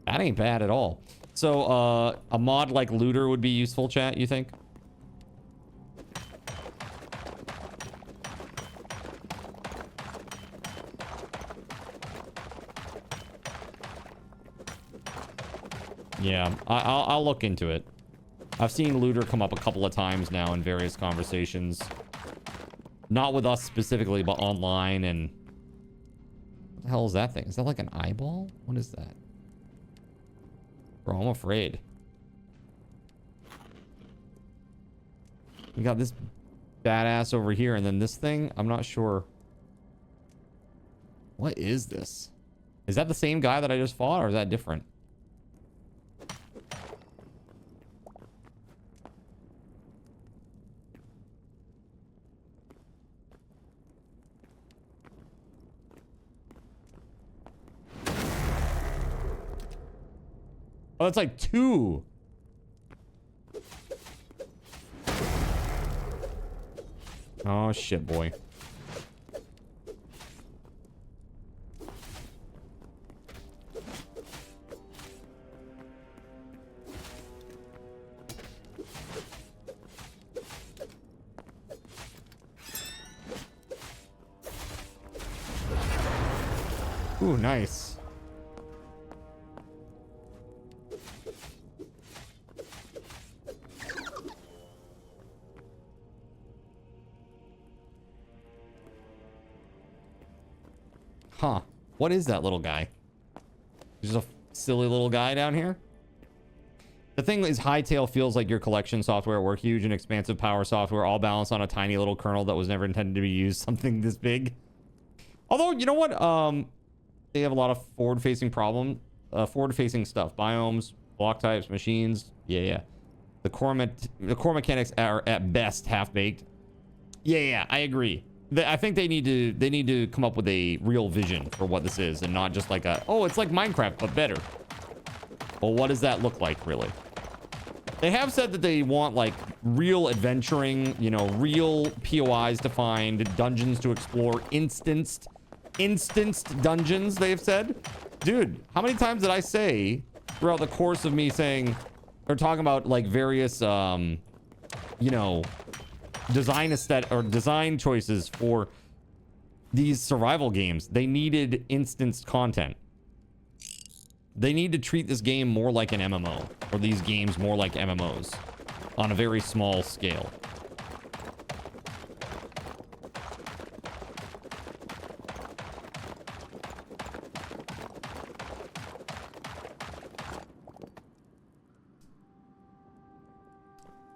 That ain't bad at all. So, a mod like Looter would be useful, chat, you think? Yeah, I'll look into it. I've seen Looter come up a couple of times now in various conversations. Not with us specifically, but online. And what the hell is that thing? Is that like an eyeball? What is that? Bro, I'm afraid. We got this badass over here, and then this thing, I'm not sure. What is this? Is that the same guy that I just fought, or is that different? Oh, that's like 2. Oh, shit, boy. Ooh, nice. Huh. What is that little guy? Just a silly little guy down here? The thing is, Hytale feels like your collection software at work. Huge and expansive power software, all balanced on a tiny little kernel that was never intended to be used. Something this big. Although, you know what? They have a lot of forward-facing forward-facing stuff. Biomes, block types, machines. Yeah. The core mechanics are at best half-baked. Yeah, I agree. I think they need to come up with a real vision for what this is, and not just like oh, it's like Minecraft but better. Well, what does that look like, really? They have said that they want like real adventuring, you know, real POIs to find, dungeons to explore, instanced dungeons, they've said. Dude, how many times did I say throughout the course of me saying or talking about like various you know, design choices for these survival games? They needed instanced content. They need to treat this game more like an MMO, or these games more like MMOs on a very small scale.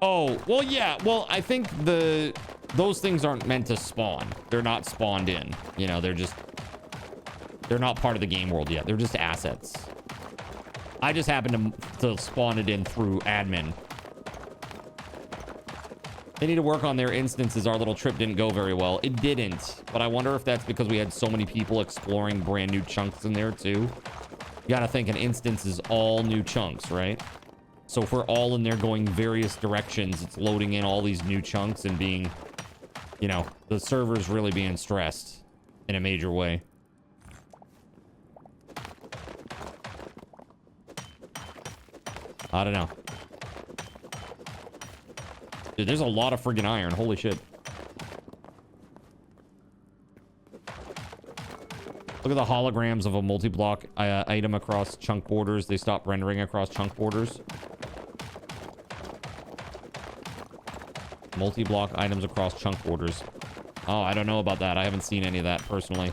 Oh, well, yeah. Well, I think those things aren't meant to spawn. They're not spawned in. You know, they're not part of the game world yet. They're just assets. I just happened to spawn it in through admin. They need to work on their instances. Our little trip didn't go very well. It didn't. But I wonder if that's because we had so many people exploring brand new chunks in there too. You gotta think an instance is all new chunks, right? So if we're all in there going various directions, it's loading in all these new chunks and being, you know, the server's really being stressed in a major way. I don't know. Dude, there's a lot of friggin' iron. Holy shit. Look at the holograms of a multi-block item across chunk borders. They stopped rendering across chunk borders. Multi-block items across chunk borders. Oh, I don't know about that. I haven't seen any of that personally.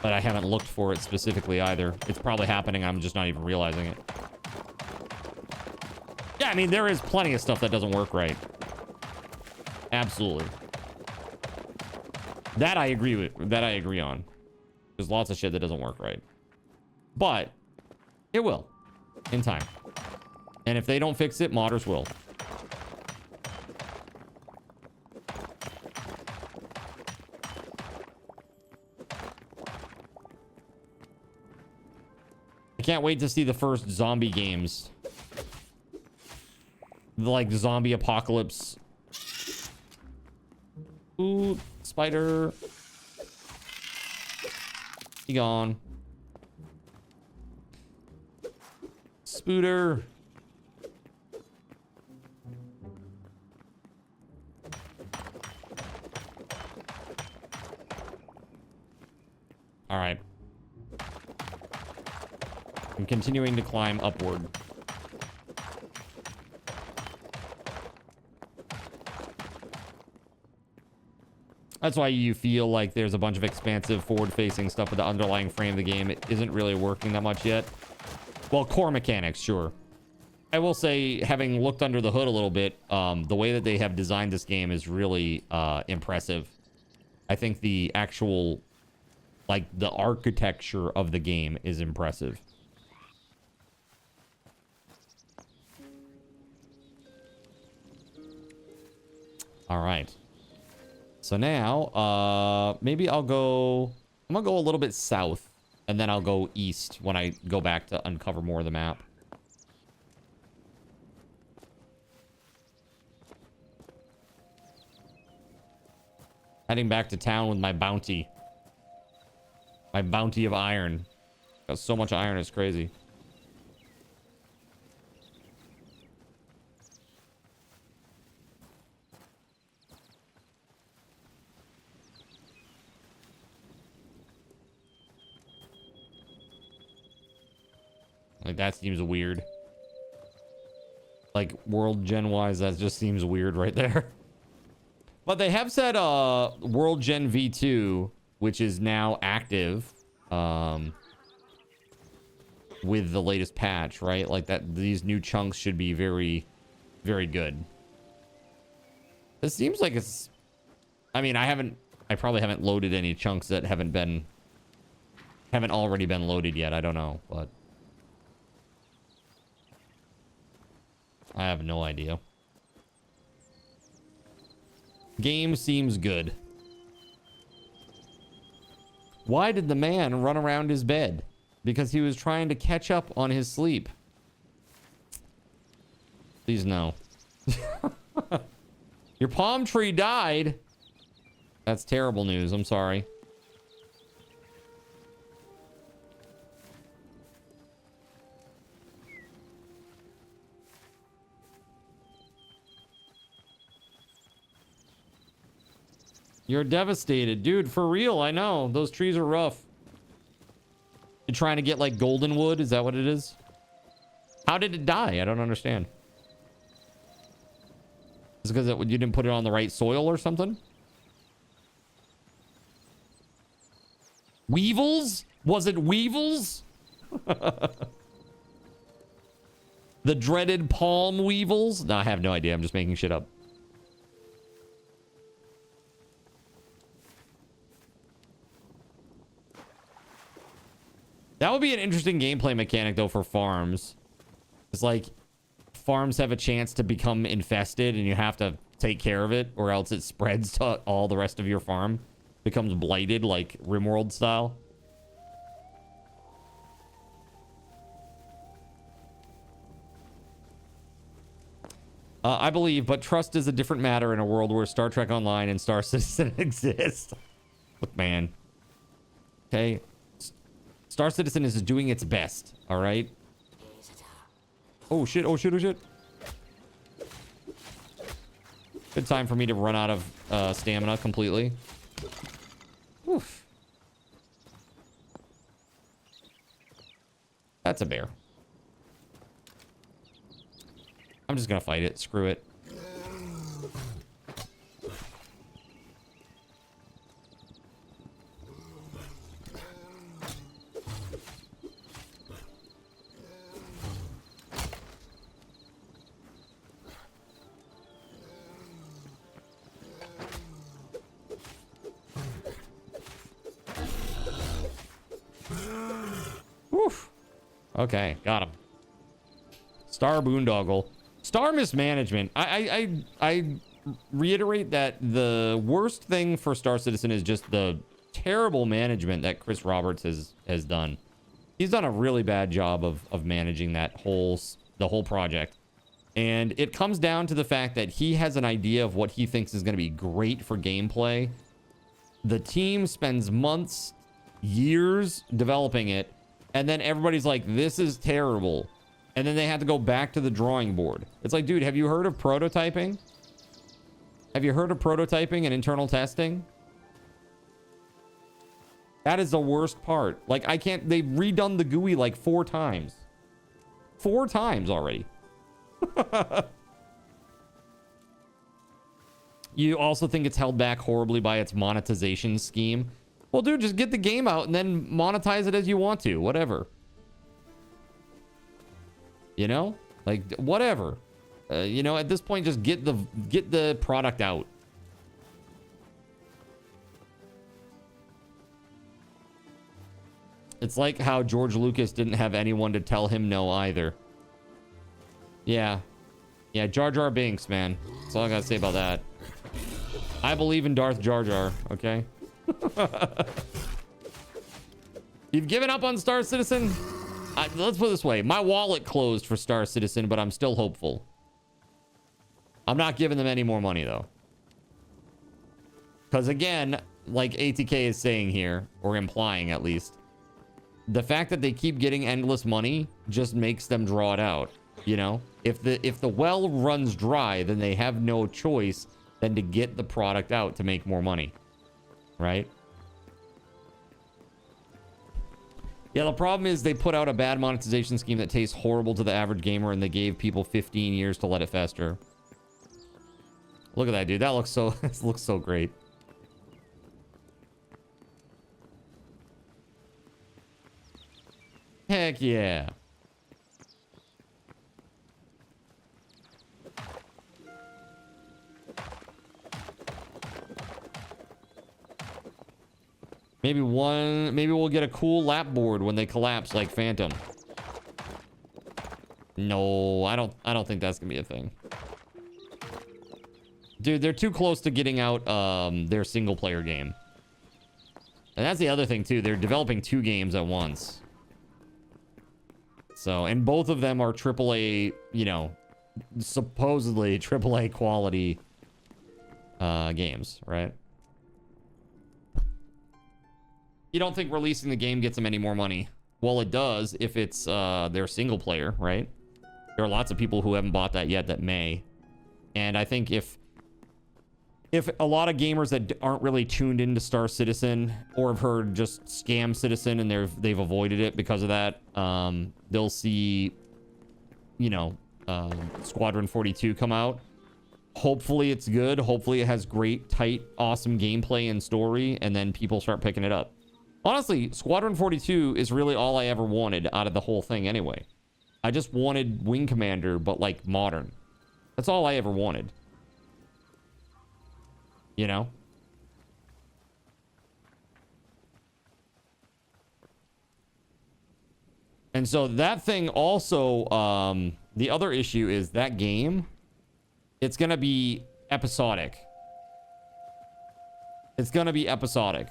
But I haven't looked for it specifically either. It's probably happening. I'm just not even realizing it. Yeah, I mean, there is plenty of stuff that doesn't work right. Absolutely. That I agree with. That I agree on. There's lots of shit that doesn't work right. But it will. In time. And if they don't fix it, modders will. I can't wait to see the first zombie games. Like zombie apocalypse. Ooh, spider. Be gone. Spooter. All right. I'm continuing to climb upward. That's why you feel like there's a bunch of expansive forward-facing stuff, but the underlying frame of the game it isn't really working that much yet. Well, core mechanics, sure. I will say, having looked under the hood a little bit, the way that they have designed this game is really impressive. I think the actual, like, the architecture of the game is impressive. All right. So now, maybe I'm gonna go a little bit south, and then I'll go east when I go back to uncover more of the map. Heading back to town with my bounty. My bounty of iron. Got so much iron, it's crazy. Like, that seems weird. Like, world gen wise, that just seems weird right there. But they have said world gen v2, which is now active with the latest patch, right? Like, that these new chunks should be very, very good. It seems like it's, I mean, I probably haven't loaded any chunks that haven't already been loaded yet. I don't know, but I have no idea. Game seems good. Why did the man run around his bed? Because he was trying to catch up on his sleep. Please no. Your palm tree died. That's terrible news. I'm sorry. You're devastated. Dude, for real, I know. Those trees are rough. You're trying to get, like, golden wood? Is that what it is? How did it die? I don't understand. Is it because you didn't put it on the right soil or something? Weevils? Was it weevils? The dreaded palm weevils? No, I have no idea. I'm just making shit up. That would be an interesting gameplay mechanic, though, for farms. It's like farms have a chance to become infested and you have to take care of it, or else it spreads to all the rest of your farm. Becomes blighted, like RimWorld style. I believe, but trust is a different matter in a world where Star Trek Online and Star Citizen exist. Look, man. Okay. Star Citizen is doing its best, all right? Oh, shit. Oh, shit. Oh, shit. Good time for me to run out of stamina completely. Oof. That's a bear. I'm just gonna fight it. Screw it. Okay, got him. Star boondoggle. Star mismanagement. I reiterate that the worst thing for Star Citizen is just the terrible management that Chris Roberts has done. He's done a really bad job of managing the whole project. And it comes down to the fact that he has an idea of what he thinks is going to be great for gameplay. The team spends months, years developing it. And then everybody's like, this is terrible. And then they have to go back to the drawing board. It's like, dude, have you heard of prototyping? Have you heard of prototyping and internal testing? That is the worst part. Like, they've redone the GUI like 4 times. 4 times already. You also think it's held back horribly by its monetization scheme. Well, dude, just get the game out and then monetize it as you want to. Whatever. You know? Like, whatever. You know, at this point, just get the product out. It's like how George Lucas didn't have anyone to tell him no either. Yeah. Yeah, Jar Jar Binks, man. That's all I gotta say about that. I believe in Darth Jar Jar, okay? You've given up on Star Citizen? Let's put it this way. My wallet closed for Star Citizen, but I'm still hopeful. I'm not giving them any more money, though. Because again, like ATK is saying here, or implying at least, the fact that they keep getting endless money just makes them draw it out. You know, if the well runs dry, then they have no choice than to get the product out to make more money, right? Yeah, the problem is they put out a bad monetization scheme that tastes horrible to the average gamer, and they gave people 15 years to let it fester. Look at that, dude. That looks so looks so great. Heck yeah. Maybe we'll get a cool lap board when they collapse like Phantom. No, I don't think that's gonna be a thing. Dude, they're too close to getting out their single player game. And that's the other thing too. They're developing 2 games at once. So, and both of them are AAA, you know, supposedly AAA quality games, right? You don't think releasing the game gets them any more money? Well, it does if it's their single player, right? There are lots of people who haven't bought that yet that may. And I think if a lot of gamers that aren't really tuned into Star Citizen or have heard just Scam Citizen and they've avoided it because of that, they'll see, you know, Squadron 42 come out. Hopefully it's good. Hopefully it has great, tight, awesome gameplay and story, and then people start picking it up. Honestly, Squadron 42 is really all I ever wanted out of the whole thing anyway. I just wanted Wing Commander, but like modern. That's all I ever wanted. You know? And so that thing also, the other issue is that game, it's going to be episodic. It's going to be episodic.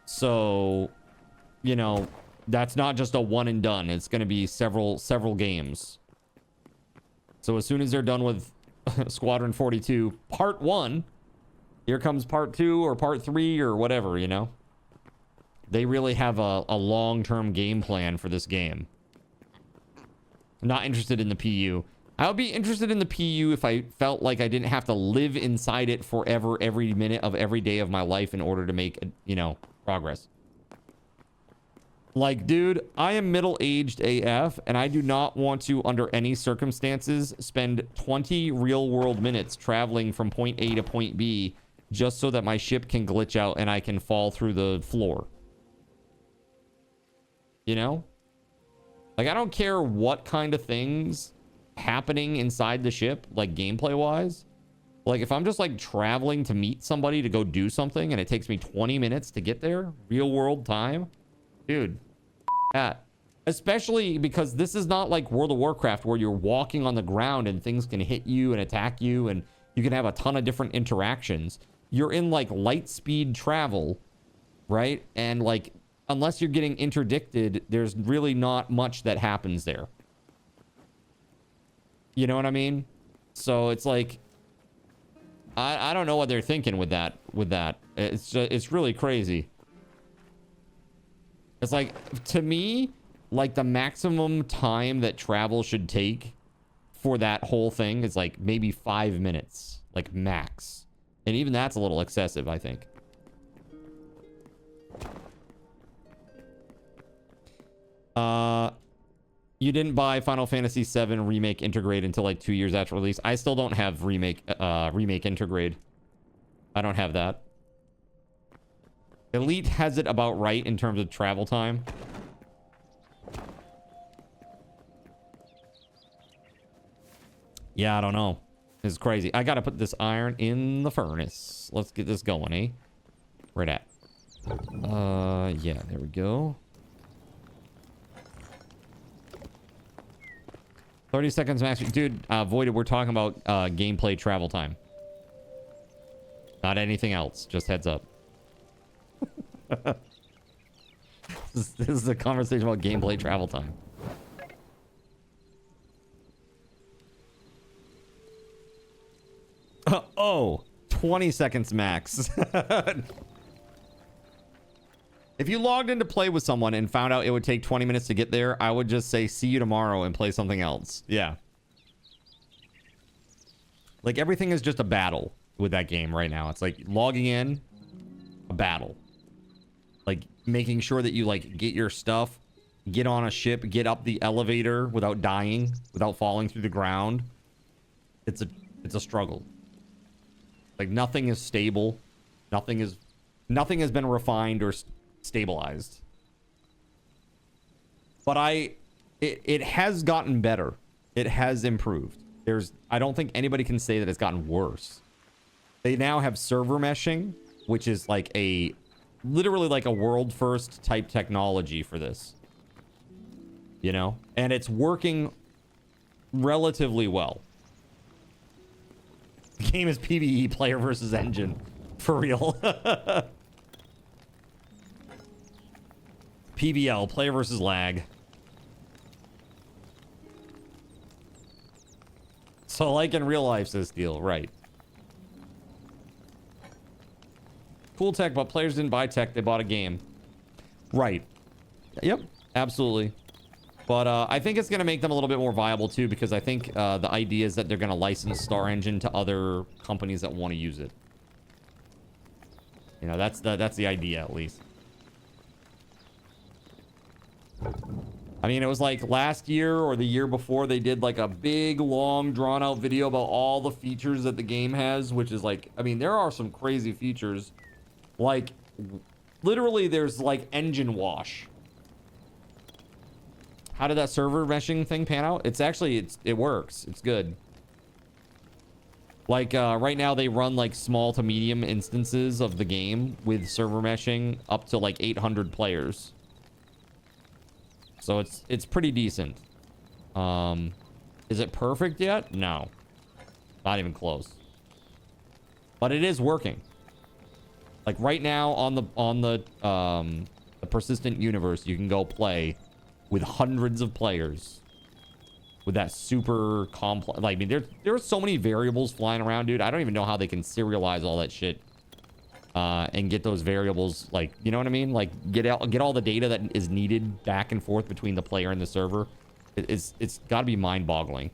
So, you know, that's not just a one and done. It's going to be several games. So as soon as they're done with Squadron 42 Part 1, here comes Part 2 or Part 3 or whatever, you know? They really have a long-term game plan for this game. Not interested in the PU. I would be interested in the PU if I felt like I didn't have to live inside it forever, every minute of every day of my life in order to make, you know, progress. Like, dude, I am middle-aged AF, and I do not want to, under any circumstances, spend 20 real-world minutes traveling from point A to point B just so that my ship can glitch out and I can fall through the floor. You know? Like, I don't care what kind of things happening inside the ship, like, gameplay-wise. Like, if I'm just, like, traveling to meet somebody to go do something and it takes me 20 minutes to get there, real-world time, dude, that. Especially because this is not like World of Warcraft where you're walking on the ground and things can hit you and attack you and you can have a ton of different interactions. You're in, like, light speed travel, right? And, like, unless you're getting interdicted, there's really not much that happens there. You know what I mean? So it's like, I don't know what they're thinking with that. It's really crazy. It's like, to me, like, the maximum time that travel should take for that whole thing is like maybe 5 minutes, like max. And even that's a little excessive, I think. You didn't buy Final Fantasy VII Remake Intergrade until like 2 years after release. I still don't have Remake Intergrade. I don't have that. Elite has it about right in terms of travel time. Yeah, I don't know. This is crazy. I gotta put this iron in the furnace. Let's get this going, eh? Where at? Yeah, there we go. 30 seconds max. Dude, Voided, we're talking about gameplay travel time. Not anything else. Just heads up. This is a conversation about gameplay travel time. Oh, 20 seconds max. If you logged in to play with someone and found out it would take 20 minutes to get there, I would just say, see you tomorrow and play something else. Yeah. Like, everything is just a battle with that game right now. It's like logging in, a battle. Like, making sure that you, like, get your stuff, get on a ship, get up the elevator without dying, without falling through the ground. It's a struggle. Like, nothing is stable. Nothing has been refined or stabilized. But it has gotten better. It has improved. I don't think anybody can say that it's gotten worse. They now have server meshing, which is like literally like a world first type technology for this. You know? And it's working relatively well. The game is PvE, player versus engine. For real. PVL, player versus lag. So like in real life, says Steel, right. Cool tech, but players didn't buy tech, they bought a game. Right. Yep, absolutely. But I think it's going to make them a little bit more viable too, because I think the idea is that they're going to license Star Engine to other companies that want to use it. You know, that's the idea, at least. I mean, it was like last year or the year before, they did like a big, long, drawn-out video about all the features that the game has, which is like, I mean, there are some crazy features. Like, literally, there's like engine wash. How did that server meshing thing pan out? It's actually, it works. It's good. Like, right now, they run like small to medium instances of the game with server meshing up to like 800 players. So it's pretty decent. Is it perfect yet? No. Not even close. But it is working. Like right now on the persistent universe, you can go play with hundreds of players with that super complex. Like, I mean, there's so many variables flying around, dude. I don't even know how they can serialize all that shit. And get those variables, like, you know what I mean? Like, get all the data that is needed back and forth between the player and the server. It's got to be mind-boggling.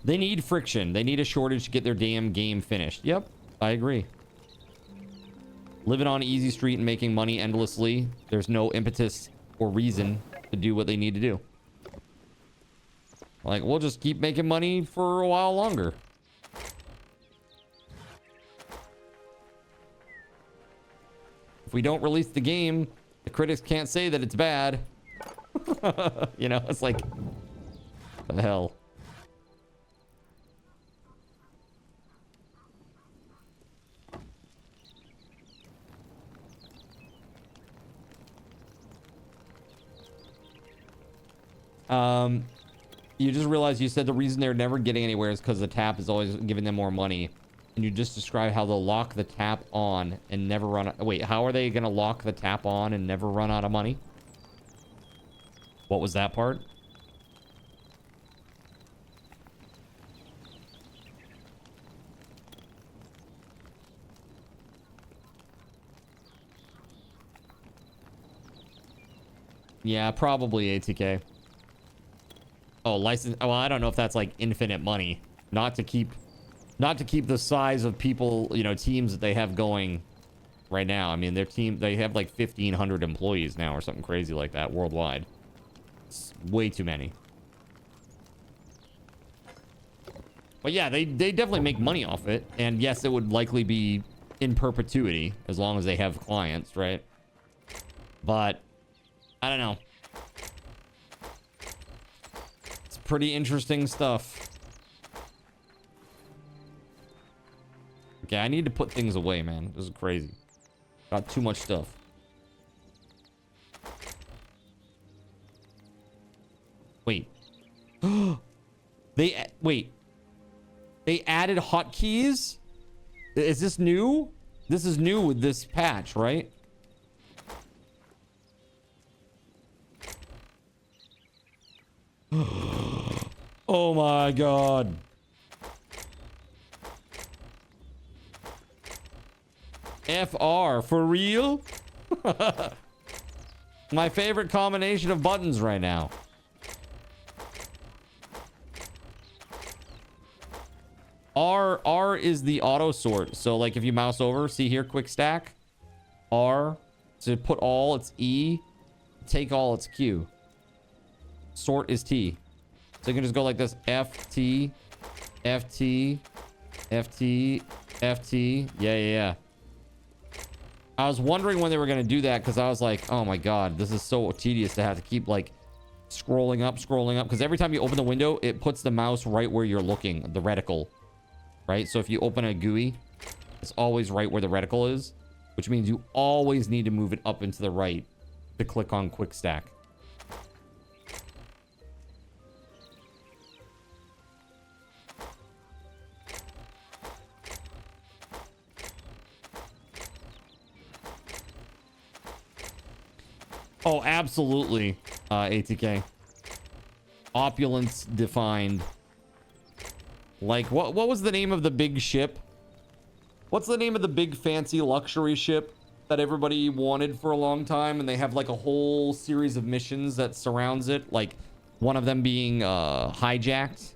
They need friction. They need a shortage to get their damn game finished. Yep, I agree. Living on easy street and making money endlessly. There's no impetus or reason to do what they need to do. Like, we'll just keep making money for a while longer. If we don't release the game, the critics can't say that it's bad. You know, it's like, what the hell? You just realized you said the reason they're never getting anywhere is because the tap is always giving them more money. And you just described how they'll lock the tap on and never run out. Wait, how are they going to lock the tap on and never run out of money? What was that part? Yeah, probably ATK. Oh, license. Oh, well, I don't know if that's like infinite money. Not to keep the size of people, you know, teams that they have going right now. I mean, they have like 1,500 employees now or something crazy like that worldwide. It's way too many. But yeah, they definitely make money off it. And yes, it would likely be in perpetuity as long as they have clients, right? But I don't know. It's pretty interesting stuff. Okay, I need to put things away, man. This is crazy. Got too much stuff. Wait. Wait. They added hotkeys? Is this new? This is new with this patch, right? Oh my god. FR, for real? My favorite combination of buttons right now. R is the auto sort. So like if you mouse over, see here, quick stack. R, to put all, it's E. Take all, it's Q. Sort is T. So you can just go like this, F, T, F, T, F, T, F, T. Yeah. I was wondering when they were going to do that because I was like, oh my God, this is so tedious to have to keep like scrolling up. Because every time you open the window, it puts the mouse right where you're looking, the reticle, right? So if you open a GUI, it's always right where the reticle is, which means you always need to move it up and to the right to click on quick stack. Oh, absolutely, ATK. Opulence defined. Like, what was the name of the big ship? What's the name of the big fancy luxury ship that everybody wanted for a long time? And they have like a whole series of missions that surrounds it. Like one of them being hijacked.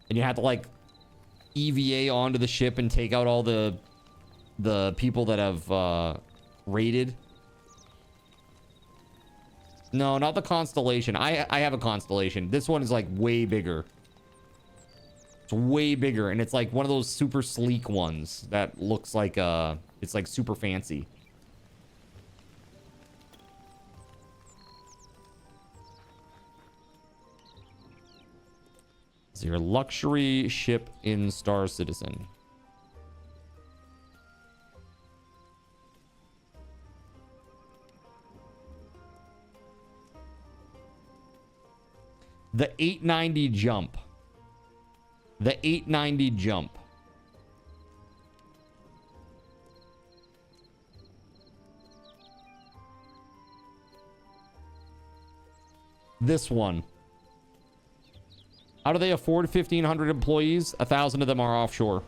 And you have to like EVA onto the ship and take out all the people that have raided. No, not the Constellation. I have a Constellation. This one is like way bigger. It's way bigger, and it's like one of those super sleek ones that looks like it's like super fancy. It's your luxury ship in Star Citizen. The 890 jump. The 890 jump. This one. How do they afford 1,500 employees? 1,000 of them are offshore.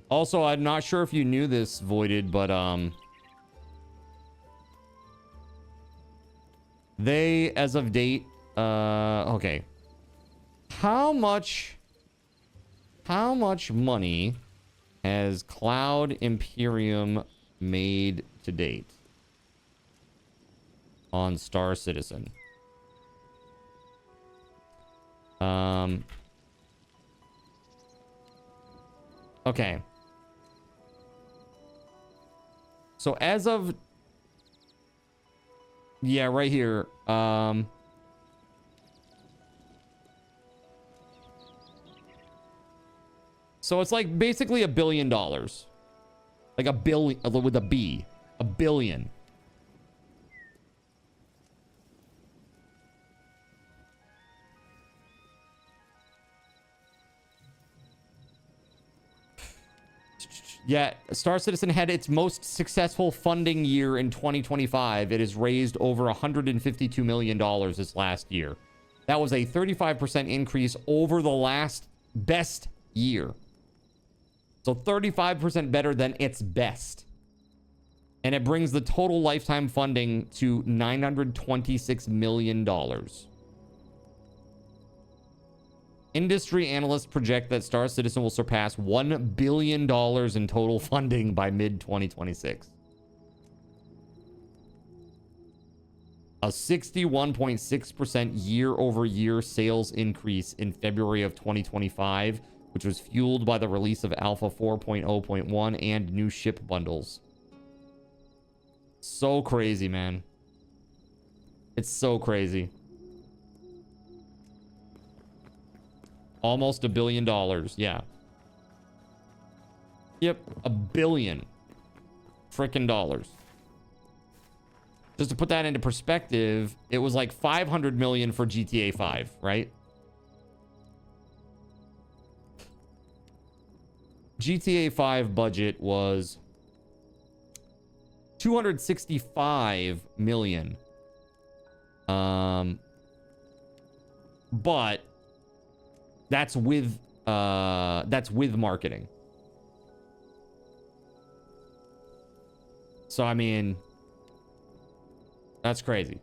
Also, I'm not sure if you knew this, Voided, but they, as of date, okay. How much money has Cloud Imperium made to date on Star Citizen? Okay. So as of, yeah, right here, so it's like basically $1 billion, like a billion with a B, $1 billion. Yeah, Star Citizen had its most successful funding year in 2025. It has raised over $152 million this last year. That was a 35% increase over the last best year. So 35% better than its best. And it brings the total lifetime funding to $926 million. Industry analysts project that Star Citizen will surpass $1 billion in total funding by mid-2026. A 61.6% year-over-year sales increase in February of 2025, which was fueled by the release of Alpha 4.0.1 and new ship bundles. So crazy, man. It's so crazy. Almost $1 billion. Yeah. Yep. $1 billion frickin' dollars. Just to put that into perspective, it was like 500 million for GTA 5, right? GTA 5 budget was 265 million. But that's with marketing. So I mean, that's crazy.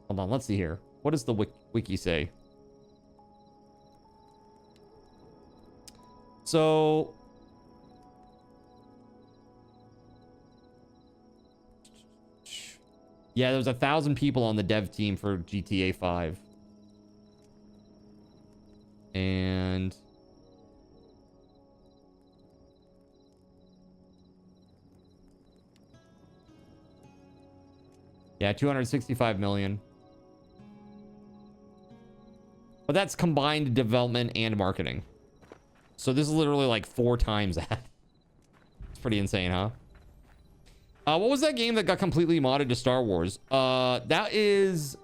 Hold on, let's see here. What does the wiki say? So yeah, there was 1,000 people on the dev team for GTA 5. And yeah, 265 million. But that's combined development and marketing. So this is literally like 4 times that. It's pretty insane, huh? What was that game that got completely modded to Star Wars? That is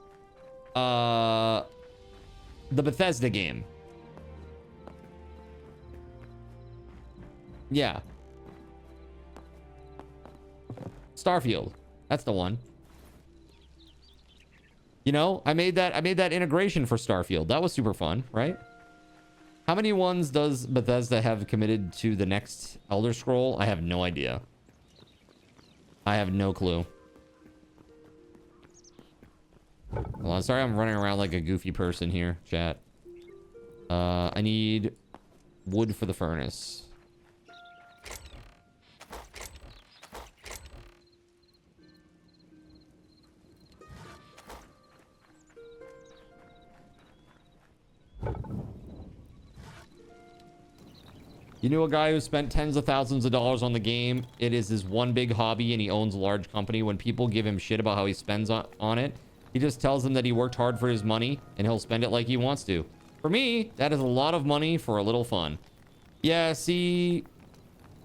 the Bethesda game. Yeah. Starfield. That's the one. You know, I made that integration for Starfield. That was super fun, right? How many ones does Bethesda have committed to the next Elder Scroll? I have no idea. I have no clue. Hold on, sorry I'm running around like a goofy person here, chat. I need wood for the furnace. You knew a guy who spent tens of thousands of dollars on the game. It is his one big hobby and he owns a large company. When people give him shit about how he spends on it, he just tells them that he worked hard for his money and he'll spend it like he wants to. For me, that is a lot of money for a little fun. Yeah, see,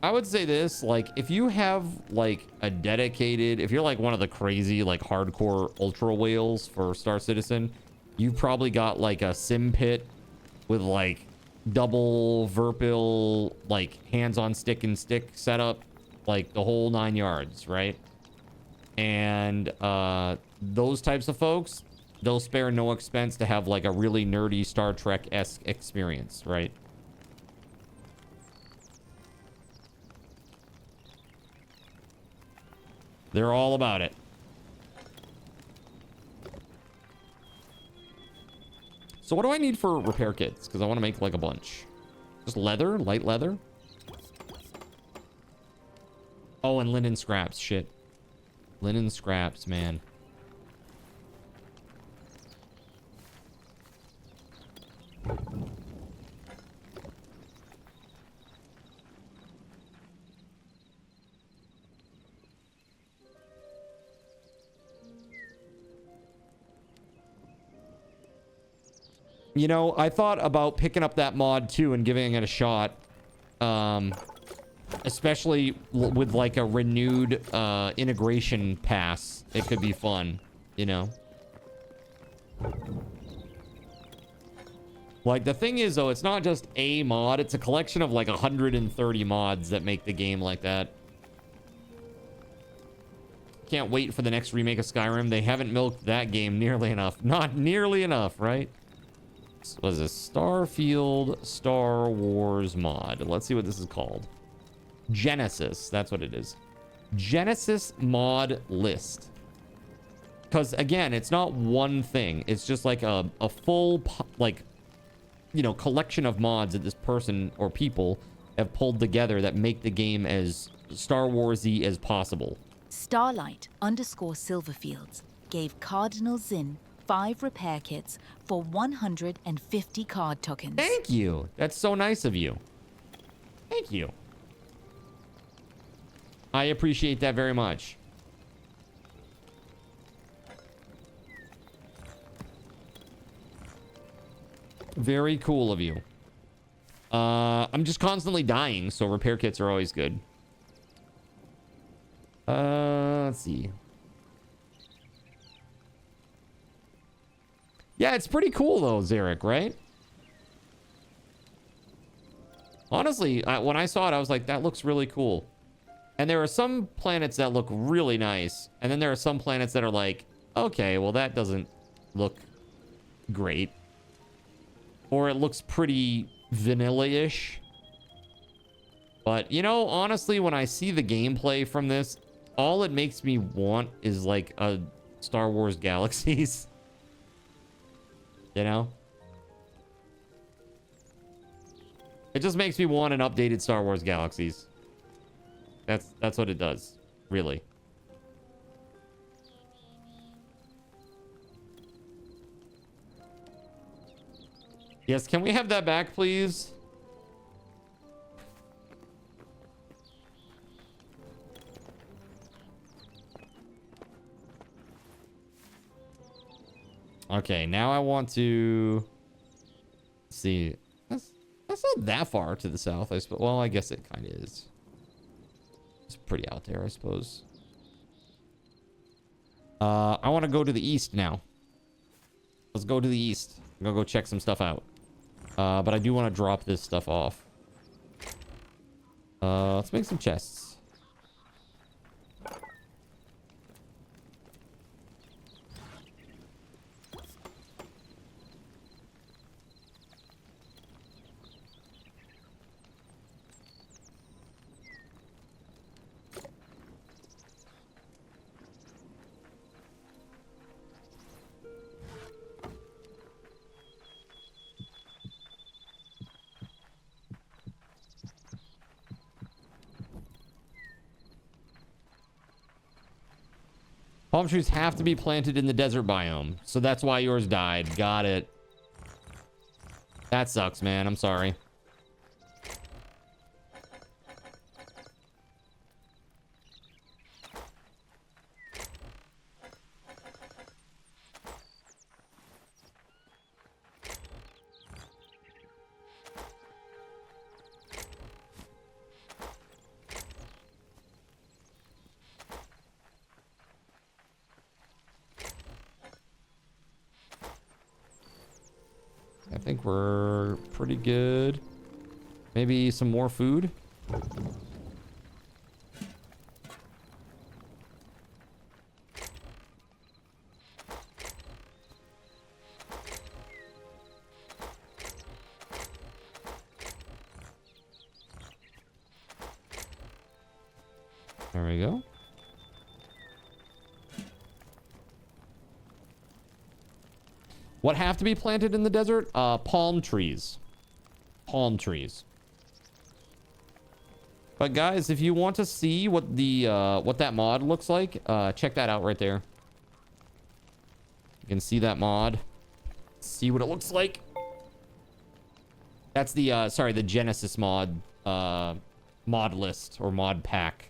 I would say this, like, if you have like a dedicated, if you're like one of the crazy, like hardcore ultra whales for Star Citizen, you've probably got like a sim pit with like double Verpil, like hands-on stick and stick setup, like the whole 9 yards, right? And those types of folks, they'll spare no expense to have like a really nerdy Star Trek-esque experience, right? They're all about it. So what do I need for repair kits? Because I want to make like a bunch. Just leather? Light leather? Oh, and linen scraps. Shit. Linen scraps, man. You know, I thought about picking up that mod too and giving it a shot. Especially with like a renewed integration pass. It could be fun, you know? Like, the thing is, though, it's not just a mod. It's a collection of like 130 mods that make the game like that. Can't wait for the next remake of Skyrim. They haven't milked that game nearly enough. Not nearly enough, right? This was a Starfield Star Wars mod. Let's see what this is called. Genesis. That's what it is. Genesis mod list. Because, again, it's not one thing. It's just like a full, like, you know, collection of mods that this person or people have pulled together that make the game as Star Wars-y as possible. Starlight_Silverfields gave Cardinal Zinn 5 repair kits for 150 card tokens. Thank you. That's so nice of you. Thank you. I appreciate that very much. Very cool of you. I'm just constantly dying, so repair kits are always good. Let's see. Yeah, it's pretty cool though, Zarek, right? Honestly, when I saw it, I was like, that looks really cool. And there are some planets that look really nice. And then there are some planets that are like, okay, well, that doesn't look great. Or it looks pretty vanilla-ish. But, you know, honestly, when I see the gameplay from this, all it makes me want is like a Star Wars Galaxies. You know? It just makes me want an updated Star Wars Galaxies. That's what it does, really. Yes, can we have that back, please? Okay, now I want to see. That's not that far to the south, I suppose. Well, I guess it kind of is. It's pretty out there, I suppose. I want to go to the east now. Let's go to the east. I'm gonna go check some stuff out. But I do want to drop this stuff off. Let's make some chests. Palm trees have to be planted in the desert biome. So that's why yours died. Got it. That sucks, man. I'm sorry. I think we're pretty good. Maybe some more food. There we go. What have to be planted in the desert? Palm trees. Palm trees. But guys, if you want to see what the what that mod looks like, check that out right there. You can see that mod. See what it looks like. That's the sorry, the Genesis mod mod list or mod pack.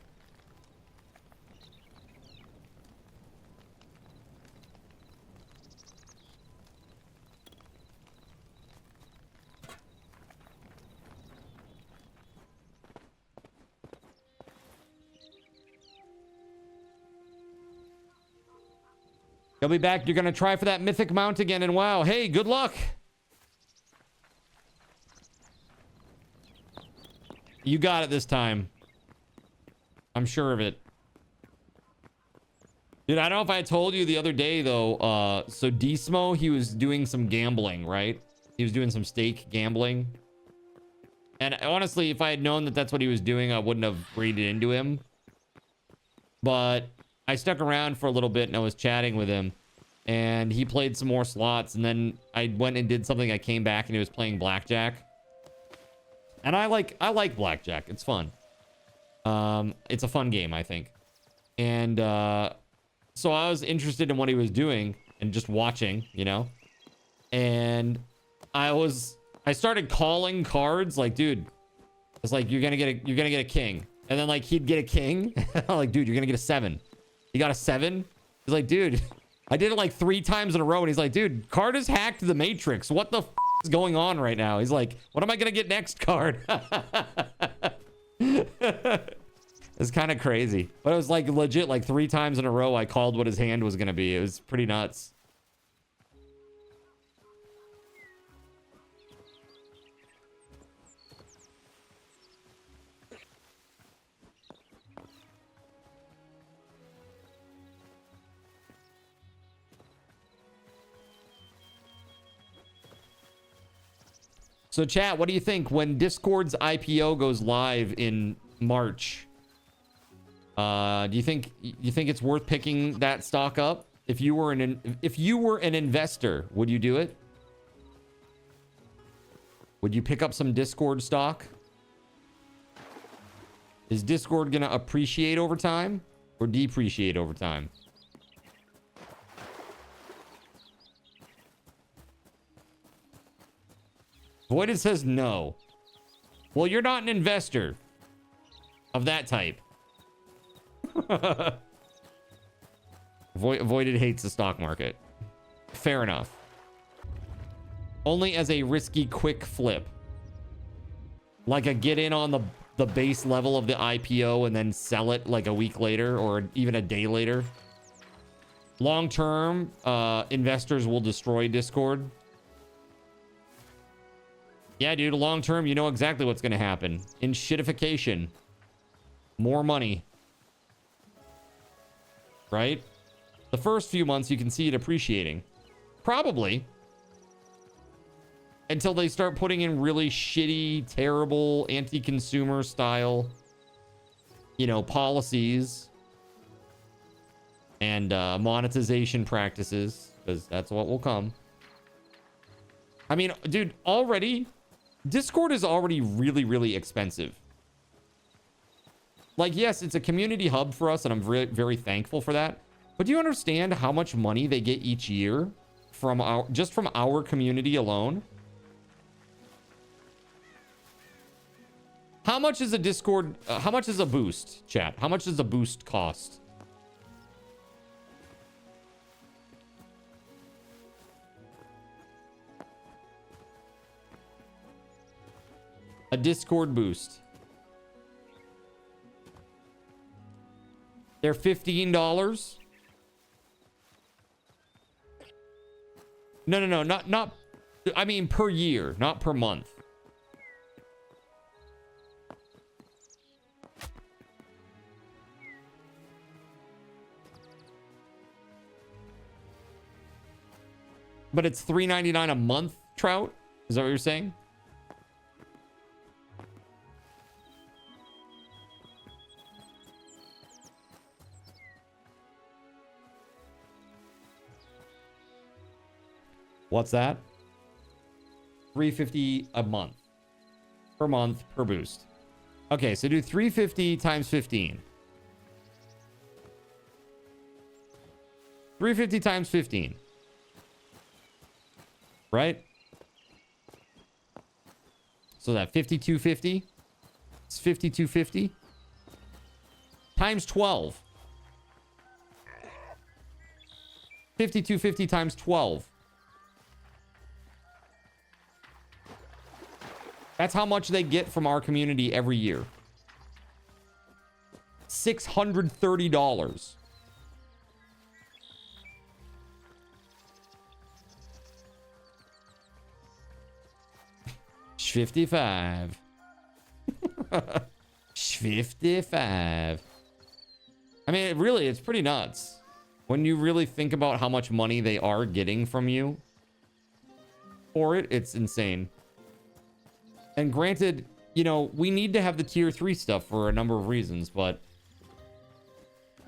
You'll be back. You're going to try for that mythic mount again. And wow, hey, good luck. You got it this time. I'm sure of it. Dude, I don't know if I told you the other day, though. So Dsmo, he was doing some gambling, right? He was doing some stake gambling. And honestly, if I had known that that's what he was doing, I wouldn't have raided into him. But I stuck around for a little bit and I was chatting with him and he played some more slots, and then I went and did something. I came back and he was playing blackjack, and I like blackjack. It's fun. It's a fun game, I think. And so I was interested in what he was doing and just watching, you know. And I started calling cards like, dude, it's like you're gonna get a king. And then like he'd get a king. I'm like, dude, you're gonna get a 7. He got a 7. He's like, dude, I did it like 3 times in a row. And he's like, dude, card has hacked the Matrix. What the f is going on right now? He's like, what am I gonna get next, card? It's kind of crazy. But it was like legit like 3 times in a row I called what his hand was gonna be. It was pretty nuts. So chat, what do you think when Discord's IPO goes live in March? Do you think it's worth picking that stock up? If you were an investor, would you do it? Would you pick up some Discord stock? Is Discord gonna appreciate over time or depreciate over time? Voided says no. Well, you're not an investor of that type. Voided hates the stock market. Fair enough. Only as a risky quick flip. Like a get in on the base level of the IPO and then sell it like a week later or even a day later. Long term, investors will destroy Discord. Yeah, dude, long term, you know exactly what's going to happen. In shitification. More money. Right? The first few months, you can see it appreciating. Probably. Until they start putting in really shitty, terrible, anti-consumer style, you know, policies and monetization practices, because that's what will come. I mean, dude, already, Discord is already really, really expensive. Like, yes, it's a community hub for us, and I'm very, very thankful for that. But do you understand how much money they get each year from just from our community alone? How much is a Discord? How much is a boost, chat? How much does a boost cost? A Discord boost. They're $15. No, not. I mean per year, not per month. But it's $3.99 a month, Trout? Is that what you're saying? What's that? $3.50 a month. Per month, per boost. Okay, so do $3.50 times 15. $3.50 times 15. Right? So that $52.50. It's $52.50 times 12. $52.50 times 12. That's how much they get from our community every year. $630. $55. $55. I mean, really, it's pretty nuts. When you really think about how much money they are getting from you for it, it's insane. And granted, you know, we need to have the tier 3 stuff for a number of reasons, but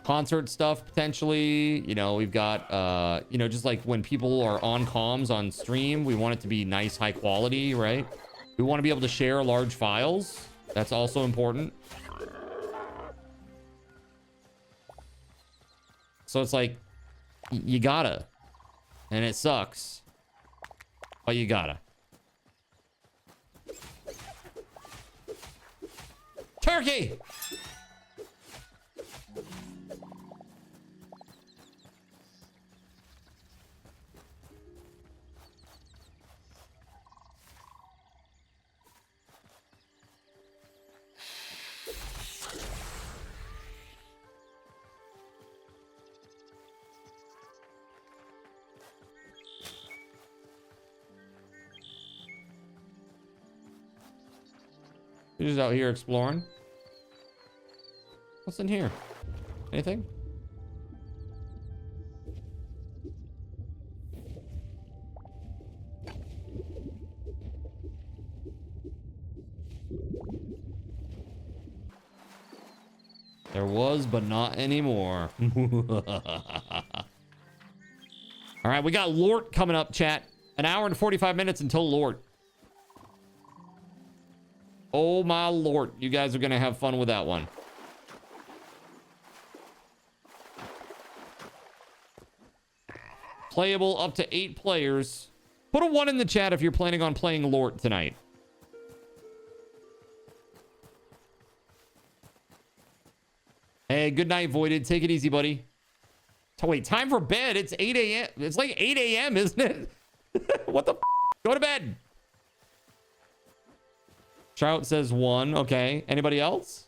concert stuff potentially, you know, we've got, you know, just like when people are on comms on stream, we want it to be nice, high quality, right? We want to be able to share large files. That's also important. So it's like, you gotta. And it sucks. But you gotta. Turkey! You're just out here exploring. What's in here? Anything? There was, but not anymore. All right, we got LORT coming up, chat. An hour and 45 minutes until LORT. Oh my Lord, you guys are gonna have fun with that one. Playable up to 8 players. Put a 1 in the chat if you're planning on playing LORT tonight. Hey, good night, Voided. Take it easy, buddy. Oh, wait, time for bed. It's 8 a.m. It's like 8 a.m., isn't it? What the f? Go to bed. Trout says 1. Okay. Anybody else?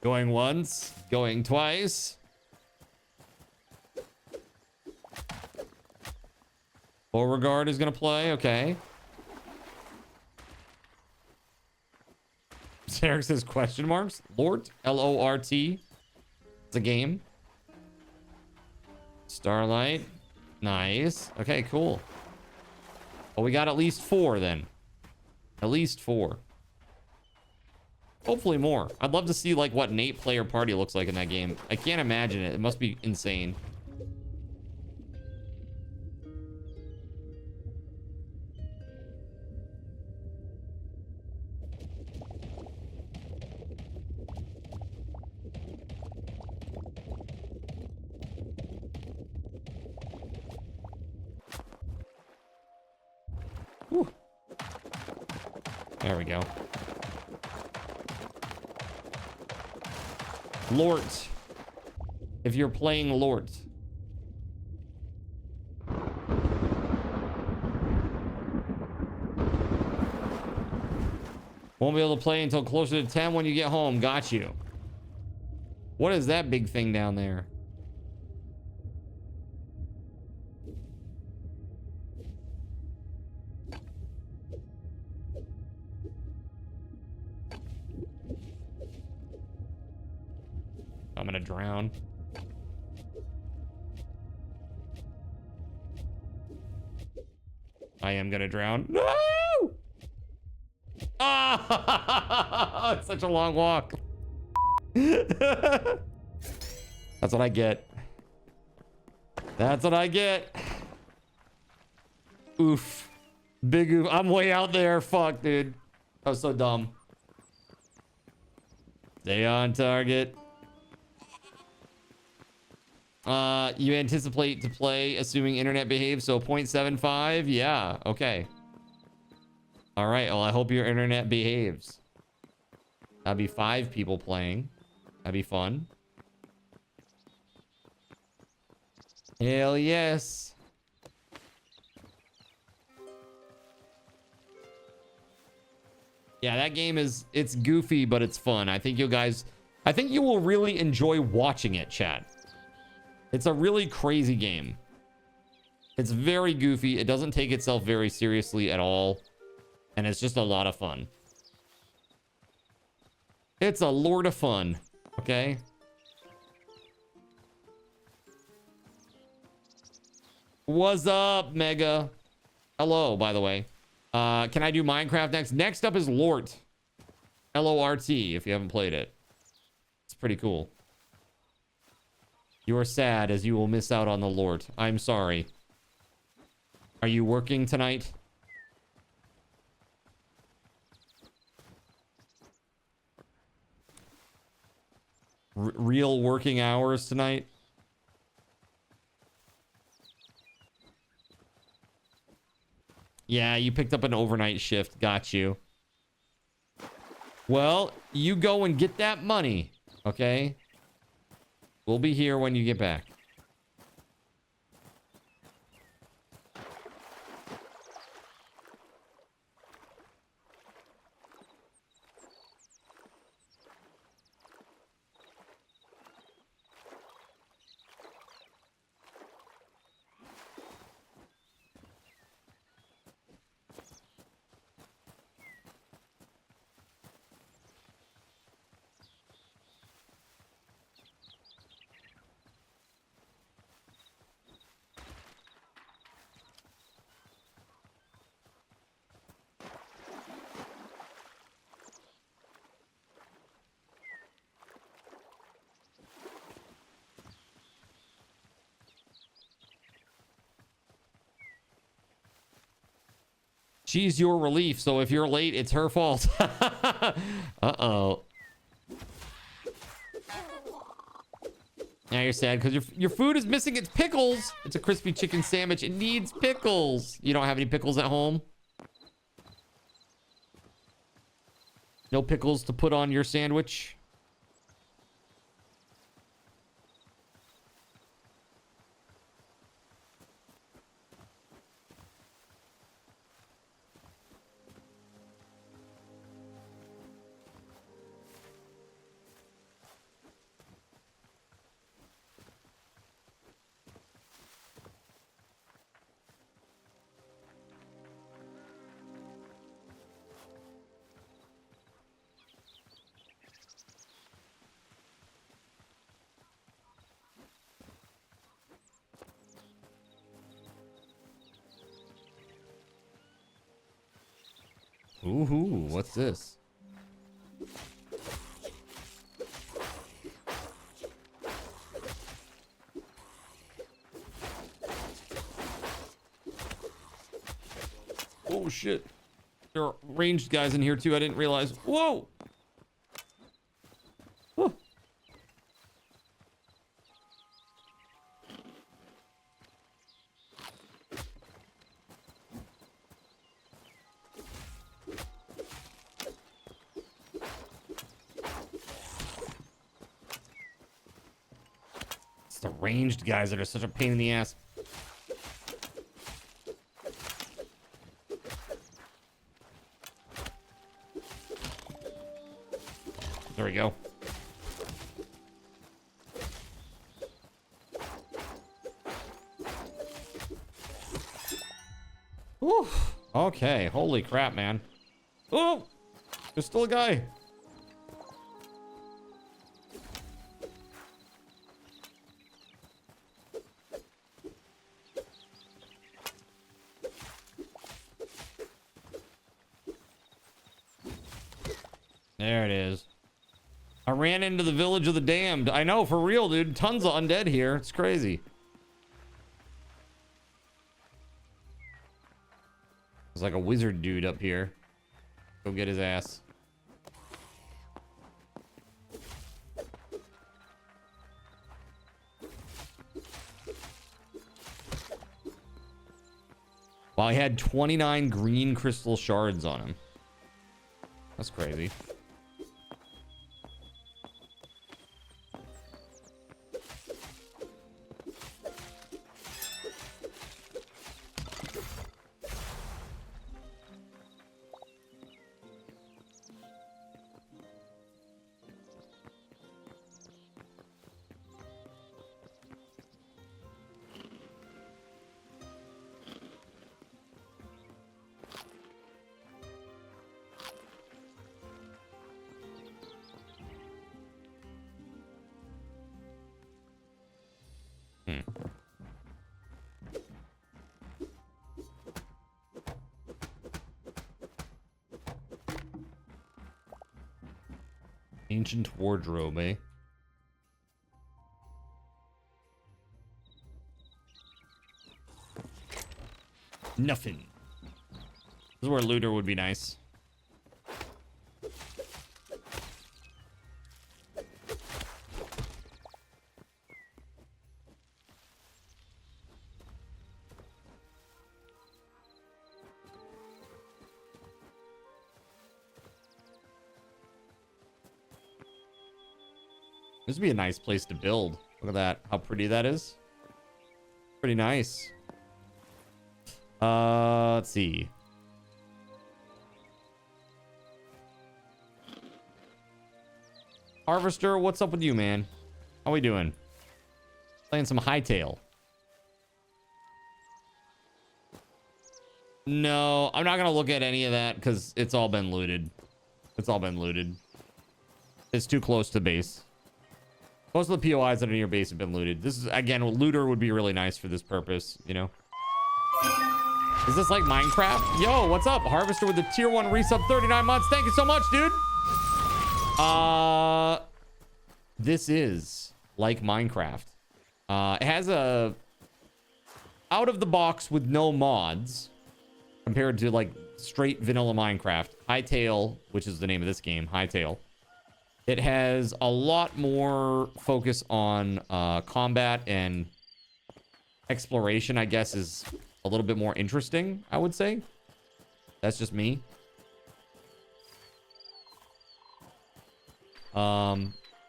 Going once. Going twice. Beauregard is going to play. Okay. Eric says question marks. LORT. L-O-R-T. It's a game. Starlight. Nice. Okay, cool. Well, we got at least 4 then. At least 4. Hopefully more. I'd love to see like what an 8-player party looks like in that game. I can't imagine it. It must be insane. Whew. There we go. LORT. If you're playing LORT. Won't be able to play until closer to 10 when you get home. Got you. What is that big thing down there? I'm gonna drown. I am gonna drown. No! Ah! It's such a long walk. That's what I get. That's what I get. Oof. Big oof. I'm way out there. Fuck, dude. That was so dumb. Stay on target. You anticipate to play assuming internet behaves, so 0.75? Yeah, okay. All right, well, I hope your internet behaves. That'd be 5 people playing. That'd be fun. Hell yes. Yeah, that game is, it's goofy, but it's fun. I think you will really enjoy watching it, chat. It's a really crazy game. It's very goofy. It doesn't take itself very seriously at all. And it's just a lot of fun. It's a lord of fun. Okay? What's up, Mega? Hello, by the way. Can I do Minecraft next? Next up is LORT. L-O-R-T, if you haven't played it. It's pretty cool. You are sad as you will miss out on the LORT. I'm sorry. Are you working tonight? Real working hours tonight? Yeah, you picked up an overnight shift. Got you. Well, you go and get that money, okay? We'll be here when you get back. She's your relief, so if you're late, it's her fault. Uh-oh. Now you're sad because your food is missing its pickles. It's a crispy chicken sandwich. It needs pickles. You don't have any pickles at home? No pickles to put on your sandwich? Ooh, what's this? Oh shit. There are ranged guys in here too. I didn't realize. Whoa! Whew. It's the ranged guys that are such a pain in the ass. There we go. Whew. Okay, holy crap, man. Oh, there's still a guy. There it is. I ran into the village of the damned. I know, for real, dude. Tons of undead here. It's crazy. There's like a wizard dude up here. Go get his ass. Wow, he had 29 green crystal shards on him. That's crazy. Ancient wardrobe, eh? Nothing. This is where looter would be nice. This would be a nice place to build. Look at that. How pretty that is. Pretty nice. Let's see. Harvester, what's up with you, man? How we doing? Playing some Hytale. No, I'm not gonna look at any of that because it's all been looted. It's all been looted. It's too close to base. Most of the POIs that are near base have been looted. This is, again, looter would be really nice for this purpose, you know? Is this like Minecraft? Yo, what's up? Harvester with the tier 1 resub, 39 months. Thank you so much, dude. This is like Minecraft. It has a out of the box with no mods compared to like straight vanilla Minecraft. Hytale, which is the name of this game, Hytale. It has a lot more focus on combat, and exploration, I guess, is a little bit more interesting, I would say. That's just me.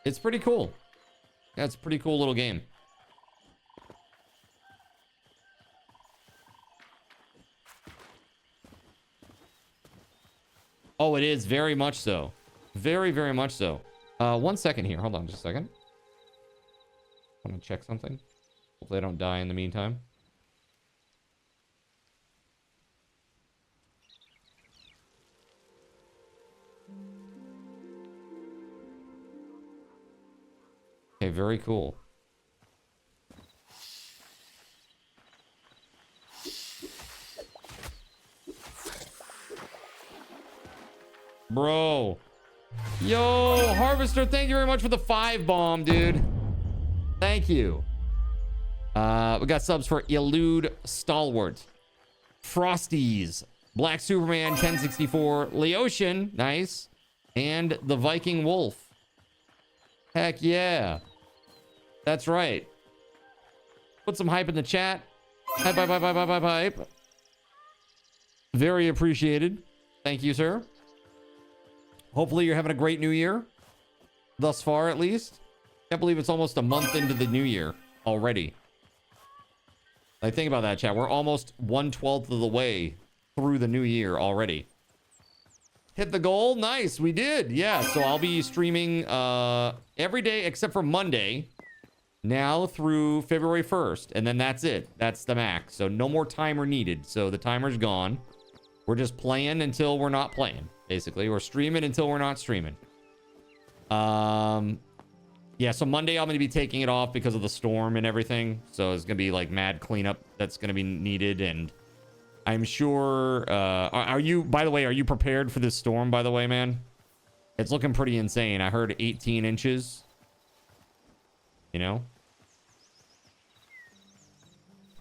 It's pretty cool. Yeah, it's a pretty cool little game. Oh, it is very much so. Very, very much so. 1 second here. Hold on just a second. I want to check something. Hopefully I don't die in the meantime. Okay, very cool. Bro. Yo, Harvester, thank you very much for the 5 bomb, dude. Thank you. We got subs for Elude Stalwart, Frosties, Black Superman 1064, Leotian, nice, and the Viking Wolf. Heck yeah. That's right. Put some hype in the chat. Hype. Very appreciated. Thank you, sir. Hopefully you're having a great new year. Thus far, at least. Can't believe it's almost a month into the new year already. Like, think about that, chat. We're almost 1/12 of the way through the new year already. Hit the goal. Nice. We did. Yeah. So I'll be streaming every day except for Monday now through February 1st. And then that's it. That's the max. So no more timer needed. So the timer's gone. We're just playing until we're not playing. Basically, we're streaming until we're not streaming. Yeah, so Monday I'm going to be taking it off because of the storm and everything. So it's going to be like mad cleanup that's going to be needed. And I'm sure... are you, by the way, are you prepared for this storm, by the way, man? It's looking pretty insane. I heard 18 inches. You know?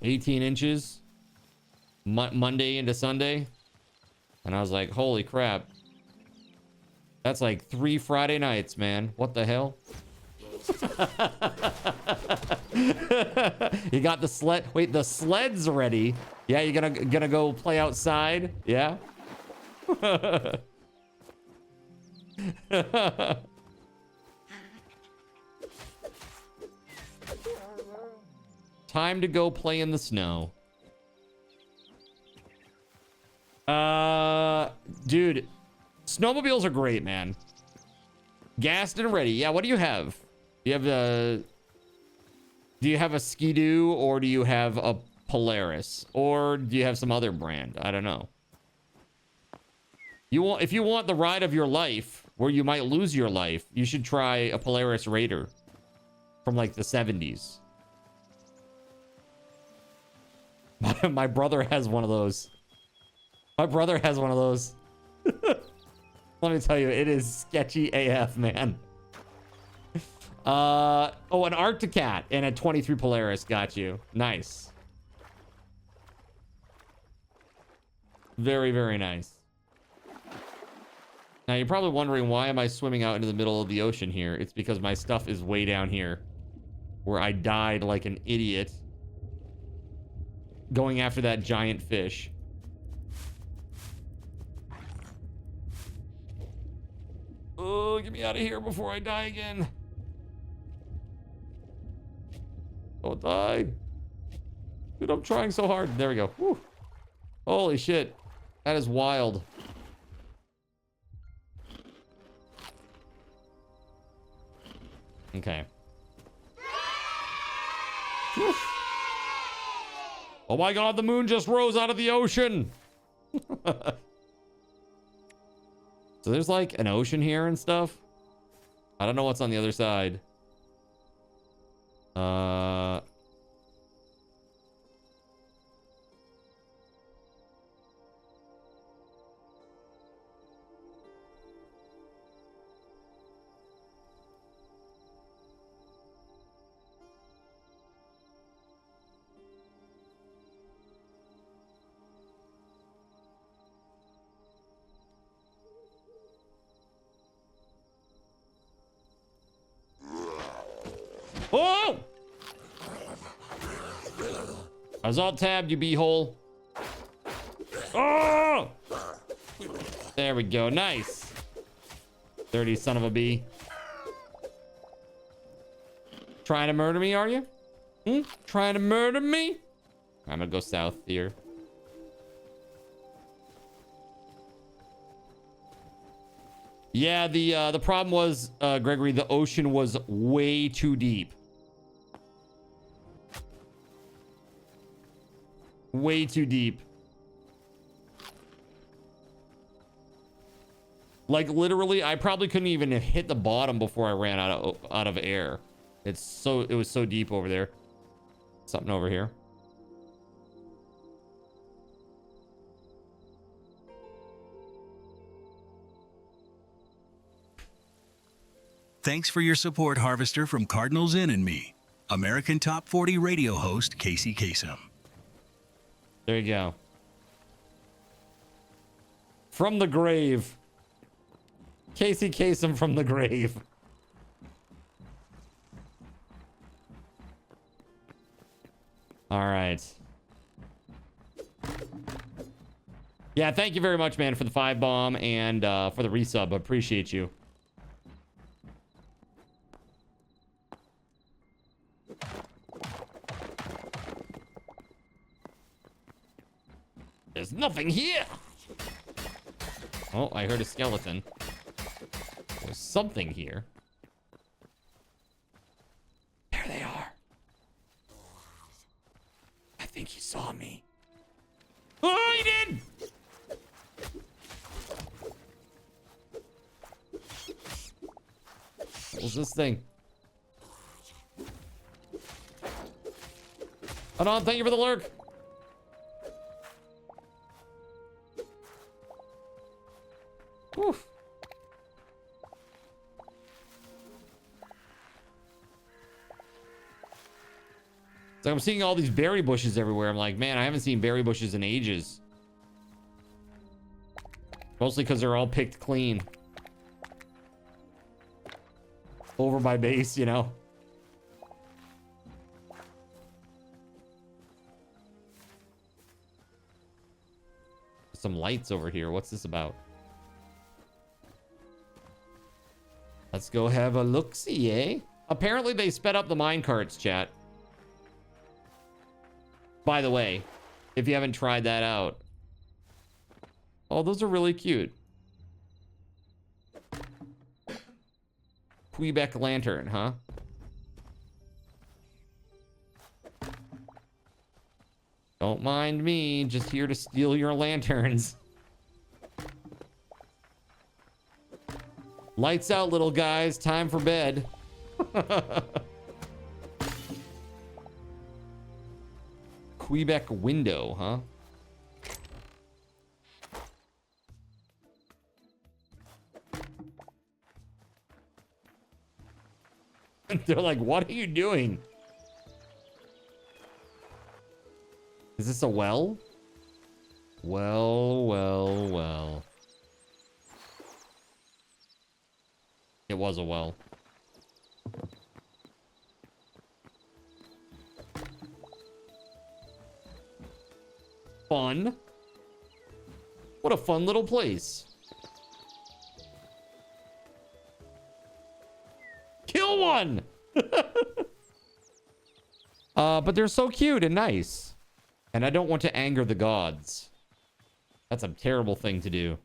18 inches. Monday into Sunday. And I was like, holy crap. That's like 3 Friday nights, man. What the hell? You got the sled. Wait, the sled's ready. Yeah, you're gonna go play outside? Yeah? Time to go play in the snow. Dude, snowmobiles are great, man. Gassed and ready. Yeah, what do you have? Do you have a Ski-Doo, or do you have a Polaris, or do you have some other brand? I don't know. If you want the ride of your life, where you might lose your life, you should try a Polaris Raider from like the 70s. My brother has one of those. My brother has one of those. Let me tell you, it is sketchy AF, man. Oh, an Arcticat and a 23 Polaris. Got you. Nice. Very, very nice. Now, you're probably wondering, why am I swimming out into the middle of the ocean here? It's because my stuff is way down here, where I died like an idiot going after that giant fish. Oh, get me out of here before I die again. Don't die. Dude, I'm trying so hard. There we go. Whew. Holy shit. That is wild. Okay. Whew. Oh my god, the moon just rose out of the ocean. So there's like an ocean here and stuff. I don't know what's on the other side. Oh! I was alt tabbed, you beehole. Oh! There we go. Nice. Dirty son of a bee. Trying to murder me, are you? Trying to murder me? I'm gonna go south here. Yeah, the problem was, Gregory, the ocean was way too deep. Way too deep. Like literally, I probably couldn't even hit the bottom before I ran out of air. It was so deep over there. Something over here. Thanks for your support, Harvester, from Cardinal Zen and me, American Top 40 radio host Casey Kasem. There you go. From the grave. Casey Kasem from the grave. All right. Yeah, thank you very much, man, for the 5 bomb and for the resub. Appreciate you. There's nothing here. Oh, I heard a skeleton. There's something here. There they are. I think he saw me. Oh, he did! What was this thing? Hold on, thank you for the lurk. Oof. So I'm seeing all these berry bushes everywhere. I'm like, man, I haven't seen berry bushes in ages. Mostly because they're all picked clean. Over my base, you know. Some lights over here. What's this about? Let's go have a look-see, eh? Apparently they sped up the minecarts, chat. By the way, if you haven't tried that out. Oh, those are really cute. Quebec lantern, huh? Don't mind me, just here to steal your lanterns. Lights out, little guys. Time for bed. Quebec window, huh? They're like, what are you doing? Is this a well? Well, well, well. It was a well. Fun. What a fun little place. Kill one! But they're so cute and nice. And I don't want to anger the gods. That's a terrible thing to do.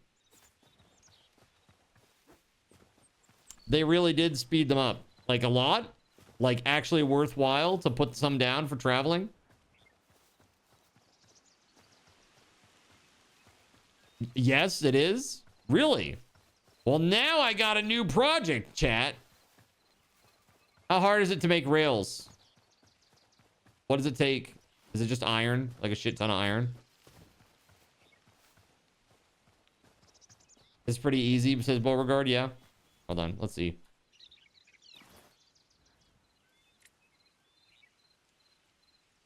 They really did speed them up. Like a lot. Like actually worthwhile to put some down for traveling. Yes, it is. Really? Well, now I got a new project, chat. How hard is it to make rails? What does it take? Is it just iron? Like a shit ton of iron? It's pretty easy, says Beauregard. Yeah. Hold on. Let's see.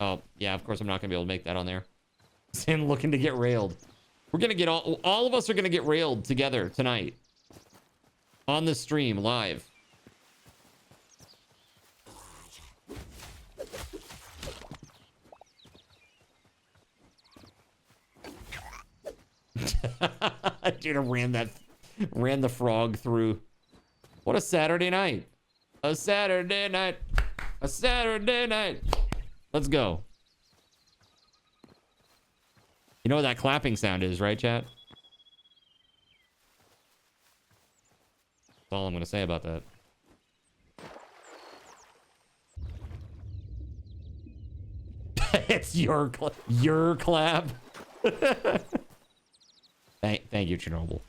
Oh, yeah. Of course, I'm not going to be able to make that on there. Sam looking to get railed. We're going to get all of us are going to get railed together tonight. On the stream, live. Dude, I ran the frog through. What a Saturday night. A Saturday night. A Saturday night. Let's go. You know what that clapping sound is, right, chat? That's all I'm going to say about that. It's your clap. Thank you, Chernobyl.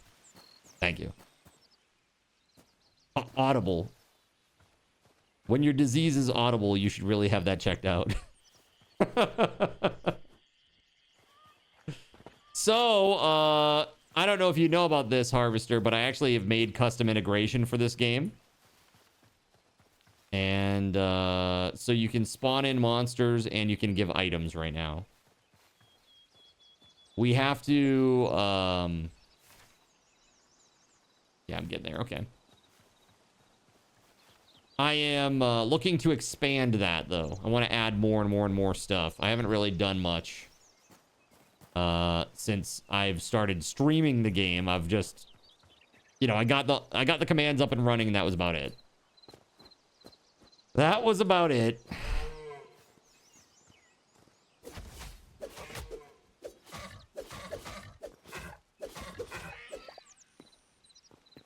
Thank you. Audible. When your disease is audible, you should really have that checked out. So, I don't know if you know about this, Harvester, but I actually have made custom integration for this game. And so you can spawn in monsters and you can give items right now. We have to... yeah, I'm getting there. Okay. I am looking to expand that, though. I want to add more and more and more stuff. I haven't really done much since I've started streaming the game. I've just... You know, I got the commands up and running, and that was about it. That was about it.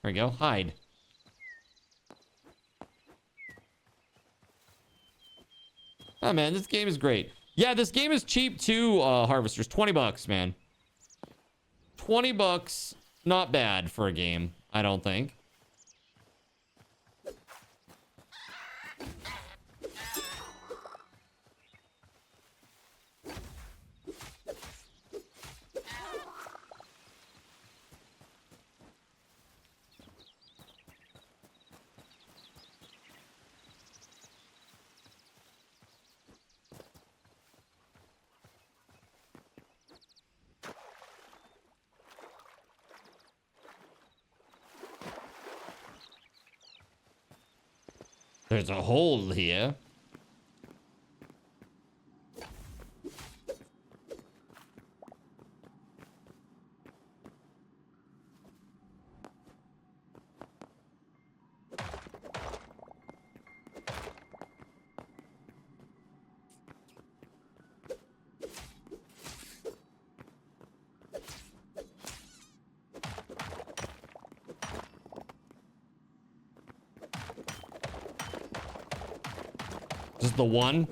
There we go. Hide. Oh, man, this game is great. Yeah, this game is cheap too, Harvesters. 20 bucks, man. 20 bucks. Not bad for a game, I don't think. There's a hole here. This is the one.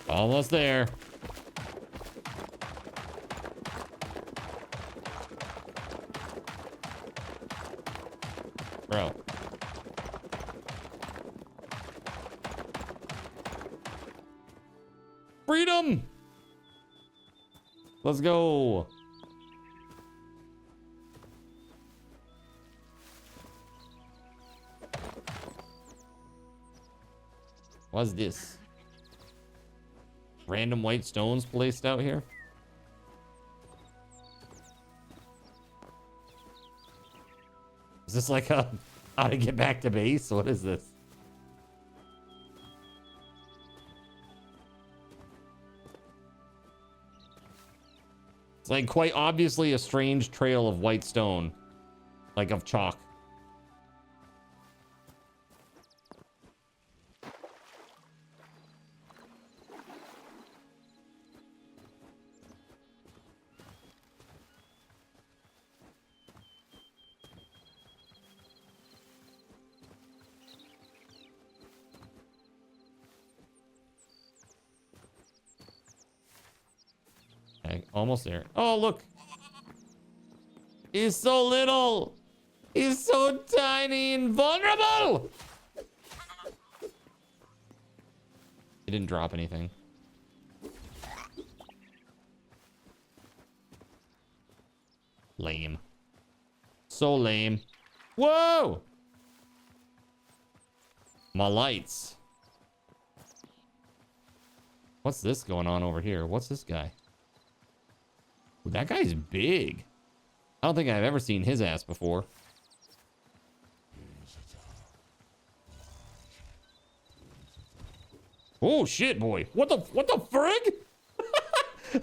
Almost there. Bro. Freedom! Let's go. What's this? Random white stones placed out here. Is this like a how to get back to base? What is this? It's like quite obviously a strange trail of white stone, like of chalk. Almost there. Oh, look. He's so little. He's so tiny and vulnerable. He didn't drop anything. Lame. So lame. Whoa! My lights. What's this going on over here? What's this guy? Ooh, that guy's big. I don't think I've ever seen his ass before. Oh shit, boy. What the frig?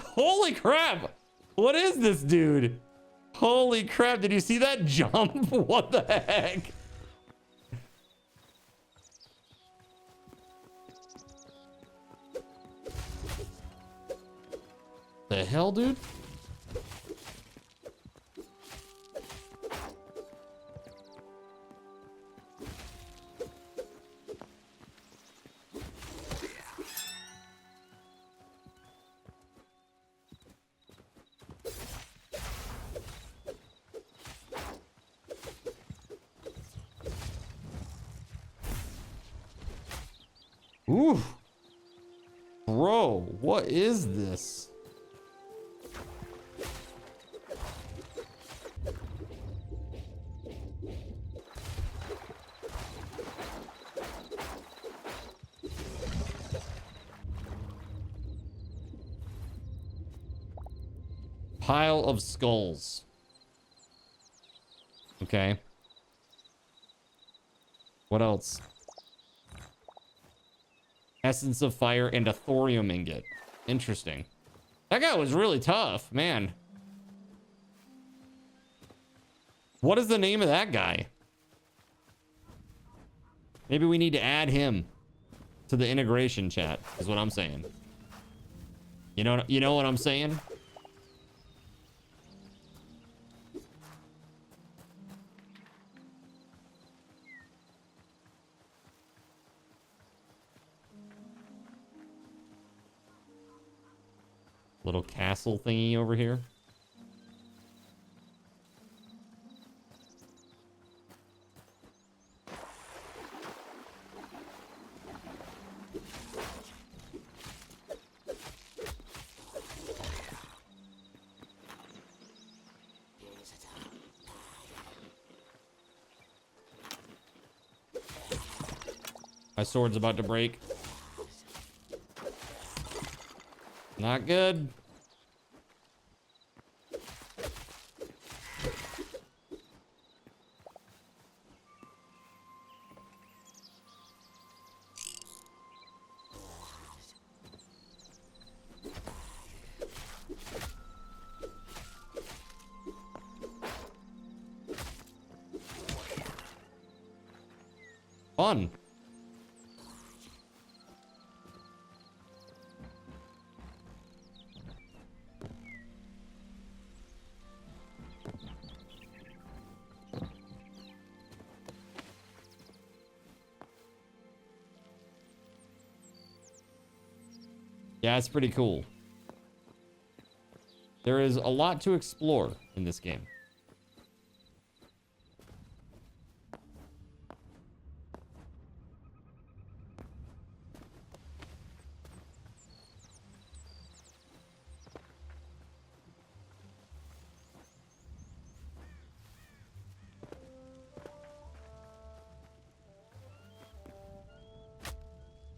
Holy crap. What is this dude? Holy crap, did you see that jump? What the heck? The hell, dude? Ooh. Bro, what is this? Pile of skulls. Okay. What else? Essence of fire and a thorium ingot. Interesting. That guy was really tough, man. What is the name of that guy? Maybe we need to add him to the integration chat, is what I'm saying. You know what I'm saying? Little castle thingy over here. My sword's about to break. Not good. Fun. Yeah, it's pretty cool. There is a lot to explore in this game.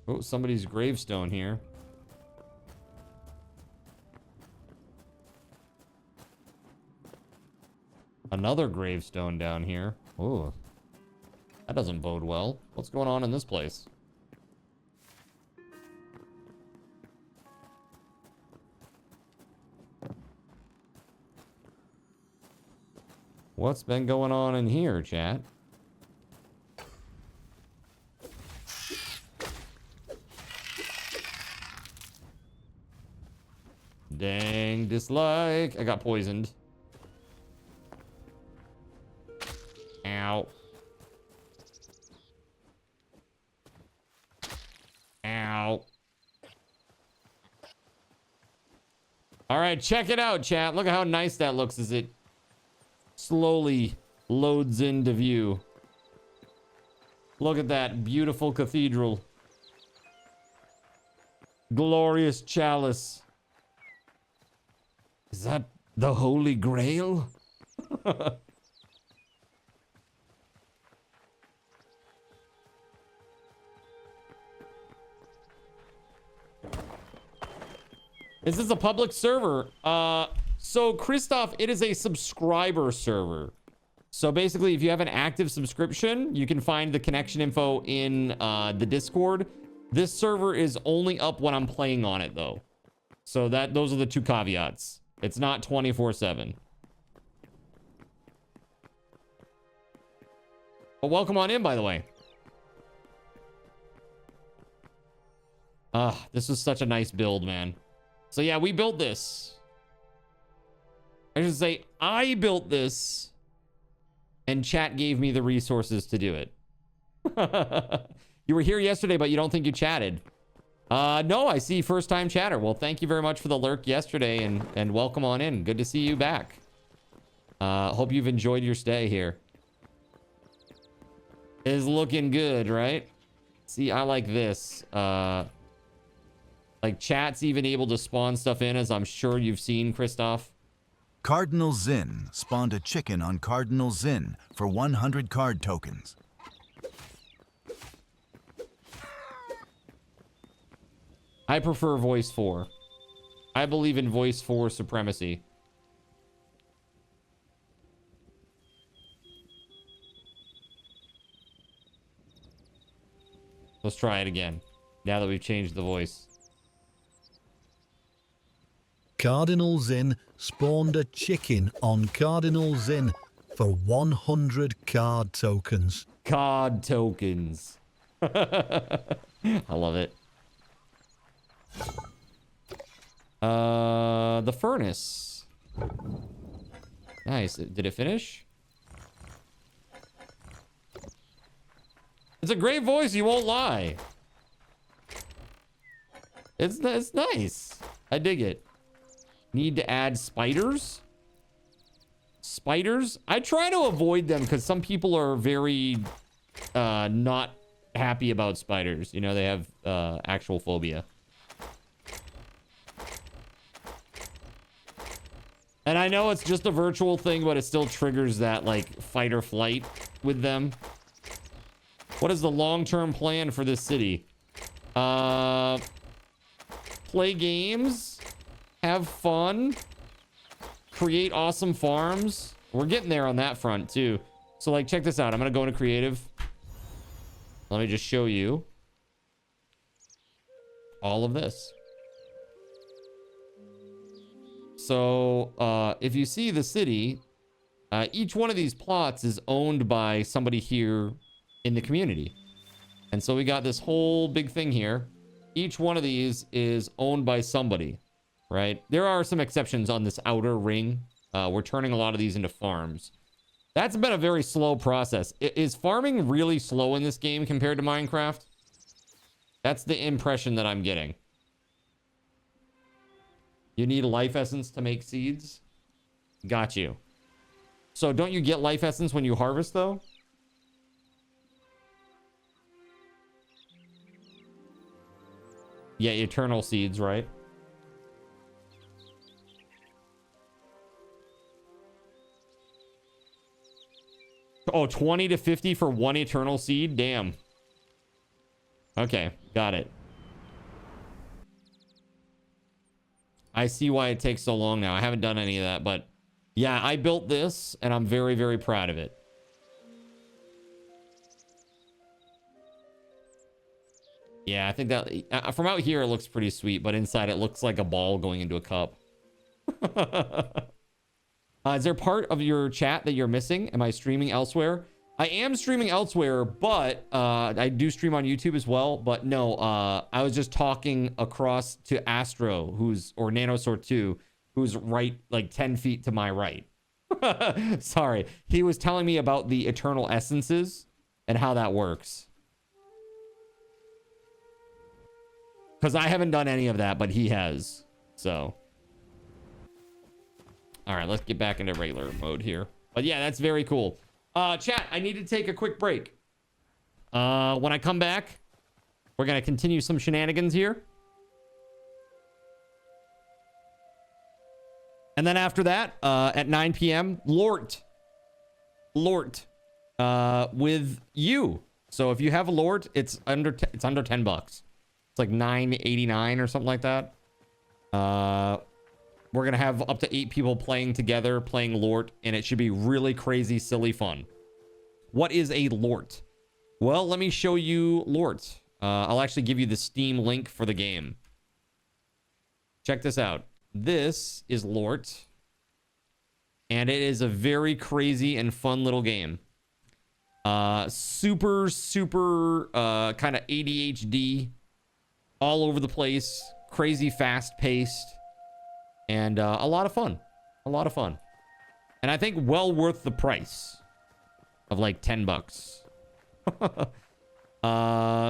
Oh, somebody's gravestone here. Another gravestone down here. Oh, that doesn't bode well. What's going on in this place? What's been going on in here, chat? Dang, dislike. I got poisoned. Ow. Ow. All right, check it out, chat. Look at how nice that looks as it slowly loads into view. Look at that beautiful cathedral. Glorious chalice. Is that the Holy Grail? Is this a public server? So Christoph, it is a subscriber server. So basically, if you have an active subscription, you can find the connection info in the Discord. This server is only up when I'm playing on it, though. So those are the two caveats. It's not 24/7. But welcome on in, by the way. This was such a nice build, man. So yeah, we built this. I should say, I built this. And chat gave me the resources to do it. You were here yesterday, but you don't think you chatted. No, I see first time chatter. Well, thank you very much for the lurk yesterday and welcome on in. Good to see you back. Hope you've enjoyed your stay here. It is looking good, right? See, I like this. Like chat's even able to spawn stuff in, as I'm sure you've seen, Christoph. Cardinal Zin spawned a chicken on Cardinal Zin for 100 card tokens. I prefer voice 4. I believe in voice 4 supremacy. Let's try it again, now that we've changed the voice. Cardinal Zin spawned a chicken on Cardinal Zin for 100 card tokens. Card tokens. I love it. The furnace. Nice. Did it finish? It's a great voice, you won't lie. It's nice. I dig it. Need to add spiders? Spiders? I try to avoid them because some people are very not happy about spiders. You know, they have actual phobia. And I know it's just a virtual thing, but it still triggers that, like, fight or flight with them. What is the long-term plan for this city? Play games. Have fun. Create awesome farms. We're getting there on that front, too. So, like, check this out. I'm going to go into creative. Let me just show you all of this. So, if you see the city, each one of these plots is owned by somebody here in the community. And so we got this whole big thing here. Each one of these is owned by somebody, right? There are some exceptions on this outer ring. We're turning a lot of these into farms. That's been a very slow process. Is farming really slow in this game compared to Minecraft? That's the impression that I'm getting. You need life essence to make seeds? Got you. So don't you get life essence when you harvest, though? Yeah, eternal seeds, right? Oh, 20 to 50 for one eternal seed? Damn. Okay, got it. I see why it takes so long now. I haven't done any of that, but yeah, I built this and I'm very, very proud of it. Yeah, I think that from out here it looks pretty sweet, but inside it looks like a ball going into a cup. Is there part of your chat that you're missing? Am I streaming elsewhere? I am streaming elsewhere, but I do stream on YouTube as well. But no, I was just talking across to Astro, or Nanosaur 2, who's right like 10 feet to my right. Sorry. He was telling me about the eternal essences and how that works. Because I haven't done any of that, but he has. So. All right, let's get back into regular mode here. But yeah, that's very cool. Chat, I need to take a quick break. When I come back, we're going to continue some shenanigans here. And then after that, at 9 p.m., LORT with you. So if you have a LORT, it's under $10. It's like $9.89 or something like that. We're going to have up to 8 people playing together, playing LORT, and it should be really crazy, silly fun. What is a LORT? Well, let me show you LORT. I'll actually give you the Steam link for the game. Check this out. This is LORT. And it is a very crazy and fun little game. Super kind of ADHD. All over the place. Crazy fast-paced. And a lot of fun. A lot of fun. And I think well worth the price of like $10.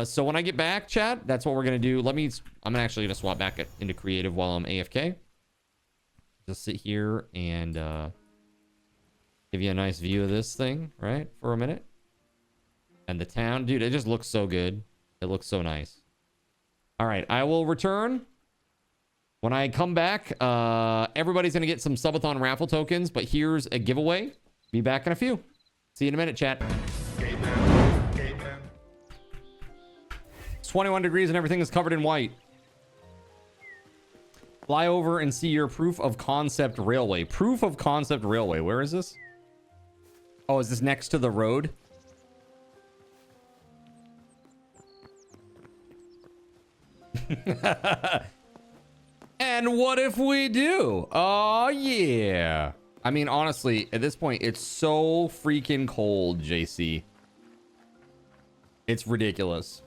So when I get back, chat, that's what we're gonna do. I'm actually gonna swap back into creative while I'm AFK. Just sit here and give you a nice view of this thing, right, for a minute. And the town, dude, it just looks so good. It looks so nice. All right, I will return. When I come back, everybody's gonna get some subathon raffle tokens, but here's a giveaway. Be back in a few. See you in a minute, chat. It's 21 degrees and everything is covered in white. Fly over and see your proof of concept railway. Proof of concept railway. Where is this? Oh, is this next to the road? And what if we do? Oh, yeah. I mean, honestly, at this point, it's so freaking cold, JC. It's ridiculous.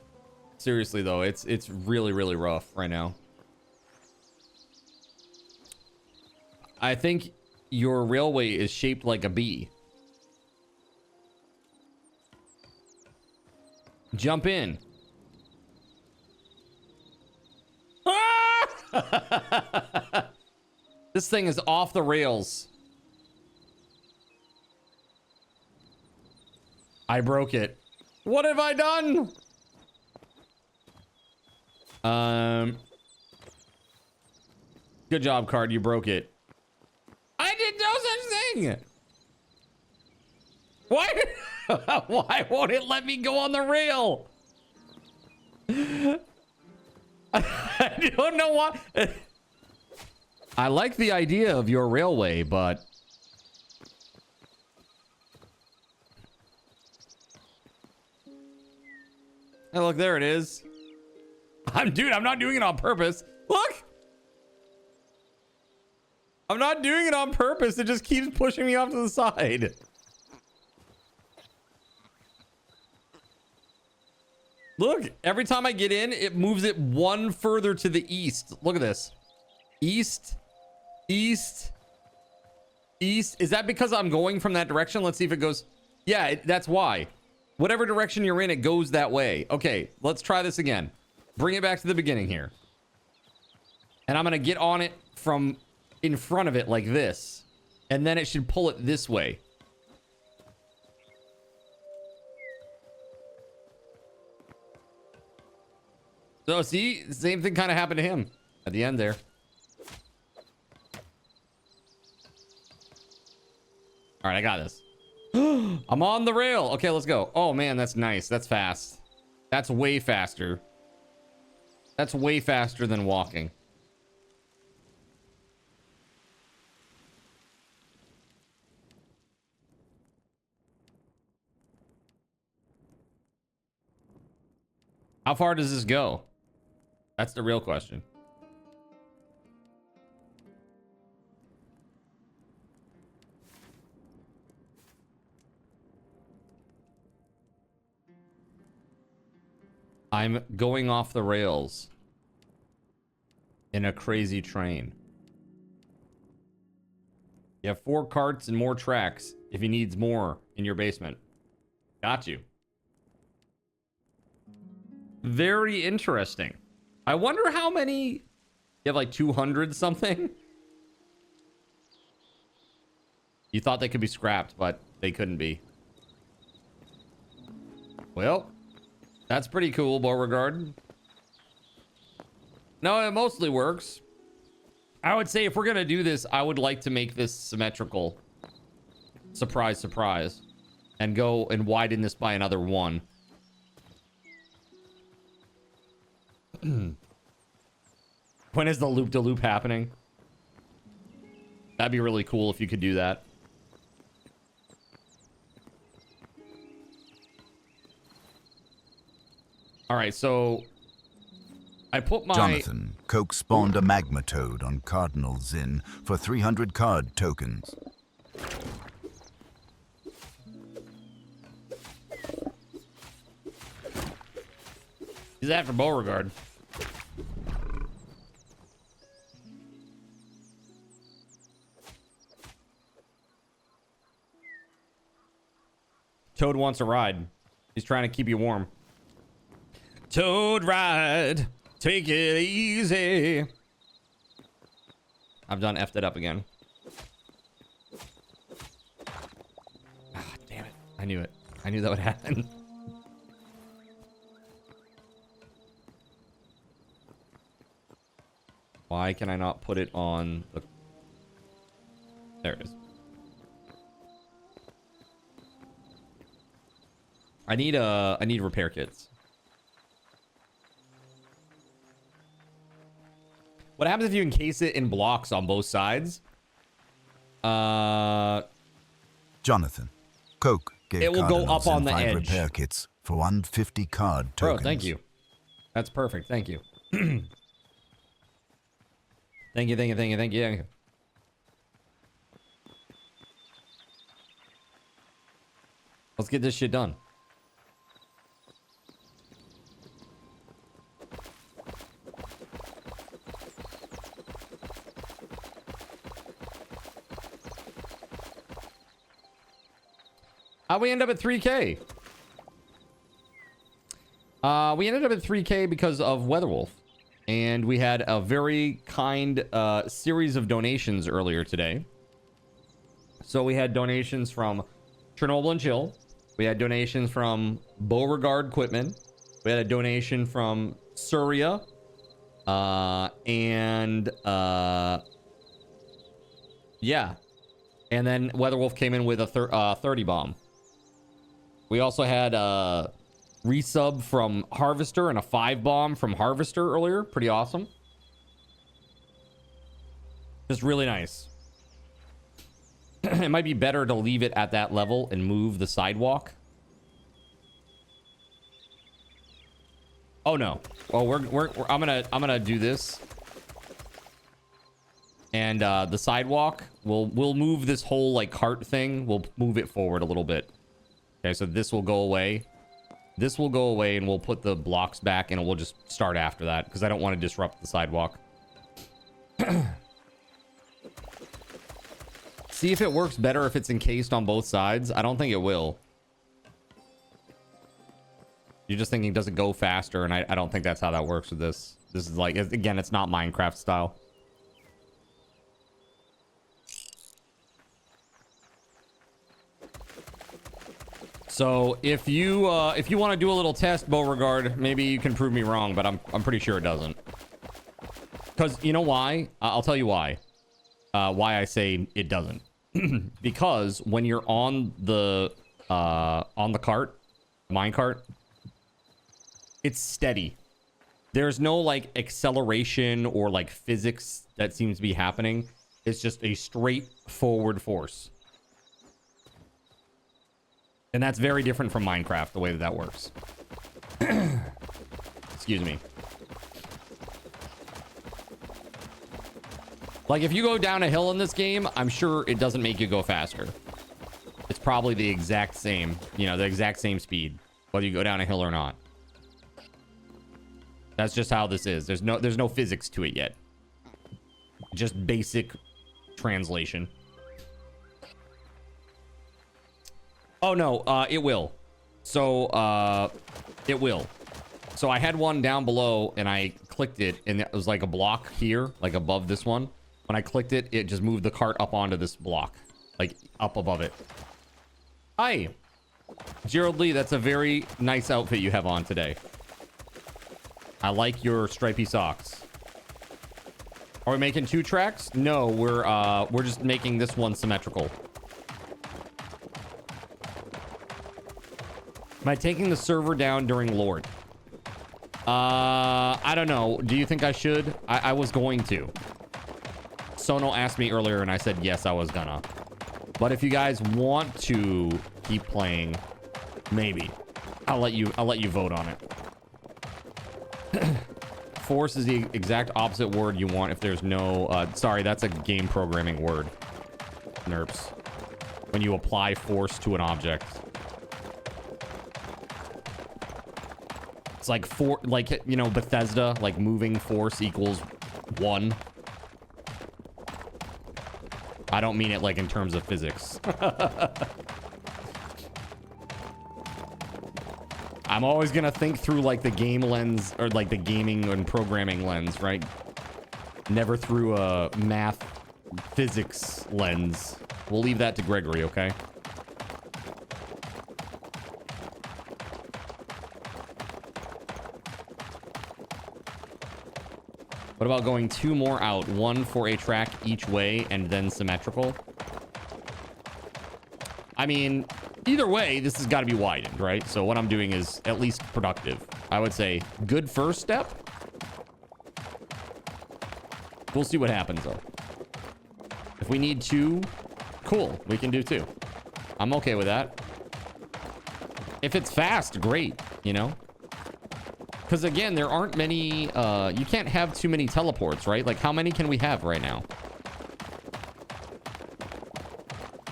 Seriously, though, it's really, really rough right now. I think your railway is shaped like a bee. Jump in. This thing is off the rails. I broke it. What have I done? Good job, Card. You broke it. I did no such thing. Why? Why won't it let me go on the rail? I don't know why. I like the idea of your railway, but hey, look, there it is. Dude, I'm not doing it on purpose. Look. I'm not doing it on purpose. It just keeps pushing me off to the side. Look, every time I get in, it moves it one further to the east. Look at this. East, east, east. Is that because I'm going from that direction? Let's see if it goes. Yeah, that's why. Whatever direction you're in, it goes that way. Okay, let's try this again. Bring it back to the beginning here. And I'm going to get on it from in front of it like this. And then it should pull it this way. So see, the same thing kind of happened to him at the end there. All right, I got this. I'm on the rail. Okay, let's go. Oh man, that's nice. That's fast. That's way faster. That's way faster than walking. How far does this go? That's the real question. I'm going off the rails in a crazy train. You have 4 carts and more tracks if he needs more in your basement. Got you. Very interesting. I wonder how many... You have like 200 something? You thought they could be scrapped, but they couldn't be. Well, that's pretty cool, Beauregard. No, it mostly works. I would say if we're gonna do this, I would like to make this symmetrical. Surprise, surprise. And go and widen this by another 1. When is the loop-de-loop happening? That'd be really cool if you could do that. All right, so I put my... Jonathan, Coke spawned a magma toad on Cardinal Zin for 300 card tokens. He's after Beauregard. Toad wants a ride. He's trying to keep you warm. Toad ride. Take it easy. I've done effed it up again. Ah, damn it. I knew it. I knew that would happen. Why can I not put it on the... There it is. I need repair kits. What happens if you encase it in blocks on both sides? Jonathan, Coke gave it will go Cardinal up on the 5 edge. repair kits for 150 card tokens. Bro, thank you. That's perfect. Thank you. Thank you, thank you, thank you, thank you, thank you. Let's get this shit done. How'd we end up at 3K? We ended up at 3K because of WeatherWolf. And we had a very kind series of donations earlier today. So we had donations from Chernobyl and Chill. We had donations from Beauregard Equipment. We had a donation from Surya. Yeah. And then WeatherWolf came in with a 30 bomb. We also had a resub from Harvester and a 5 bomb from Harvester earlier. Pretty awesome. Just really nice. It might be better to leave it at that level and move the sidewalk. Oh no. Well, I'm gonna do this. And the sidewalk, we'll move this whole like cart thing. We'll move it forward a little bit. Okay, so this will go away. This will go away, and we'll put the blocks back, and we'll just start after that because I don't want to disrupt the sidewalk. See if it works better if it's encased on both sides. I don't think it will. You're just thinking, does it go faster? And I don't think that's how that works with this. This is like, again, it's not Minecraft style. So if you want to do a little test, Beauregard, maybe you can prove me wrong, but I'm pretty sure it doesn't. Because you know why? I'll tell you why. Why I say it doesn't. Because when you're on the cart, minecart, it's steady. There's no like acceleration or like physics that seems to be happening. It's just a straight forward force. And that's very different from Minecraft, the way that works. Excuse me. Like, if you go down a hill in this game, I'm sure it doesn't make you go faster. It's probably the exact same, you know, the exact same speed, whether you go down a hill or not. That's just how this is. There's no physics to it yet. Just basic translation. Oh, no, it will. So, it will. So I had one down below, and I clicked it, and it was like a block here, like above this one. When I clicked it, it just moved the cart up onto this block, like up above it. Hi. Gerald Lee, that's a very nice outfit you have on today. I like your stripy socks. Are we making 2 tracks? No, we're just making this one symmetrical. Am I taking the server down during LORT? I don't know. Do you think I should? I was going to. Sono asked me earlier and I said yes, I was gonna. But if you guys want to keep playing, maybe. I'll let you vote on it. Force is the exact opposite word you want if there's no sorry, that's a game programming word. Nerps. When you apply force to an object. It's like you know, Bethesda, like moving force equals 1. I don't mean it like in terms of physics. I'm always gonna think through like the game lens or like the gaming and programming lens, right? Never through a math physics lens. We'll leave that to Gregory, okay? What about going 2 more out, 1 for a track each way and then symmetrical? I mean, either way, this has got to be widened, right? So what I'm doing is at least productive. I would say good first step. We'll see what happens though. If we need 2, cool, we can do 2. I'm okay with that. If it's fast, great, you know? Because again, there aren't many, you can't have too many teleports, right? Like how many can we have right now?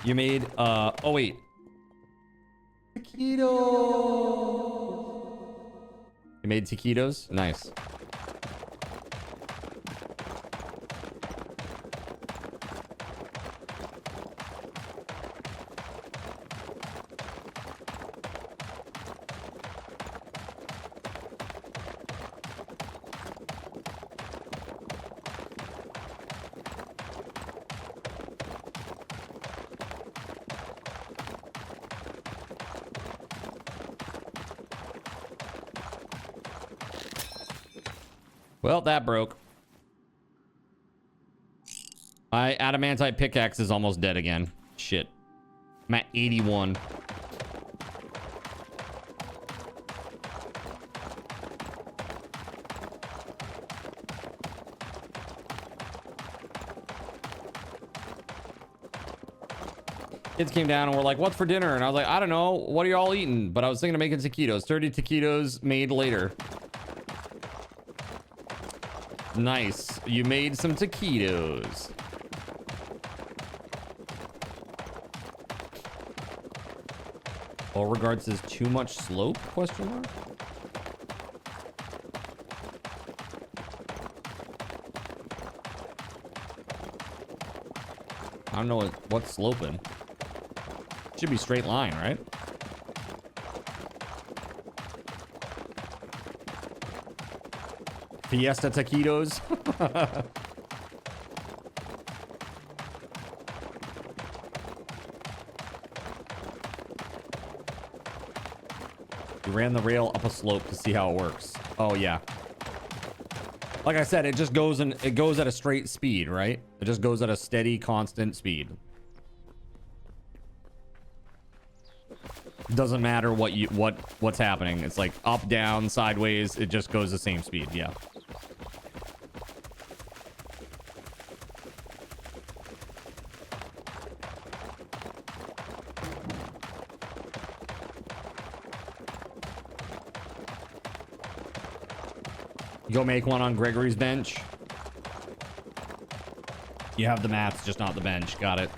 You made, oh wait. Taquitos. You made taquitos? Nice. Well, that broke. My adamantite pickaxe is almost dead again. Shit. I'm at 81. Kids came down and were like, what's for dinner? And I was like, I don't know. What are y'all eating? But I was thinking of making taquitos. 30 taquitos made later. Nice. You made some taquitos. All regards says too much slope? Question mark. I don't know what's sloping. Should be straight line, right? Fiesta taquitos. You ran the rail up a slope to see how it works. Oh yeah. Like I said, it just goes and it goes at a straight speed, right? It just goes at a steady, constant speed. Doesn't matter what's happening. It's like up, down, sideways. It just goes the same speed. Yeah. Go make one on Gregory's bench. You have the mats, just not the bench. Got it.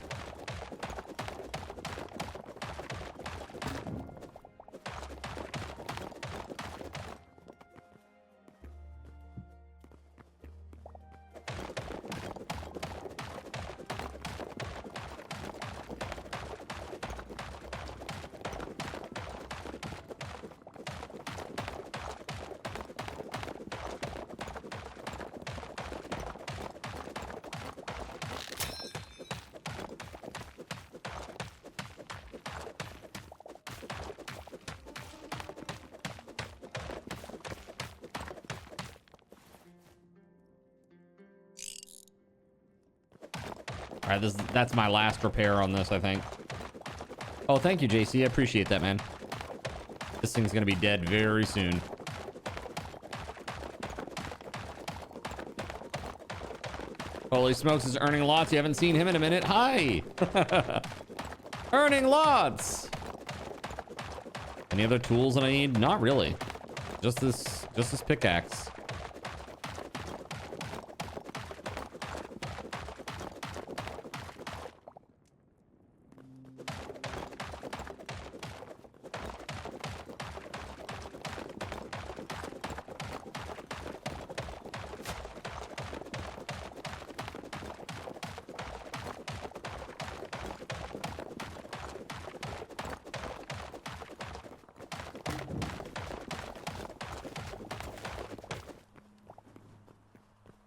All right, that's my last repair on this, I think. Oh, thank you, JC. I appreciate that, man. This thing's gonna be dead very soon. Holy smokes, is earning lots. You haven't seen him in a minute. Hi. Earning lots. Any other tools that I need? Not really. Just this pickaxe.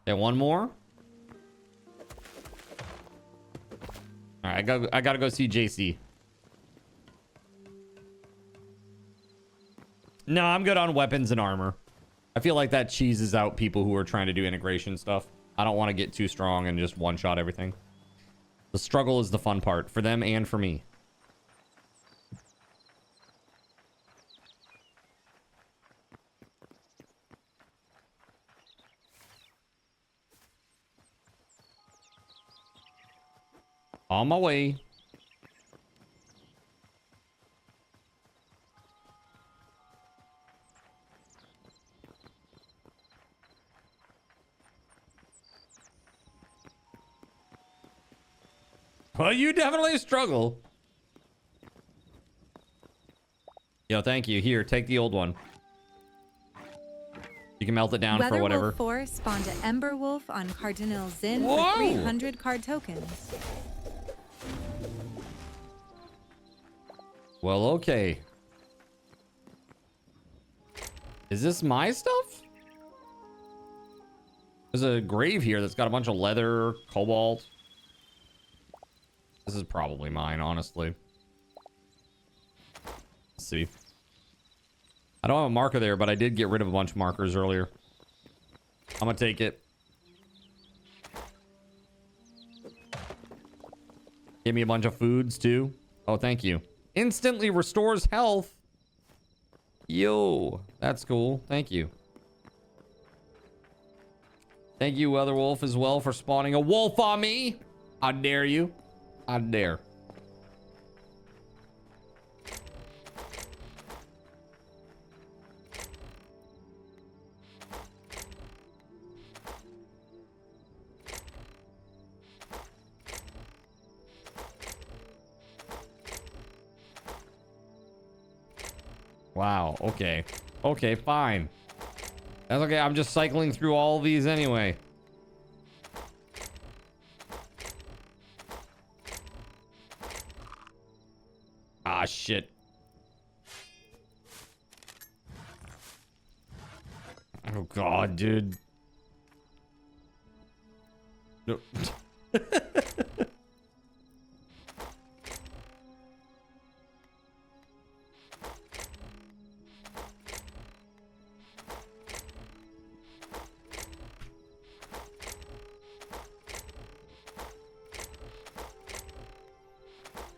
Okay, one more. All right, I gotta go see JC. No, I'm good on weapons and armor. I feel like that cheeses out people who are trying to do integration stuff. I don't want to get too strong and just one-shot everything. The struggle is the fun part for them and for me. On my way. Well, you definitely struggle. Yo, thank you. Here, take the old one. You can melt it down for whatever. WeatherWolf4 spawned an Ember Wolf on Cardinal Zin Whoa! for 300 card tokens. Well, okay. Is this my stuff? There's a grave here that's got a bunch of leather, cobalt. This is probably mine, honestly. Let's see. I don't have a marker there, but I did get rid of a bunch of markers earlier. I'm gonna take it. Give me a bunch of foods, too. Oh, thank you. Instantly restores health. Yo, that's cool. Thank you. Thank you, WeatherWolf, as well, for spawning a wolf on me. I dare you. I dare. Wow, okay. Okay, fine. That's okay, I'm just cycling through all these anyway. Ah, shit. Oh, God, dude. No.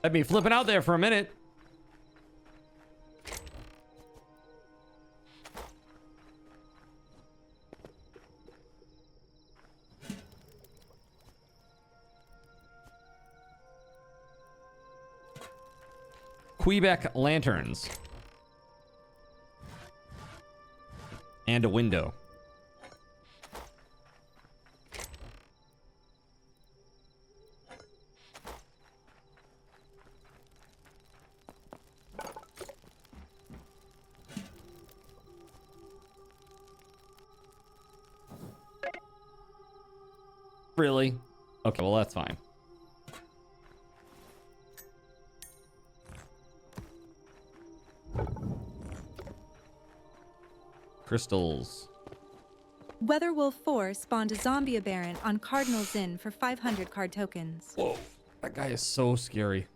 Let me flipping out there for a minute. Quebec lanterns. And a window. Really? Okay, well, that's fine. Crystals. WeatherWolf4 spawned a zombie aberrant on Cardinal Zin for 500 card tokens. Whoa, that guy is so scary.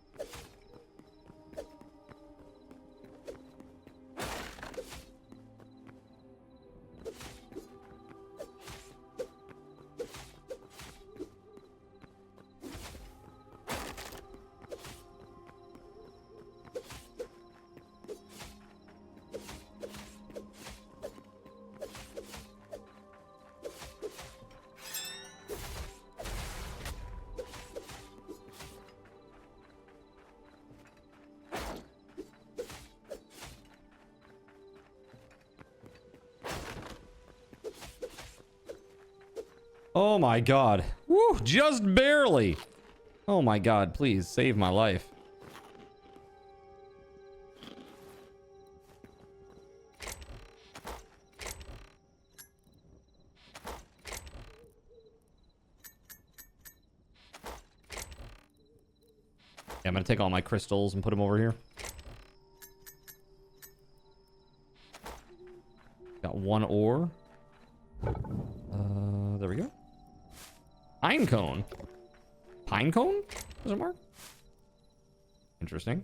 Oh my god. Woo, just barely. Oh my god, please save my life. Yeah, I'm gonna take all my crystals and put them over here. Got one ore. There we go. Pine cone. Pine cone? Was it mark? Interesting.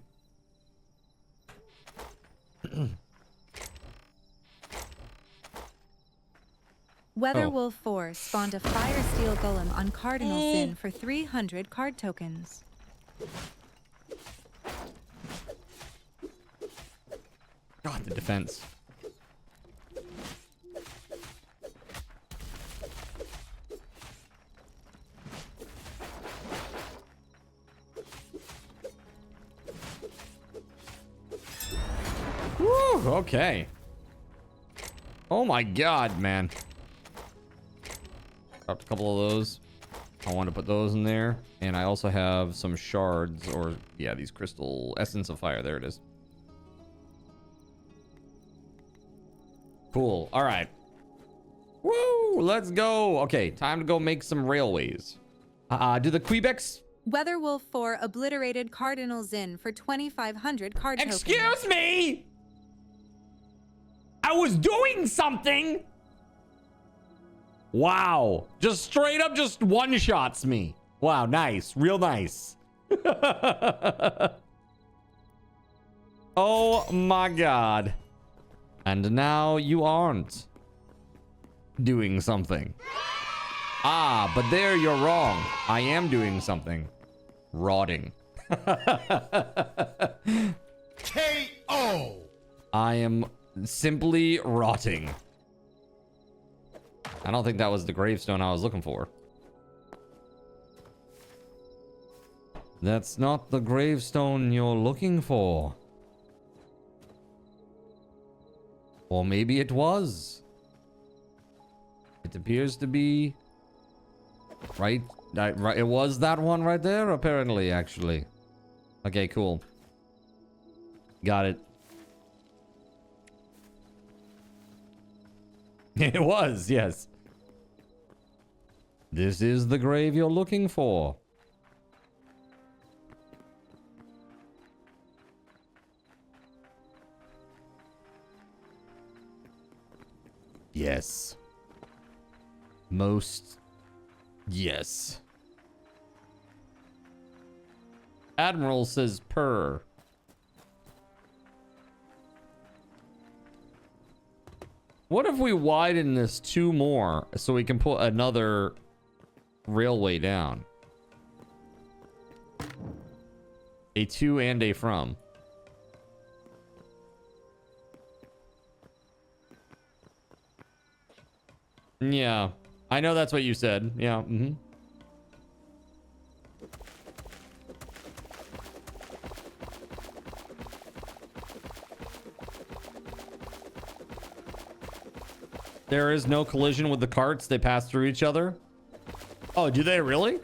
WeatherWolf4 spawned a fire steel golem on Cardinal Sin for 300 card tokens. God, the defense. Woo, okay. Oh my god, man. Dropped a couple of those. I want to put those in there. And I also have some shards, or yeah, these crystal essence of fire. There it is. Cool. All right. Woo! Let's go. Okay, time to go make some railways. Do the Quebecs... WeatherWolf4 obliterated Cardinal Zin for 2,500 card tokens. Excuse me! I was doing something! Wow. Just straight up just one-shots me. Wow, nice. Real nice. Oh my god. And now you aren't doing something. Ah, but there you're wrong. I am doing something. Rotting. K.O. I am simply rotting. I don't think that was the gravestone I was looking for. That's not the gravestone you're looking for. Or maybe it was. It appears to be right. Right, it was that one right there, apparently, actually. Okay, cool. Got it. It was, yes. This is the grave you're looking for. Yes. Most. Yes. Admiral says purr. What if we widen this 2 more so we can put another railway down? A to and a from. Yeah, I know that's what you said. Yeah, mm-hmm. There is no collision with the carts. They pass through each other. Oh, do they really?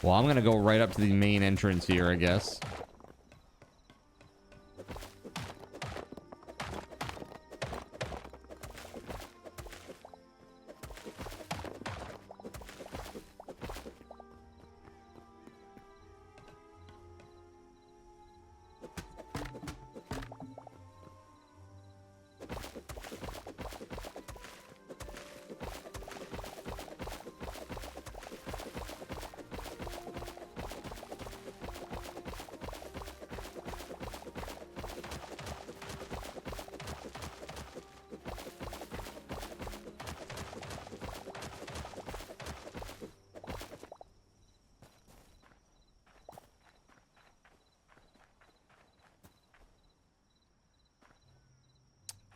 Well, I'm gonna go right up to the main entrance here, I guess.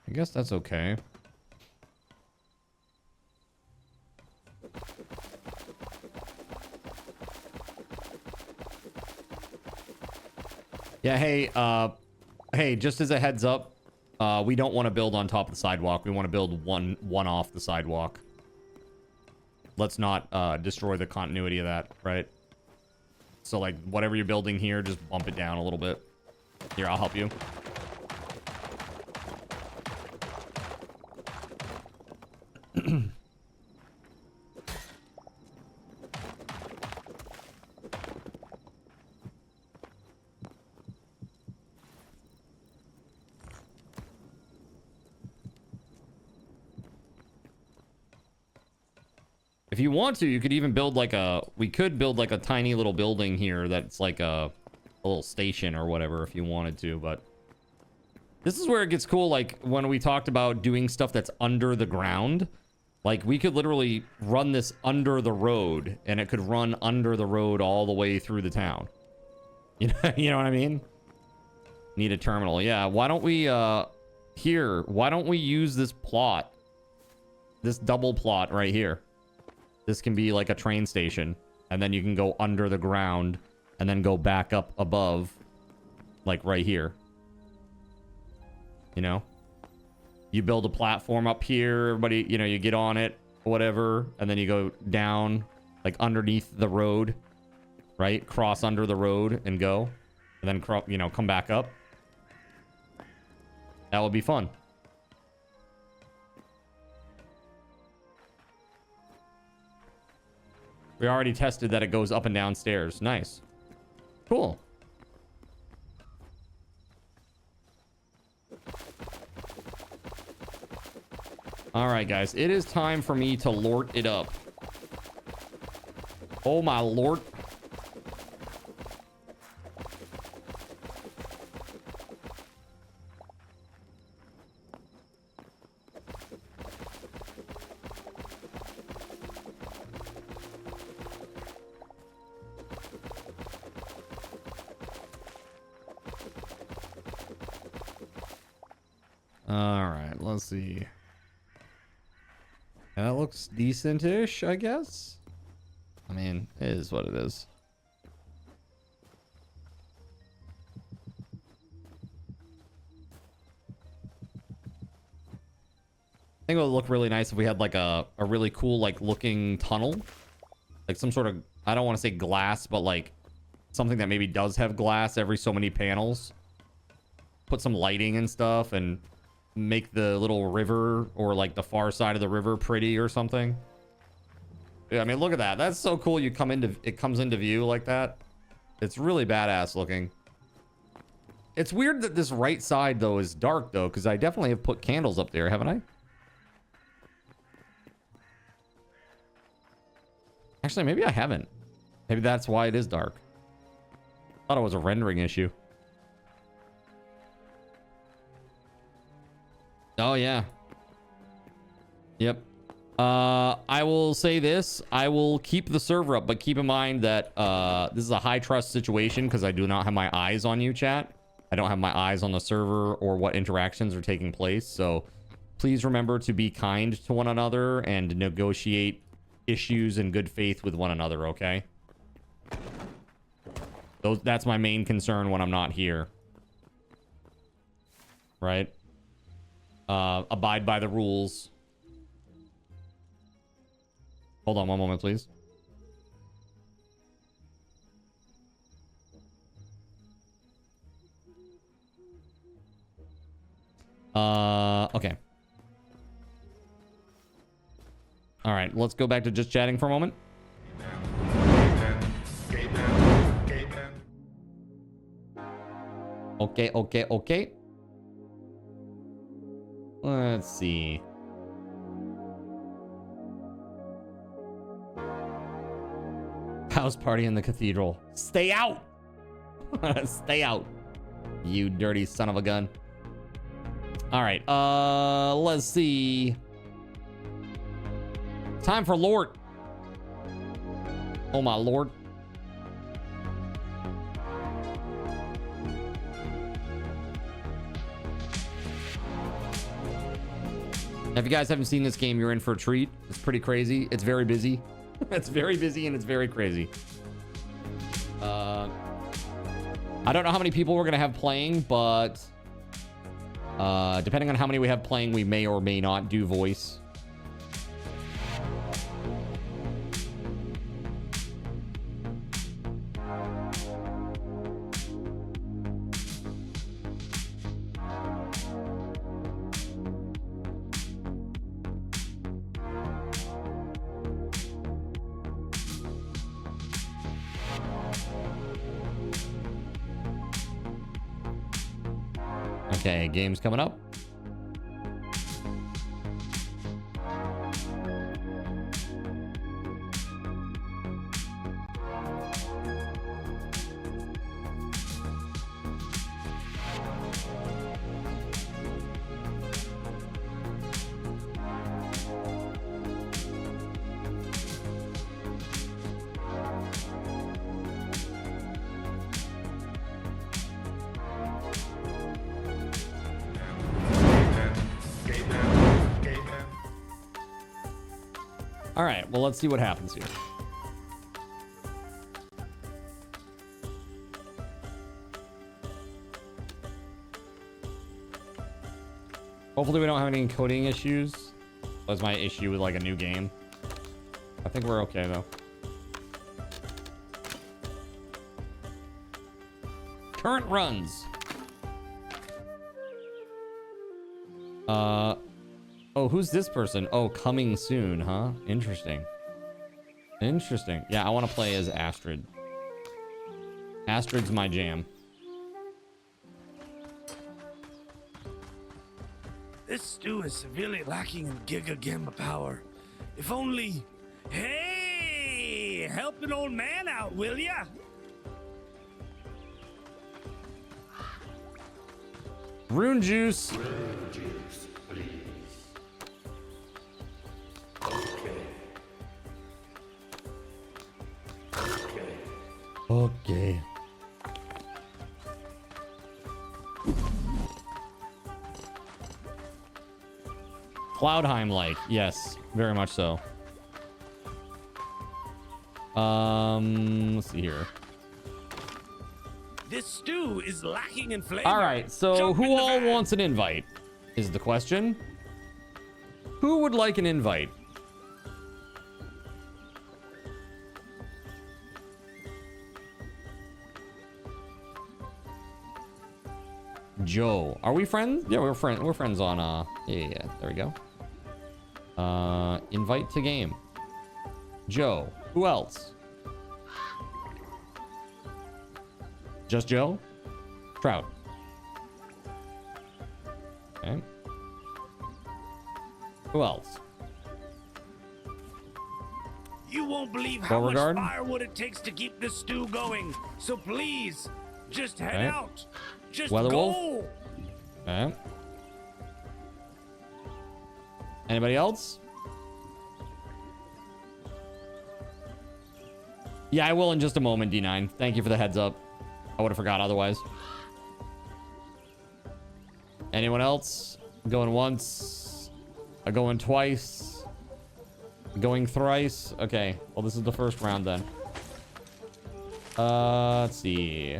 I guess that's okay. Yeah, hey, just as a heads up, we don't want to build on top of the sidewalk. We want to build one off the sidewalk. Let's not destroy the continuity of that, right? So like whatever you're building here, just bump it down a little bit. Here, I'll help you. If you want to, you could even build like we could build like a tiny little building here that's like a little station or whatever if you wanted to, but this is where it gets cool. Like when we talked about doing stuff that's under the ground, like we could literally run this under the road and it could run under the road all the way through the town. You know what I mean? Need a terminal. Yeah. Why don't we, why don't we use this plot, this double plot right here? This can be like a train station, and then you can go under the ground and then go back up above, like right here. You know? You build a platform up here, everybody, you know, you get on it, whatever, and then you go down, like underneath the road, right? Cross under the road and go, and then, you know, come back up. That would be fun. We already tested that it goes up and down stairs. Nice. Cool. All right, guys. It is time for me to lort it up. Oh, my lord. All right, let's see. That looks decent-ish, I guess. I mean, it is what it is. I think it would look really nice if we had like a really cool like looking tunnel. Like some sort of, I don't want to say glass, but like something that maybe does have glass every so many panels. Put some lighting and stuff and make the little river or like the far side of the river pretty or something. Yeah, I mean, look at that. That's so cool. It comes into view like that. It's really badass looking. It's weird that this right side though is dark though, because I definitely have put candles up there, haven't I? Actually, maybe I haven't. Maybe that's why it is dark. Thought it was a rendering issue. Oh yeah. Yep. I will say this. I will keep the server up, but keep in mind that this is a high trust situation because I do not have my eyes on you, chat. I don't have my eyes on the server or what interactions are taking place. So please remember to be kind to one another and negotiate issues in good faith with one another, okay? That's my main concern when I'm not here. Right? Abide by the rules. Hold on one moment, please. Okay. All right, let's go back to just chatting for a moment. Okay. Let's see. House party in the cathedral. Stay out! Stay out, you dirty son of a gun. All right, let's see. Time for LORT. Oh my lord. If you guys haven't seen this game, you're in for a treat. It's pretty crazy. It's very busy. It's very busy and it's very crazy. I don't know how many people we're gonna have playing, but depending on how many we have playing, we may or may not do voice. Okay, game's coming up. All right, well, let's see what happens here. Hopefully we don't have any encoding issues. That's my issue with like a new game. I think we're okay though. Current runs. Oh, who's this person? Oh, coming soon, huh? Interesting. Interesting. Yeah, I want to play as Astrid. Astrid's my jam. This stew is severely lacking in Giga Gamma power. If only... Hey! Help an old man out, will ya? Rune juice. Rune juice, please. Okay. Cloudheim-like, yes, very much so. Let's see here. This stew is lacking in flavor. All right, so who all wants an invite is the question. Who would like an invite? Joe, are we friends? Yeah, we're friends. We're friends on yeah, there we go. Invite to game. Joe, who else? Just Joe? Trout. Okay. Who else? You won't believe how Beauregard? much firewood it takes to keep this stew going. So please, just head Okay. out. Just WeatherWolf? go. Okay. Anybody else? Yeah, I will in just a moment, D9. Thank you for the heads up. I would have forgot otherwise. Anyone else? Going once. Going twice. Going thrice. Okay. Well, this is the first round then. Let's see.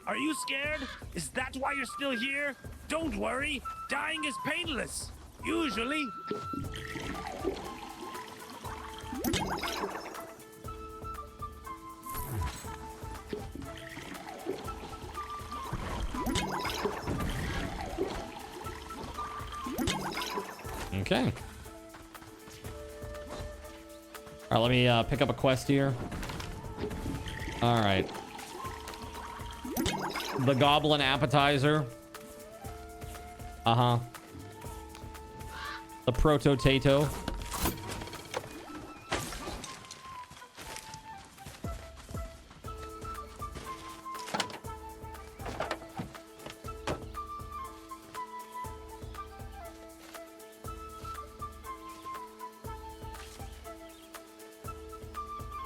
Are you scared? Is that why you're still here? Don't worry. Dying is painless. Usually. Okay. All right, let me pick up a quest here. All right. The goblin appetizer. Uh-huh. The proto-tato.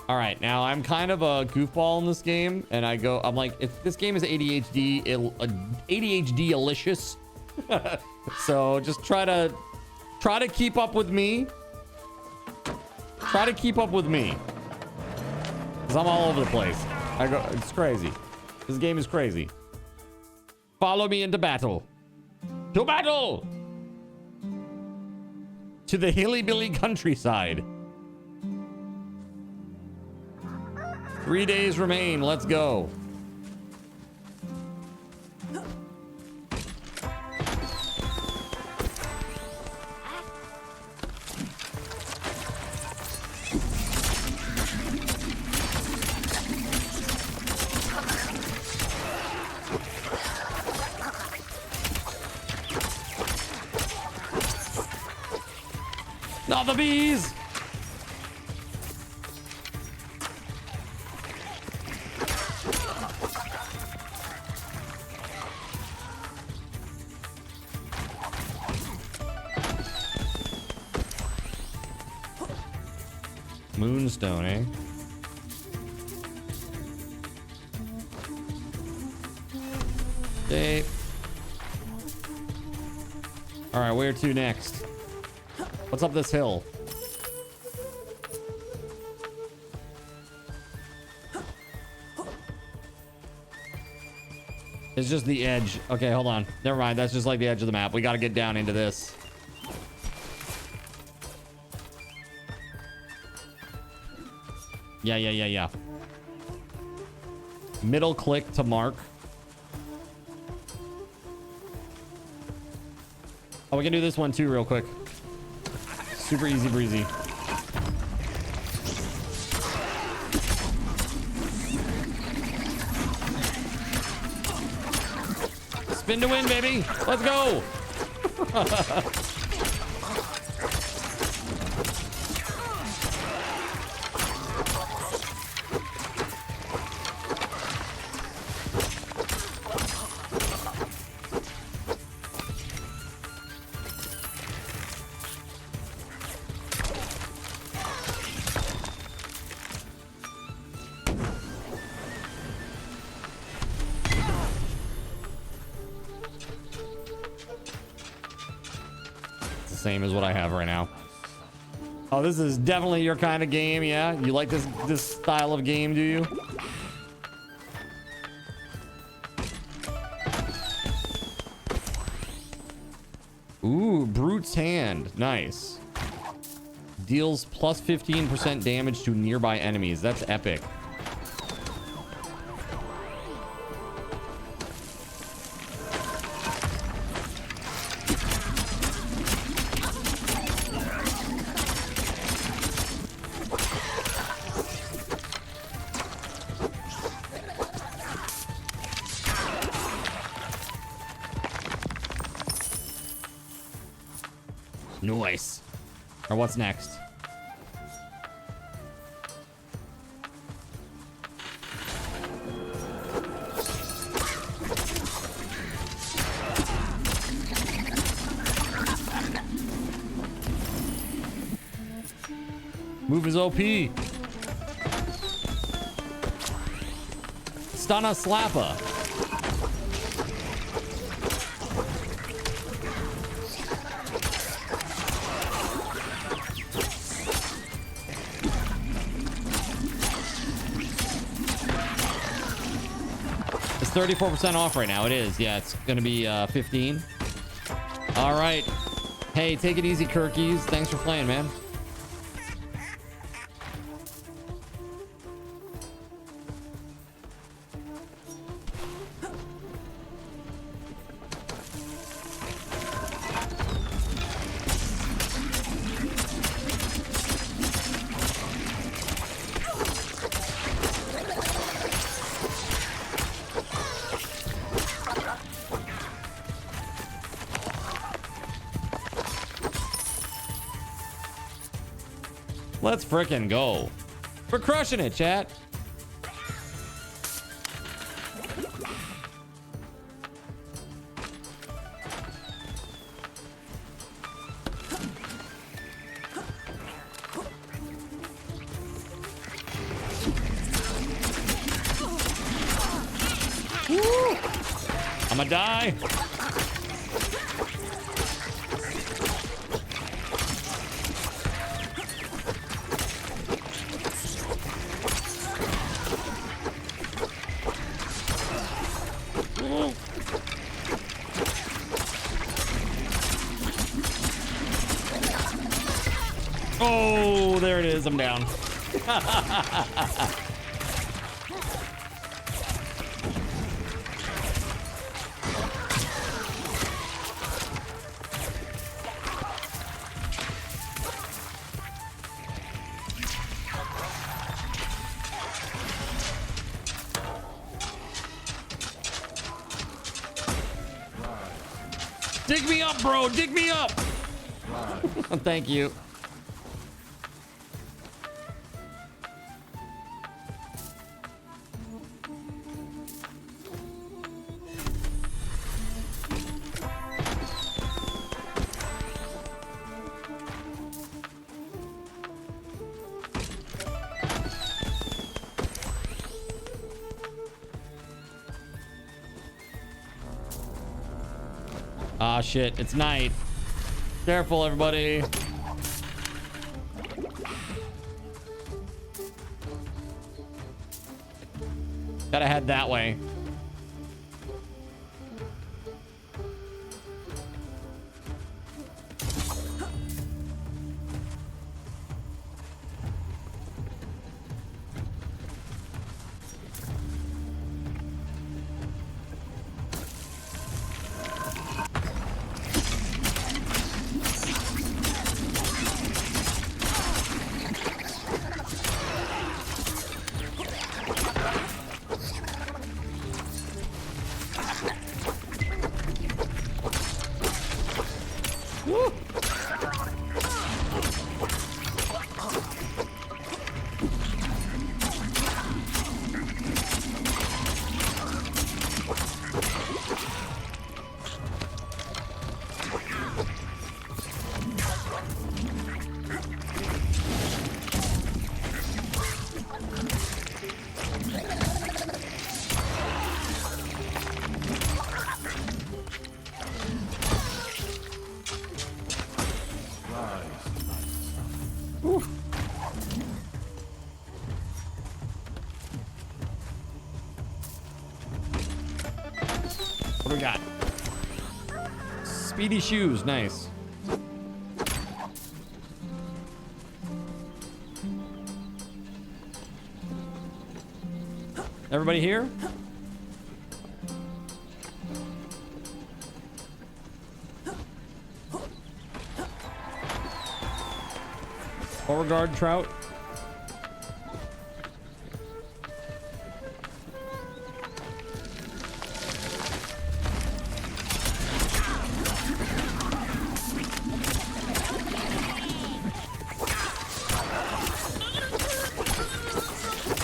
All right, now I'm kind of a goofball in this game, and I'm like, if this game is ADHD-alicious, so just try to keep up with me. Try to keep up with me, because I'm all over the place. It's crazy. This game is crazy. Follow me into battle. To battle! To the hilly-billy countryside. 3 days remain. Let's go. Not the bees! Moonstone, eh? Okay. All right, where to next? What's up this hill? It's just the edge. Okay, hold on. Never mind. That's just like the edge of the map. We got to get down into this. Yeah. Middle click to mark. Oh, we can do this one too real quick. Super easy breezy. Spin to win, baby. Let's go. Same as what I have right now. Oh, this is definitely your kind of game. Yeah, you like this style of game, do you? Ooh, Brute's Hand. Nice. Deals plus 15% damage to nearby enemies. That's epic. Nice. Or what's next? Move is OP. Stunna Slappa. It's 34% off right now. It is. Yeah, it's going to be 15. All right. Hey, take it easy, Kirkies. Thanks for playing, man. Let's frickin' go. We're crushing it, chat. Woo! I'ma die. Oh, there it is. I'm down. Dig me up, bro. Dig me up. Thank you. Ah, shit. It's night. Careful, everybody. Gotta head that way. What do we got? Speedy shoes, nice. Everybody here? Beauregard trout.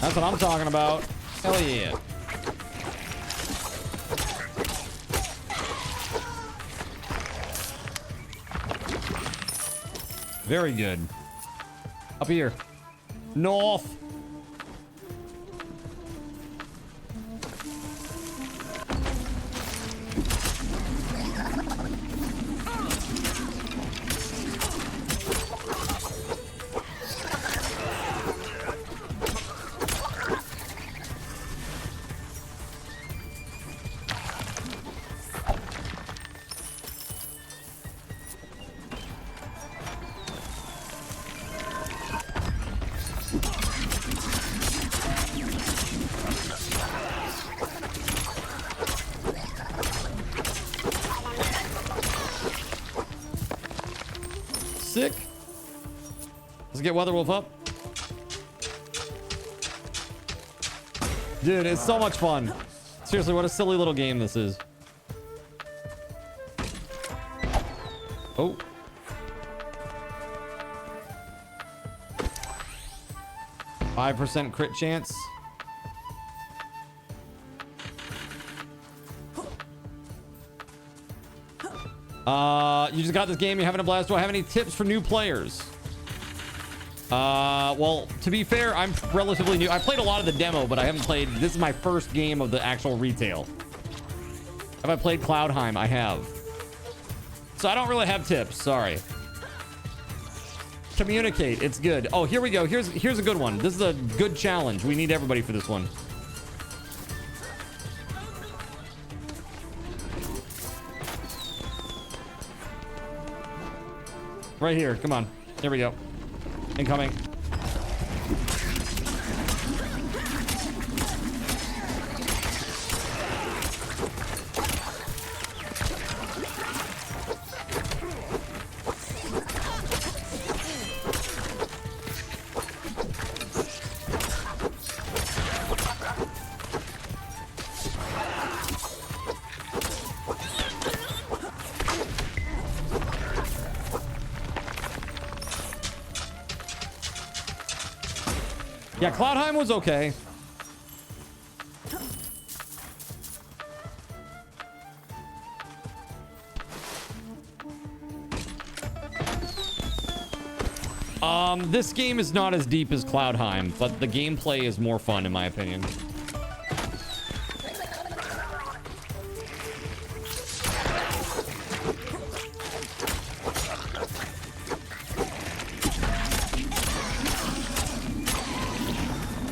That's what I'm talking about. Hell yeah. Very good. Up here. North. Sick. Let's get WeatherWolf up. Dude, it's so much fun. Seriously, what a silly little game this is. Oh. %5 crit chance. You just got this game, you're having a blast. Do I have any tips for new players? Well, to be fair, I'm relatively new. I played a lot of the demo, but I haven't played. This is my first game of the actual retail. Have I played Cloudheim? I have. So I don't really have tips. Sorry. Communicate. It's good. Oh, here we go. Here's a good one. This is a good challenge. We need everybody for this one. Right here. Come on. Here we go. Incoming. Yeah, Cloudheim was okay. This game is not as deep as Cloudheim, but the gameplay is more fun in my opinion.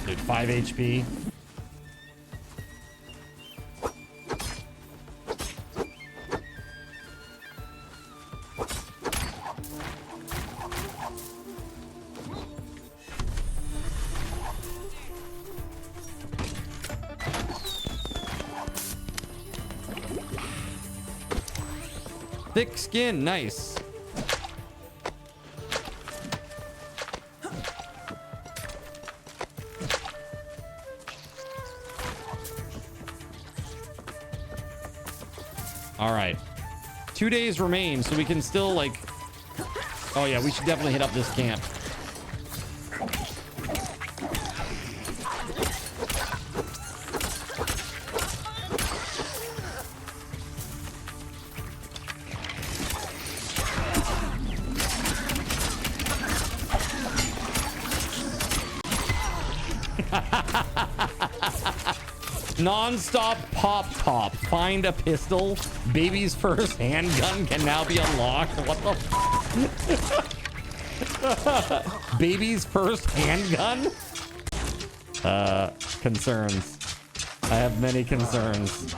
Dude, 5 HP. Thick skin, nice. All right. 2 days remain, so we can still like... Oh yeah, we should definitely hit up this camp. Non-stop pop. Find a pistol. Baby's first handgun can now be unlocked. What the Baby's first handgun? Concerns. I have many concerns.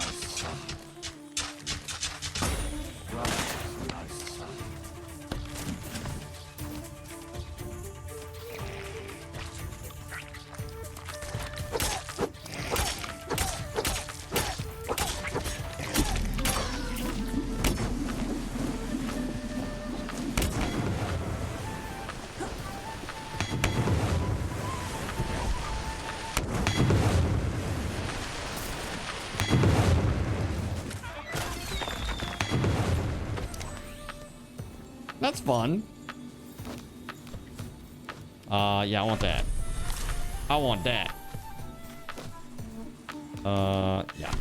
That's fun. Yeah, I want that. I want that. Yeah.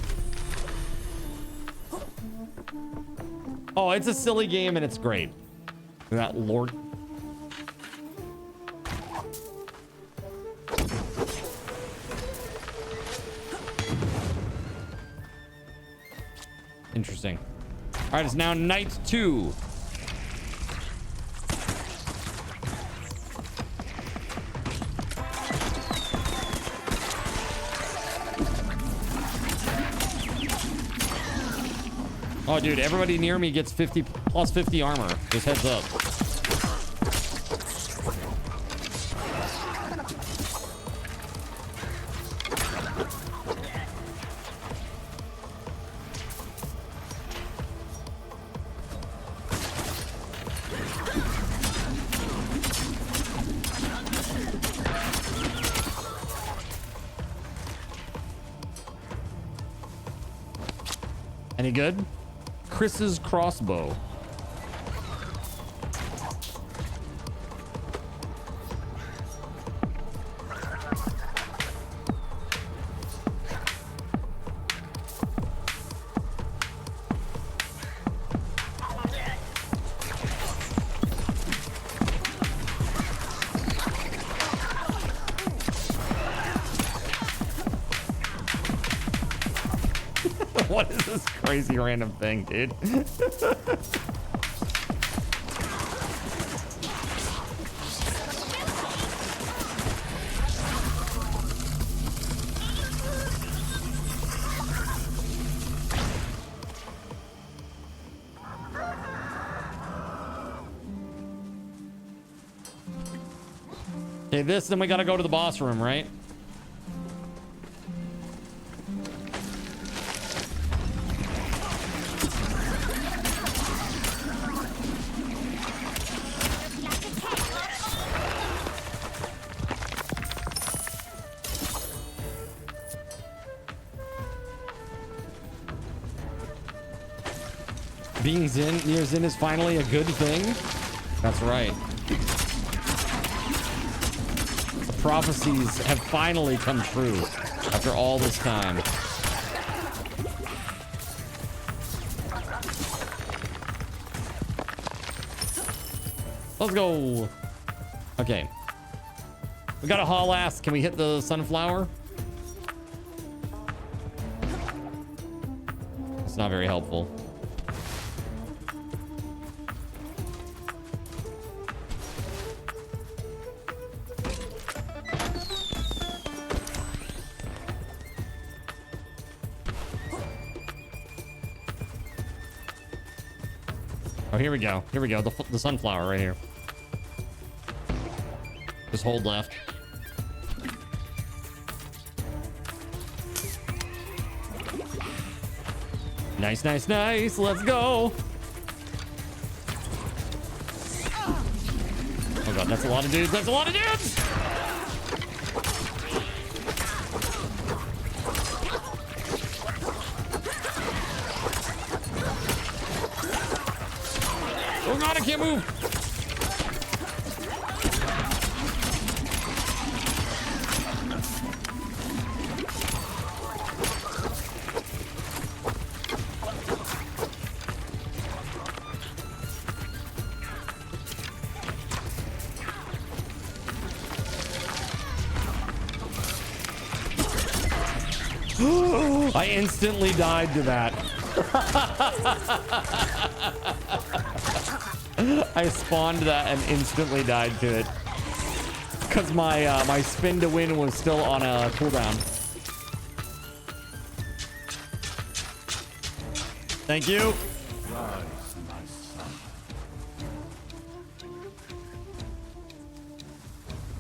Oh, it's a silly game and it's great. That LORT. Interesting. All right, it's now night 2. Oh, dude, everybody near me gets 50 plus 50 armor. Just heads up. Any good? Chris's crossbow. What is this crazy random thing, dude? Okay, this, then we gotta go to the boss room, right? Being near Zin is finally a good thing? That's right. The prophecies have finally come true after all this time. Let's go. Okay. We got a haul ass. Can we hit the sunflower? It's not very helpful. Oh, here we go. Here we go. The sunflower right here. Just hold left. Nice, nice, nice. Let's go. Oh god, that's a lot of dudes. That's a lot of dudes. Oh god, I can't move. I instantly died to that. I spawned that and instantly died to it because my my spin to win was still on a cooldown. Thank you.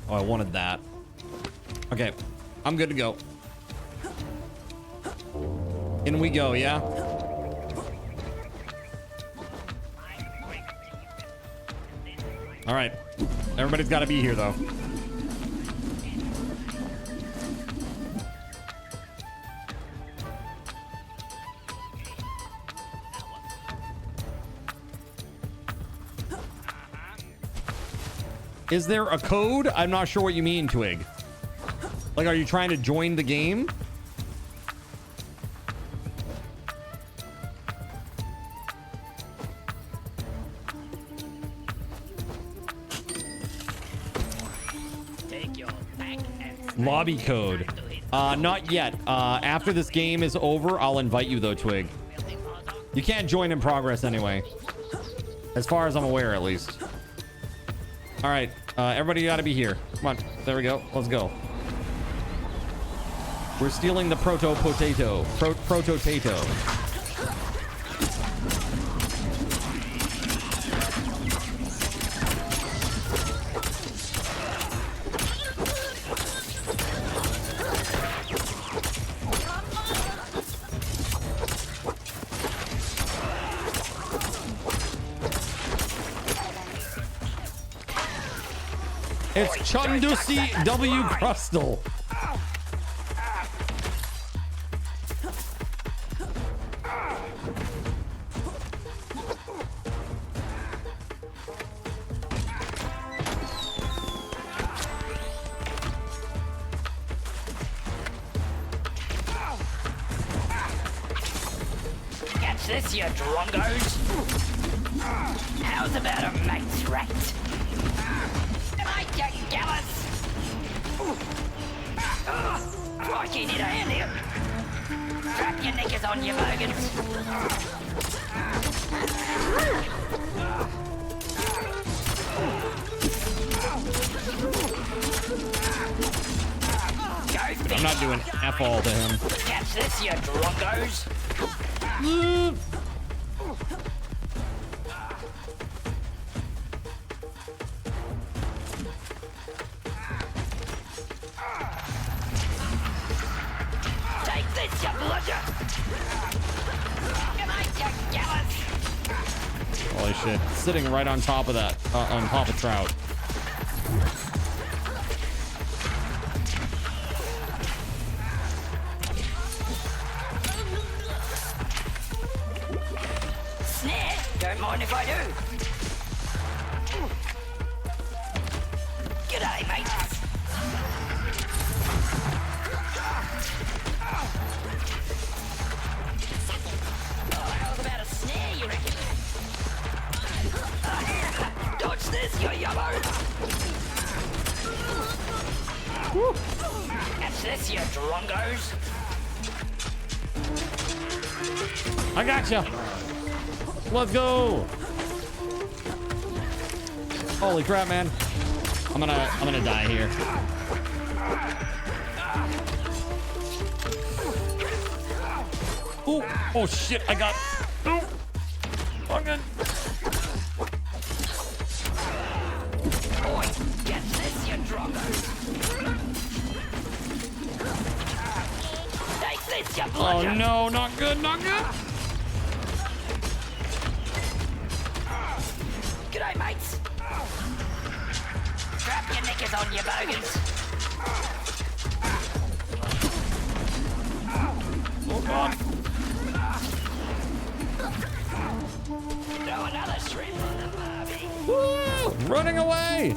Oh, I wanted that. Okay, I'm good to go. In we go, yeah? All right. Everybody's got to be here, though. Is there a code? I'm not sure what you mean, Twig. Like, are you trying to join the game? Lobby code. Not yet. After this game is over, I'll invite you though, Twig. You can't join in progress anyway. As far as I'm aware, at least. All right. Everybody got to be here. Come on. There we go. Let's go. We're stealing the proto-potato. Proto-tato. It's Chundusi W. Krustal. Catch this, you drongos. How's about a mate's rate? You gallus! Crikey, need a hand here! Strap your knickers on, you bogans. I'm not doing F all to him. Catch this, you drunkos. Take this, you bludger. Am I just jealous? Holy shit. Sitting right on top of that, on top of trout. Snare? Don't mind if I do. G'day, mates. Oh, how's about a snare, you reckon? Dodge this, you yellow. Catch this, you drongos. I gotcha. Let's go. Holy crap, man. I'm gonna die here. Ooh. Oh shit, I got. Ooh. Fucking. Boy, catch this, you drongos. Take this, you bludger. Oh no, not good, not good. G'day, mates. Strap your knickers on, you bogans. Oh god. Throw another shrimp on the barbie. Woo! Running away.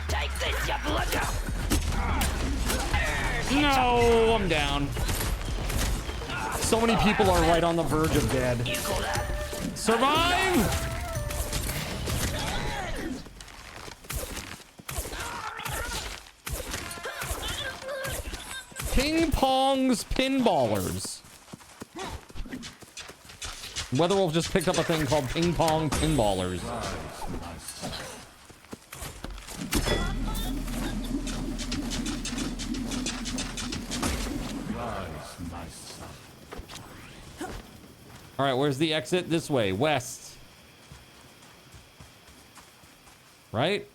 Take this, you bludger. No, I'm down. So many people are right on the verge of dead. Survive! Ping Pong's Pinballers. WeatherWolf just picked up a thing called Ping Pong Pinballers. All right, where's the exit? This way, west. Right?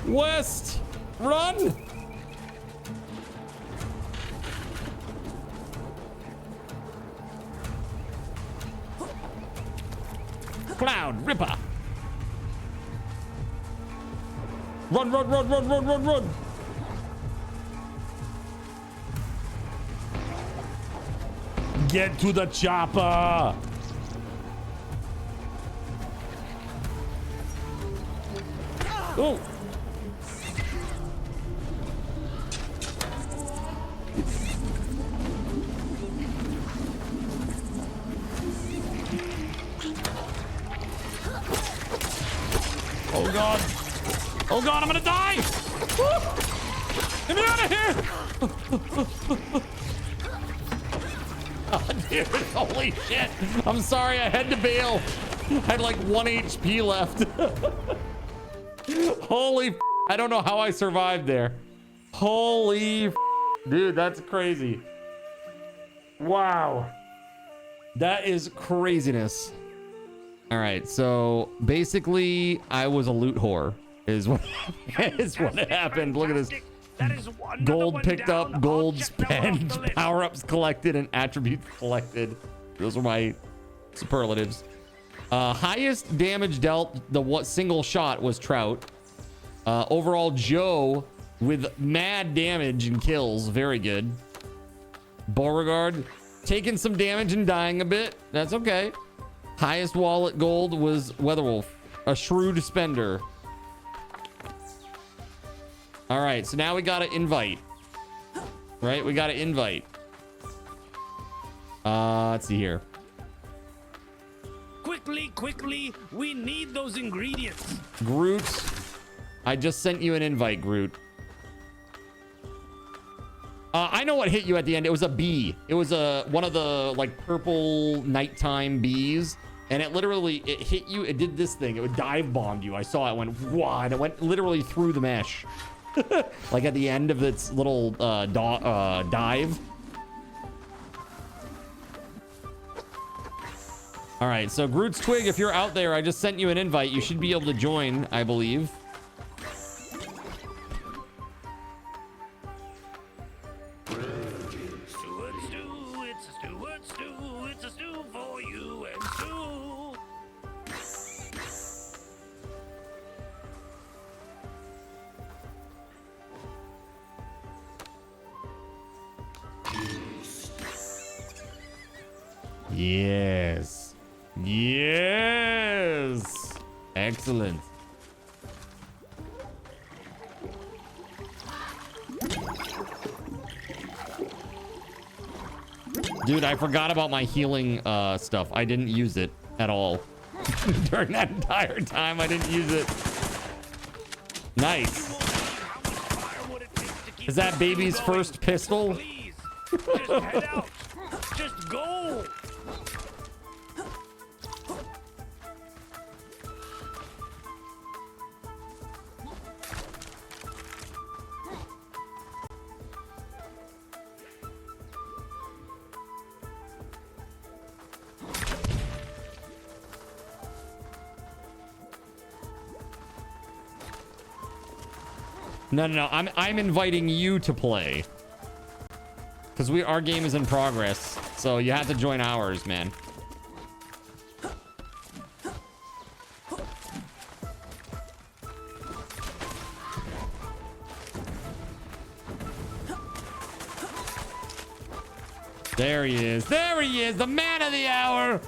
West! Run! Cloud Ripper! Run, run, run, run, run, run, run! Get to the chopper! Oh! Oh god! Oh god, I'm gonna die! Woo! Get me out of here! Oh, dude, holy shit! I'm sorry, I had to bail. I had like 1 HP left. Holy f, I don't know how I survived there. Holy f, dude, that's crazy. Wow. That is craziness. All right, so basically I was a loot whore is what happened. Look at this. Gold picked up, gold spent, power-ups collected, and attributes collected. Those are my superlatives. Highest damage dealt, the single shot was Trout. Overall, Joe with mad damage and kills. Very good. Beauregard taking some damage and dying a bit. That's okay. Highest wallet gold was WeatherWolf, a shrewd spender. All right, so now we got to invite. Right? We got to invite. Let's see here. Quickly, we need those ingredients. Groot. I just sent you an invite, Groot. I know what hit you at the end. It was a bee. It was one of the like purple nighttime bees. And it literally, it hit you. It did this thing. It would dive bombed you. I saw it. It went, wow, and it went literally through the mesh. Like at the end of its little dive. All right, so Groot's Twig, if you're out there, I just sent you an invite. You should be able to join, I believe. It's a stew for you and Stu. Yes. Yes. Excellent. Dude, I forgot about my healing stuff. I didn't use it at all. During that entire time, I didn't use it. Nice. Is that baby's first pistol? Just head out. Just go. No. I'm inviting you to play. Because our game is in progress. So you have to join ours, man. There he is. There he is. The man of the hour.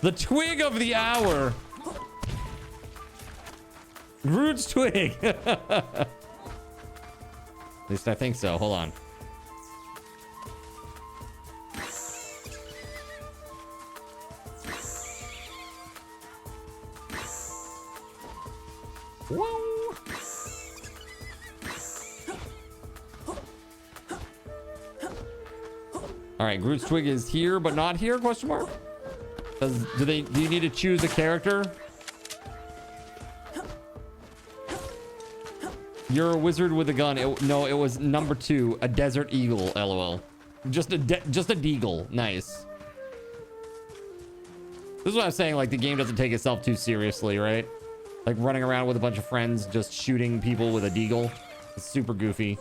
The twig of the hour. Groot's Twig. At least I think so. Hold on. Whoa. All right, Groot's Twig is here, but not here? Question mark. Do you need to choose a character? You're a wizard with a gun. No, it was number 2, a desert eagle. LOL. Just a deagle. Nice. This is what I'm saying. Like the game doesn't take itself too seriously, right? Like running around with a bunch of friends, just shooting people with a deagle. It's super goofy.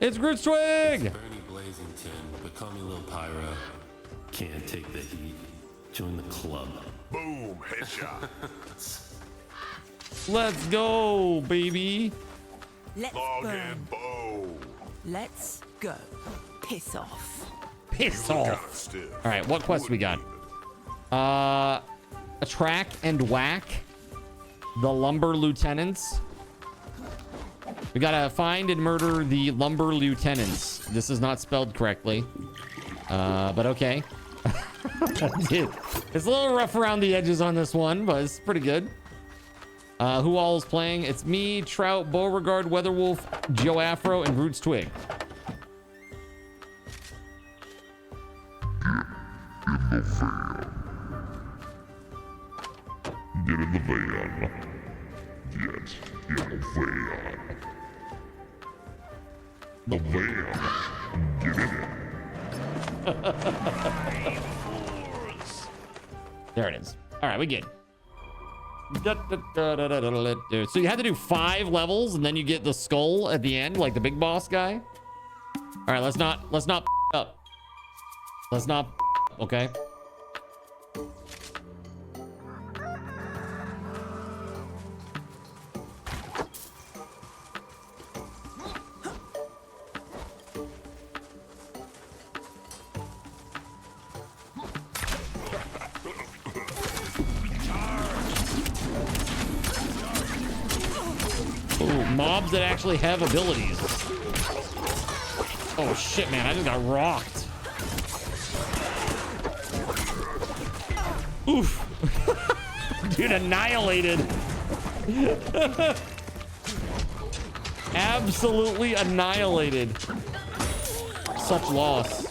It's Groot's Twig! Bernie Blazington, but call me Lil Pyro. Can't take the heat. Join the club. Boom, headshot. Let's go, baby. Let's burn. Let's go. Piss off. Piss off. All right, what quest we got? Attract and whack the lumber lieutenants. We gotta find and murder the lumber lieutenants. This is not spelled correctly, but okay. Dude, it's a little rough around the edges on this one, but it's pretty good. Who all is playing? It's me, Trout, Beauregard, Weatherwolf, Joe Afro, and Groot's Twig. Get in the van. Get in the van. The van. Get in it. There it is. All right, we good. So you have to do 5 levels, and then you get the skull at the end, like the big boss guy. All right, let's not up. Let's not. Okay. Mobs that actually have abilities. Oh shit, man, I just got rocked. Oof. Dude, annihilated. Absolutely annihilated. Such loss.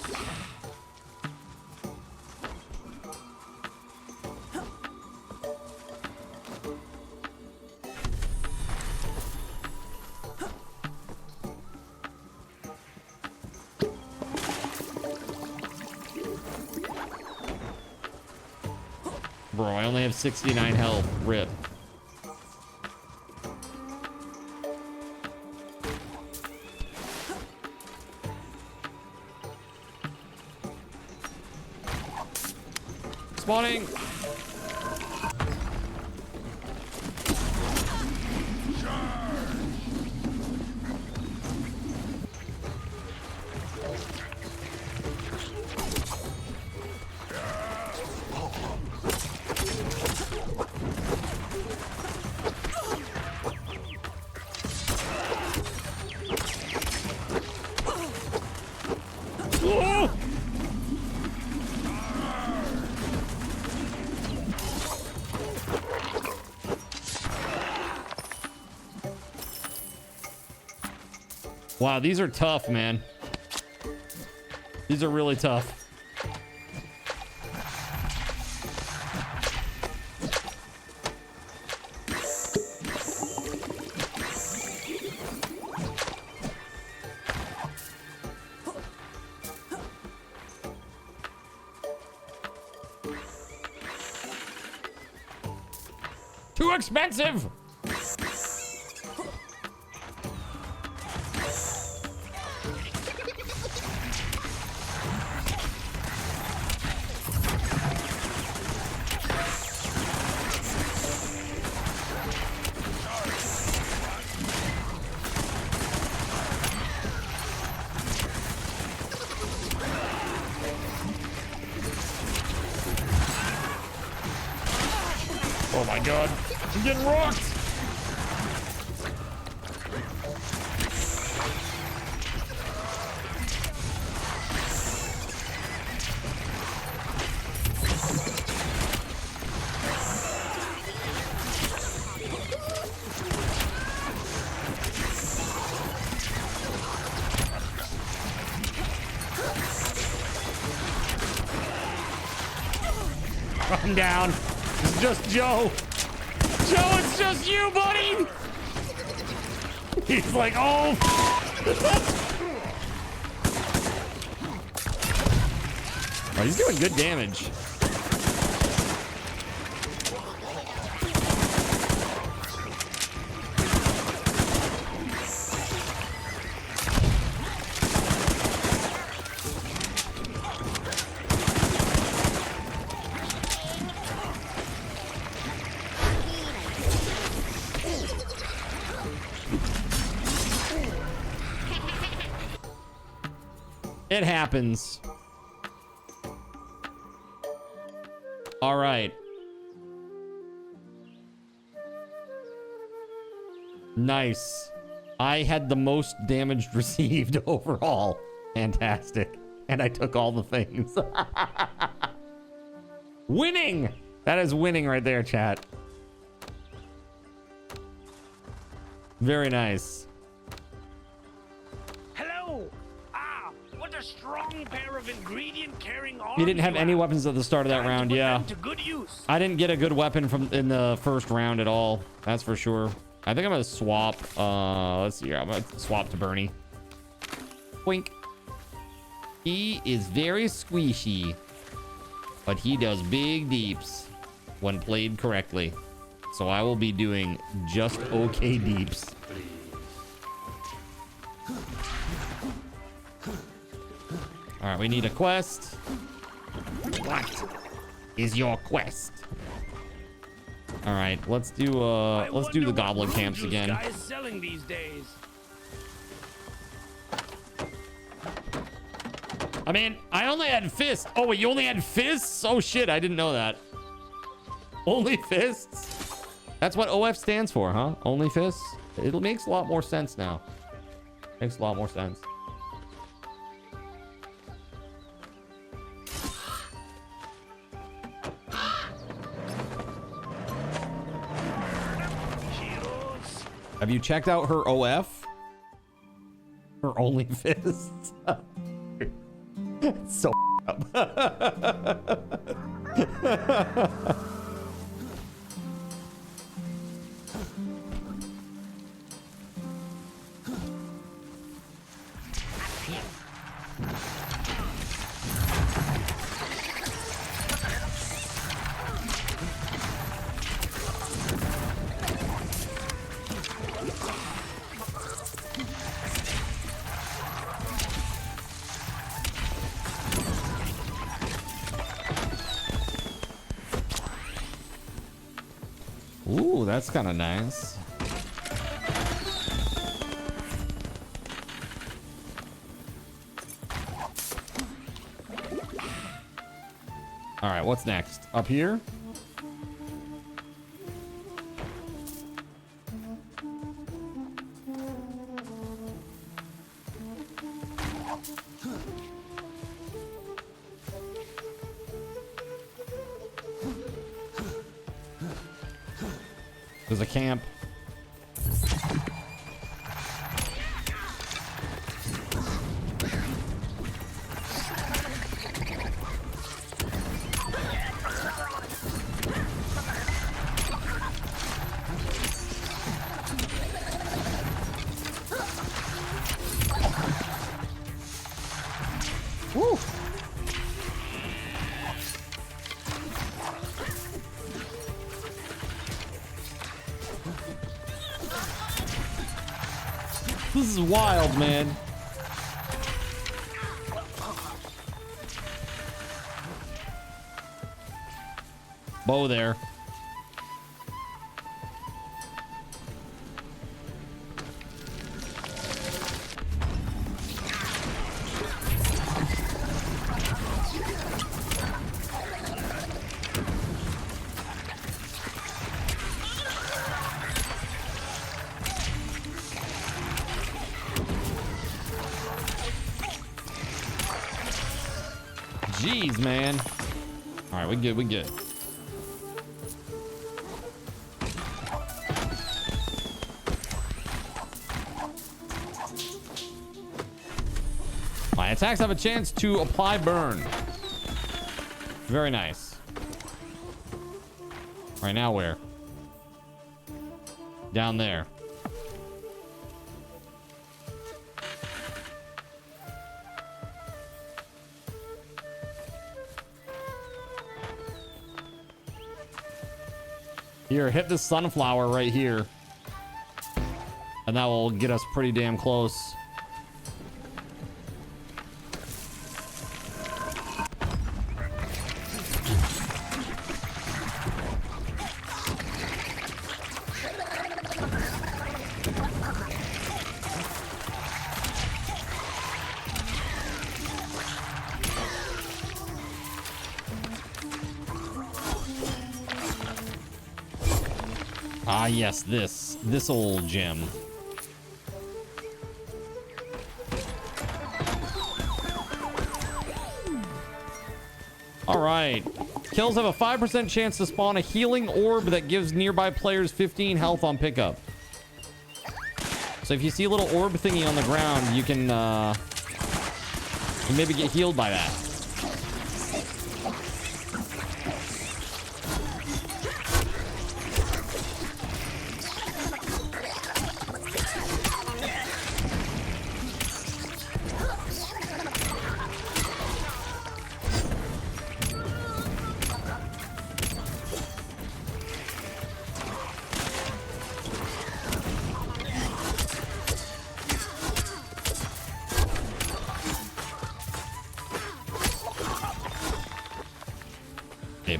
Bro, I only have 69 health. Rip. Spawning. Wow, these are tough, man. These are really tough. Too expensive! Oh my god, I'm getting rocked! I'm down. It's just Joe. Joe, it's just you, buddy. He's like, oh. Oh, he's doing good damage. It happens. All right. Nice. I had the most damage received overall. Fantastic. And I took all the things. Winning! That is winning right there, chat. Very nice. What a strong pair of ingredient-carrying arms. You didn't have any weapons at the start of that round, yeah. To good use. I didn't get a good weapon from in the first round at all. That's for sure. I think I'm gonna swap. Let's see here. I'm gonna swap to Bernie. Wink. He is very squishy, but he does big deeps when played correctly. So I will be doing just okay deeps. All right, we need a quest. What is your quest? All right, let's do the goblin camps again. Guys selling these days. I mean, I only had fists. Oh wait, you only had fists? Oh shit, I didn't know that. Only fists? That's what OF stands for, huh? Only fists? It makes a lot more sense now. Makes a lot more sense. Have you checked out her OF? Her only fists? It's so up. Ooh, that's kind of nice. All right, what's next? Up here? There's a camp. Woo! This is wild, man. Bow there. Jeez, man. All right, we good, we good. My attacks have a chance to apply burn. Very nice. All right, now where? Down there. Here, hit this sunflower right here. And that will get us pretty damn close. Ah, yes, this old gem. All right. Kills have a 5% chance to spawn a healing orb that gives nearby players 15 health on pickup. So if you see a little orb thingy on the ground, you can maybe get healed by that.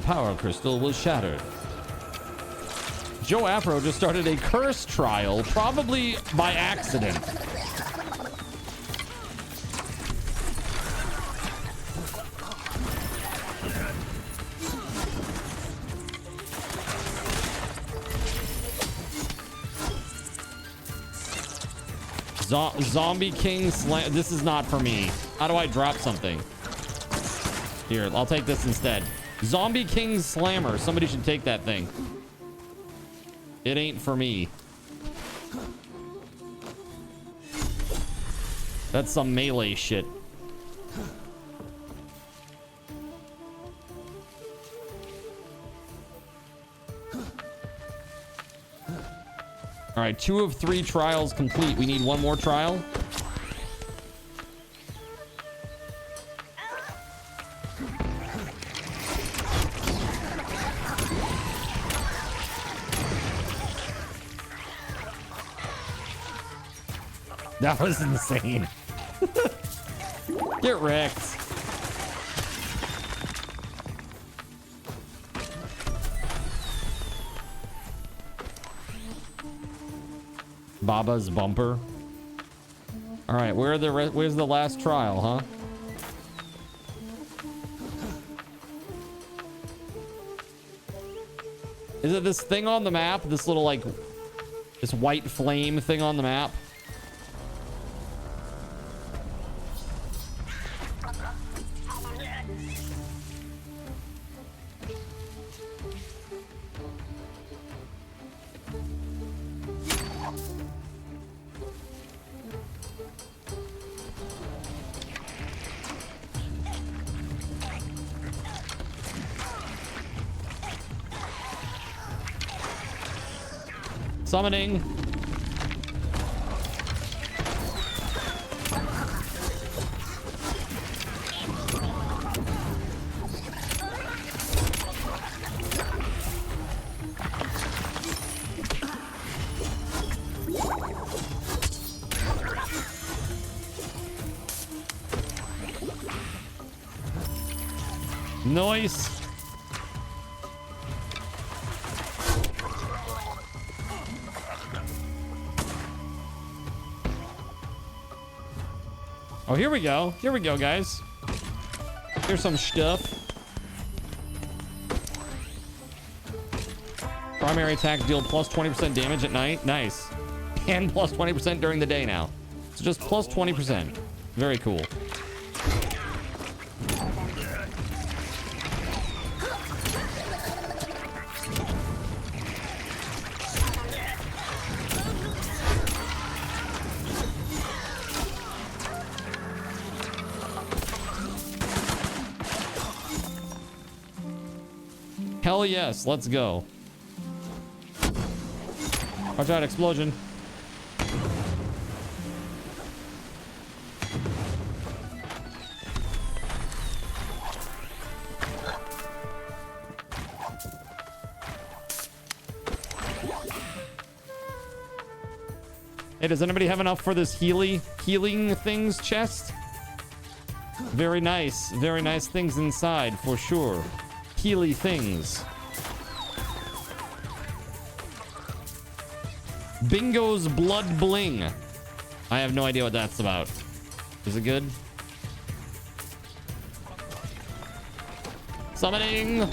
Power crystal was shattered. Joe Afro just started a curse trial, probably by accident. Zombie King Slam. This is not for me. How do I drop something? Here, I'll take this instead. Zombie King Slammer. Somebody should take that thing. It ain't for me. That's some melee shit. All right, 2 of 3 trials complete. We need one more trial. That was insane. Get wrecked. Baba's bumper. All right, where's the last trial, huh? Is it this thing on the map? This little like this white flame thing on the map? Summoning. Nice. Oh, here we go. Here we go, guys. Here's some stuff. Primary attack deal plus 20% damage at night. Nice. And plus 20% during the day now. So just plus 20%. Very cool. Hell yes, let's go. Watch out, explosion. Hey, does anybody have enough for this healing things chest? Very nice things inside for sure. Healy things. Bingo's Blood Bling. I have no idea what that's about. Is it good? Summoning.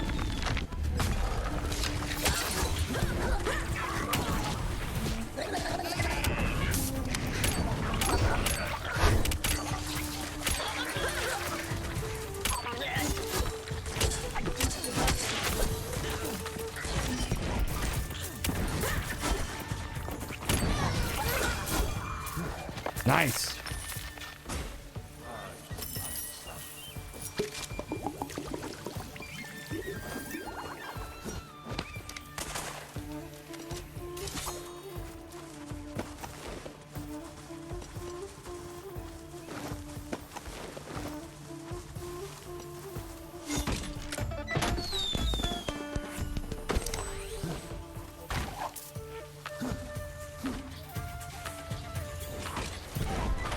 Nice.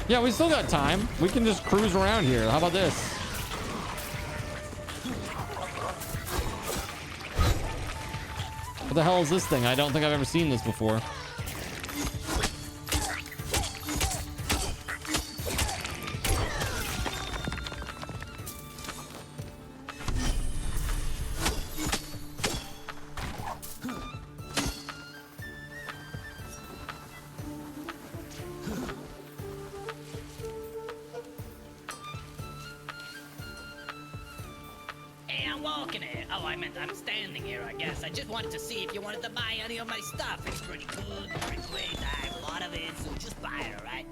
Yeah, we still got time. We can just cruise around here. How about this? What the hell is this thing? I don't think I've ever seen this before. walking here? Oh, I meant I'm standing here, I guess. I just wanted to see if you wanted to buy any of my stuff. It's pretty good, pretty great. I have a lot of it, so just buy it, alright?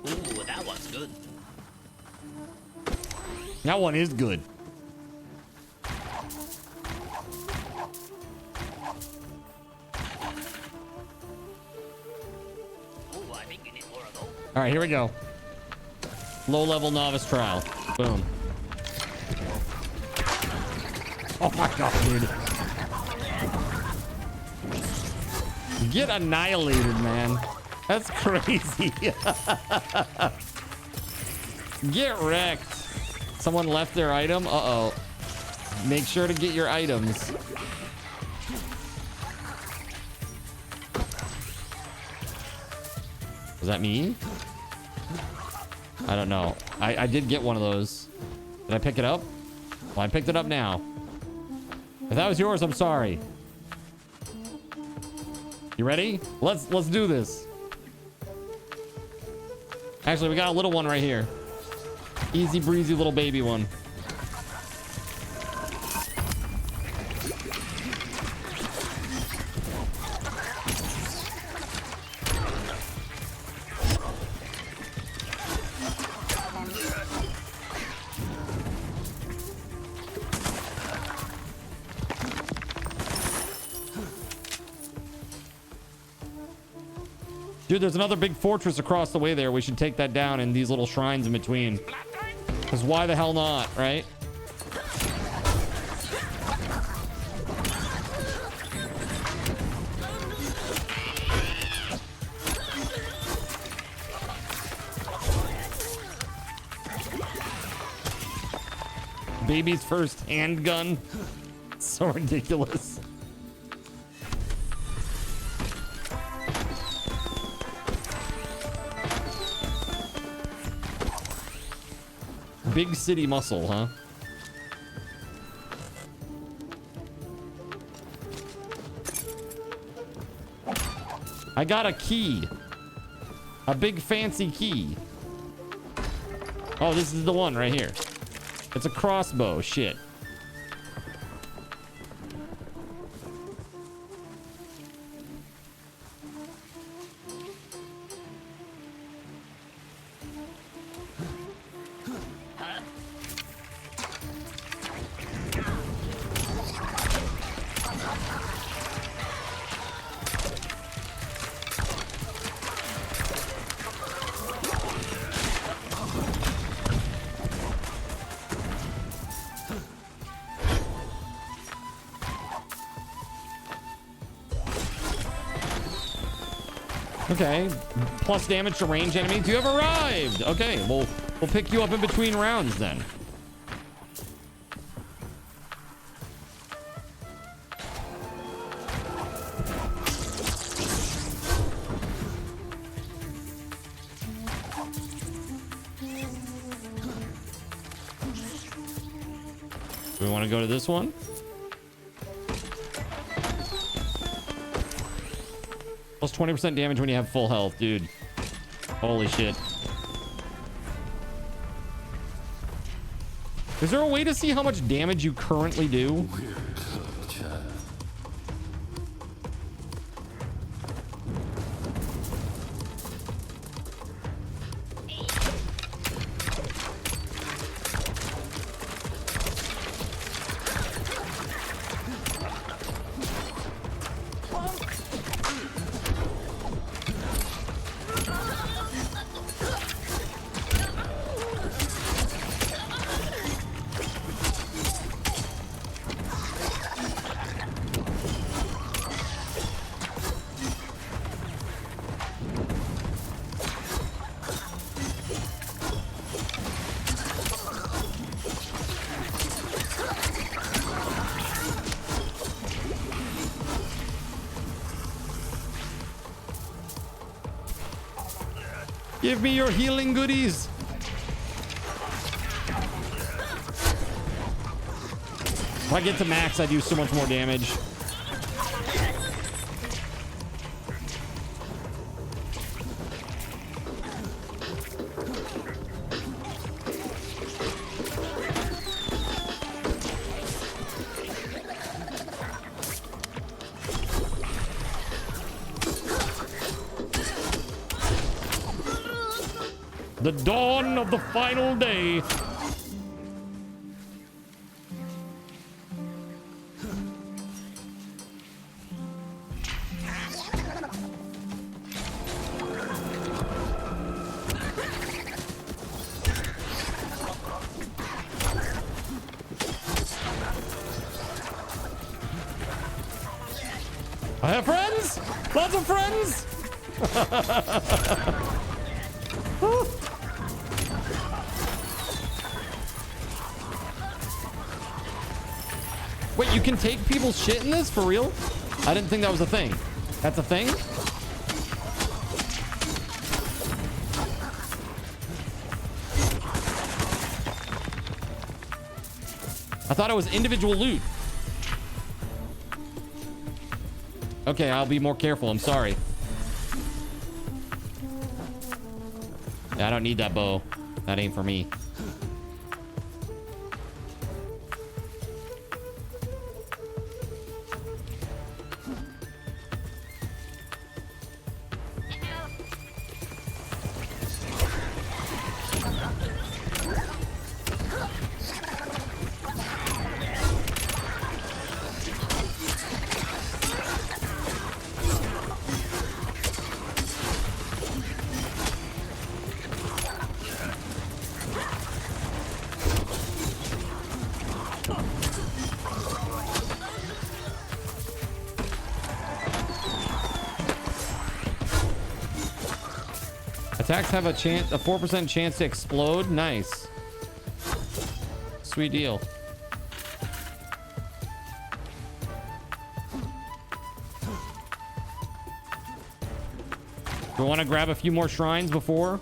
Ooh, that one's good. That one is good. Ooh, I think you need more of those. All right, here we go. Low-level novice trial. Boom. Oh my god, dude. Get annihilated, man. That's crazy. Get wrecked. Someone left their item. Uh-oh. Make sure to get your items. Was that me? I don't know. I did get one of those. Did I pick it up? Well, I picked it up now. If that was yours, I'm sorry. You ready? Let's do this. Actually, we got a little one right here. Easy breezy little baby one. Dude, there's another big fortress across the way there. We should take that down and these little shrines in between. Because why the hell not, right? Baby's first handgun. So ridiculous. Big city muscle, huh? I got a key. A big fancy key. Oh, this is the one right here. It's a crossbow. Shit. Okay, plus damage to range enemies. You have arrived. Okay, we'll pick you up in between rounds then. Do we want to go to this one? Plus 20% damage when you have full health, dude. Holy shit. Is there a way to see how much damage you currently do? Give me your healing goodies. If I get to max, I do so much more damage. The dawn of the final day. I have friends! Lots of friends! Wait, you can take people's shit in this? For real? I didn't think that was a thing. That's a thing? I thought it was individual loot. Okay, I'll be more careful. I'm sorry. Yeah, I don't need that bow. That ain't for me. Attacks have a 4% chance to explode. Nice. Sweet deal. Do we want to grab a few more shrines before?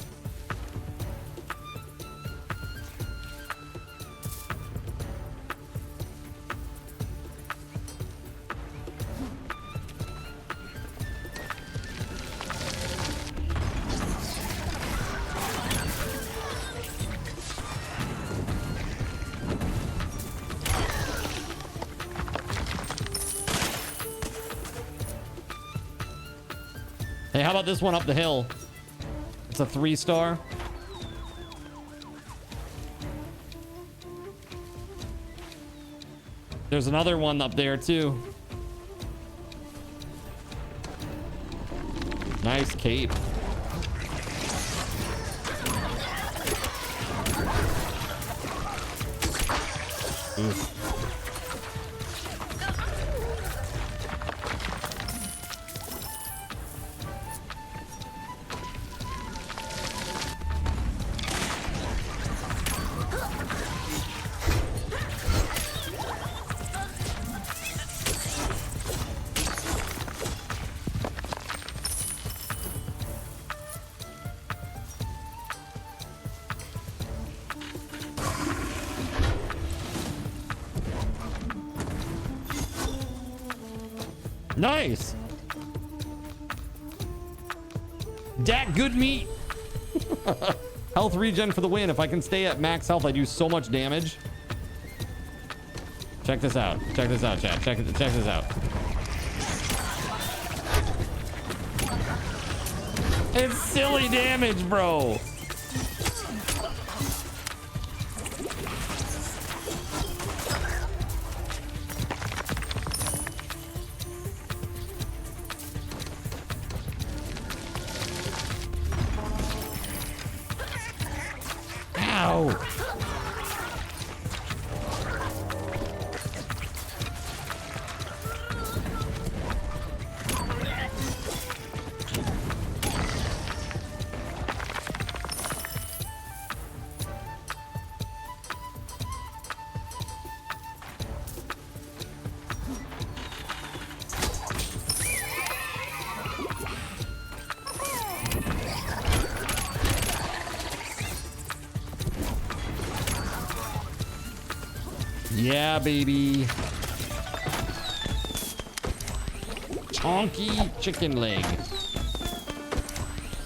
Hey, how about this one up the hill? It's a 3-star. There's another one up there too. Nice cape. Oof. Nice. Dat good meat. Health regen for the win. If I can stay at max health, I do so much damage. Check this out. Check this out, chat. Check this out. It's silly damage, bro. Yeah, baby. Chonky chicken leg.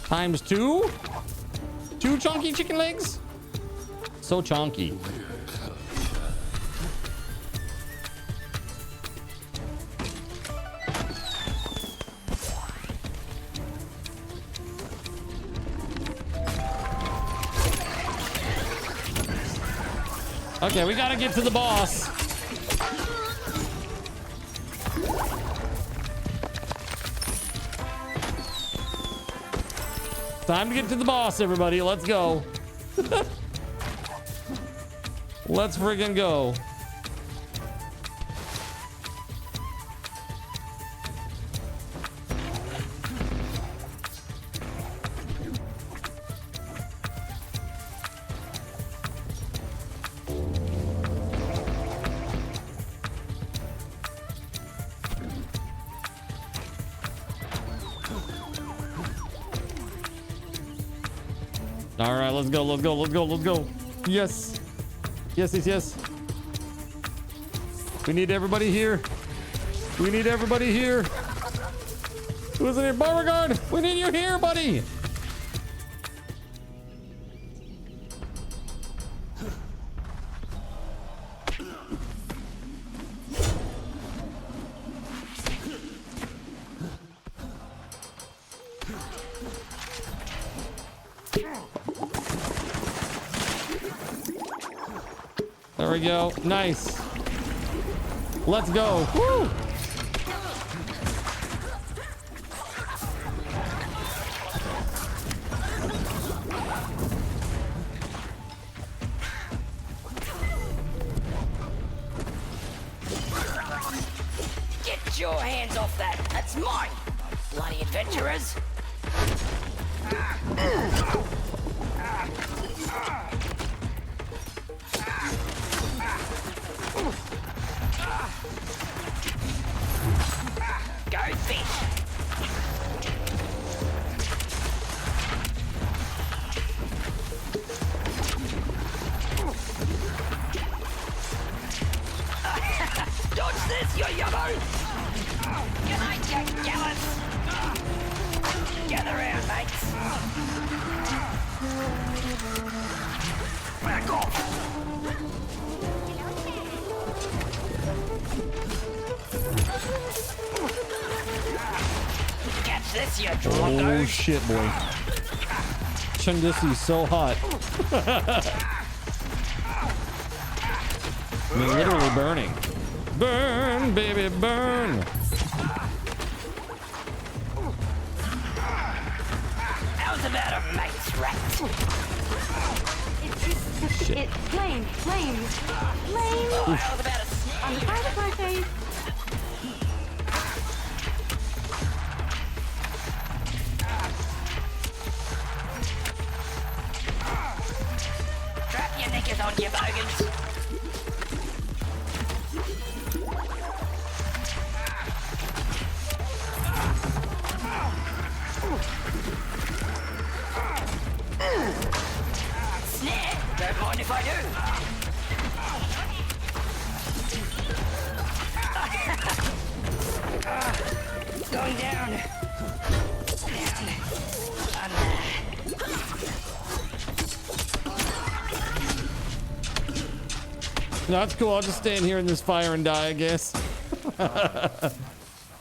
Times 2? 2 chonky chicken legs? So chonky. Okay, we gotta get to the boss. Time to get to the boss, everybody. Let's go. Let's friggin' go. All right, let's go, let's go, let's go, let's go. Yes. Yes, yes, yes. We need everybody here. We need everybody here. Who's in here? Beauregard, we need you here, buddy. There we go. Nice. Let's go. Woo! Get your hands off that. That's mine. Bloody adventurers. Go fish. Dodge this, you yummo! Good night, Jack Gallus! Gather round, mates! Back off! Catch this, you drunko! Oh shit, boy. Chundisu's so hot. I mean, literally burning. Burn, baby, burn. How's about a mate's rat? It's flames, flames, flames. Oh, how's about a snake? On the side of my face. Strap your knickers on, you bogans. Snare, don't mind if I do. Going down. Down. That's cool. I'll just stand here in this fire and die, I guess.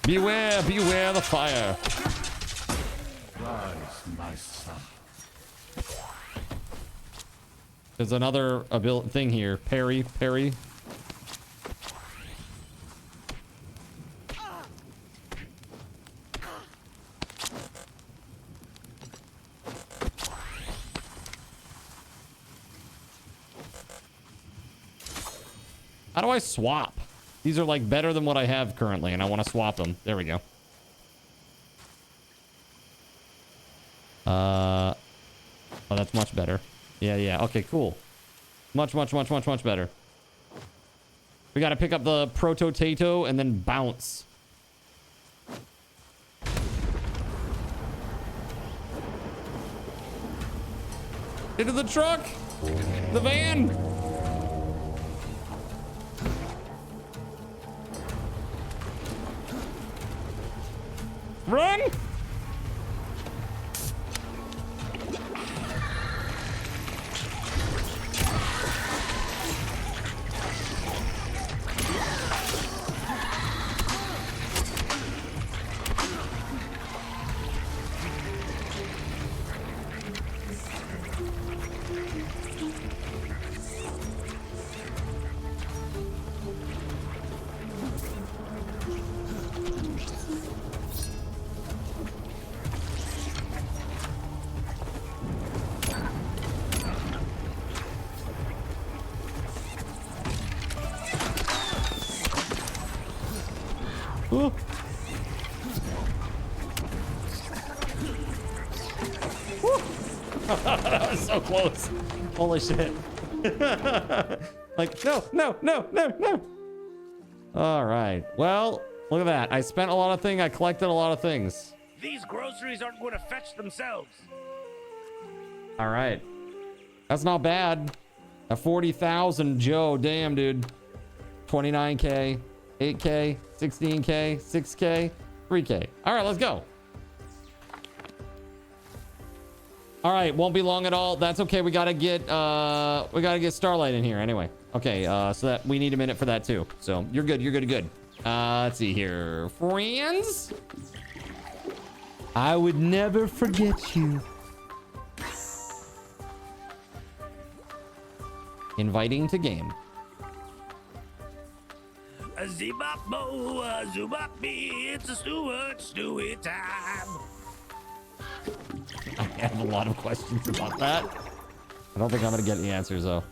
Beware, beware the fire. Rise, my son. There's another thing here. Parry, parry. How do I swap? These are like better than what I have currently, and I want to swap them. There we go. Oh, that's much better. Yeah, yeah. Okay, cool. Much better. We got to pick up the Proto-Tato and then bounce. Into the truck! The van! Run! Ooh. That was so close. Holy shit. Like, no, no, no, no, no. All right. Well, look at that. I spent a lot of things. I collected a lot of things. These groceries aren't going to fetch themselves. All right. That's not bad. A 40,000, Joe. Damn, dude. 29K, 8K, 16K, 6K, 3K. All right, let's go. All right, won't be long at all. That's okay. We gotta get Starlight in here anyway. Okay, so that we need a minute for that too. So you're good. You're good. You're good. Let's see here, friends. I would never forget you. Inviting to game. A zebop bo, a zoobop me, it's a Stewie time. I have a lot of questions about that. I don't think I'm gonna get the answers though.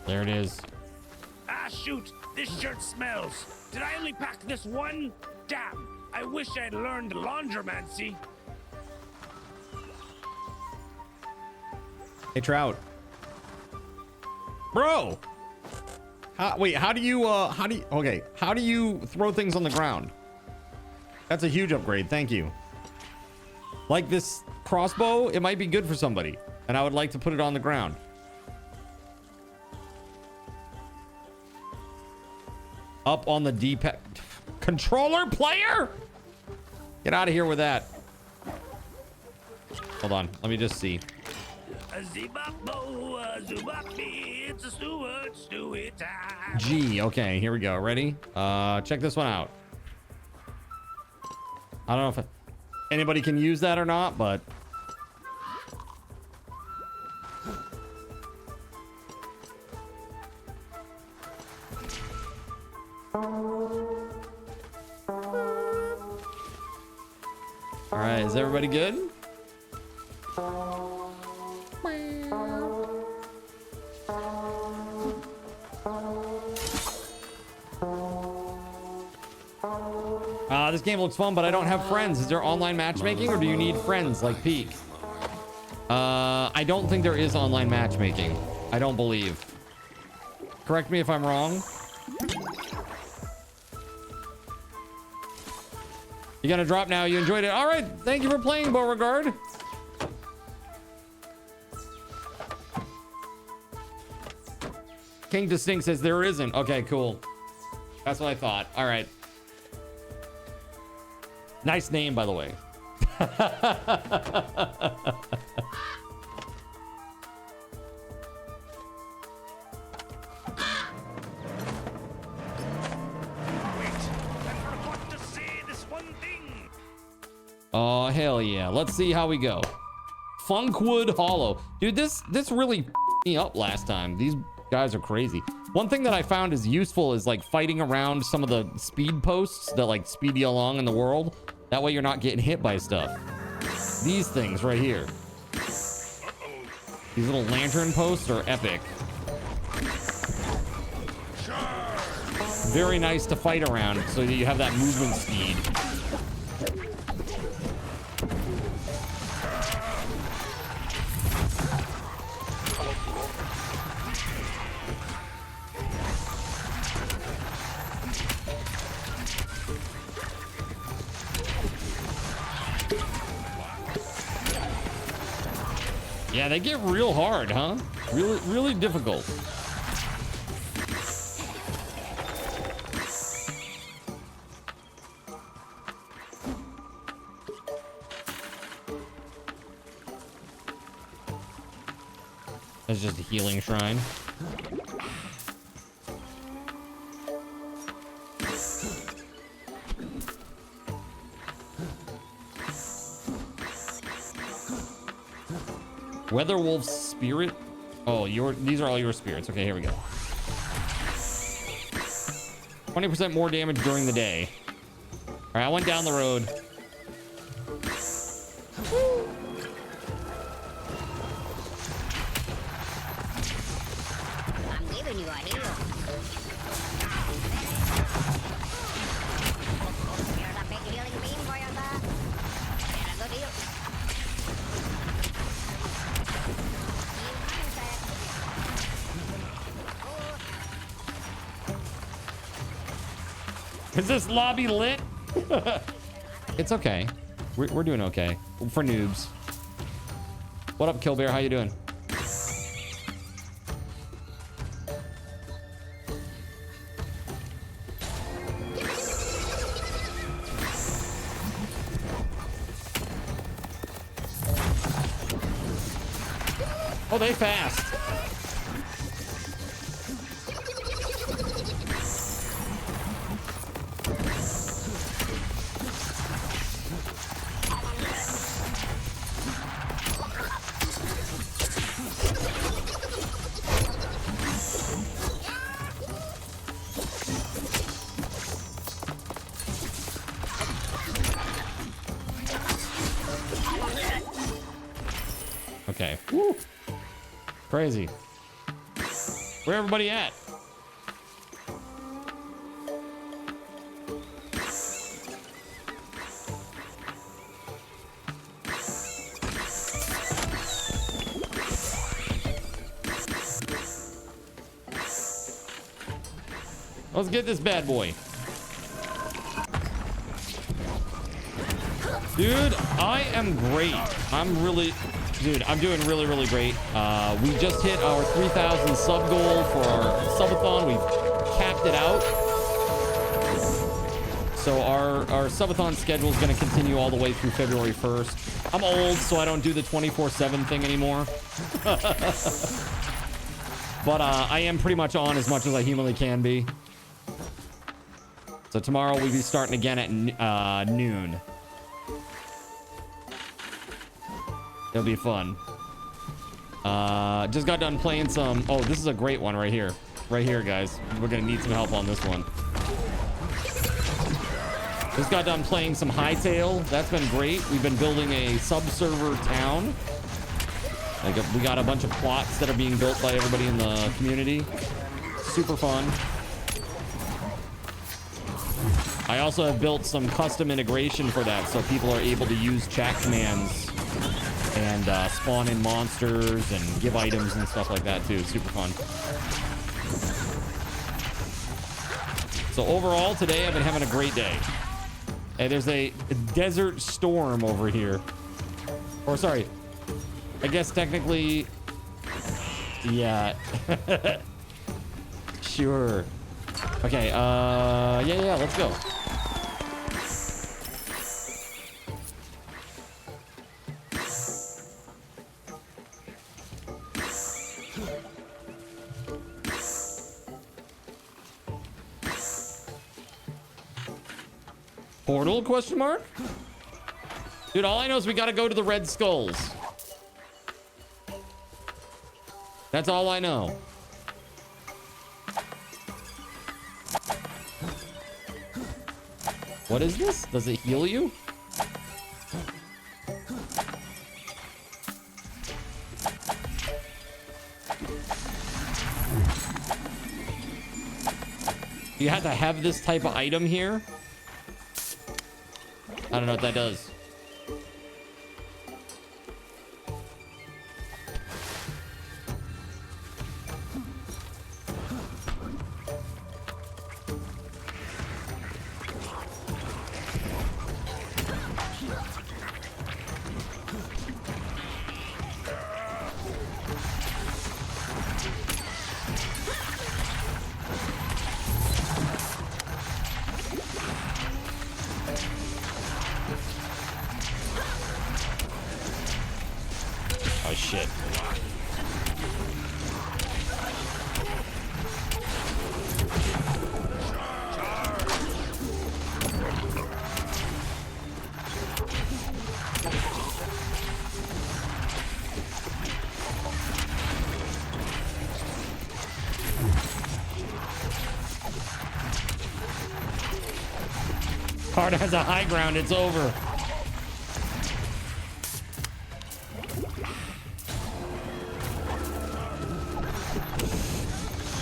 There it is. Ah, shoot! This shirt smells. Did I only pack this one? Damn! I wish I'd learned laundromancy. Hey, Trout. Bro! How do you throw things on the ground? That's a huge upgrade. Thank you. Like this crossbow, it might be good for somebody. And I would like to put it on the ground. Up on the D-pad. Controller player? Get out of here with that. Hold on. Let me just see. G. Okay, here we go. Ready? Check this one out. I don't know if anybody can use that or not, but... All right, is everybody good? This game looks fun, but I don't have friends. Is there online matchmaking, or do you need friends like Peak? I don't think there is online matchmaking. I don't believe. Correct me if I'm wrong. You gotta drop now. You enjoyed it. All right. Thank you for playing, Beauregard. King Distinct says there isn't. Okay, cool. That's what I thought. All right. Nice name, by the way. Oh, hell yeah. Let's see how we go. Funkwood Hollow. Dude, this really f***ed me up last time. These guys are crazy. One thing that I found is useful is like fighting around some of the speed posts that like speed you along in the world. That way you're not getting hit by stuff. These things right here. These little lantern posts are epic. Very nice to fight around so that you have that movement speed. Yeah, they get real hard, huh? Really difficult. That's just a healing shrine. WeatherWolf spirit. Oh, these are all your spirits. Okay, here we go. 20% more damage during the day. All right, I went down the road. I'm giving you a heal. Here's a big healing beam for you, sir. And a good heal. Is this lobby lit? It's okay. We're doing okay. For noobs. What up, Killbear? How you doing? Oh, they fast. Okay. Woo. Crazy. Where everybody at? Let's get this bad boy. Dude, I am great. Dude, I'm doing really, really great. We just hit our 3,000 sub goal for our subathon. We've capped it out. So our subathon schedule is going to continue all the way through February 1st. I'm old, so I don't do the 24/7 thing anymore. But I am pretty much on as much as I humanly can be. So tomorrow we'll be starting again at noon. It'll be fun. Just got done playing some... Oh, this is a great one right here. Right here, guys. We're going to need some help on this one. Just got done playing some Hytale. That's been great. We've been building a sub-server town. We got a bunch of plots that are being built by everybody in the community. Super fun. I also have built some custom integration for that, so people are able to use chat commands and spawn in monsters and give items and stuff like that too. Super fun. So overall today I've been having a great day. Hey, there's a desert storm over here. Or sorry, I guess technically, yeah. Sure. Okay, yeah, let's go. Portal, question mark? Dude, all I know is we gotta go to the Red Skulls. That's all I know. What is this? Does it heal you? You have to have this type of item here? I don't know what that does. Oh shit. Card has a high ground. It's over.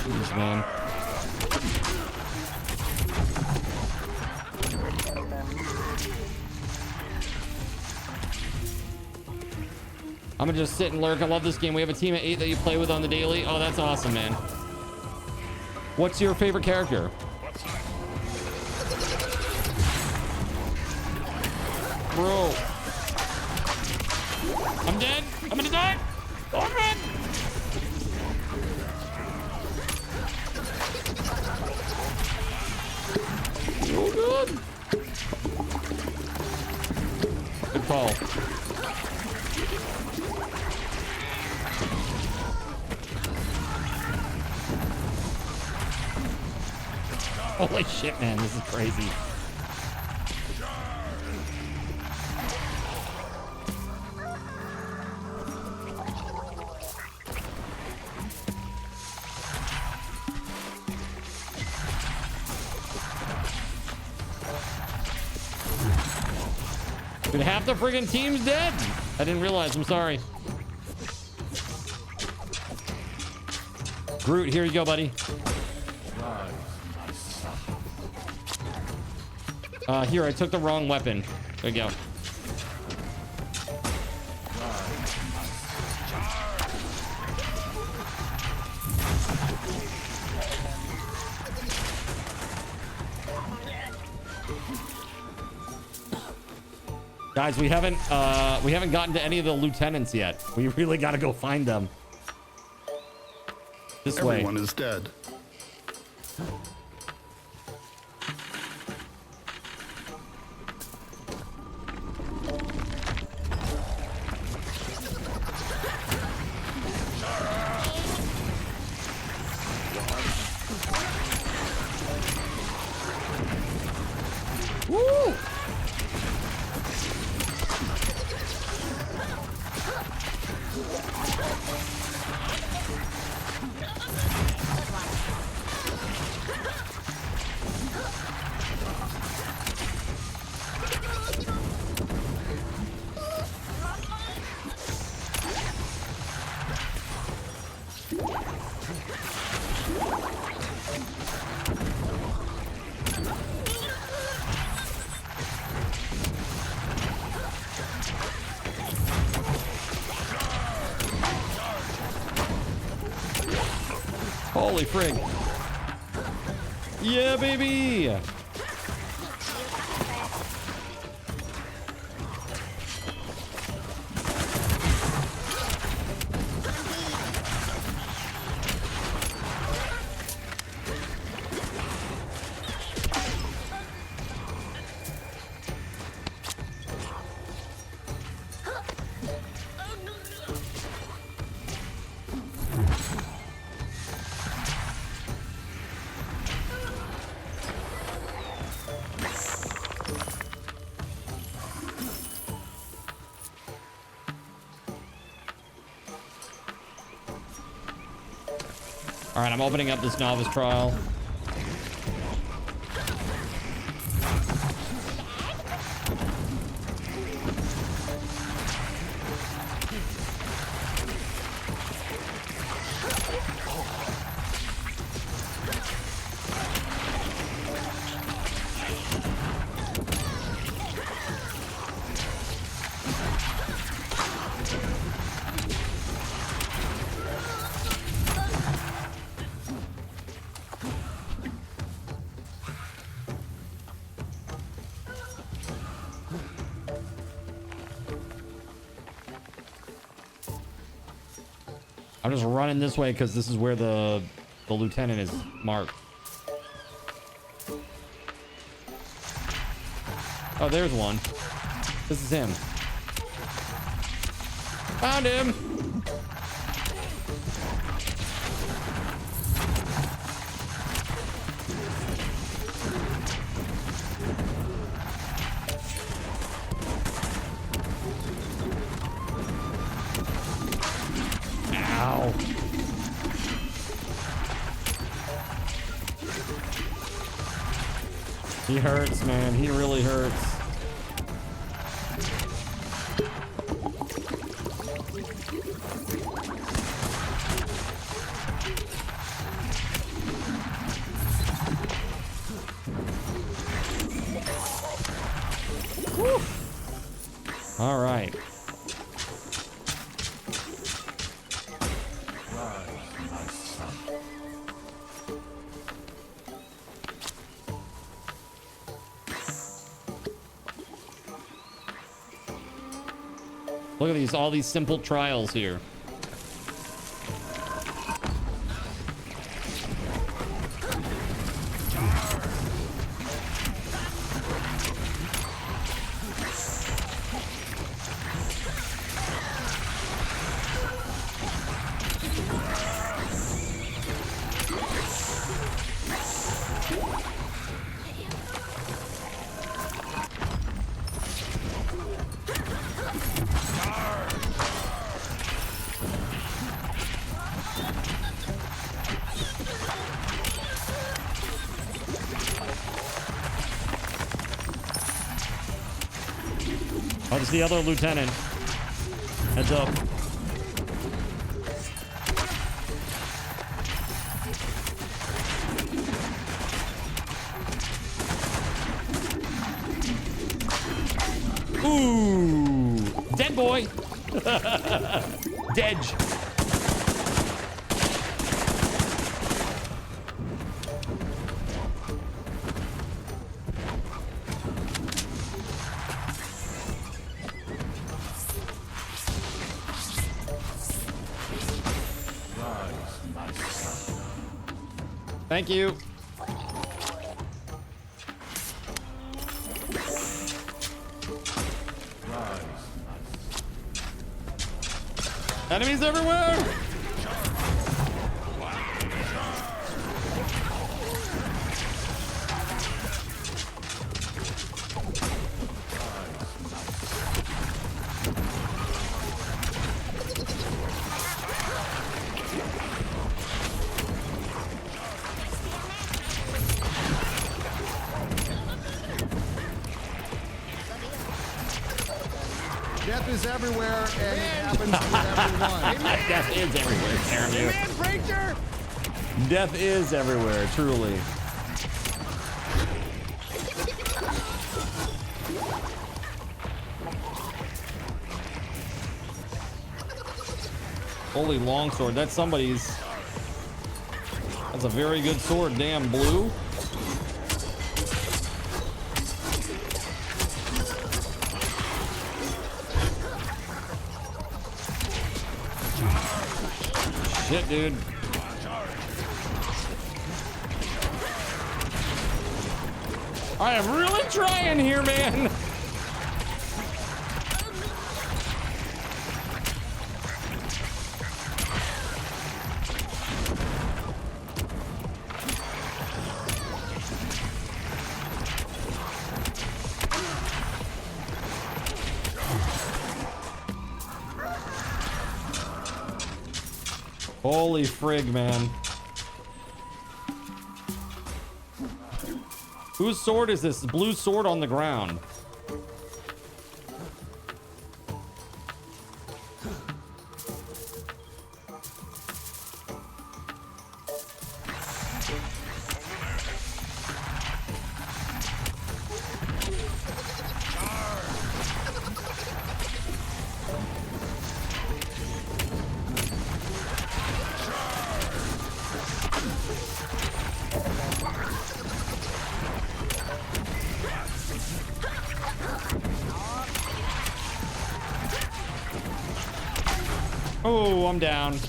Jeez, man. I'm gonna just sit and lurk. I love this game. We have a team of 8 that you play with on the daily. Oh, that's awesome, man. What's your favorite character? Bro. I'm dead. I'm gonna die. Oh, man. Oh, God. Good call. Holy shit, man. This is crazy. Dude, half the friggin' team's dead. I didn't realize. I'm sorry. Groot, here you go, buddy. Here, I took the wrong weapon. There you go. Guys, we haven't gotten to any of the lieutenants yet. We really got to go find them. This way. Everyone is dead. Woo! Holy frig. Yeah, baby. All right, I'm opening up this novice trial. I'm just running this way because this is where the lieutenant is marked. Oh, there's one. This is him. Found him. Ow. He hurts, man. He really hurts. Whew. All right. Look at these, all these simple trials here. Oh, there's the other lieutenant. Heads up. Ooh, dead boy. Dedge. Thank you. Enemies everywhere! Death is everywhere, and it happens to everyone. Death is everywhere, Sarah. Amen, preacher! Death is everywhere, truly. Holy longsword, that's somebody's. That's a very good sword, damn blue. Shit, dude. I am really trying here, man. Holy frig, man. Whose sword is this? Blue sword on the ground. Oh, I'm down. It's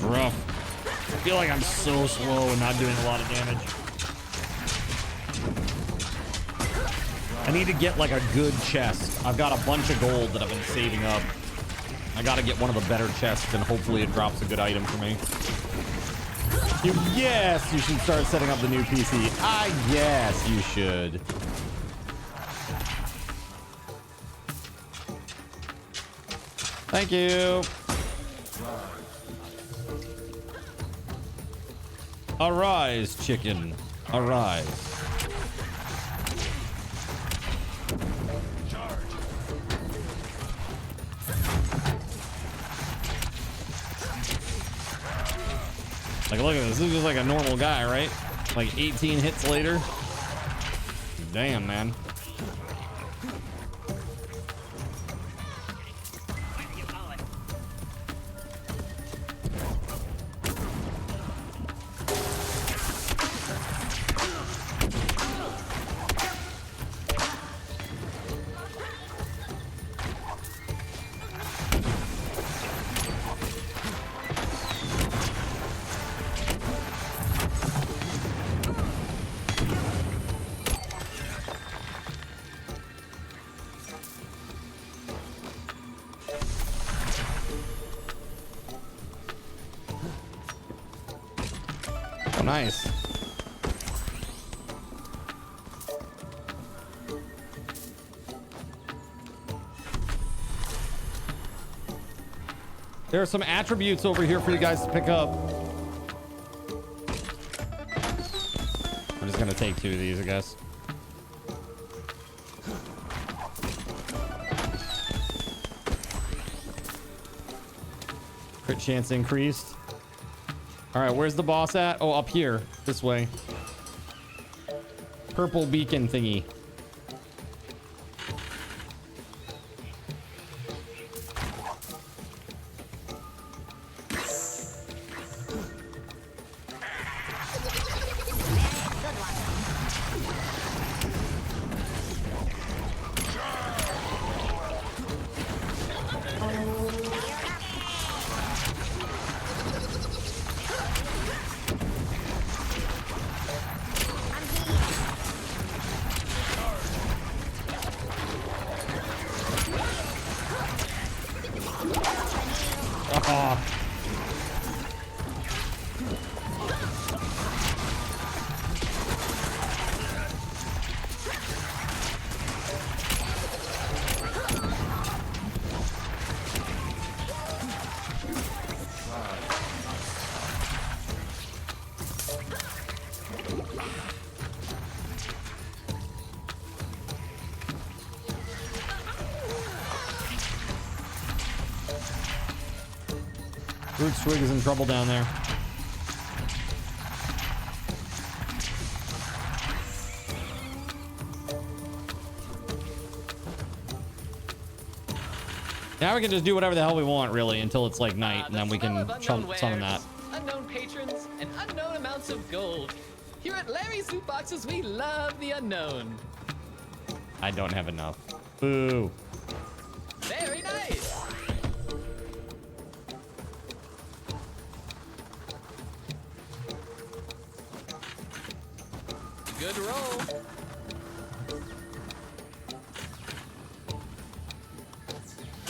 rough. I feel like I'm so slow and not doing a lot of damage. I need to get like a good chest. I've got a bunch of gold that I've been saving up. I gotta get one of the better chests and hopefully it drops a good item for me. Yes, you should start setting up the new PC. I guess you should. Thank you. Arise, chicken. Arise. Like, look at this. This is just like a normal guy, right? Like 18 hits later. Damn, man. Nice. There are some attributes over here for you guys to pick up. I'm just gonna take 2 of these, I guess. Crit chance increased. All right, where's the boss at? Oh, up here, this way. Purple beacon thingy. Root Swig is in trouble down there. Now we can just do whatever the hell we want, really, until it's like night, and then we can summon that. Unknown patrons and unknown amounts of gold. Here at Larry's Loot Boxes, we love the unknown. I don't have enough. Boo. Very nice. Good roll.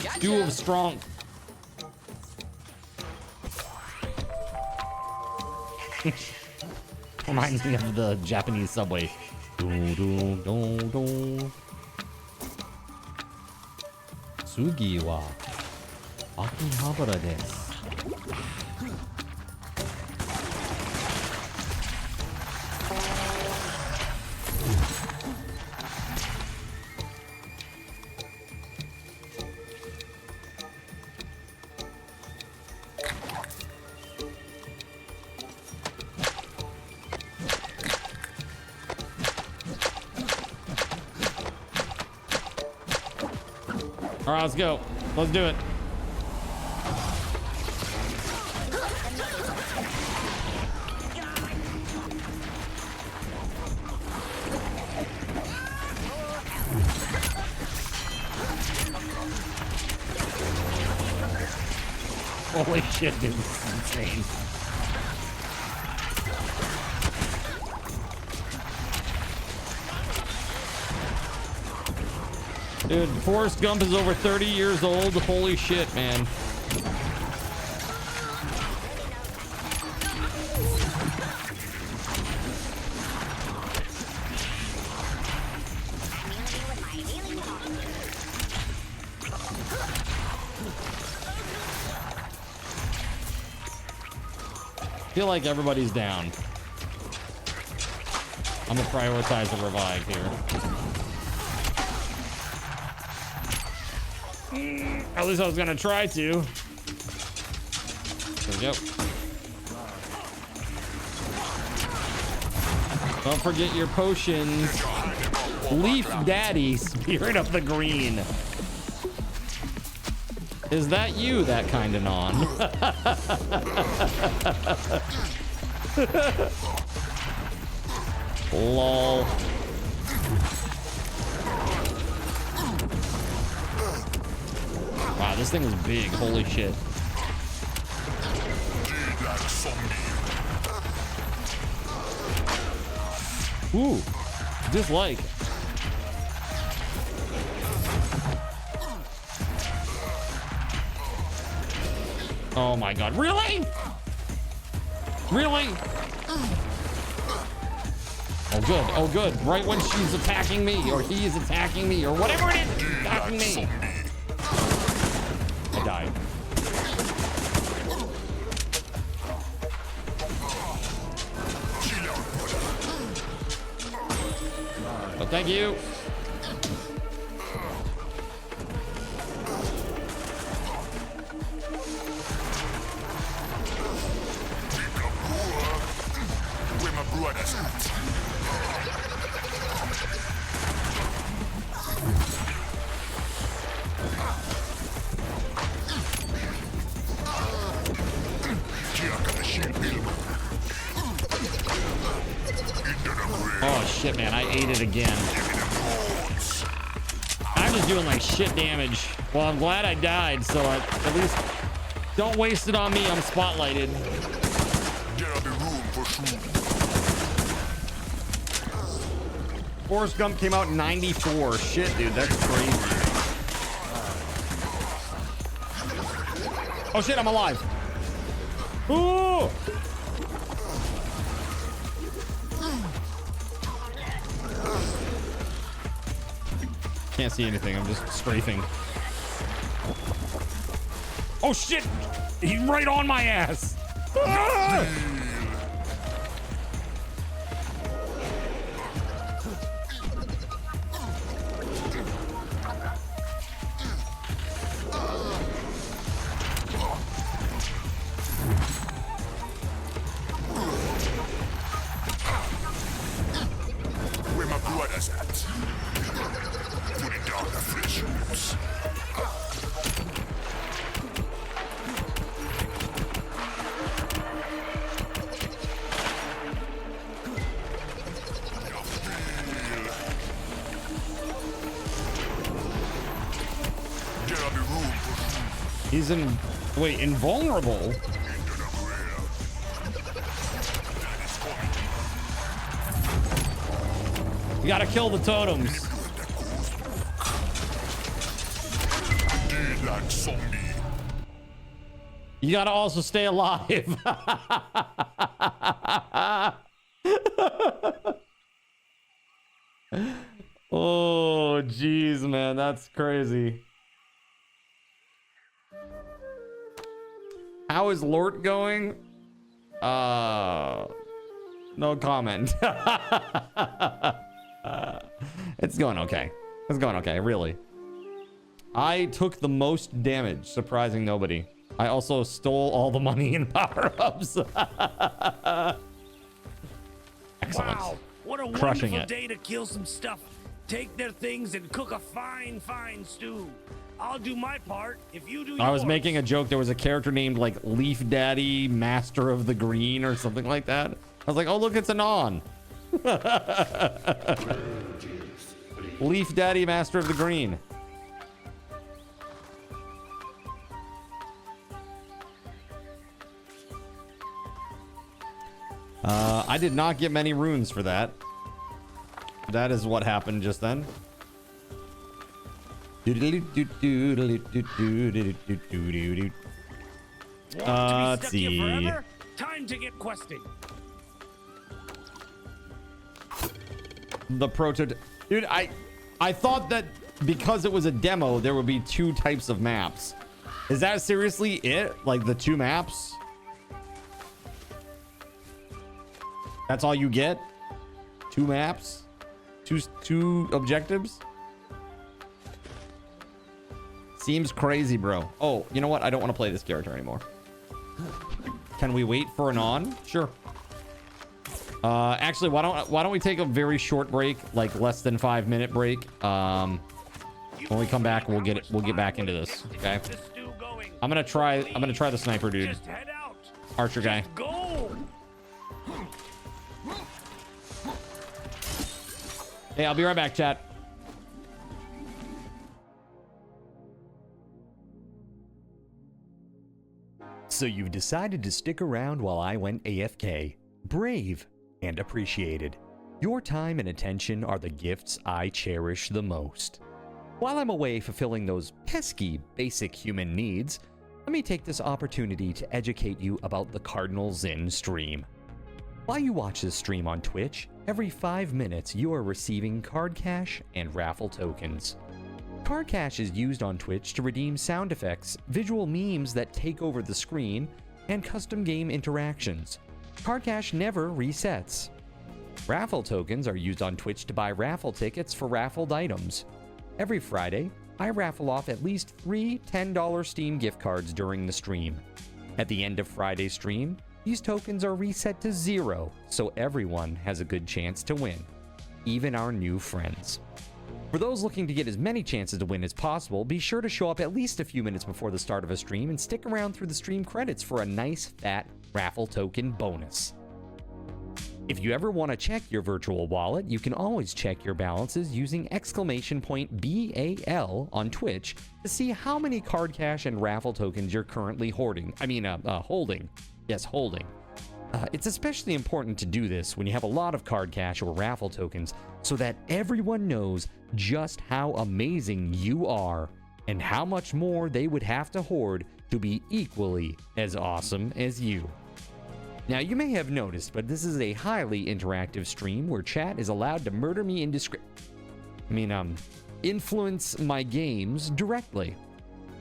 Gotcha. Duel of Strong. Reminds me of the Japanese subway. Sugi wa Akihabara desu. All right, let's go. Let's do it. Holy shit, dude. This is insane. Dude, Forrest Gump is over 30 years old. Holy shit, man. feel like everybody's down. I'm gonna prioritize the revive here. At least I was gonna try to. There we go. Don't forget your potions. Leaf Daddy, Spirit of the Green. Is that you, that kind of non? Lol. Wow, this thing is big. Holy shit. Ooh, dislike. Oh my god, really? Really? Oh good, oh good. Right when she's attacking me, or he is attacking me, or whatever it is attacking me. I died. Oh, thank you. Oh shit, man, I ate it again. I'm just doing like shit damage. Well, I'm glad I died, so at least don't waste it on me. I'm spotlighted. Forrest Gump came out in 94. Shit, dude, that's crazy. Oh shit, I'm alive. Ooh! Can't see anything. I'm just strafing. Oh shit! He's right on my ass. Ah! Where my brothers at? Putting down the flesh wounds. He's in. Wait, invulnerable? You gotta kill the totems. You gotta also stay alive. Oh, jeez, man, that's crazy. How is LORT going? No comment. It's going okay. It's going okay, really. I took the most damage, surprising nobody. I also stole all the money in power-ups. Excellent. Wow, what a Crushing wonderful it. day to kill some stuff. Take their things and cook a fine stew. I'll do my part if you do yours. I was making a joke. There was a character named like Leaf Daddy, Master of the Green, or something like that. I was like, oh look, it's an on. Leaf Daddy, Master of the Green. I did not get many runes for that. That is what happened just then. Let's see. Time to get questing. The proto, dude. I thought that because it was a demo, there would be 2 types of maps. Is that seriously it? Like the 2 maps? That's all you get? 2 maps? Two objectives? Seems crazy, bro. Oh, you know what? I don't want to play this character anymore. Can we wait for an on? Sure. Actually, why don't we take a very short break, like less than 5-minute break? When we come back, we'll get back into this. Okay. I'm gonna try the sniper dude. Archer guy. Hey, I'll be right back, chat. So you've decided to stick around while I went AFK. Brave and appreciated. Your time and attention are the gifts I cherish the most. While I'm away fulfilling those pesky basic human needs, let me take this opportunity to educate you about the Cardinal Zin stream. While you watch this stream on Twitch, every 5 minutes you are receiving card cash and raffle tokens. Card cash is used on Twitch to redeem sound effects, visual memes that take over the screen, and custom game interactions. Card cash never resets. Raffle tokens are used on Twitch to buy raffle tickets for raffled items. Every Friday, I raffle off at least 3 $10 Steam gift cards during the stream. At the end of Friday's stream, these tokens are reset to 0, so everyone has a good chance to win, even our new friends. For those looking to get as many chances to win as possible, be sure to show up at least a few minutes before the start of a stream and stick around through the stream credits for a nice fat raffle token bonus. If you ever want to check your virtual wallet, you can always check your balances using !BAL on Twitch to see how many card cash and raffle tokens you're currently holding. Yes, holding. It's especially important to do this when you have a lot of card cash or raffle tokens so that everyone knows just how amazing you are and how much more they would have to hoard to be equally as awesome as you. Now, you may have noticed, but this is a highly interactive stream where chat is allowed to murder me influence my games directly.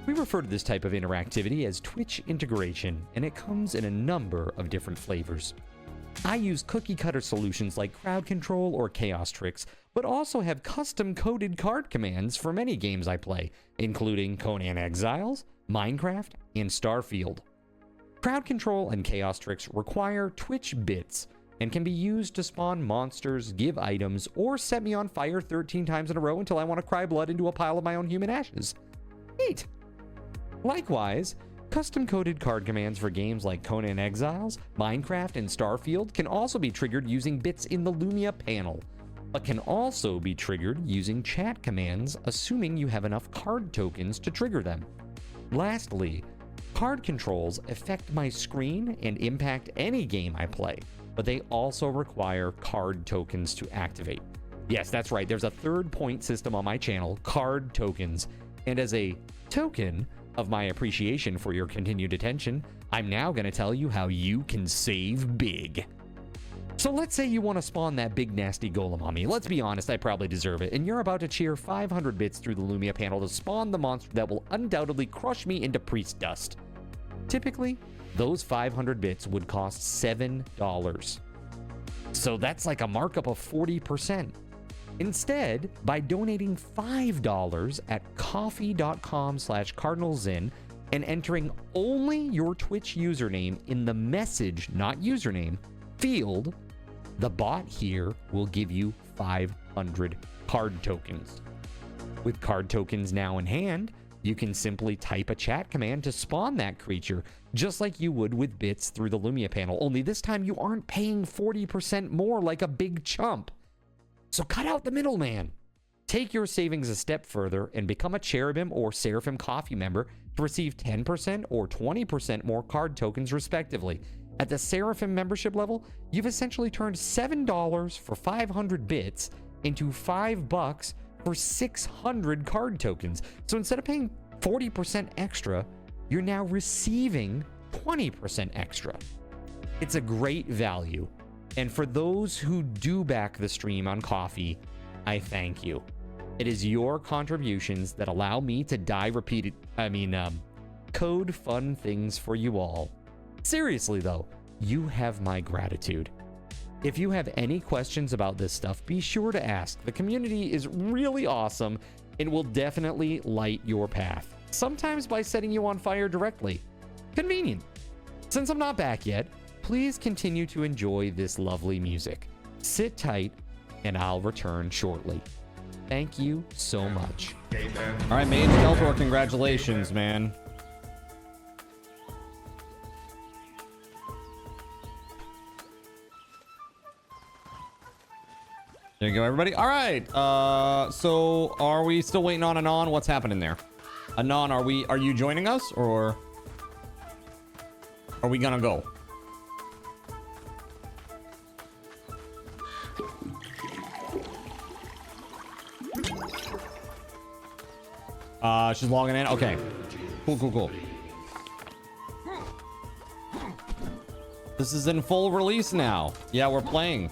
We refer to this type of interactivity as Twitch integration, and it comes in a number of different flavors. I use cookie-cutter solutions like crowd control or chaos tricks, but also have custom-coded card commands for many games I play, including Conan Exiles, Minecraft, and Starfield. Crowd control and chaos tricks require Twitch bits and can be used to spawn monsters, give items, or set me on fire 13 times in a row until I want to cry blood into a pile of my own human ashes. Neat! Likewise, custom-coded card commands for games like Conan Exiles, Minecraft, and Starfield can also be triggered using bits in the Lumia panel, but can also be triggered using chat commands, assuming you have enough card tokens to trigger them. Lastly, card controls affect my screen and impact any game I play, but they also require card tokens to activate. Yes, that's right, there's a third point system on my channel, card tokens, and as a token of my appreciation for your continued attention, I'm now going to tell you how you can save big. So let's say you want to spawn that big nasty golem on me. Let's be honest, I probably deserve it, and you're about to cheer 500 bits through the Lumia panel to spawn the monster that will undoubtedly crush me into priest dust. Typically, those 500 bits would cost $7. So that's like a markup of 40%. Instead, by donating $5 at coffee.com/cardinalzin and entering only your Twitch username in the message, not username, field, the bot here will give you 500 card tokens. With card tokens now in hand, you can simply type a chat command to spawn that creature, just like you would with bits through the Lumia panel, only this time you aren't paying 40% more like a big chump. So cut out the middleman. Take your savings a step further and become a Cherubim or Seraphim Coffee member to receive 10% or 20% more card tokens respectively. At the Seraphim membership level, you've essentially turned $7 for 500 bits into $5 for 600 card tokens. So instead of paying 40% extra, you're now receiving 20% extra. It's a great value. And for those who do back the stream on Coffee, I thank you. It is your contributions that allow me to code fun things for you all. Seriously though, you have my gratitude. If you have any questions about this stuff, be sure to ask. The community is really awesome and will definitely light your path, sometimes by setting you on fire directly. Convenient. Since I'm not back yet, please continue to enjoy this lovely music. Sit tight, and I'll return shortly. Thank you so much. All right, Mage Skeletor, congratulations, man. There you go, everybody. All right. So are we still waiting on Anon? What's happening there? Anon, are you joining us, or are we gonna go? She's logging in. Okay. Cool. This is in full release now. Yeah, we're playing.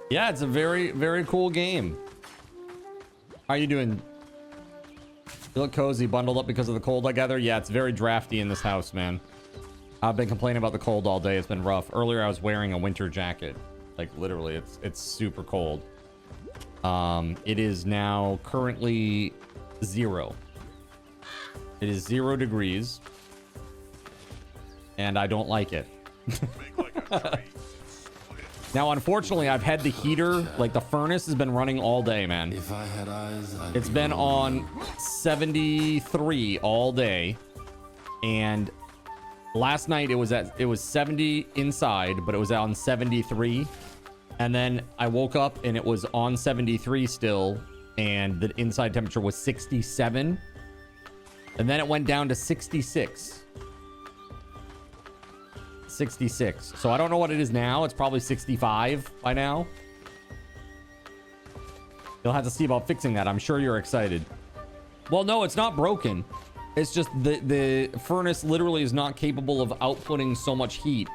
Yeah, it's a very, very cool game. How are you doing? You look cozy, bundled up because of the cold, I gather? Yeah, it's very drafty in this house, man. I've been complaining about the cold all day. It's been rough. Earlier, I was wearing a winter jacket. Like, literally, it's super cold. It is now currently 0. It is 0 degrees. And I don't like it. Now, unfortunately, I've had the heater, like the furnace has been running all day, man. If I had eyes, it's been on 73 all day. And last night it was 70 inside, but it was on 73. And then I woke up and it was on 73 still, and the inside temperature was 67. And then it went down to 66. 66. So I don't know what it is now. It's probably 65 by now. You'll have to see about fixing that. I'm sure you're excited. Well, no, it's not broken. It's just the furnace literally is not capable of outputting so much heat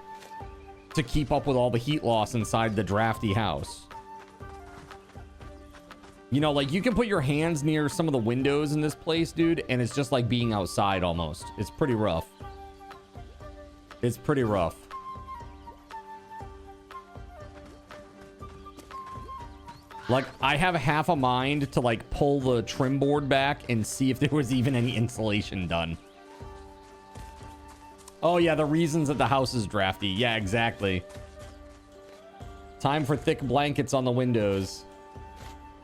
to keep up with all the heat loss inside the drafty house. You know, like, you can put your hands near some of the windows in this place, dude, and it's just like being outside almost. It's pretty rough. It's pretty rough. Like, I have half a mind to, like, pull the trim board back and see if there was even any insulation done. Oh, yeah, the reasons that the house is drafty. Yeah, exactly. Time for thick blankets on the windows.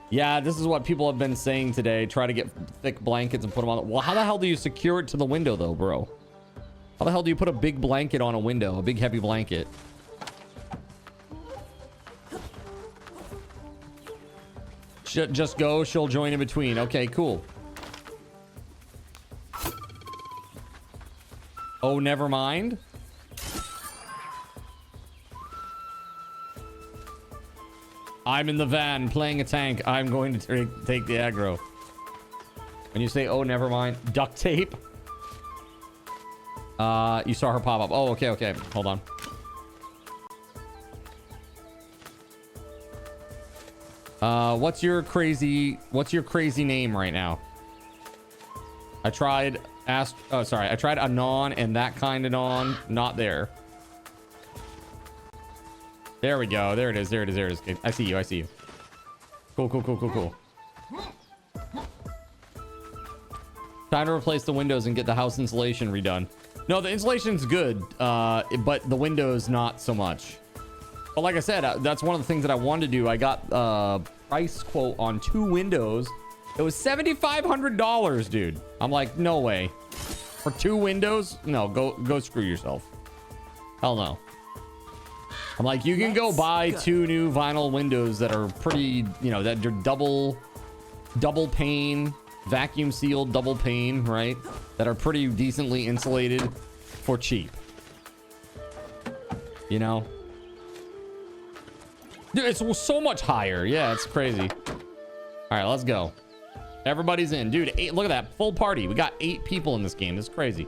Yeah, this is what people have been saying today. Try to get thick blankets and put them on. Well, how the hell do you secure it to the window, though, bro? How the hell do you put a big blanket on a window? A big heavy blanket? Just go. She'll join in between. Okay, cool. Oh, never mind. I'm in the van playing a tank. I'm going to take the aggro. When you say, oh, never mind. Duct tape. You saw her pop up. Oh, okay. Hold on. What's your crazy name right now? I tried Anon and that kind of Anon. Not there. There we go. There it is. I see you. Cool. Time to replace the windows and get the house insulation redone. No, the insulation's good, but the windows not so much. But like I said, that's one of the things that I wanted to do. I got a price quote on 2 windows. It was $7,500, dude. I'm like, no way. For 2 windows? No, go screw yourself. Hell no. I'm like, you can go buy 2 new vinyl windows that are pretty, you know, that are double pane, vacuum sealed double pane, right? That are pretty decently insulated for cheap. You know? Dude, it's so much higher. Yeah, it's crazy. All right, let's go. Everybody's in. Dude, look at that. Full party. We got 8 people in this game. It's crazy.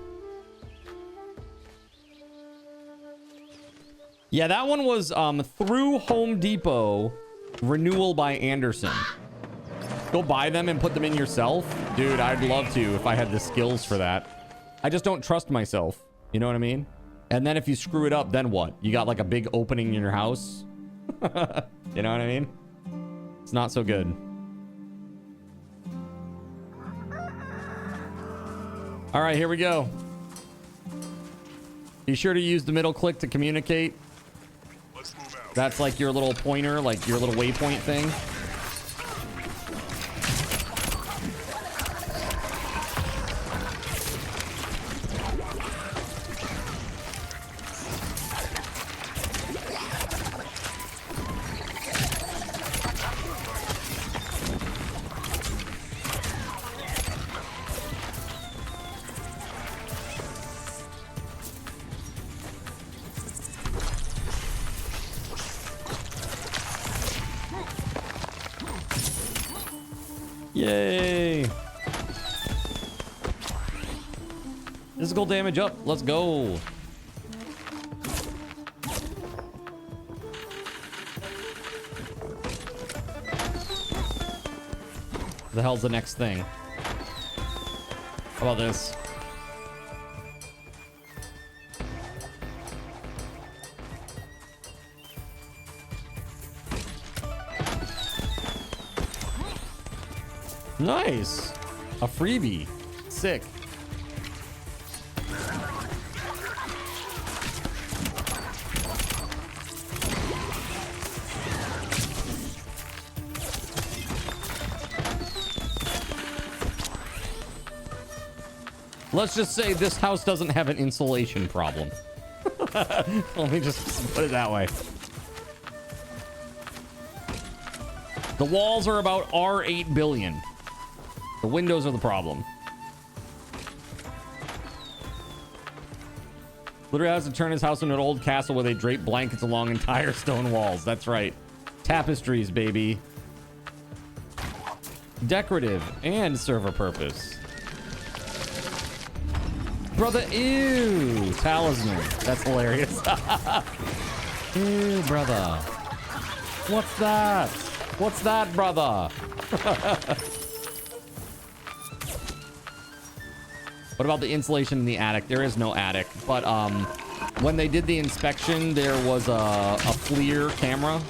Yeah, that one was through Home Depot. Renewal by Anderson. Go buy them and put them in yourself. Dude, I'd love to if I had the skills for that. I just don't trust myself. You know what I mean? And then if you screw it up, then what? You got like a big opening in your house. You know what I mean? It's not so good. All right, here we go. Be sure to use the middle click to communicate. That's like your little pointer, like your little waypoint thing. Yay! Physical damage up. Let's go. The hell's the next thing? How about this? Nice. A freebie. Sick. Let's just say this house doesn't have an insulation problem. Let me just put it that way. The walls are about R8 billion. The windows are the problem. Literally has to turn his house into an old castle where they drape blankets along entire stone walls. That's right. Tapestries, baby. Decorative and server purpose. Brother, ew. Talisman. That's hilarious. Ew, brother. What's that? What's that, brother? What about the insulation in the attic? There is no attic, but when they did the inspection, there was a FLIR camera.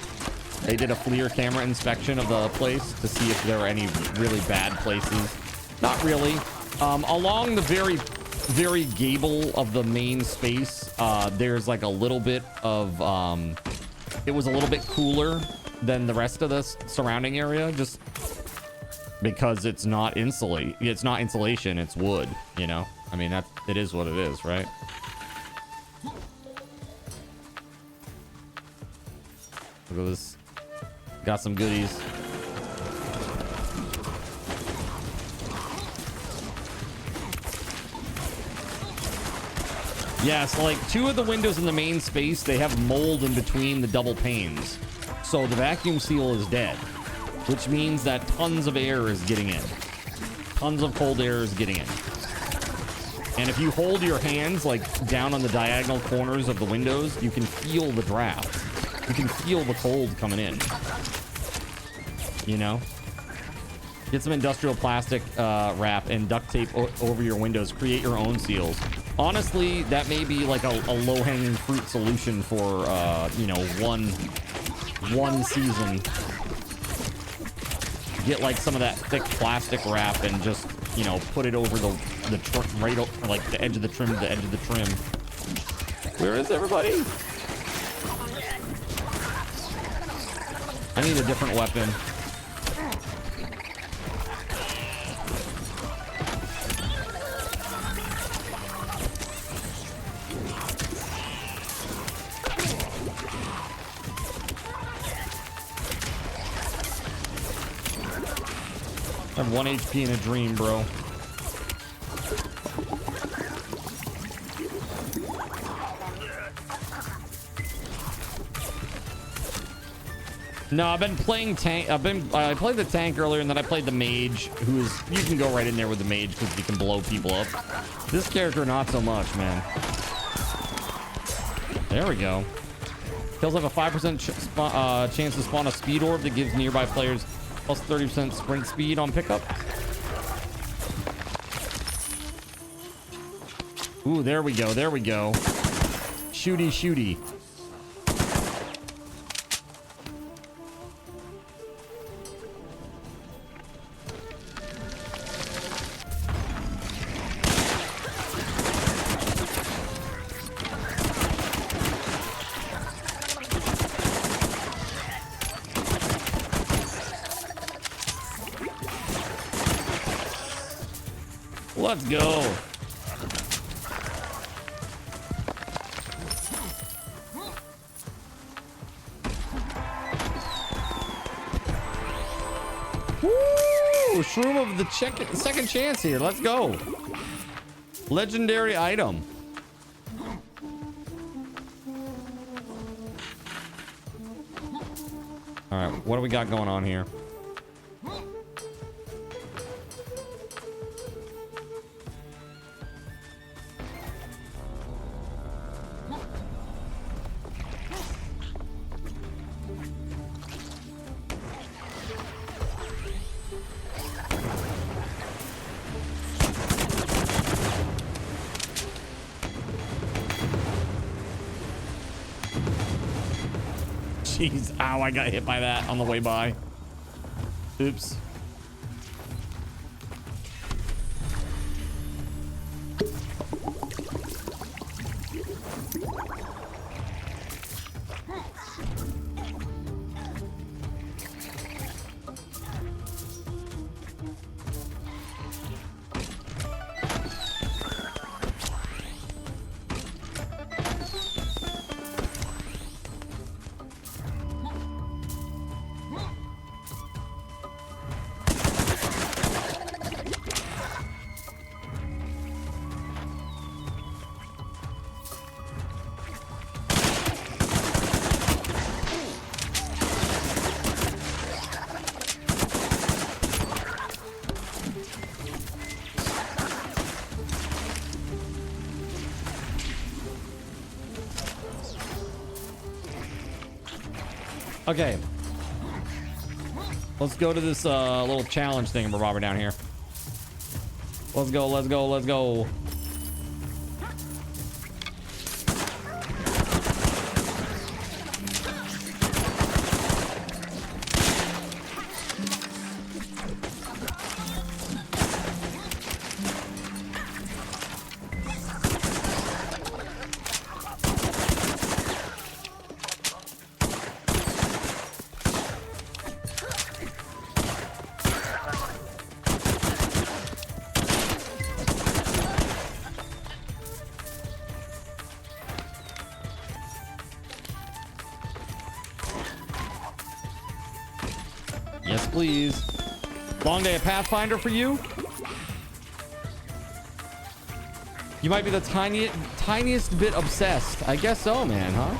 They did a FLIR camera inspection of the place to see if there were any really bad places. Not really. Along the very gable of the main space, there's like a little bit of it was a little bit cooler than the rest of the surrounding area, just because it's not insulation, it's wood, you know. I mean, it is what it is, right? Look at this. Got some goodies. Yeah, so like 2 of the windows in the main space, they have mold in between the double panes. So the vacuum seal is dead, which means that tons of air is getting in. Tons of cold air is getting in. And if you hold your hands like down on the diagonal corners of the windows, you can feel the draft. You can feel the cold coming in. You know? Get some industrial plastic wrap and duct tape over your windows. Create your own seals. Honestly, that may be like a low-hanging fruit solution for, you know, one season. Get like some of that thick plastic wrap and just, you know, put it over the right, like the edge of the trim to the edge of the trim. Where is everybody? I need a different weapon. I have 1 HP in a dream, bro. No, I've been playing tank. I played the tank earlier, and then I played the mage, who is, you can go right in there with the mage because you can blow people up. This character, not so much, man. There we go. Kills have a 5% chance to spawn a speed orb that gives nearby players plus 30% sprint speed on pickup. Ooh, there we go. There we go. Shooty, shooty. Let's go. Woo! Shroom of the second chance here. Let's go. Legendary item. All right, what do we got going on here? Jeez, ow, I got hit by that on the way by. Oops. Okay. Let's go to this little challenge thing we're bobbing down here. Let's go, let's go, let's go. Yes, please. Long day of Pathfinder for you? You might be the tiniest bit obsessed. I guess so, man, huh?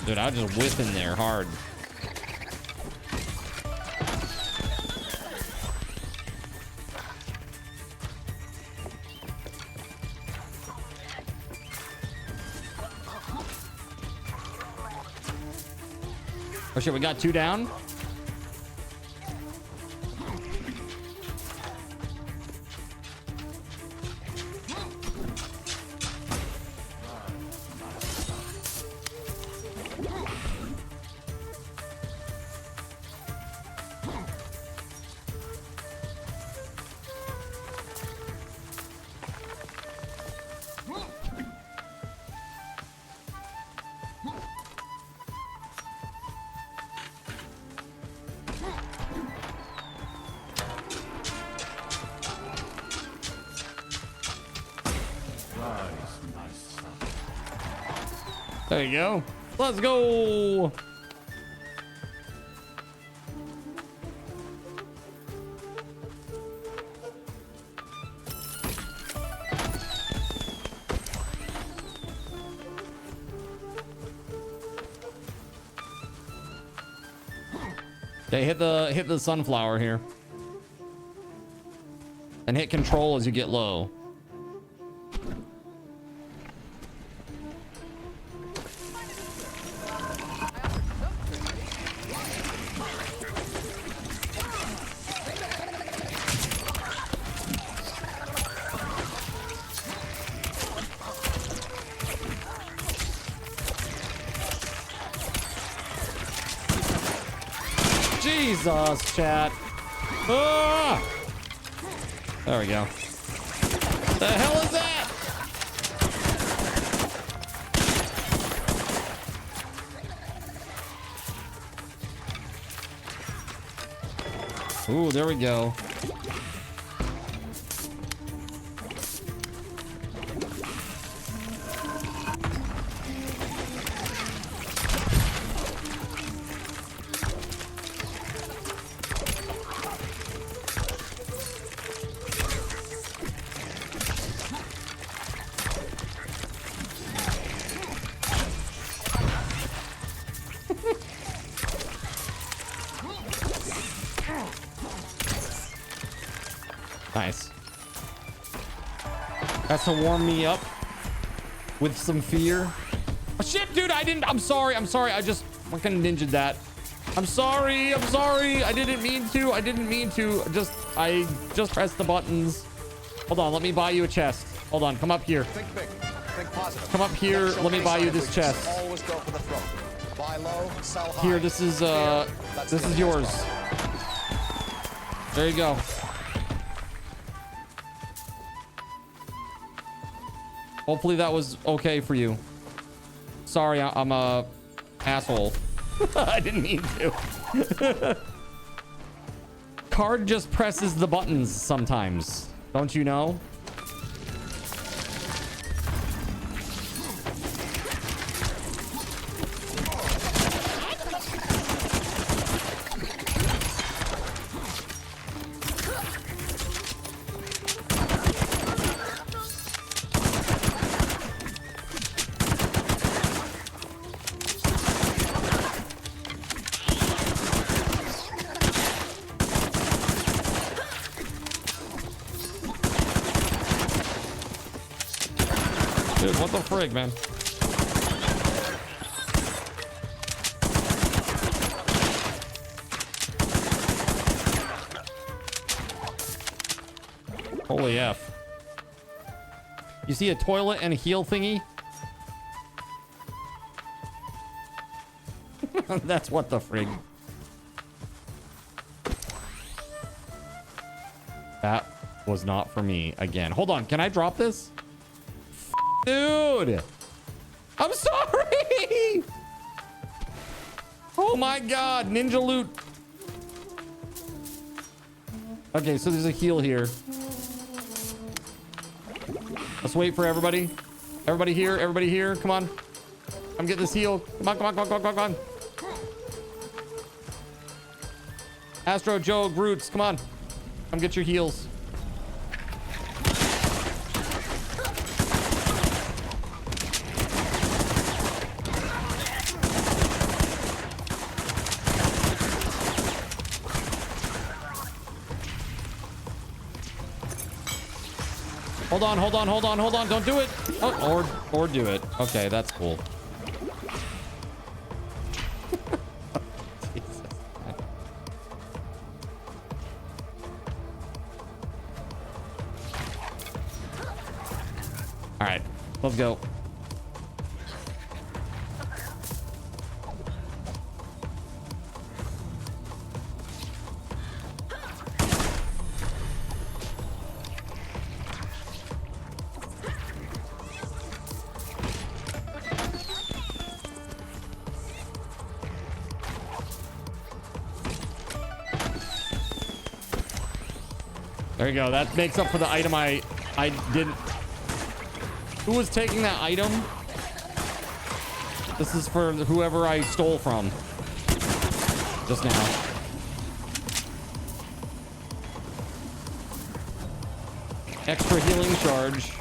Dude, I just whip in there hard. Oh shit, we got 2 down. There you go. Let's go. Okay, hit the sunflower here. And hit control as you get low. Jesus, chat. Ah! There we go. The hell is that? Ooh, there we go. Nice. That's to warm me up with some fear. Oh, shit, dude, I'm sorry. I just fucking ninja'd that. I'm sorry. I didn't mean to. I just pressed the buttons. Hold on, let me buy you a chest. Hold on, come up here. Think big. Think positive. Come up here, let me buy you this chest. Always go for the throat. Buy low, sell high. Here, this is yours. There you go. Hopefully that was okay for you. Sorry, I'm a asshole. I didn't mean to. Card just presses the buttons sometimes. Don't you know? What the frig, man? Holy F. You see a toilet and a heal thingy? That's what the frig. That was not for me again. Hold on, can I drop this? Dude, I'm sorry. Oh my God, ninja loot. Okay, so there's a heal here. Let's wait for everybody. Everybody here, come on. Come get this heal. Come on. Astro, Joe, Roots, come on. Come get your heals. Hold on. Don't do it. Oh, or do it. Okay, that's cool. Jesus. All right, let's go. There you go. That makes up for the item I didn't. Who was taking that item? This is for whoever I stole from just now. Extra healing charge.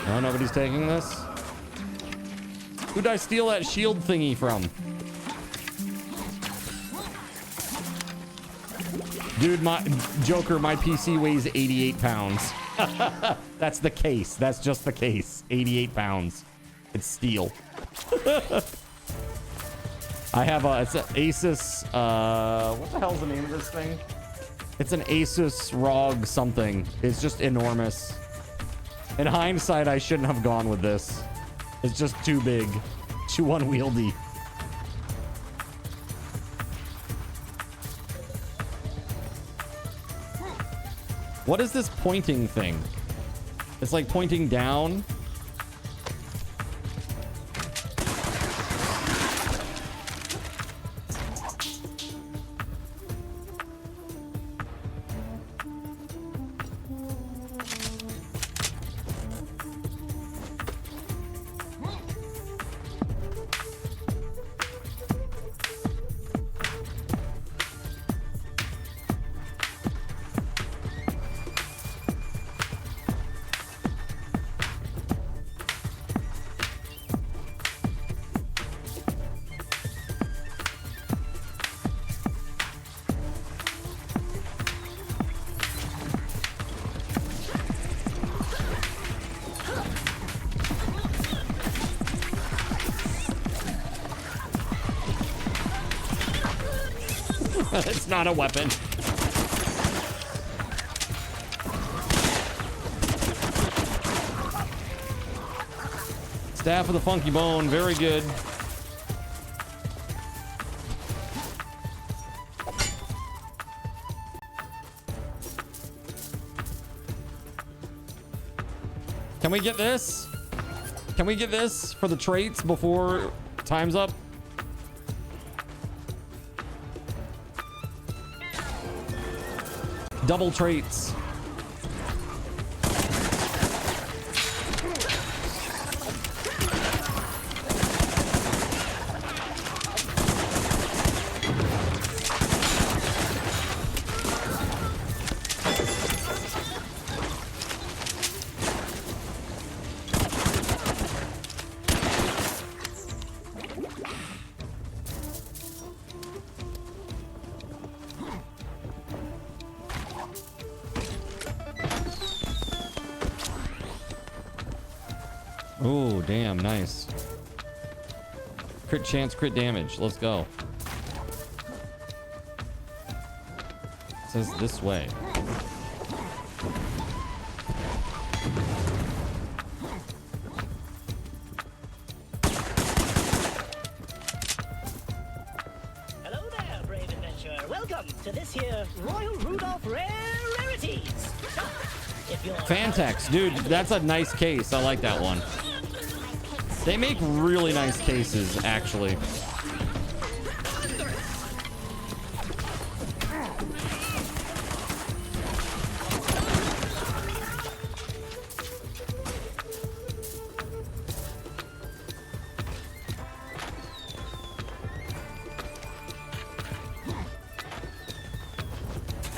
No, nobody's taking this. Who'd I steal that shield thingy from? Dude, my Joker, my PC weighs 88 pounds. That's the case. That's just the case. 88 pounds. It's steel. I have it's an Asus, what the hell's the name of this thing? It's an Asus ROG something. It's just enormous. In hindsight, I shouldn't have gone with this. It's just too big, too unwieldy. What is this pointing thing? It's like pointing down. It's not a weapon. Staff of the Funky Bone, very good. Can we get this? Can we get this for the traits before time's up? Double traits. Oh, damn, nice. Crit chance, crit damage. Let's go. It says this way. Hello there, brave adventurer. Welcome to this here Royal Rudolph Rarities. If you're Fantex, dude, that's a nice case. I like that one. They make really nice cases, actually.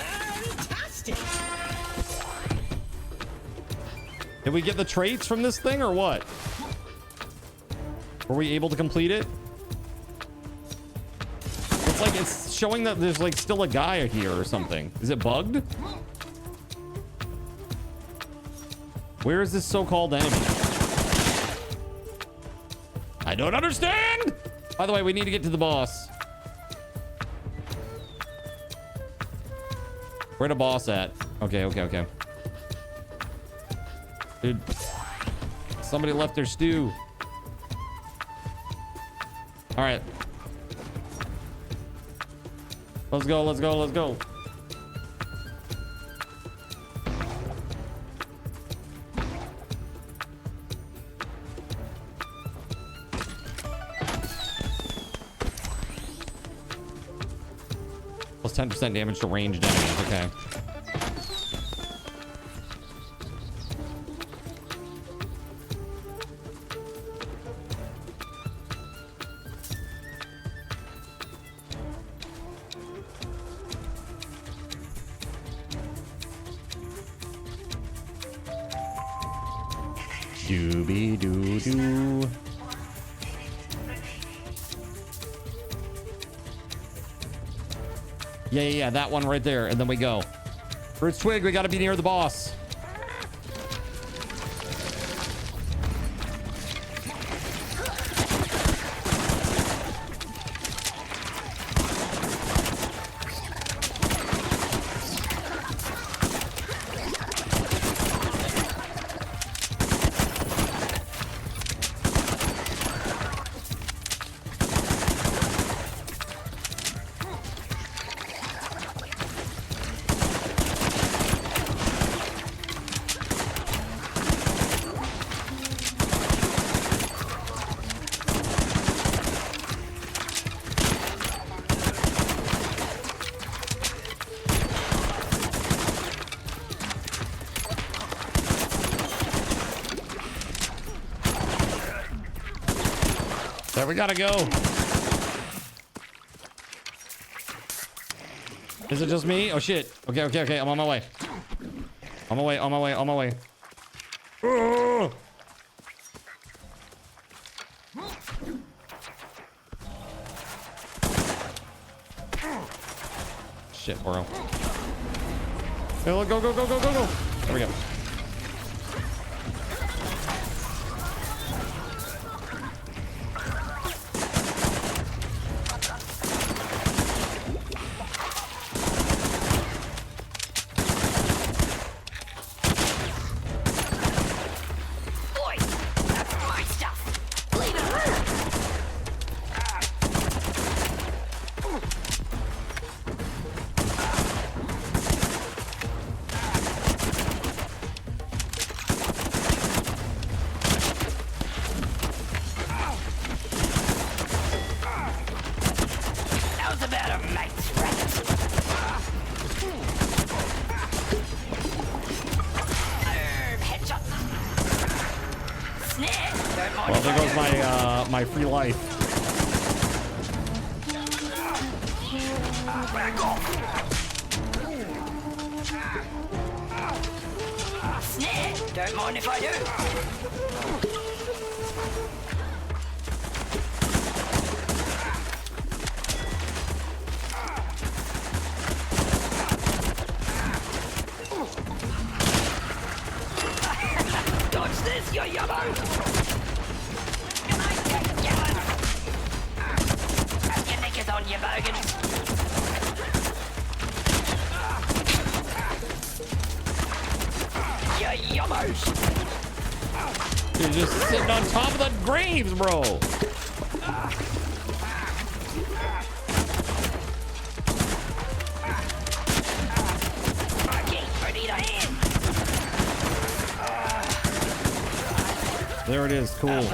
fantastic. Did we get the traits from this thing or what? Were we able to complete it? It's like it's showing that there's like still a guy here or something. Is it bugged? Where is this so-called enemy? I don't understand! By the way, we need to get to the boss. Where the boss at? Okay, okay, okay. Dude, somebody left their stew. All right. Let's go, let's go, let's go. Plus 10% damage to ranged enemies. Okay. Doobie doo doo. Yeah, that one right there. And then we go. Fruits Twig, we gotta be near the boss. There we gotta go. Is it just me? Oh shit. Okay. I'm on my way. On my way. Ugh. Shit, bro. Go. There we go. Well, there goes my free life. Snare! Don't mind if I do. Dodge this, you yummo! Your neck is on you, bogan. You yummos! You're just sitting on top of the graves, bro! There it is, cool.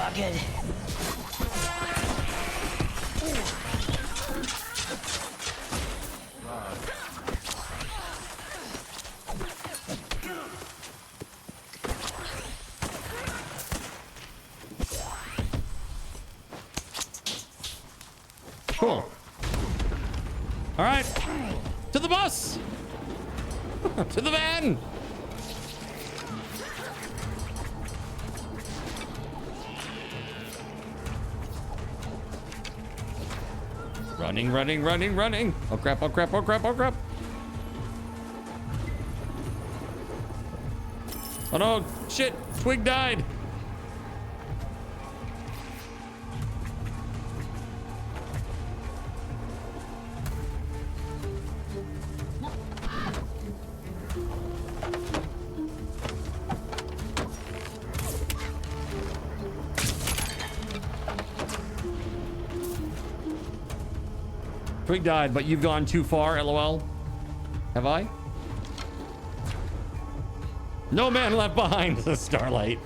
Cool. All right, to the bus, to the van. Running. Oh crap. Oh no, shit, Twig died. Twig died, but you've gone too far, LOL. Have I? No man left behind, says Starlight.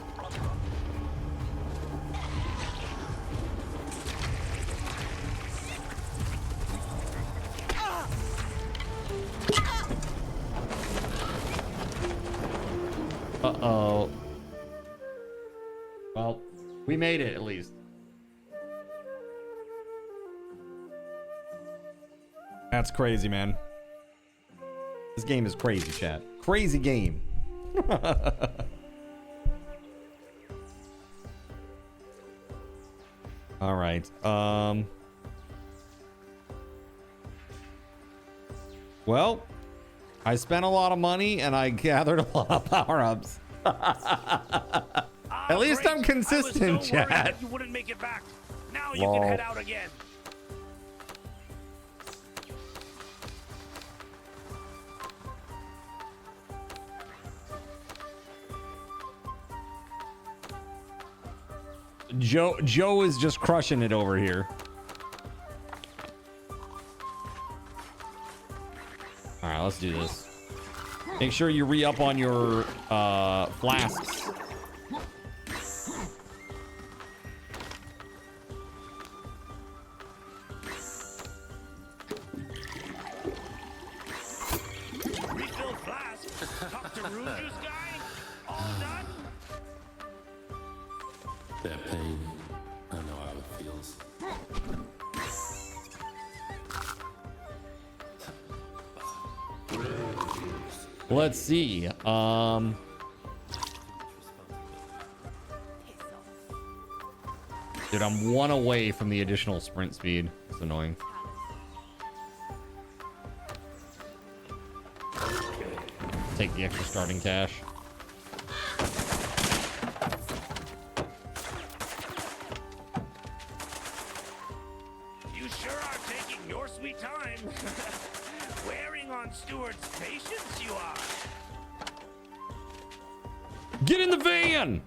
Uh-oh. Well, we made it at least. That's crazy, man. This game is crazy, chat. Crazy game. All right. Well, I spent a lot of money and I gathered a lot of power-ups. At least I'm consistent, chat. You wouldn't make it back. Now you Lol. can head out again. Joe is just crushing it over here. All right, let's do this. Make sure you re-up on your flasks. Refill flask. Talk to Root Juice guy. All done. That pain, I know how it feels. Let's see. Dude, I'm 1 away from the additional sprint speed. It's annoying. Take the extra starting cash. You sure are taking your sweet time. Wearing on Stewart's patience, you are. Get in the van!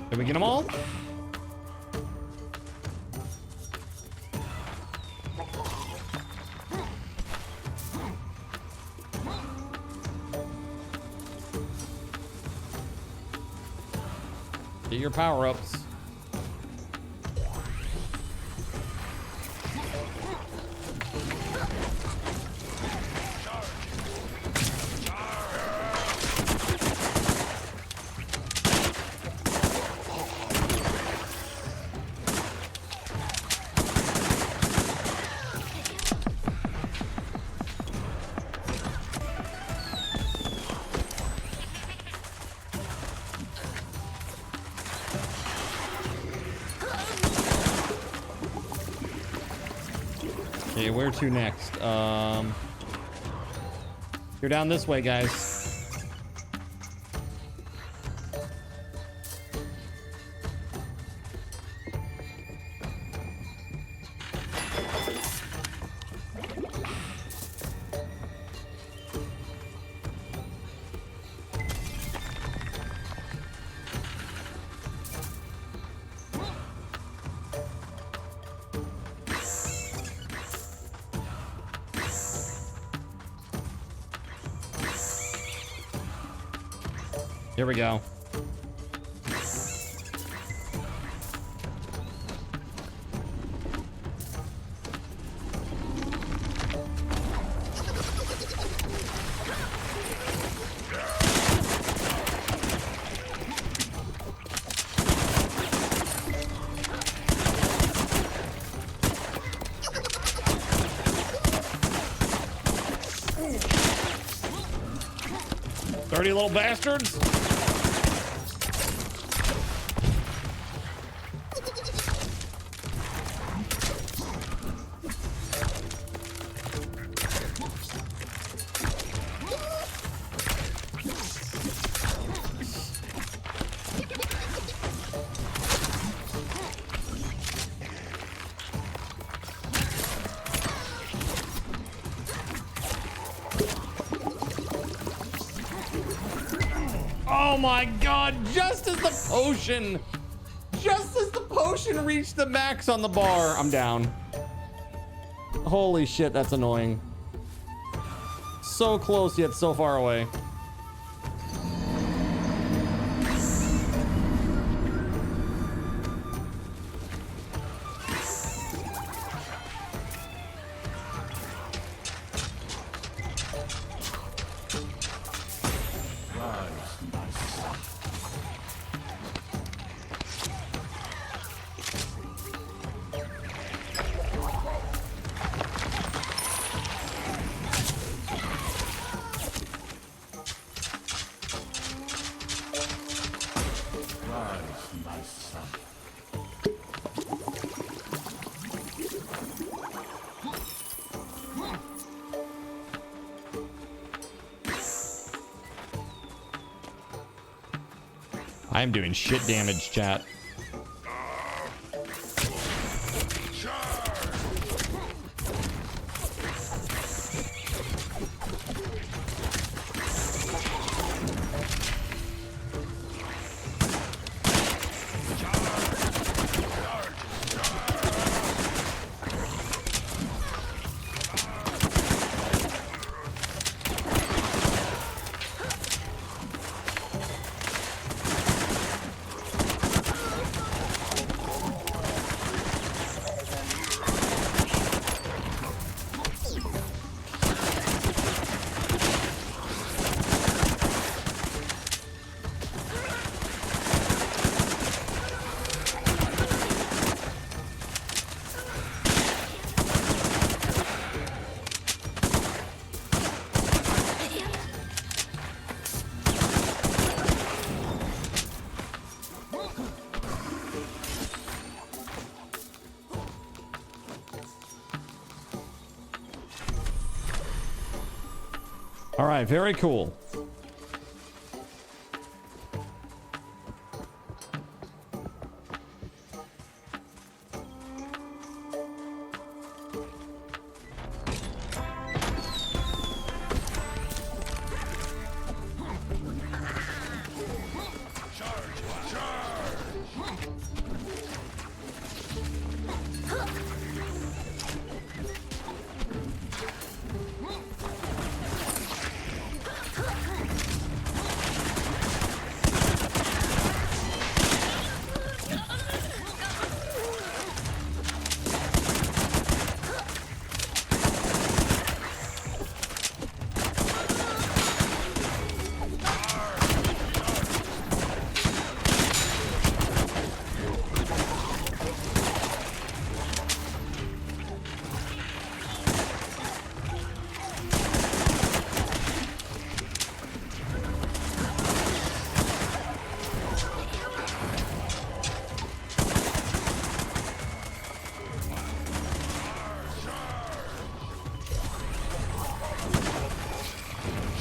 Did we get them all? Get your power-ups. Okay, where to next? You're down this way, guys. Here we go. you little bastards. Oh my god, just as the potion reached the max on the bar, I'm down. Holy shit, that's annoying. So close yet so far away. I'm doing shit damage, chat. All right, very cool.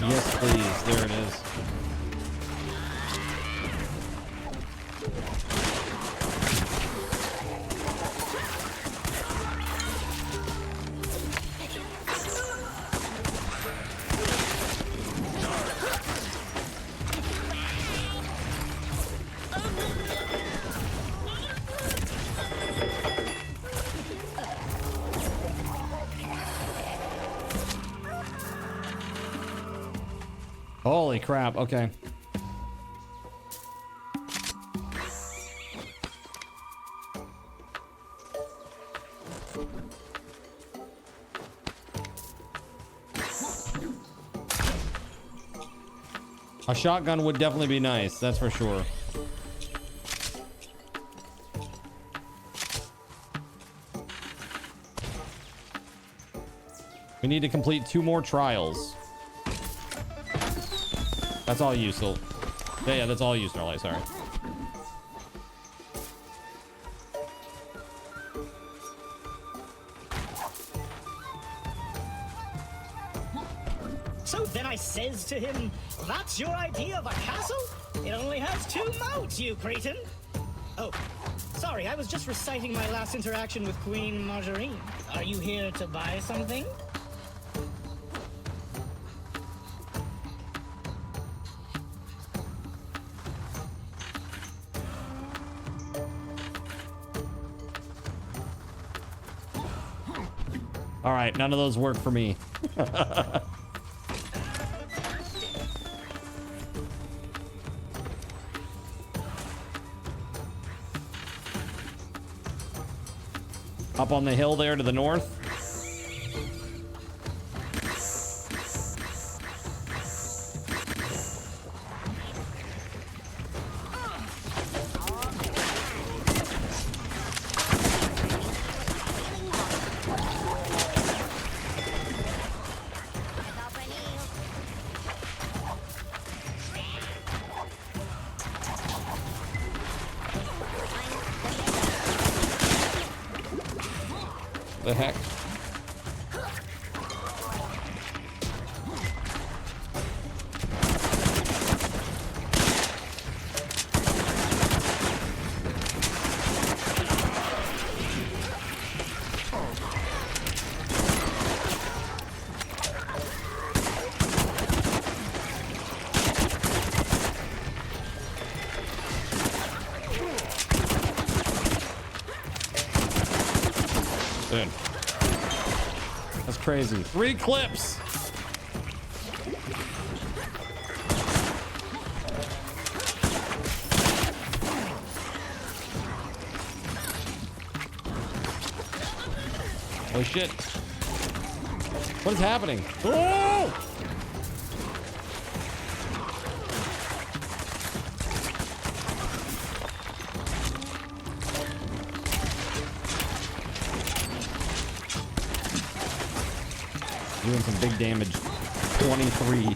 Yes, please. There it is. Holy crap, okay. A shotgun would definitely be nice, that's for sure. We need to complete 2 more trials. That's all you, so... Yeah, that's all you, Starlight, sorry. So then I says to him, that's your idea of a castle? It only has 2 moats, you cretin. Oh, sorry, I was just reciting my last interaction with Queen Margarine. Are you here to buy something? All right, none of those work for me. Up on the hill there to the north. The heck? Dude. That's crazy. 3 clips. Holy shit. What is happening? Oh! Doing some big damage. 23.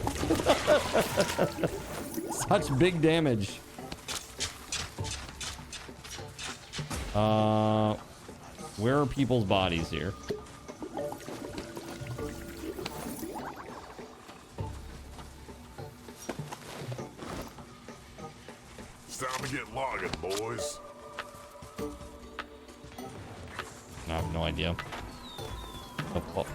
Such big damage. Where are people's bodies here? It's time to get logging, boys. I have no idea. Oh.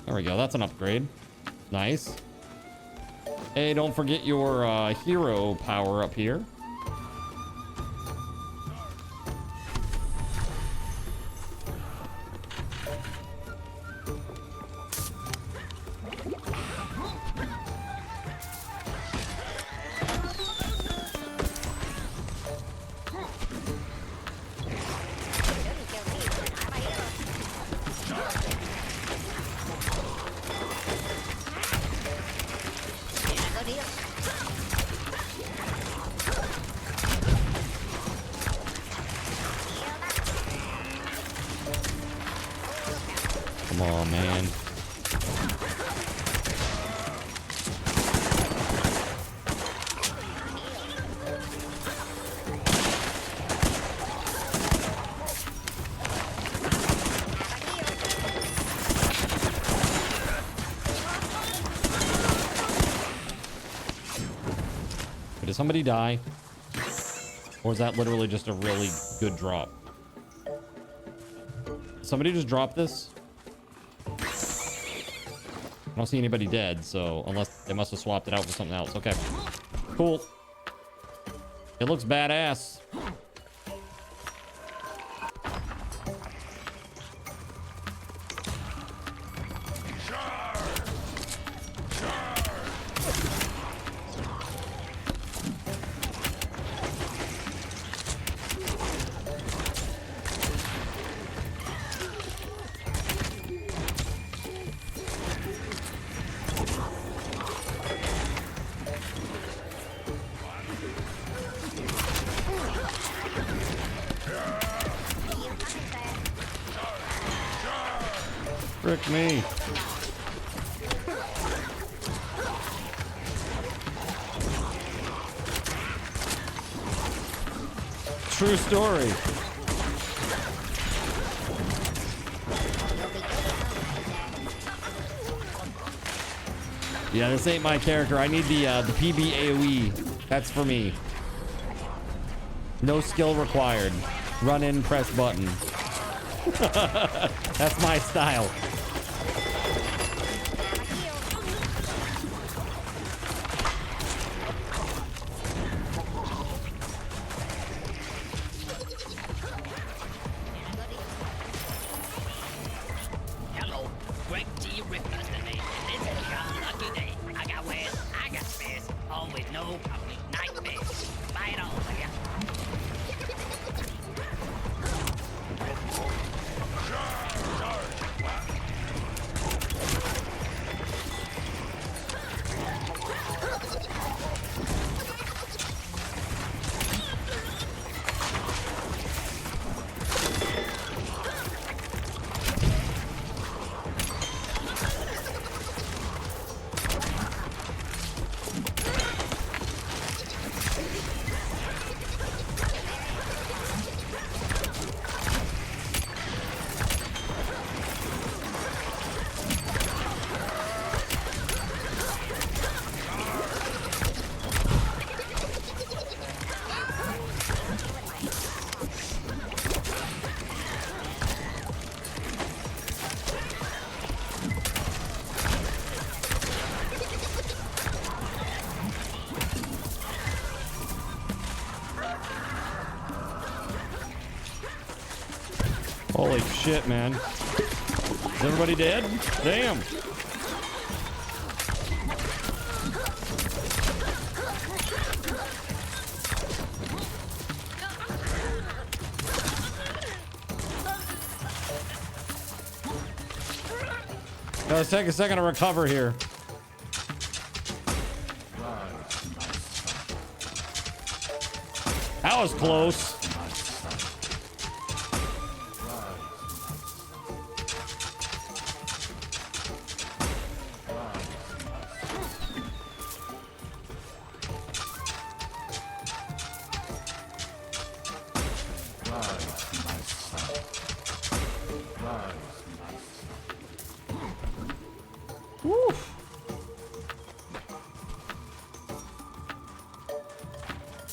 There we go. That's an upgrade. Nice. Hey, don't forget your hero power up here. Come on, man. Did somebody die? Or is that literally just a really good drop? Somebody just dropped this? I don't see anybody dead, so unless they must have swapped it out for something else. Okay. Cool. It looks badass. Frick me. True story. Yeah, this ain't my character. I need the PB AoE. That's for me. No skill required. Run in, press button. That's my style. Hello, Greg T. Ripper's the name. This is your lucky day. I got wares, I got spares. Always no complete nightmares. Buy it all, will ya? Holy shit, man. Is everybody dead? Damn. Let's take a second to recover here. That was close.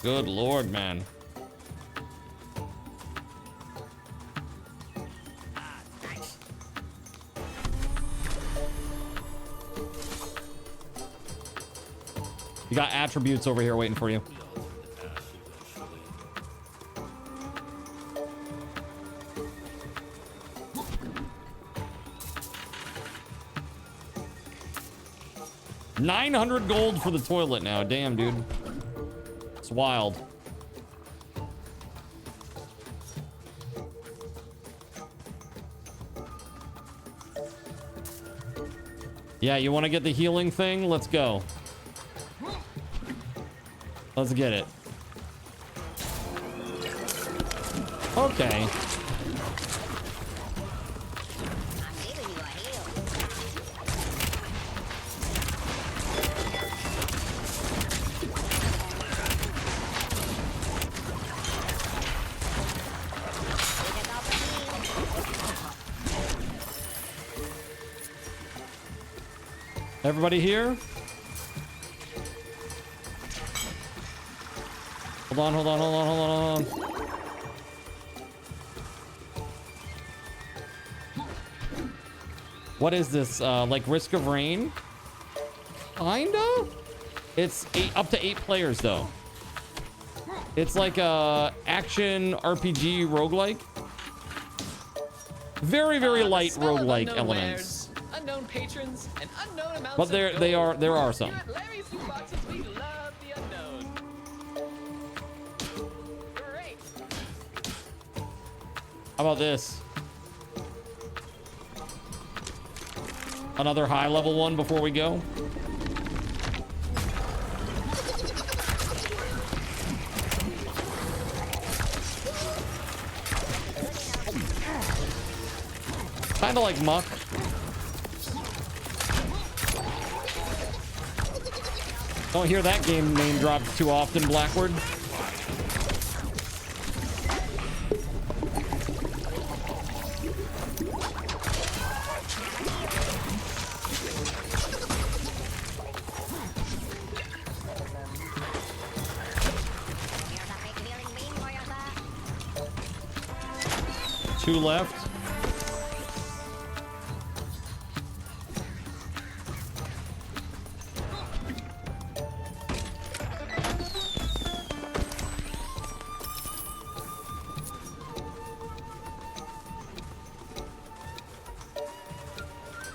Good lord, man. You got attributes over here waiting for you. $900 gold for the toilet now. Damn, dude. It's wild. Yeah, you want to get the healing thing? Let's go. Let's get it. Okay. Everybody here? Hold on, hold on, hold on, hold on, hold on. What is this? Like Risk of Rain? Kinda? It's up to 8 players though. It's like a action RPG roguelike. Very, very light roguelike elements. Unknown patrons and unknown amounts But there are some. Here at Larry's Loot Boxes, we love the unknown. Great. How about this? Another high level one before we go. Kind of like Muck. Don't hear that game name dropped too often, Blackward. Two left.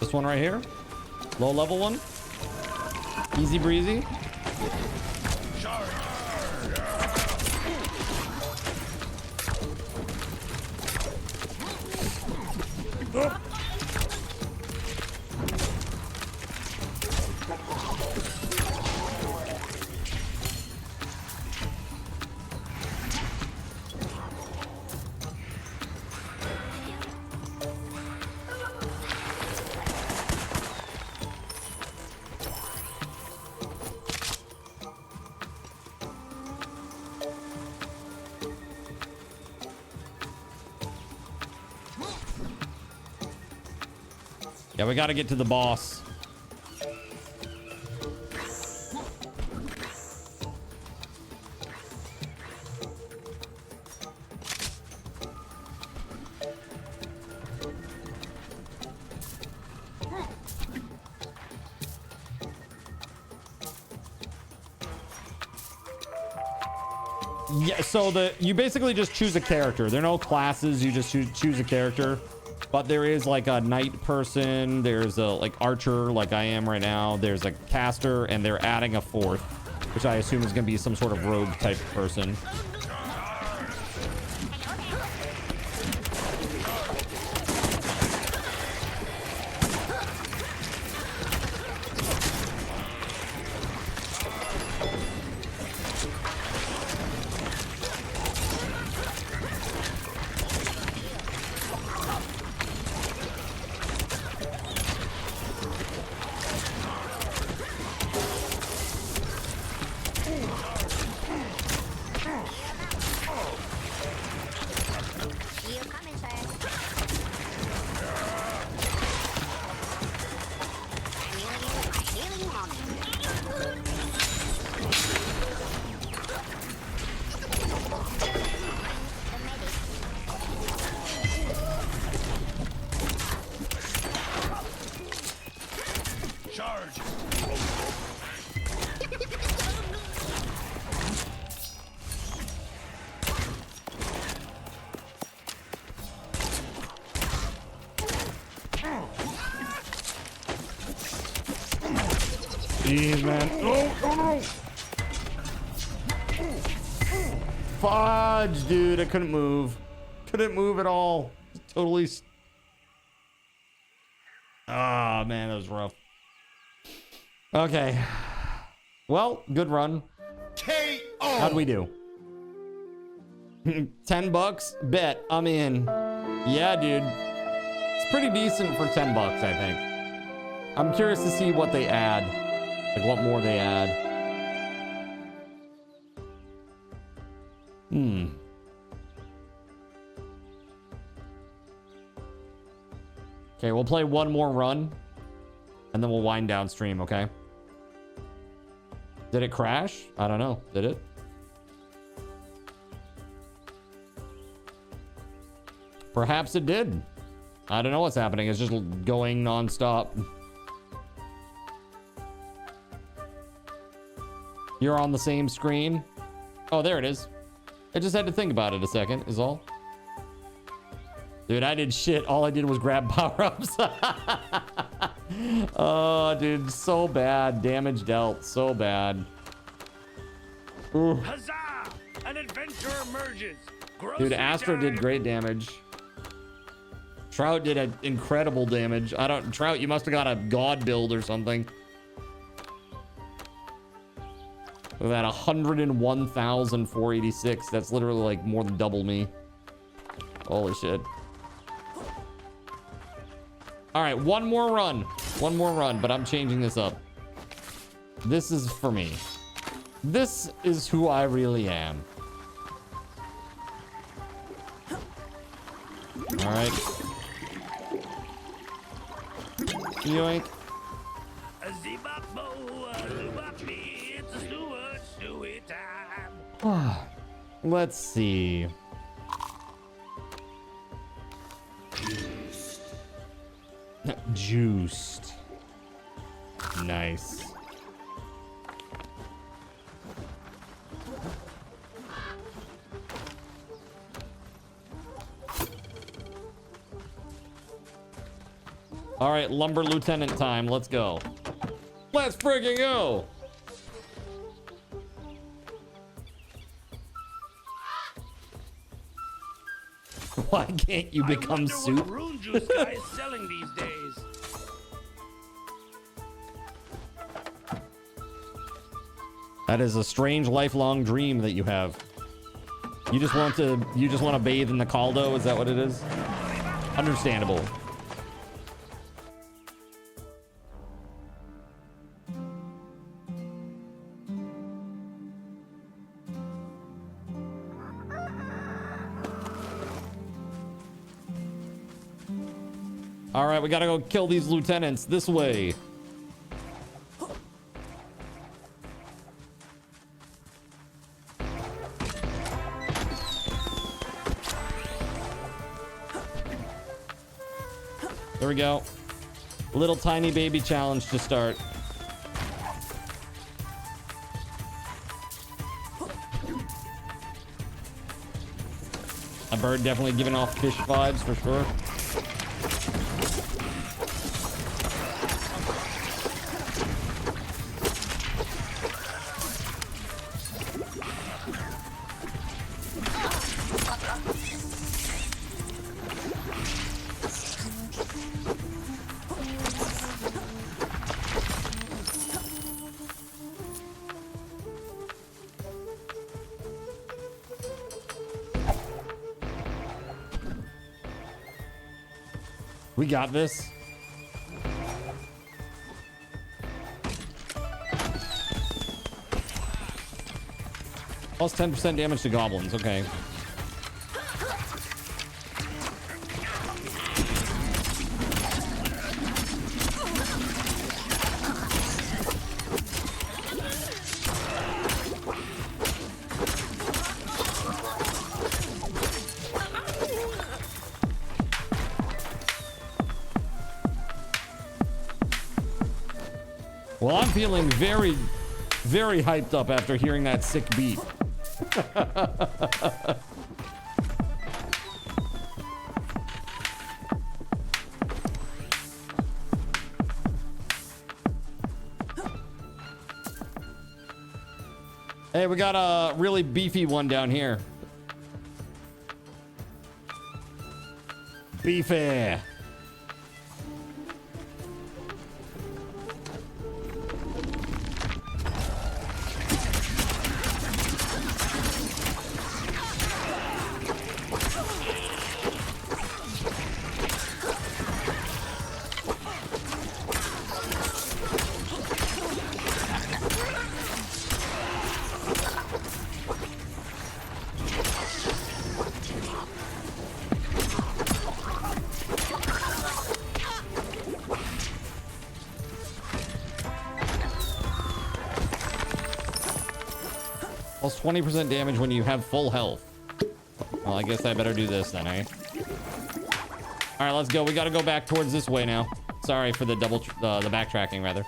This one right here. Low level one. Easy breezy. Oh. Yeah, we got to get to the boss. Yeah, so you basically just choose a character. There are no classes, you just choose a character. But there is like a knight person, there's a like archer like I am right now, there's a caster, and they're adding a fourth, which I assume is going to be some sort of rogue type person. Jeez, man. Oh, no. Fudge, dude. I couldn't move. Couldn't move at all. Totally. Ah, man, that was rough. Okay. Well, good run. K.O. How'd we do? $10? Bet. I'm in. Yeah, dude. It's pretty decent for $10, I think. I'm curious to see what they add. Like what more they add. Okay, we'll play one more run. And then we'll wind down stream, okay? Did it crash? I don't know. Did it? Perhaps it did. I don't know what's happening. It's just going non-stop. You're on the same screen. Oh, there it is. I just had to think about it a second, is all. Dude, I did shit. All I did was grab power-ups. Oh, dude, so bad. Damage dealt. So bad. Ooh. Huzzah! An adventure emerges. Dude, Astro did great damage. Trout did incredible damage. Trout, you must have got a god build or something. With that 101,486. That's literally like more than double me. Holy shit. All right, one more run. One more run, but I'm changing this up. This is for me. This is who I really am. All right. Yoink. Let's see. Juiced. Nice. All right, lumber lieutenant time. Let's go. Let's friggin' go. Why can't you become soup? What Rune Juice guy is selling these days. That is a strange lifelong dream that you have. You just want to bathe in the caldo, is that what it is? Understandable. All right, we gotta go kill these lieutenants this way. There we go. Little tiny baby challenge to start. A bird definitely giving off fish vibes for sure. We got this. Plus 10% damage to goblins. Okay. Well, I'm feeling very, very hyped up after hearing that sick beat. Hey, we got a really beefy one down here. Beefy. Plus 20% damage when you have full health. Well, I guess I better do this then, eh? All right, let's go. We got to go back towards this way now. Sorry for the the backtracking, rather.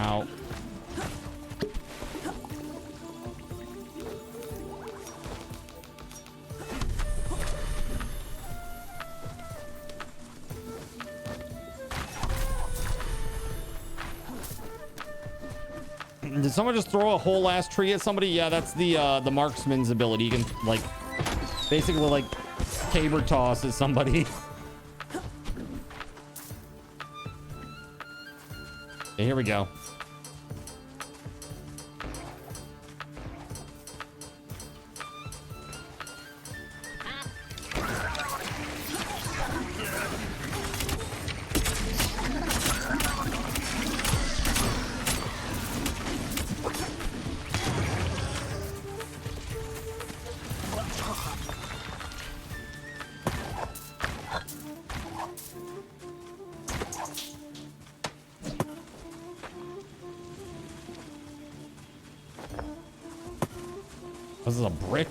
Ow. Did someone just throw a whole ass tree at somebody? Yeah, that's the marksman's ability. You can like basically like caber toss at somebody. Okay, here we go. This is a brick.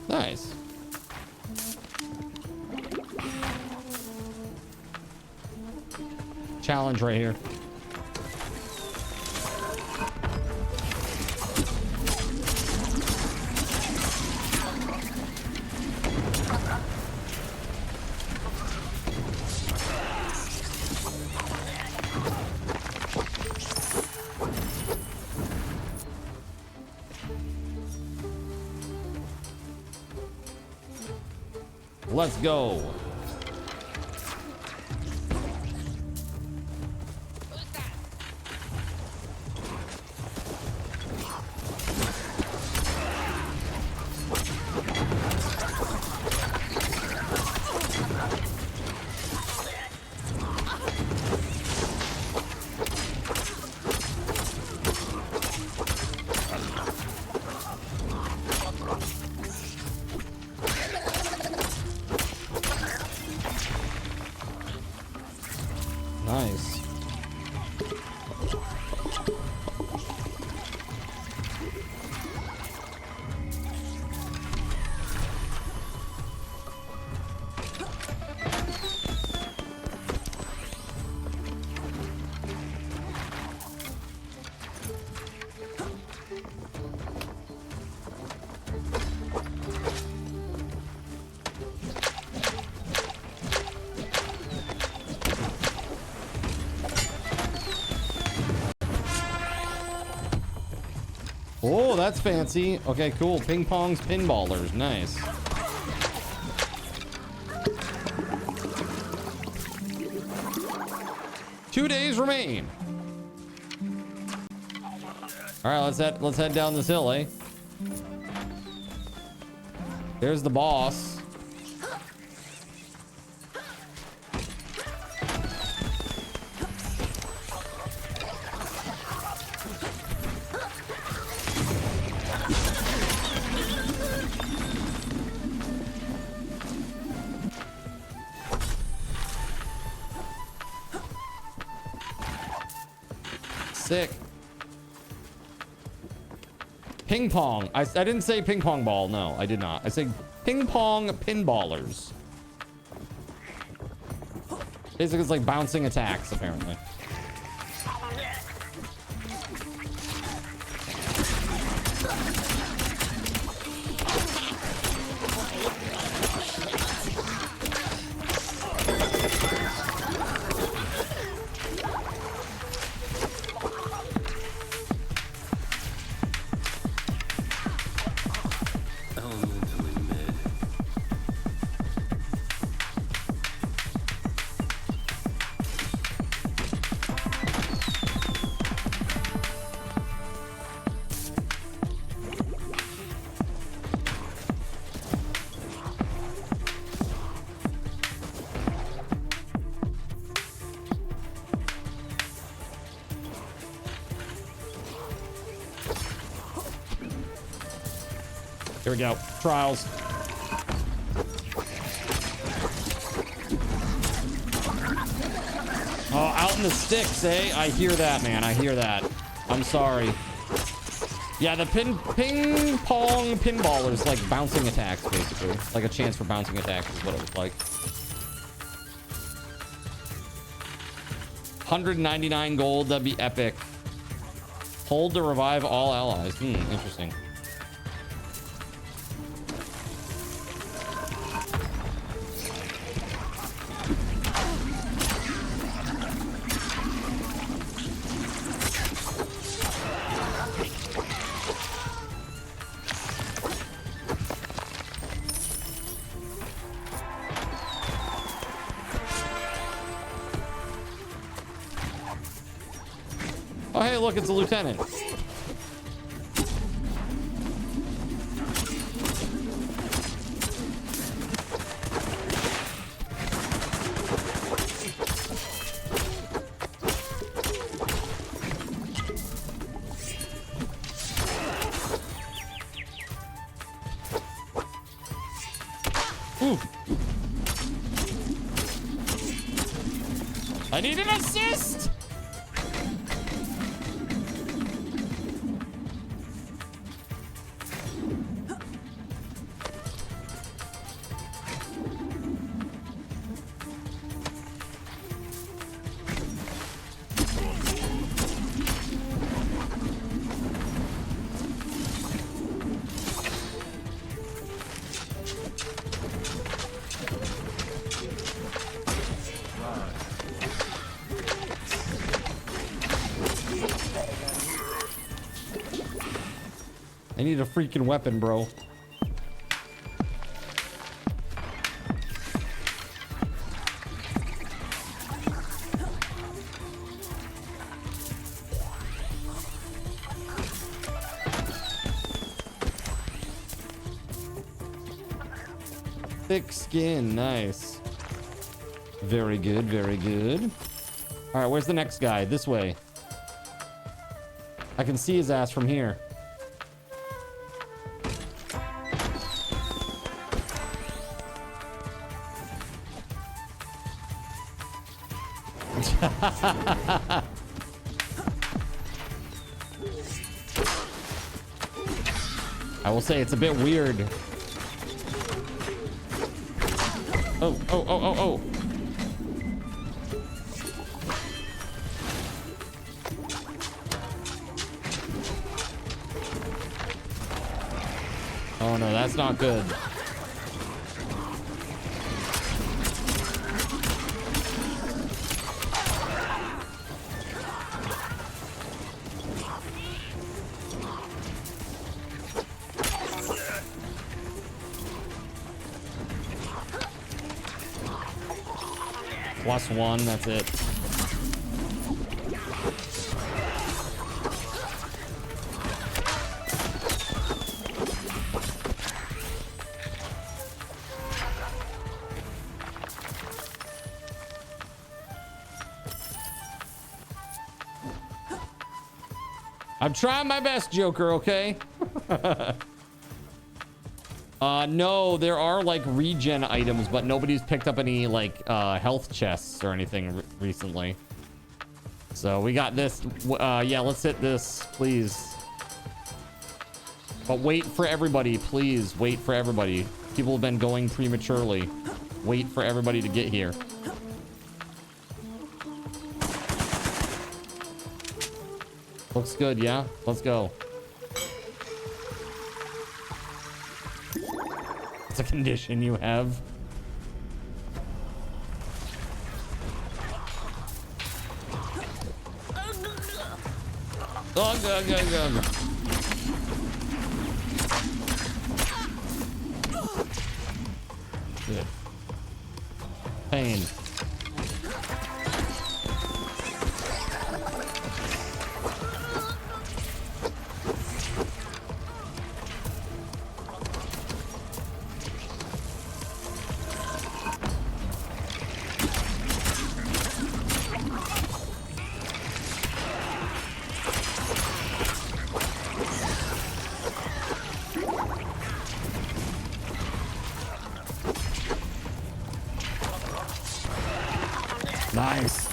Nice. Challenge right here. Let's go. Nice. Oh, that's fancy. Okay, cool. Ping pongs, pinballers. Nice. Two days remain. All right, let's head down this hill, eh? There's the boss. Sick. Ping pong. I didn't say ping pong ball. No, I did not. I said ping pong pinballers. Basically, it's like bouncing attacks, apparently. Here we go. Trials. Oh, out in the sticks, eh? I hear that, man. I hear that. I'm sorry. Yeah, the ping pong pinball is like bouncing attacks, basically. Like a chance for bouncing attacks is what it was like. 199 gold, that'd be epic. Hold to revive all allies. Interesting. Oh, hey, look, it's a lieutenant. Ooh. I need an assist. I need a freaking weapon, bro. Thick skin, nice. Very good, very good. All right, where's the next guy? This way. I can see his ass from here. I will say it's a bit weird. Oh, oh, oh, oh, oh. Oh no, that's not good. +1, that's it. I'm trying my best, Joker, okay? No, there are like regen items, but nobody's picked up any like health chests or anything recently. So we got this. Yeah, let's hit this, please. But wait for everybody, please. Wait for everybody. People have been going prematurely. Wait for everybody to get here. Looks good, yeah? Let's go. It's a condition you have. Oh, God, God, God. Good. Pain. Nice.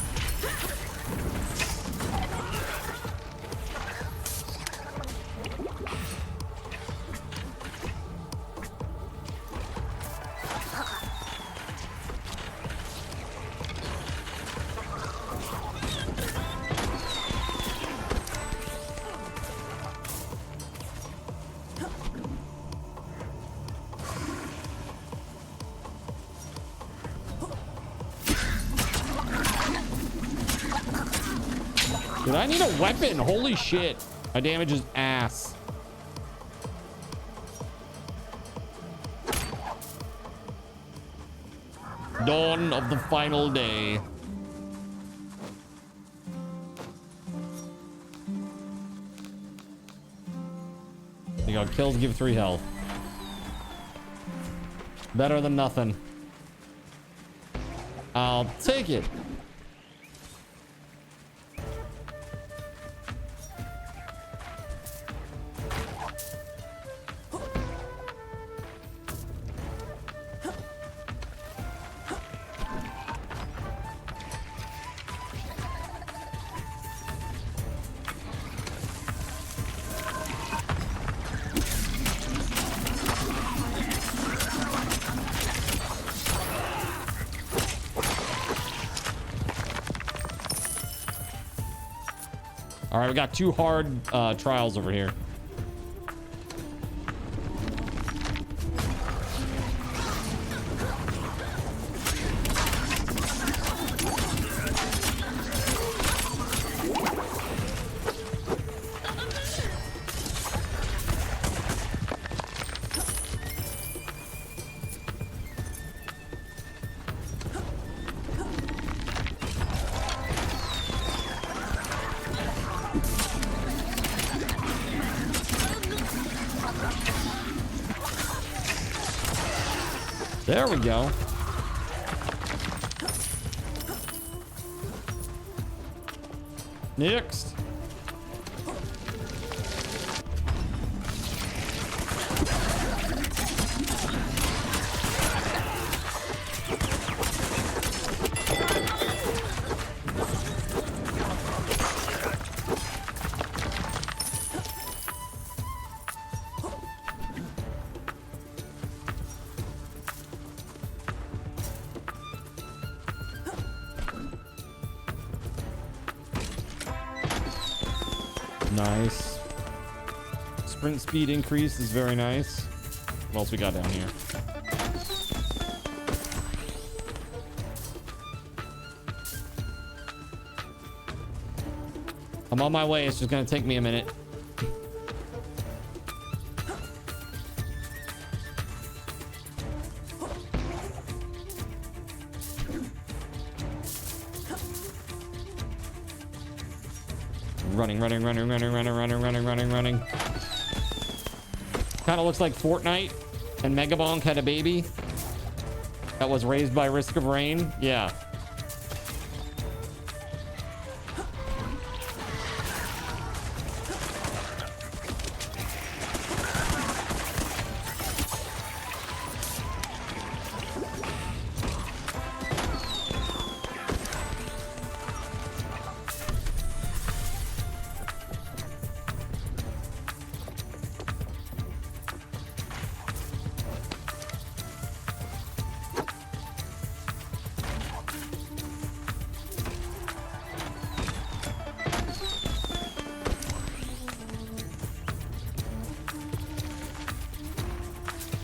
Dude, I need a weapon. Holy shit. My damage is ass. Dawn of the final day. You got kills, give 3 health. Better than nothing. I'll take it. All right, we got 2 hard trials over here. There we go. Next. Nice. Sprint speed increase is very nice. What else we got down here? I'm on my way. It's just gonna take me a minute. Running. Kind of looks like Fortnite and Megabonk had a baby that was raised by Risk of Rain. Yeah.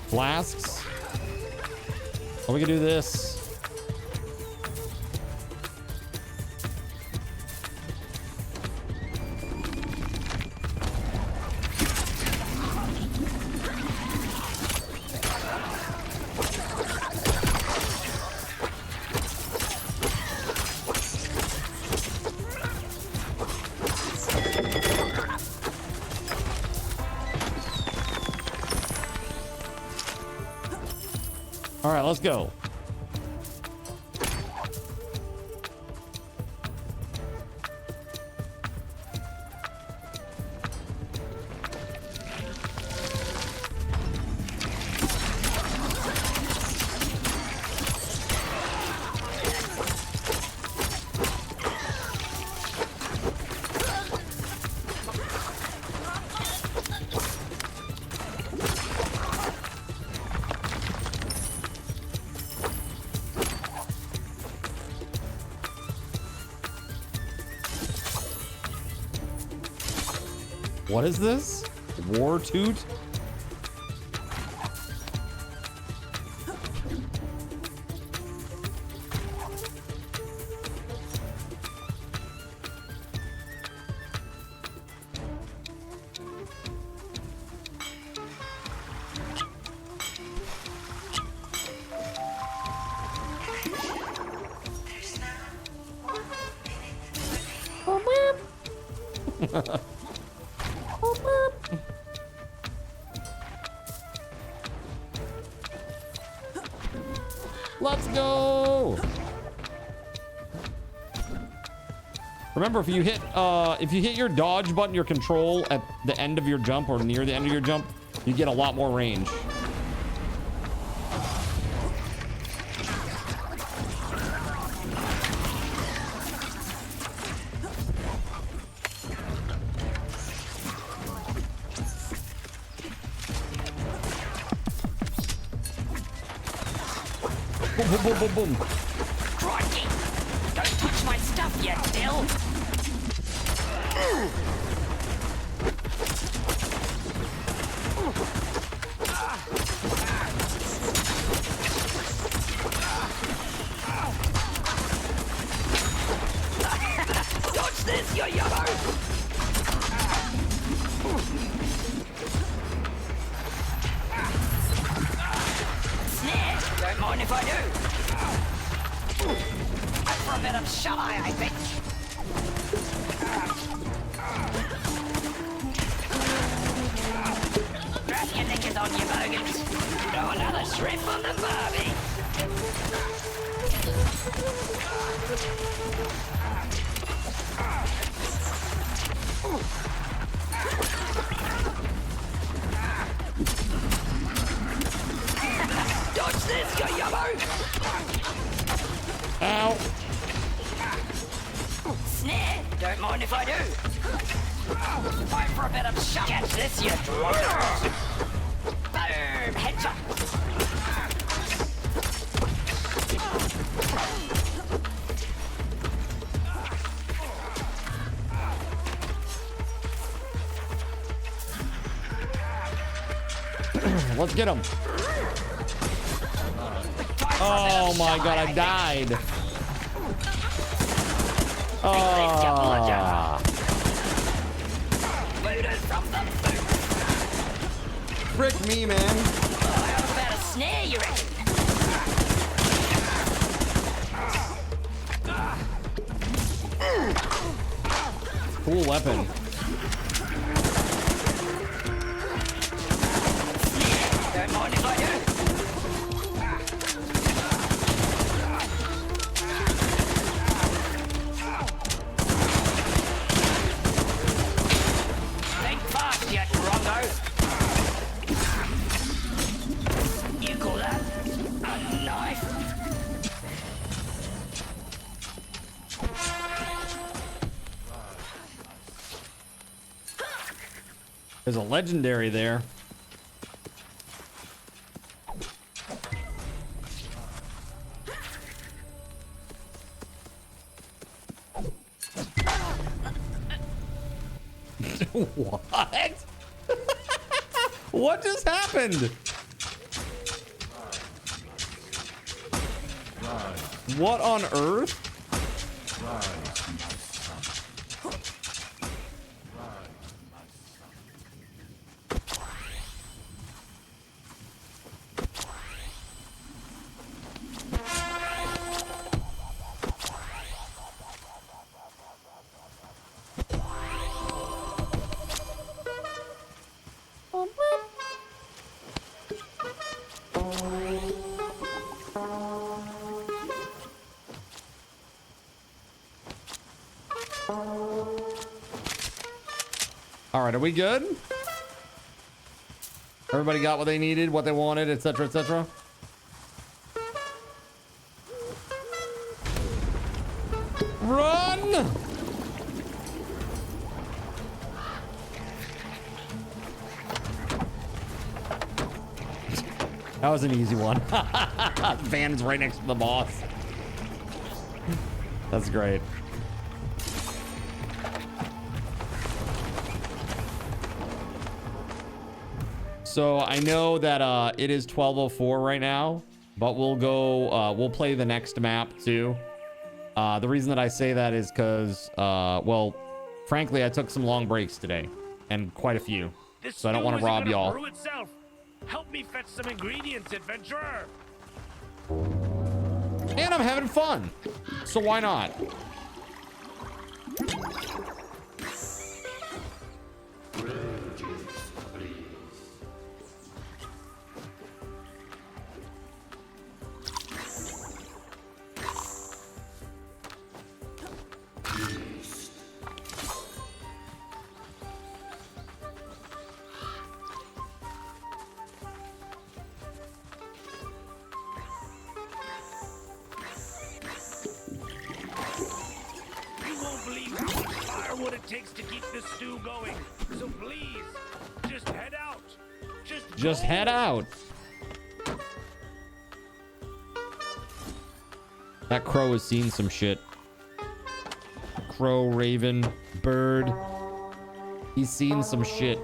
Flasks. Oh, we can do this. All right, let's go. What is this? War toot? Let's go. Remember, if you hit your dodge button, your control at the end of your jump or near the end of your jump, you get a lot more range. Boom, boom, boom, boom, boom. Crikey! Don't touch my stuff yet, Dill! Dodge this, you yellow! Snare? Don't mind if I do. That's for a bit of shut-eye, I think. Drop your knickers on, you bogans. Throw another shrimp on the barbie. Dodge this, you yellow! Ow! Snare? Don't mind if I do. Time for a bit of shut. Catch this, you drunk! Boom! Headshot! Let's get him. Oh my god, I died. Oh. Frick me, man. How about a snare, you reckon? Cool weapon. Don't mind if I do. Think fast, you drongo. You call that a knife? There's a legendary there. What? What just happened? What on earth? All right, are we good? Everybody got what they needed, what they wanted, etc., etc. Run! That was an easy one. Van's right next to the boss. That's great. So I know that it is 12:04 right now, but we'll go. We'll play the next map too. The reason that I say that is because, well, frankly, I took some long breaks today, and quite a few. So I don't want to rob y'all. Help me fetch some ingredients, adventurer. And I'm having fun, so why not? Takes to keep this stew going. So please, just head out. Just head out. That crow has seen some shit. Crow, raven, bird. He's seen some shit.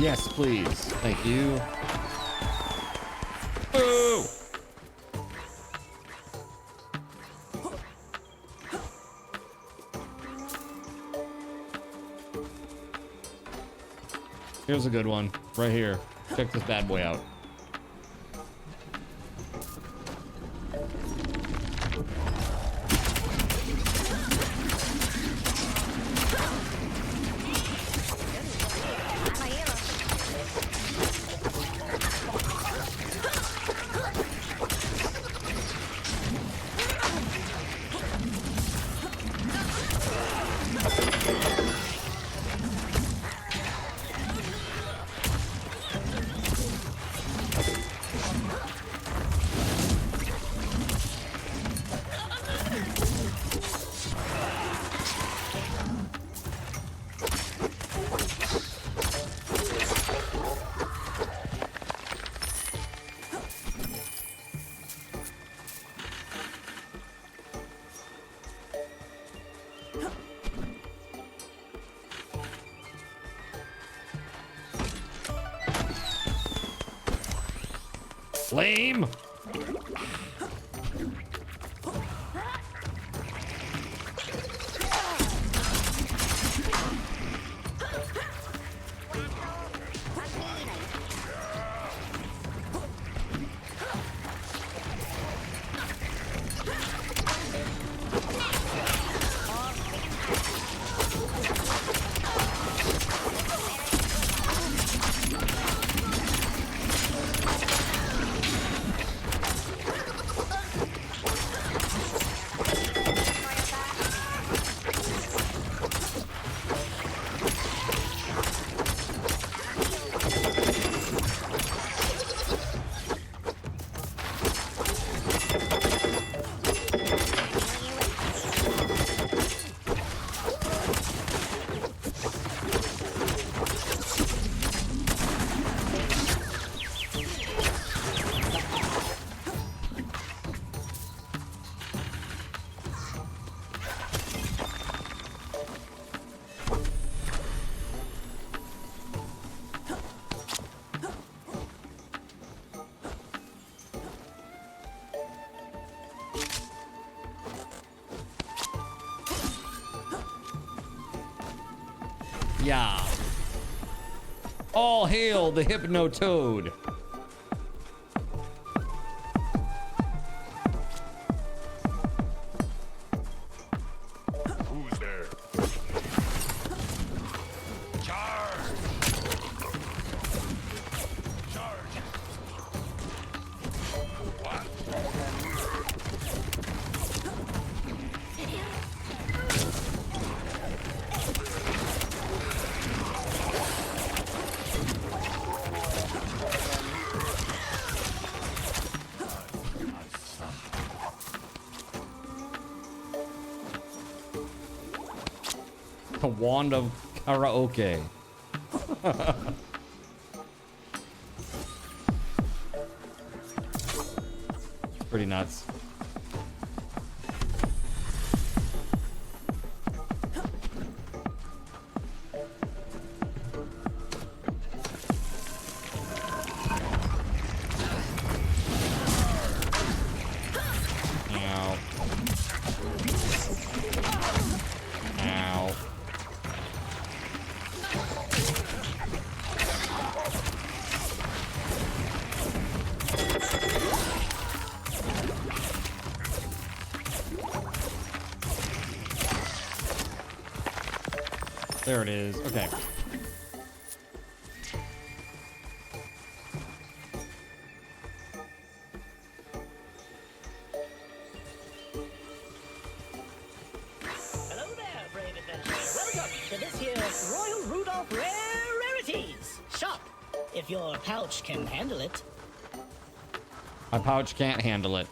Yes, please. Thank you. Boo! Here's a good one. Right here. Check this bad boy out. Lame. Yeah. All hail the Hypno Toad. Who's there? Charge! Charge! What? The wand of karaoke. Pretty nuts. Ow. Ow. There it is. Okay. Hello there, brave adventurer. Welcome to this here Royal Rudolph Rarities shop. If your pouch can handle it. My pouch can't handle it.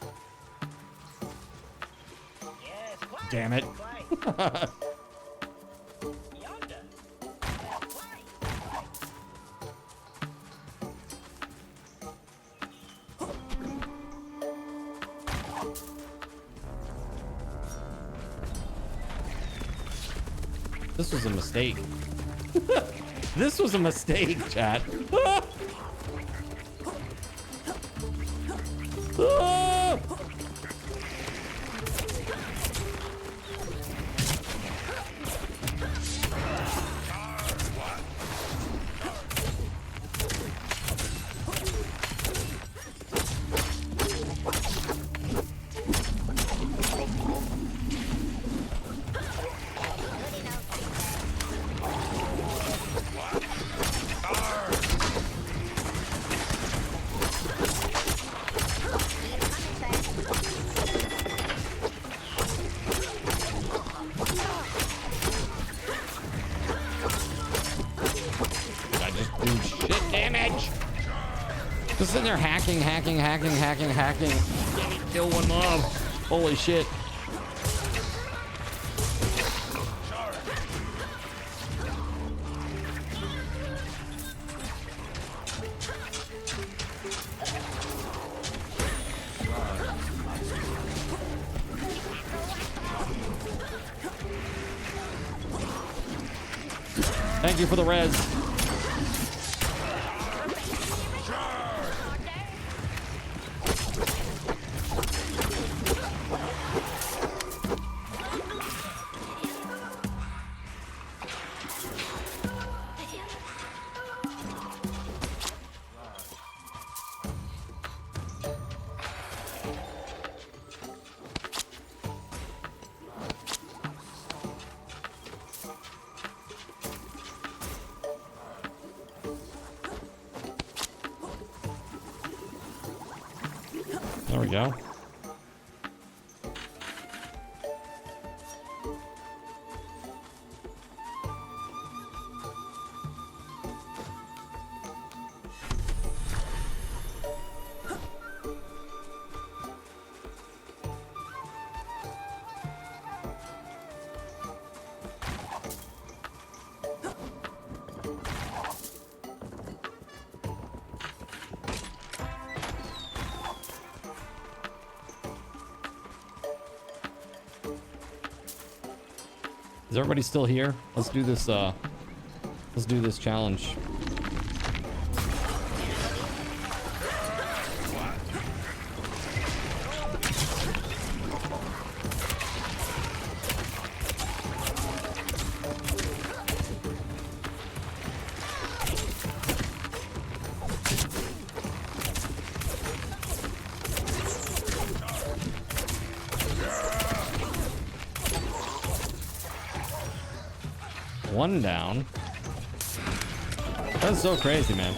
Yes, quite. Damn it. Quite. Yonder. This was a mistake. This was a mistake, chat. Ah! I just do shit damage. Just sitting there hacking. Kill one mob. Holy shit. Thank you for the res. There we go. Is everybody still here? Let's do this challenge. One down. That's so crazy, man.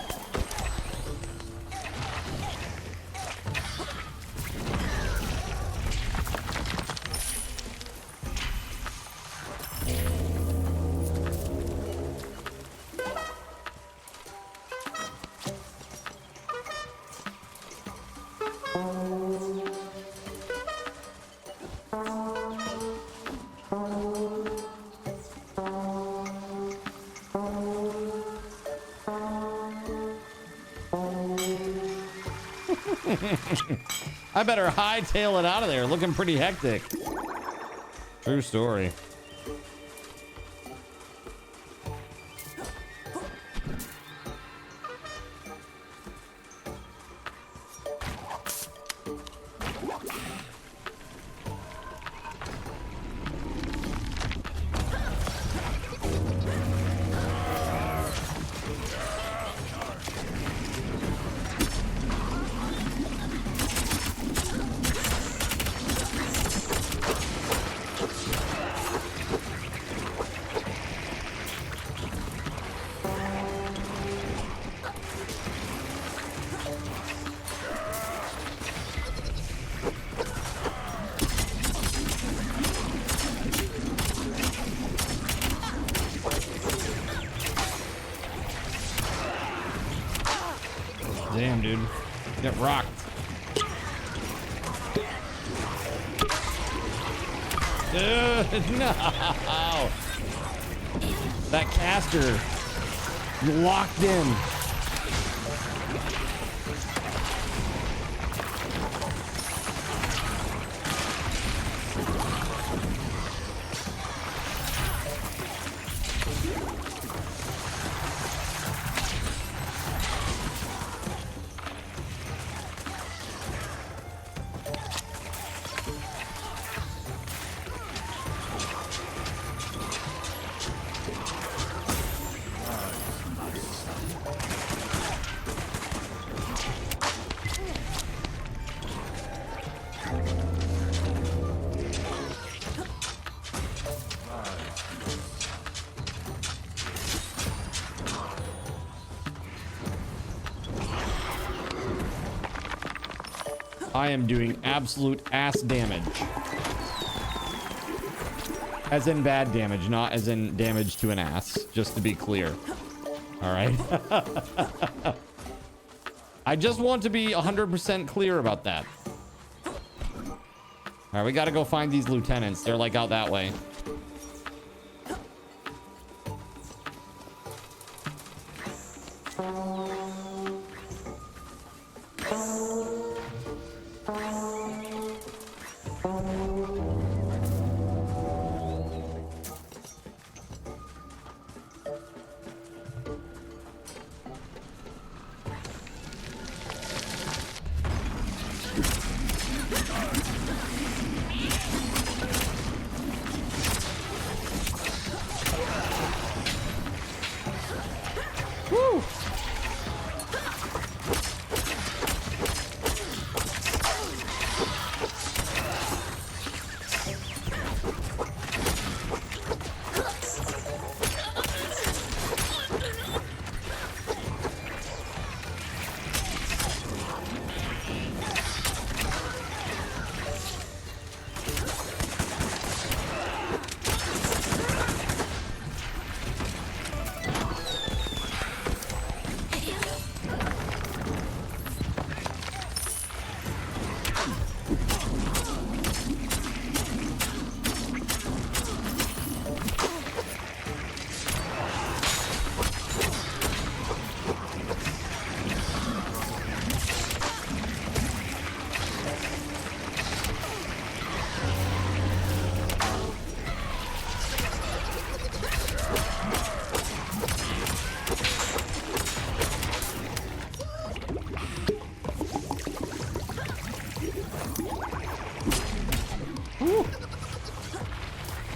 I better hightail it out of there. Looking pretty hectic. True story. Damn, dude. Get rocked. Dude, no. That caster. Locked in. I am doing absolute ass damage. As in bad damage, not as in damage to an ass, just to be clear. All right. I just want to be 100% clear about that. All right, we got to go find these lieutenants. They're like out that way.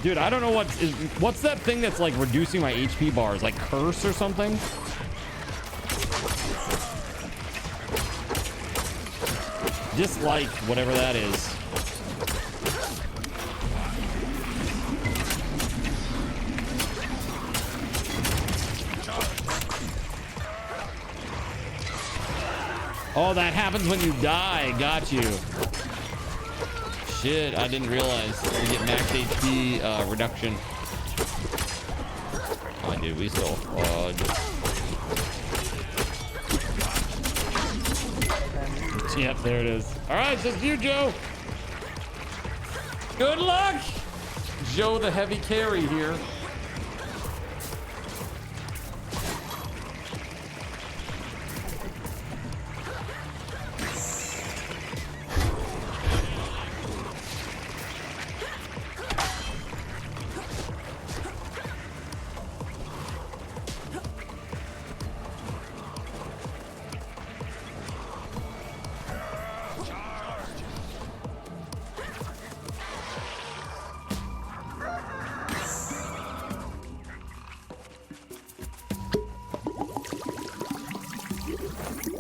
Dude, I don't know what's that thing that's like reducing my HP bars, like curse or something? Dislike, whatever that is. Oh, that happens when you die. Got you. Shit, I didn't realize you get max HP reduction. Oh, dude, we still Yep, there it is. All right, it's just you, Joe. Good luck. Joe, the heavy carry here.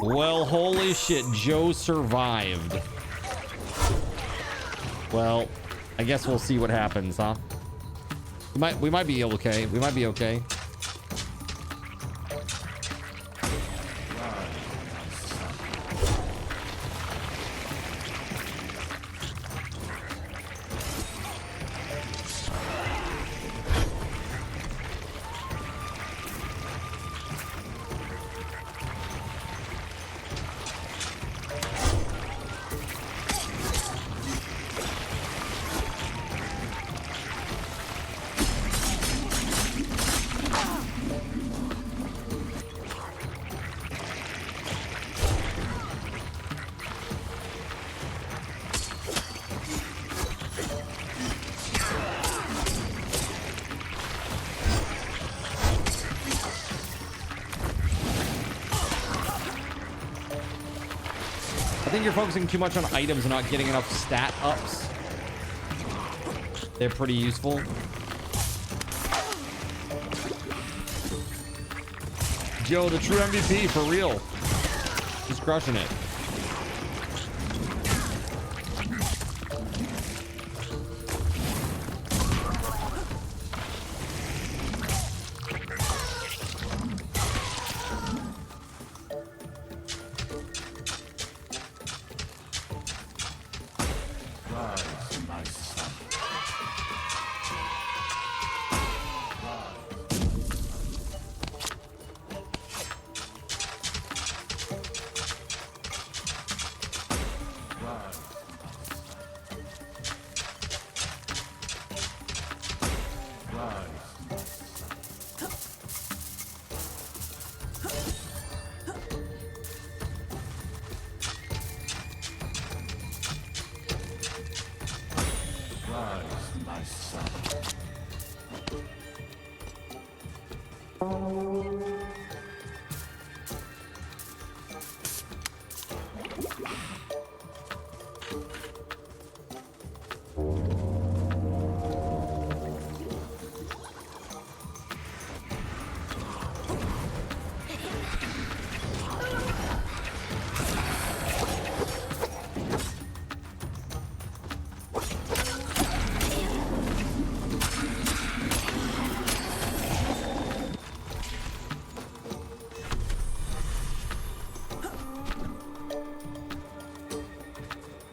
Well, holy shit, Joe survived. Well, I guess we'll see what happens, huh? We might be okay. We might be okay. I think you're focusing too much on items and not getting enough stat ups. They're pretty useful. Joe, the true MVP, for real. He's crushing it.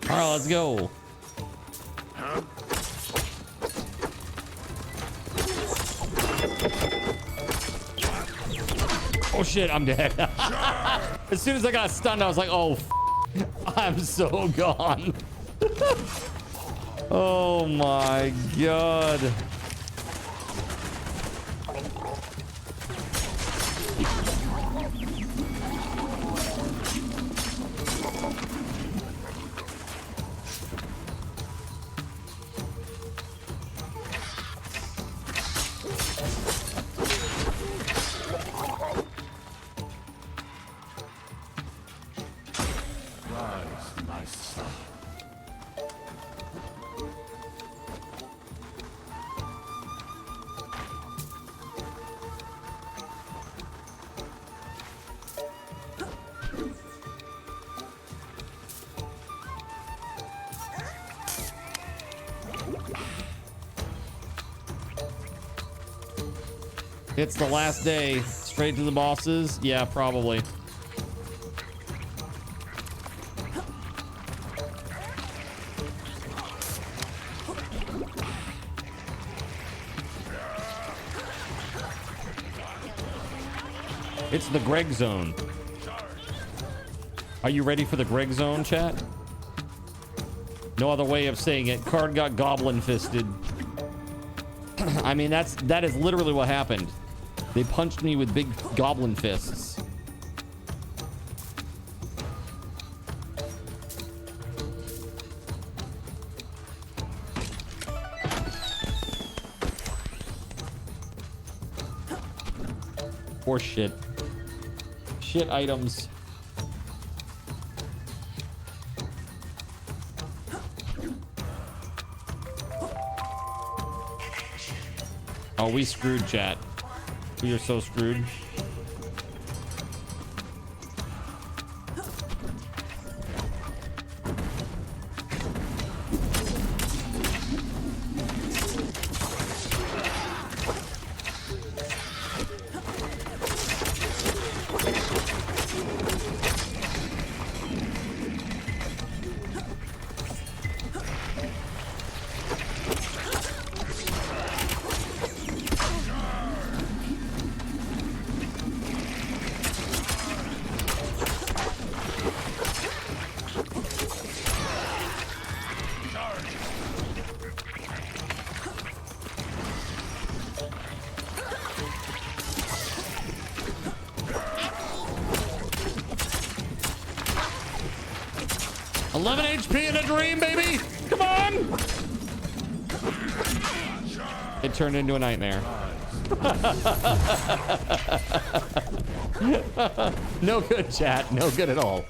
All right, let's go. Oh shit, I'm dead. As soon as I got stunned, I was like, oh, I'm so gone. Oh my God. It's the last day. Straight to the bosses? Yeah, probably. It's the Greg Zone. Are you ready for the Greg Zone, chat? No other way of saying it. Card got goblin fisted. I mean, that is literally what happened. They punched me with big goblin fists. Or shit. Shit items. Oh, we screwed, chat. We are so screwed. It turned into a nightmare. No good, chat. No good at all.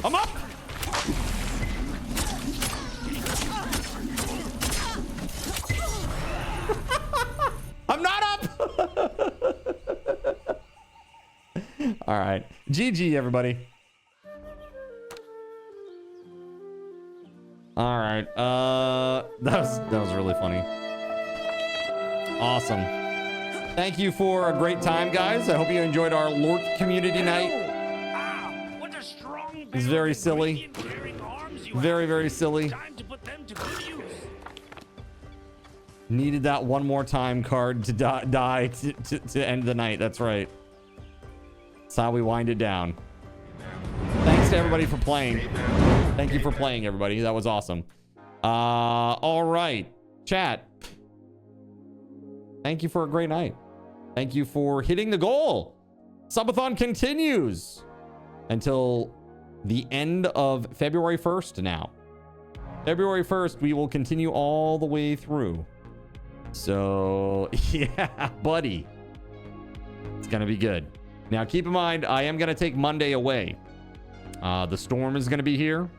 I'm up. I'm not up. All right. GG, everybody. All right. That was really funny. Awesome. Thank you for a great time, guys. I hope you enjoyed our LORT community night. It's very silly. Very, very silly. Needed that one more time card to die to end the night. That's right. That's how we wind it down. Thanks to everybody for playing. Thank you for playing, everybody. That was awesome. All right. Chat. Thank you for a great night. Thank you for hitting the goal. Subathon continues until the end of February 1st now. February 1st, we will continue all the way through. So, yeah, buddy. It's going to be good. Now, keep in mind, I am going to take Monday away. The storm is going to be here.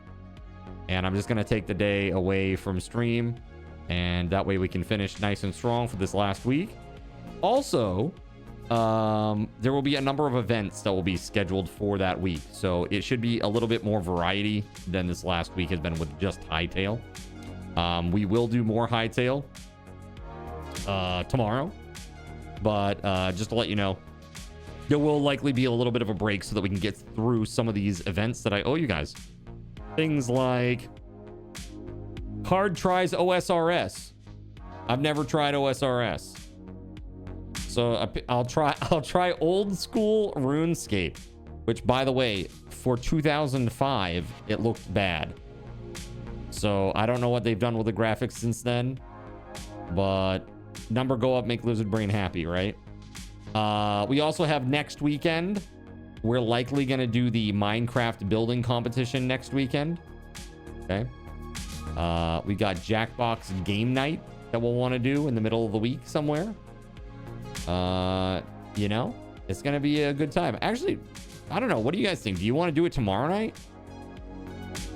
And I'm just going to take the day away from stream. And that way we can finish nice and strong for this last week. Also, there will be a number of events that will be scheduled for that week. So it should be a little bit more variety than this last week has been with just Hytale. We will do more Hytale tomorrow. But just to let you know, there will likely be a little bit of a break so that we can get through some of these events that I owe you guys. Things like Hard tries OSRS. I've never tried OSRS. So I'll try old school RuneScape, which, by the way, for 2005, it looked bad. So I don't know what they've done with the graphics since then, but number go up, make lizard brain happy, right? We also have next weekend. We're likely going to do the Minecraft building competition next weekend. Okay. We got Jackbox game night that we'll want to do in the middle of the week somewhere. You know, it's going to be a good time. Actually, I don't know. What do you guys think? Do you want to do it tomorrow night?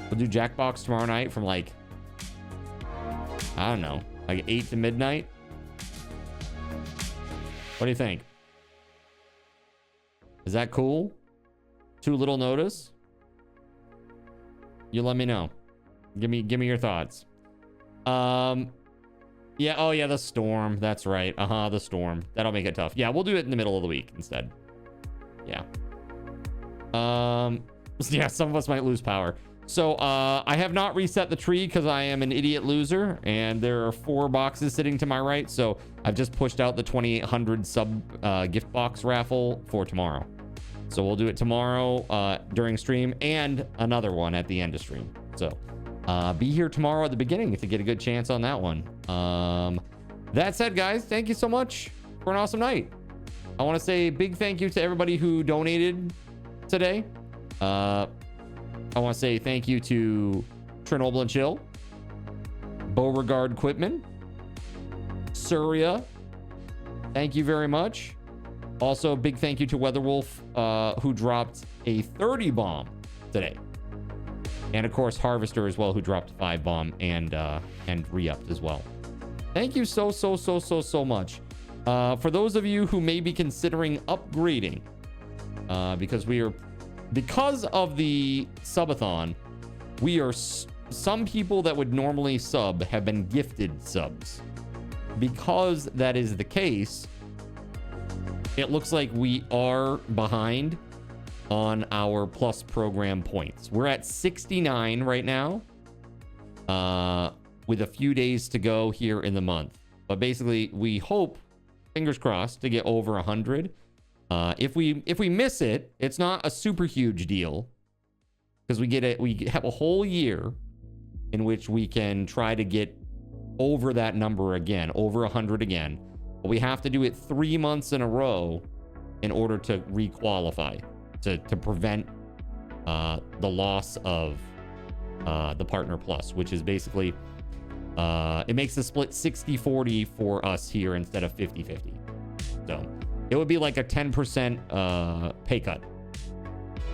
We'll do Jackbox tomorrow night from like, I don't know, like 8 to midnight. What do you think? Is that cool? Too little notice? You let me know. Give me your thoughts. Yeah, oh yeah, the storm. That's right. The storm. That'll make it tough. Yeah, we'll do it in the middle of the week instead. Yeah. Yeah, some of us might lose power. So I have not reset the tree because I am an idiot loser, and there are 4 boxes sitting to my right. So I've just pushed out the 2,800 sub gift box raffle for tomorrow. So we'll do it tomorrow during stream, and another one at the end of stream. So be here tomorrow at the beginning to get a good chance on that one. That said, guys, thank you so much for an awesome night. I want to say a big thank you to everybody who donated today. I want to say thank you to Chernobyl and Chill, Beauregard Quitman, Surya. Thank you very much. Also, big thank you to WeatherWolf, who dropped a 30 bomb today. And of course, Harvester as well, who dropped a 5 bomb and re-upped as well. Thank you so much. For those of you who may be considering upgrading, because of the subathon, we are some people that would normally sub have been gifted subs. Because that is the case, it looks like we are behind on our plus program points. We're at 69 right now, with a few days to go here in the month. But basically, we hope, fingers crossed, to get over 100. If we miss it, it's not a super huge deal, because we have a whole year in which we can try to get over that number again, over 100 again. But we have to do it 3 months in a row in order to requalify, to prevent the loss of the Partner Plus, which is basically it makes the split 60-40 for us here instead of 50-50. So it would be like a 10% pay cut.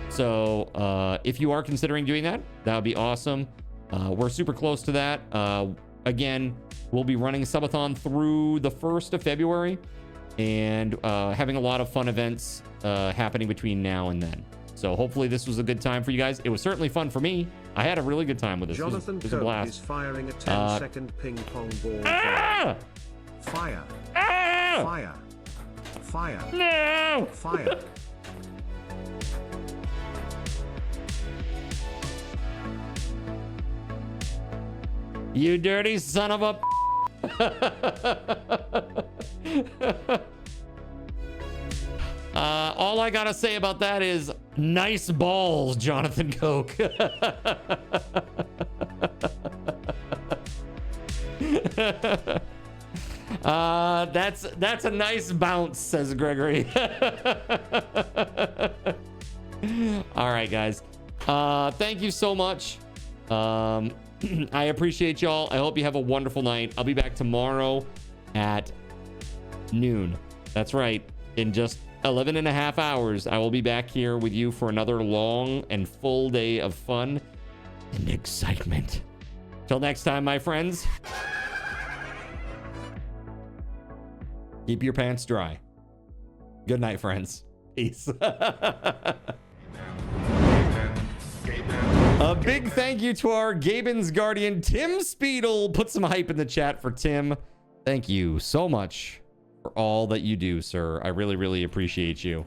So if you are considering doing that, that would be awesome. We're super close to that. Again, we'll be running Subathon through the 1st of February and having a lot of fun events happening between now and then. So hopefully this was a good time for you guys. It was certainly fun for me. I had a really good time with this. Jonathan it was a blast. Is firing a 10-second ping pong ball. Fire. Fire. Fire. No! Fire. You dirty son of a... all I gotta say about that is nice balls, Jonathan Coke. That's a nice bounce, says Gregory. All right, guys. Thank you so much. I appreciate y'all. I hope you have a wonderful night. I'll be back tomorrow at noon. That's right. In just 11 and a half hours, I will be back here with you for another long and full day of fun and excitement. Till next time, my friends. Keep your pants dry. Good night, friends. Peace. A big thank you to our Gaben's guardian, TimSpeedle. Put some hype in the chat for Tim. Thank you so much for all that you do, sir. I really, really appreciate you.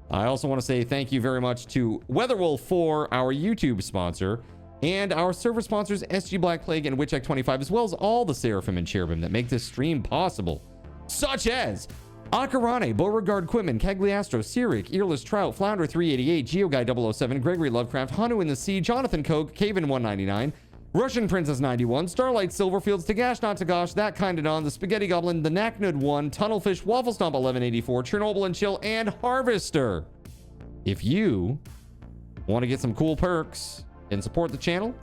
I also want to say thank you very much to WeatherWolf4, our YouTube sponsor, and our server sponsors, SG Black Plague and WitchX25, as well as all the Seraphim and Cherubim that make this stream possible, such as Akarane, Beauregard Quitman, Cagliastro, Cyric, Earless Trout, Flounder 388, GeoGuy 007, Gregory Lovecraft, Hanu in the Sea, Jonathan Coke, Caven 199, Russian Princess 91, Starlight Silverfields, Tagash Not Tagash, That Kinda Don, The Spaghetti Goblin, The Knacknud 1, Tunnelfish, Waffle Stomp 1184, Chernobyl and Chill, and Harvester. If you want to get some cool perks and support the channel,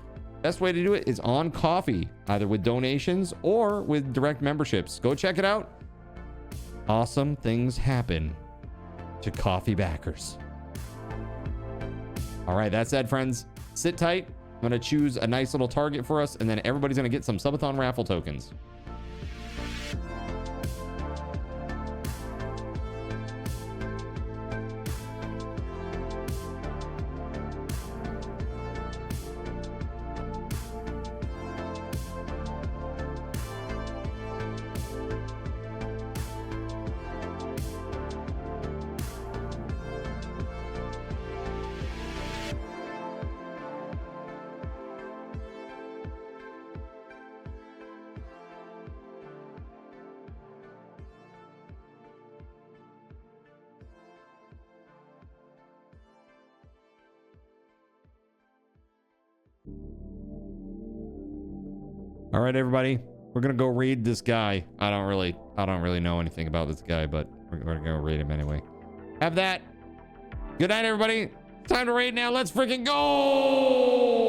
best way to do it is on Coffee, either with donations or with direct memberships. Go check it out. Awesome things happen to coffee backers. All right, that said, friends, sit tight. I'm going to choose a nice little target for us, and then everybody's going to get some subathon raffle tokens. All right, everybody. We're gonna go raid this guy. I don't really know anything about this guy, but we're gonna go raid him anyway. Have that. Good night, everybody. Time to raid now. Let's freaking go!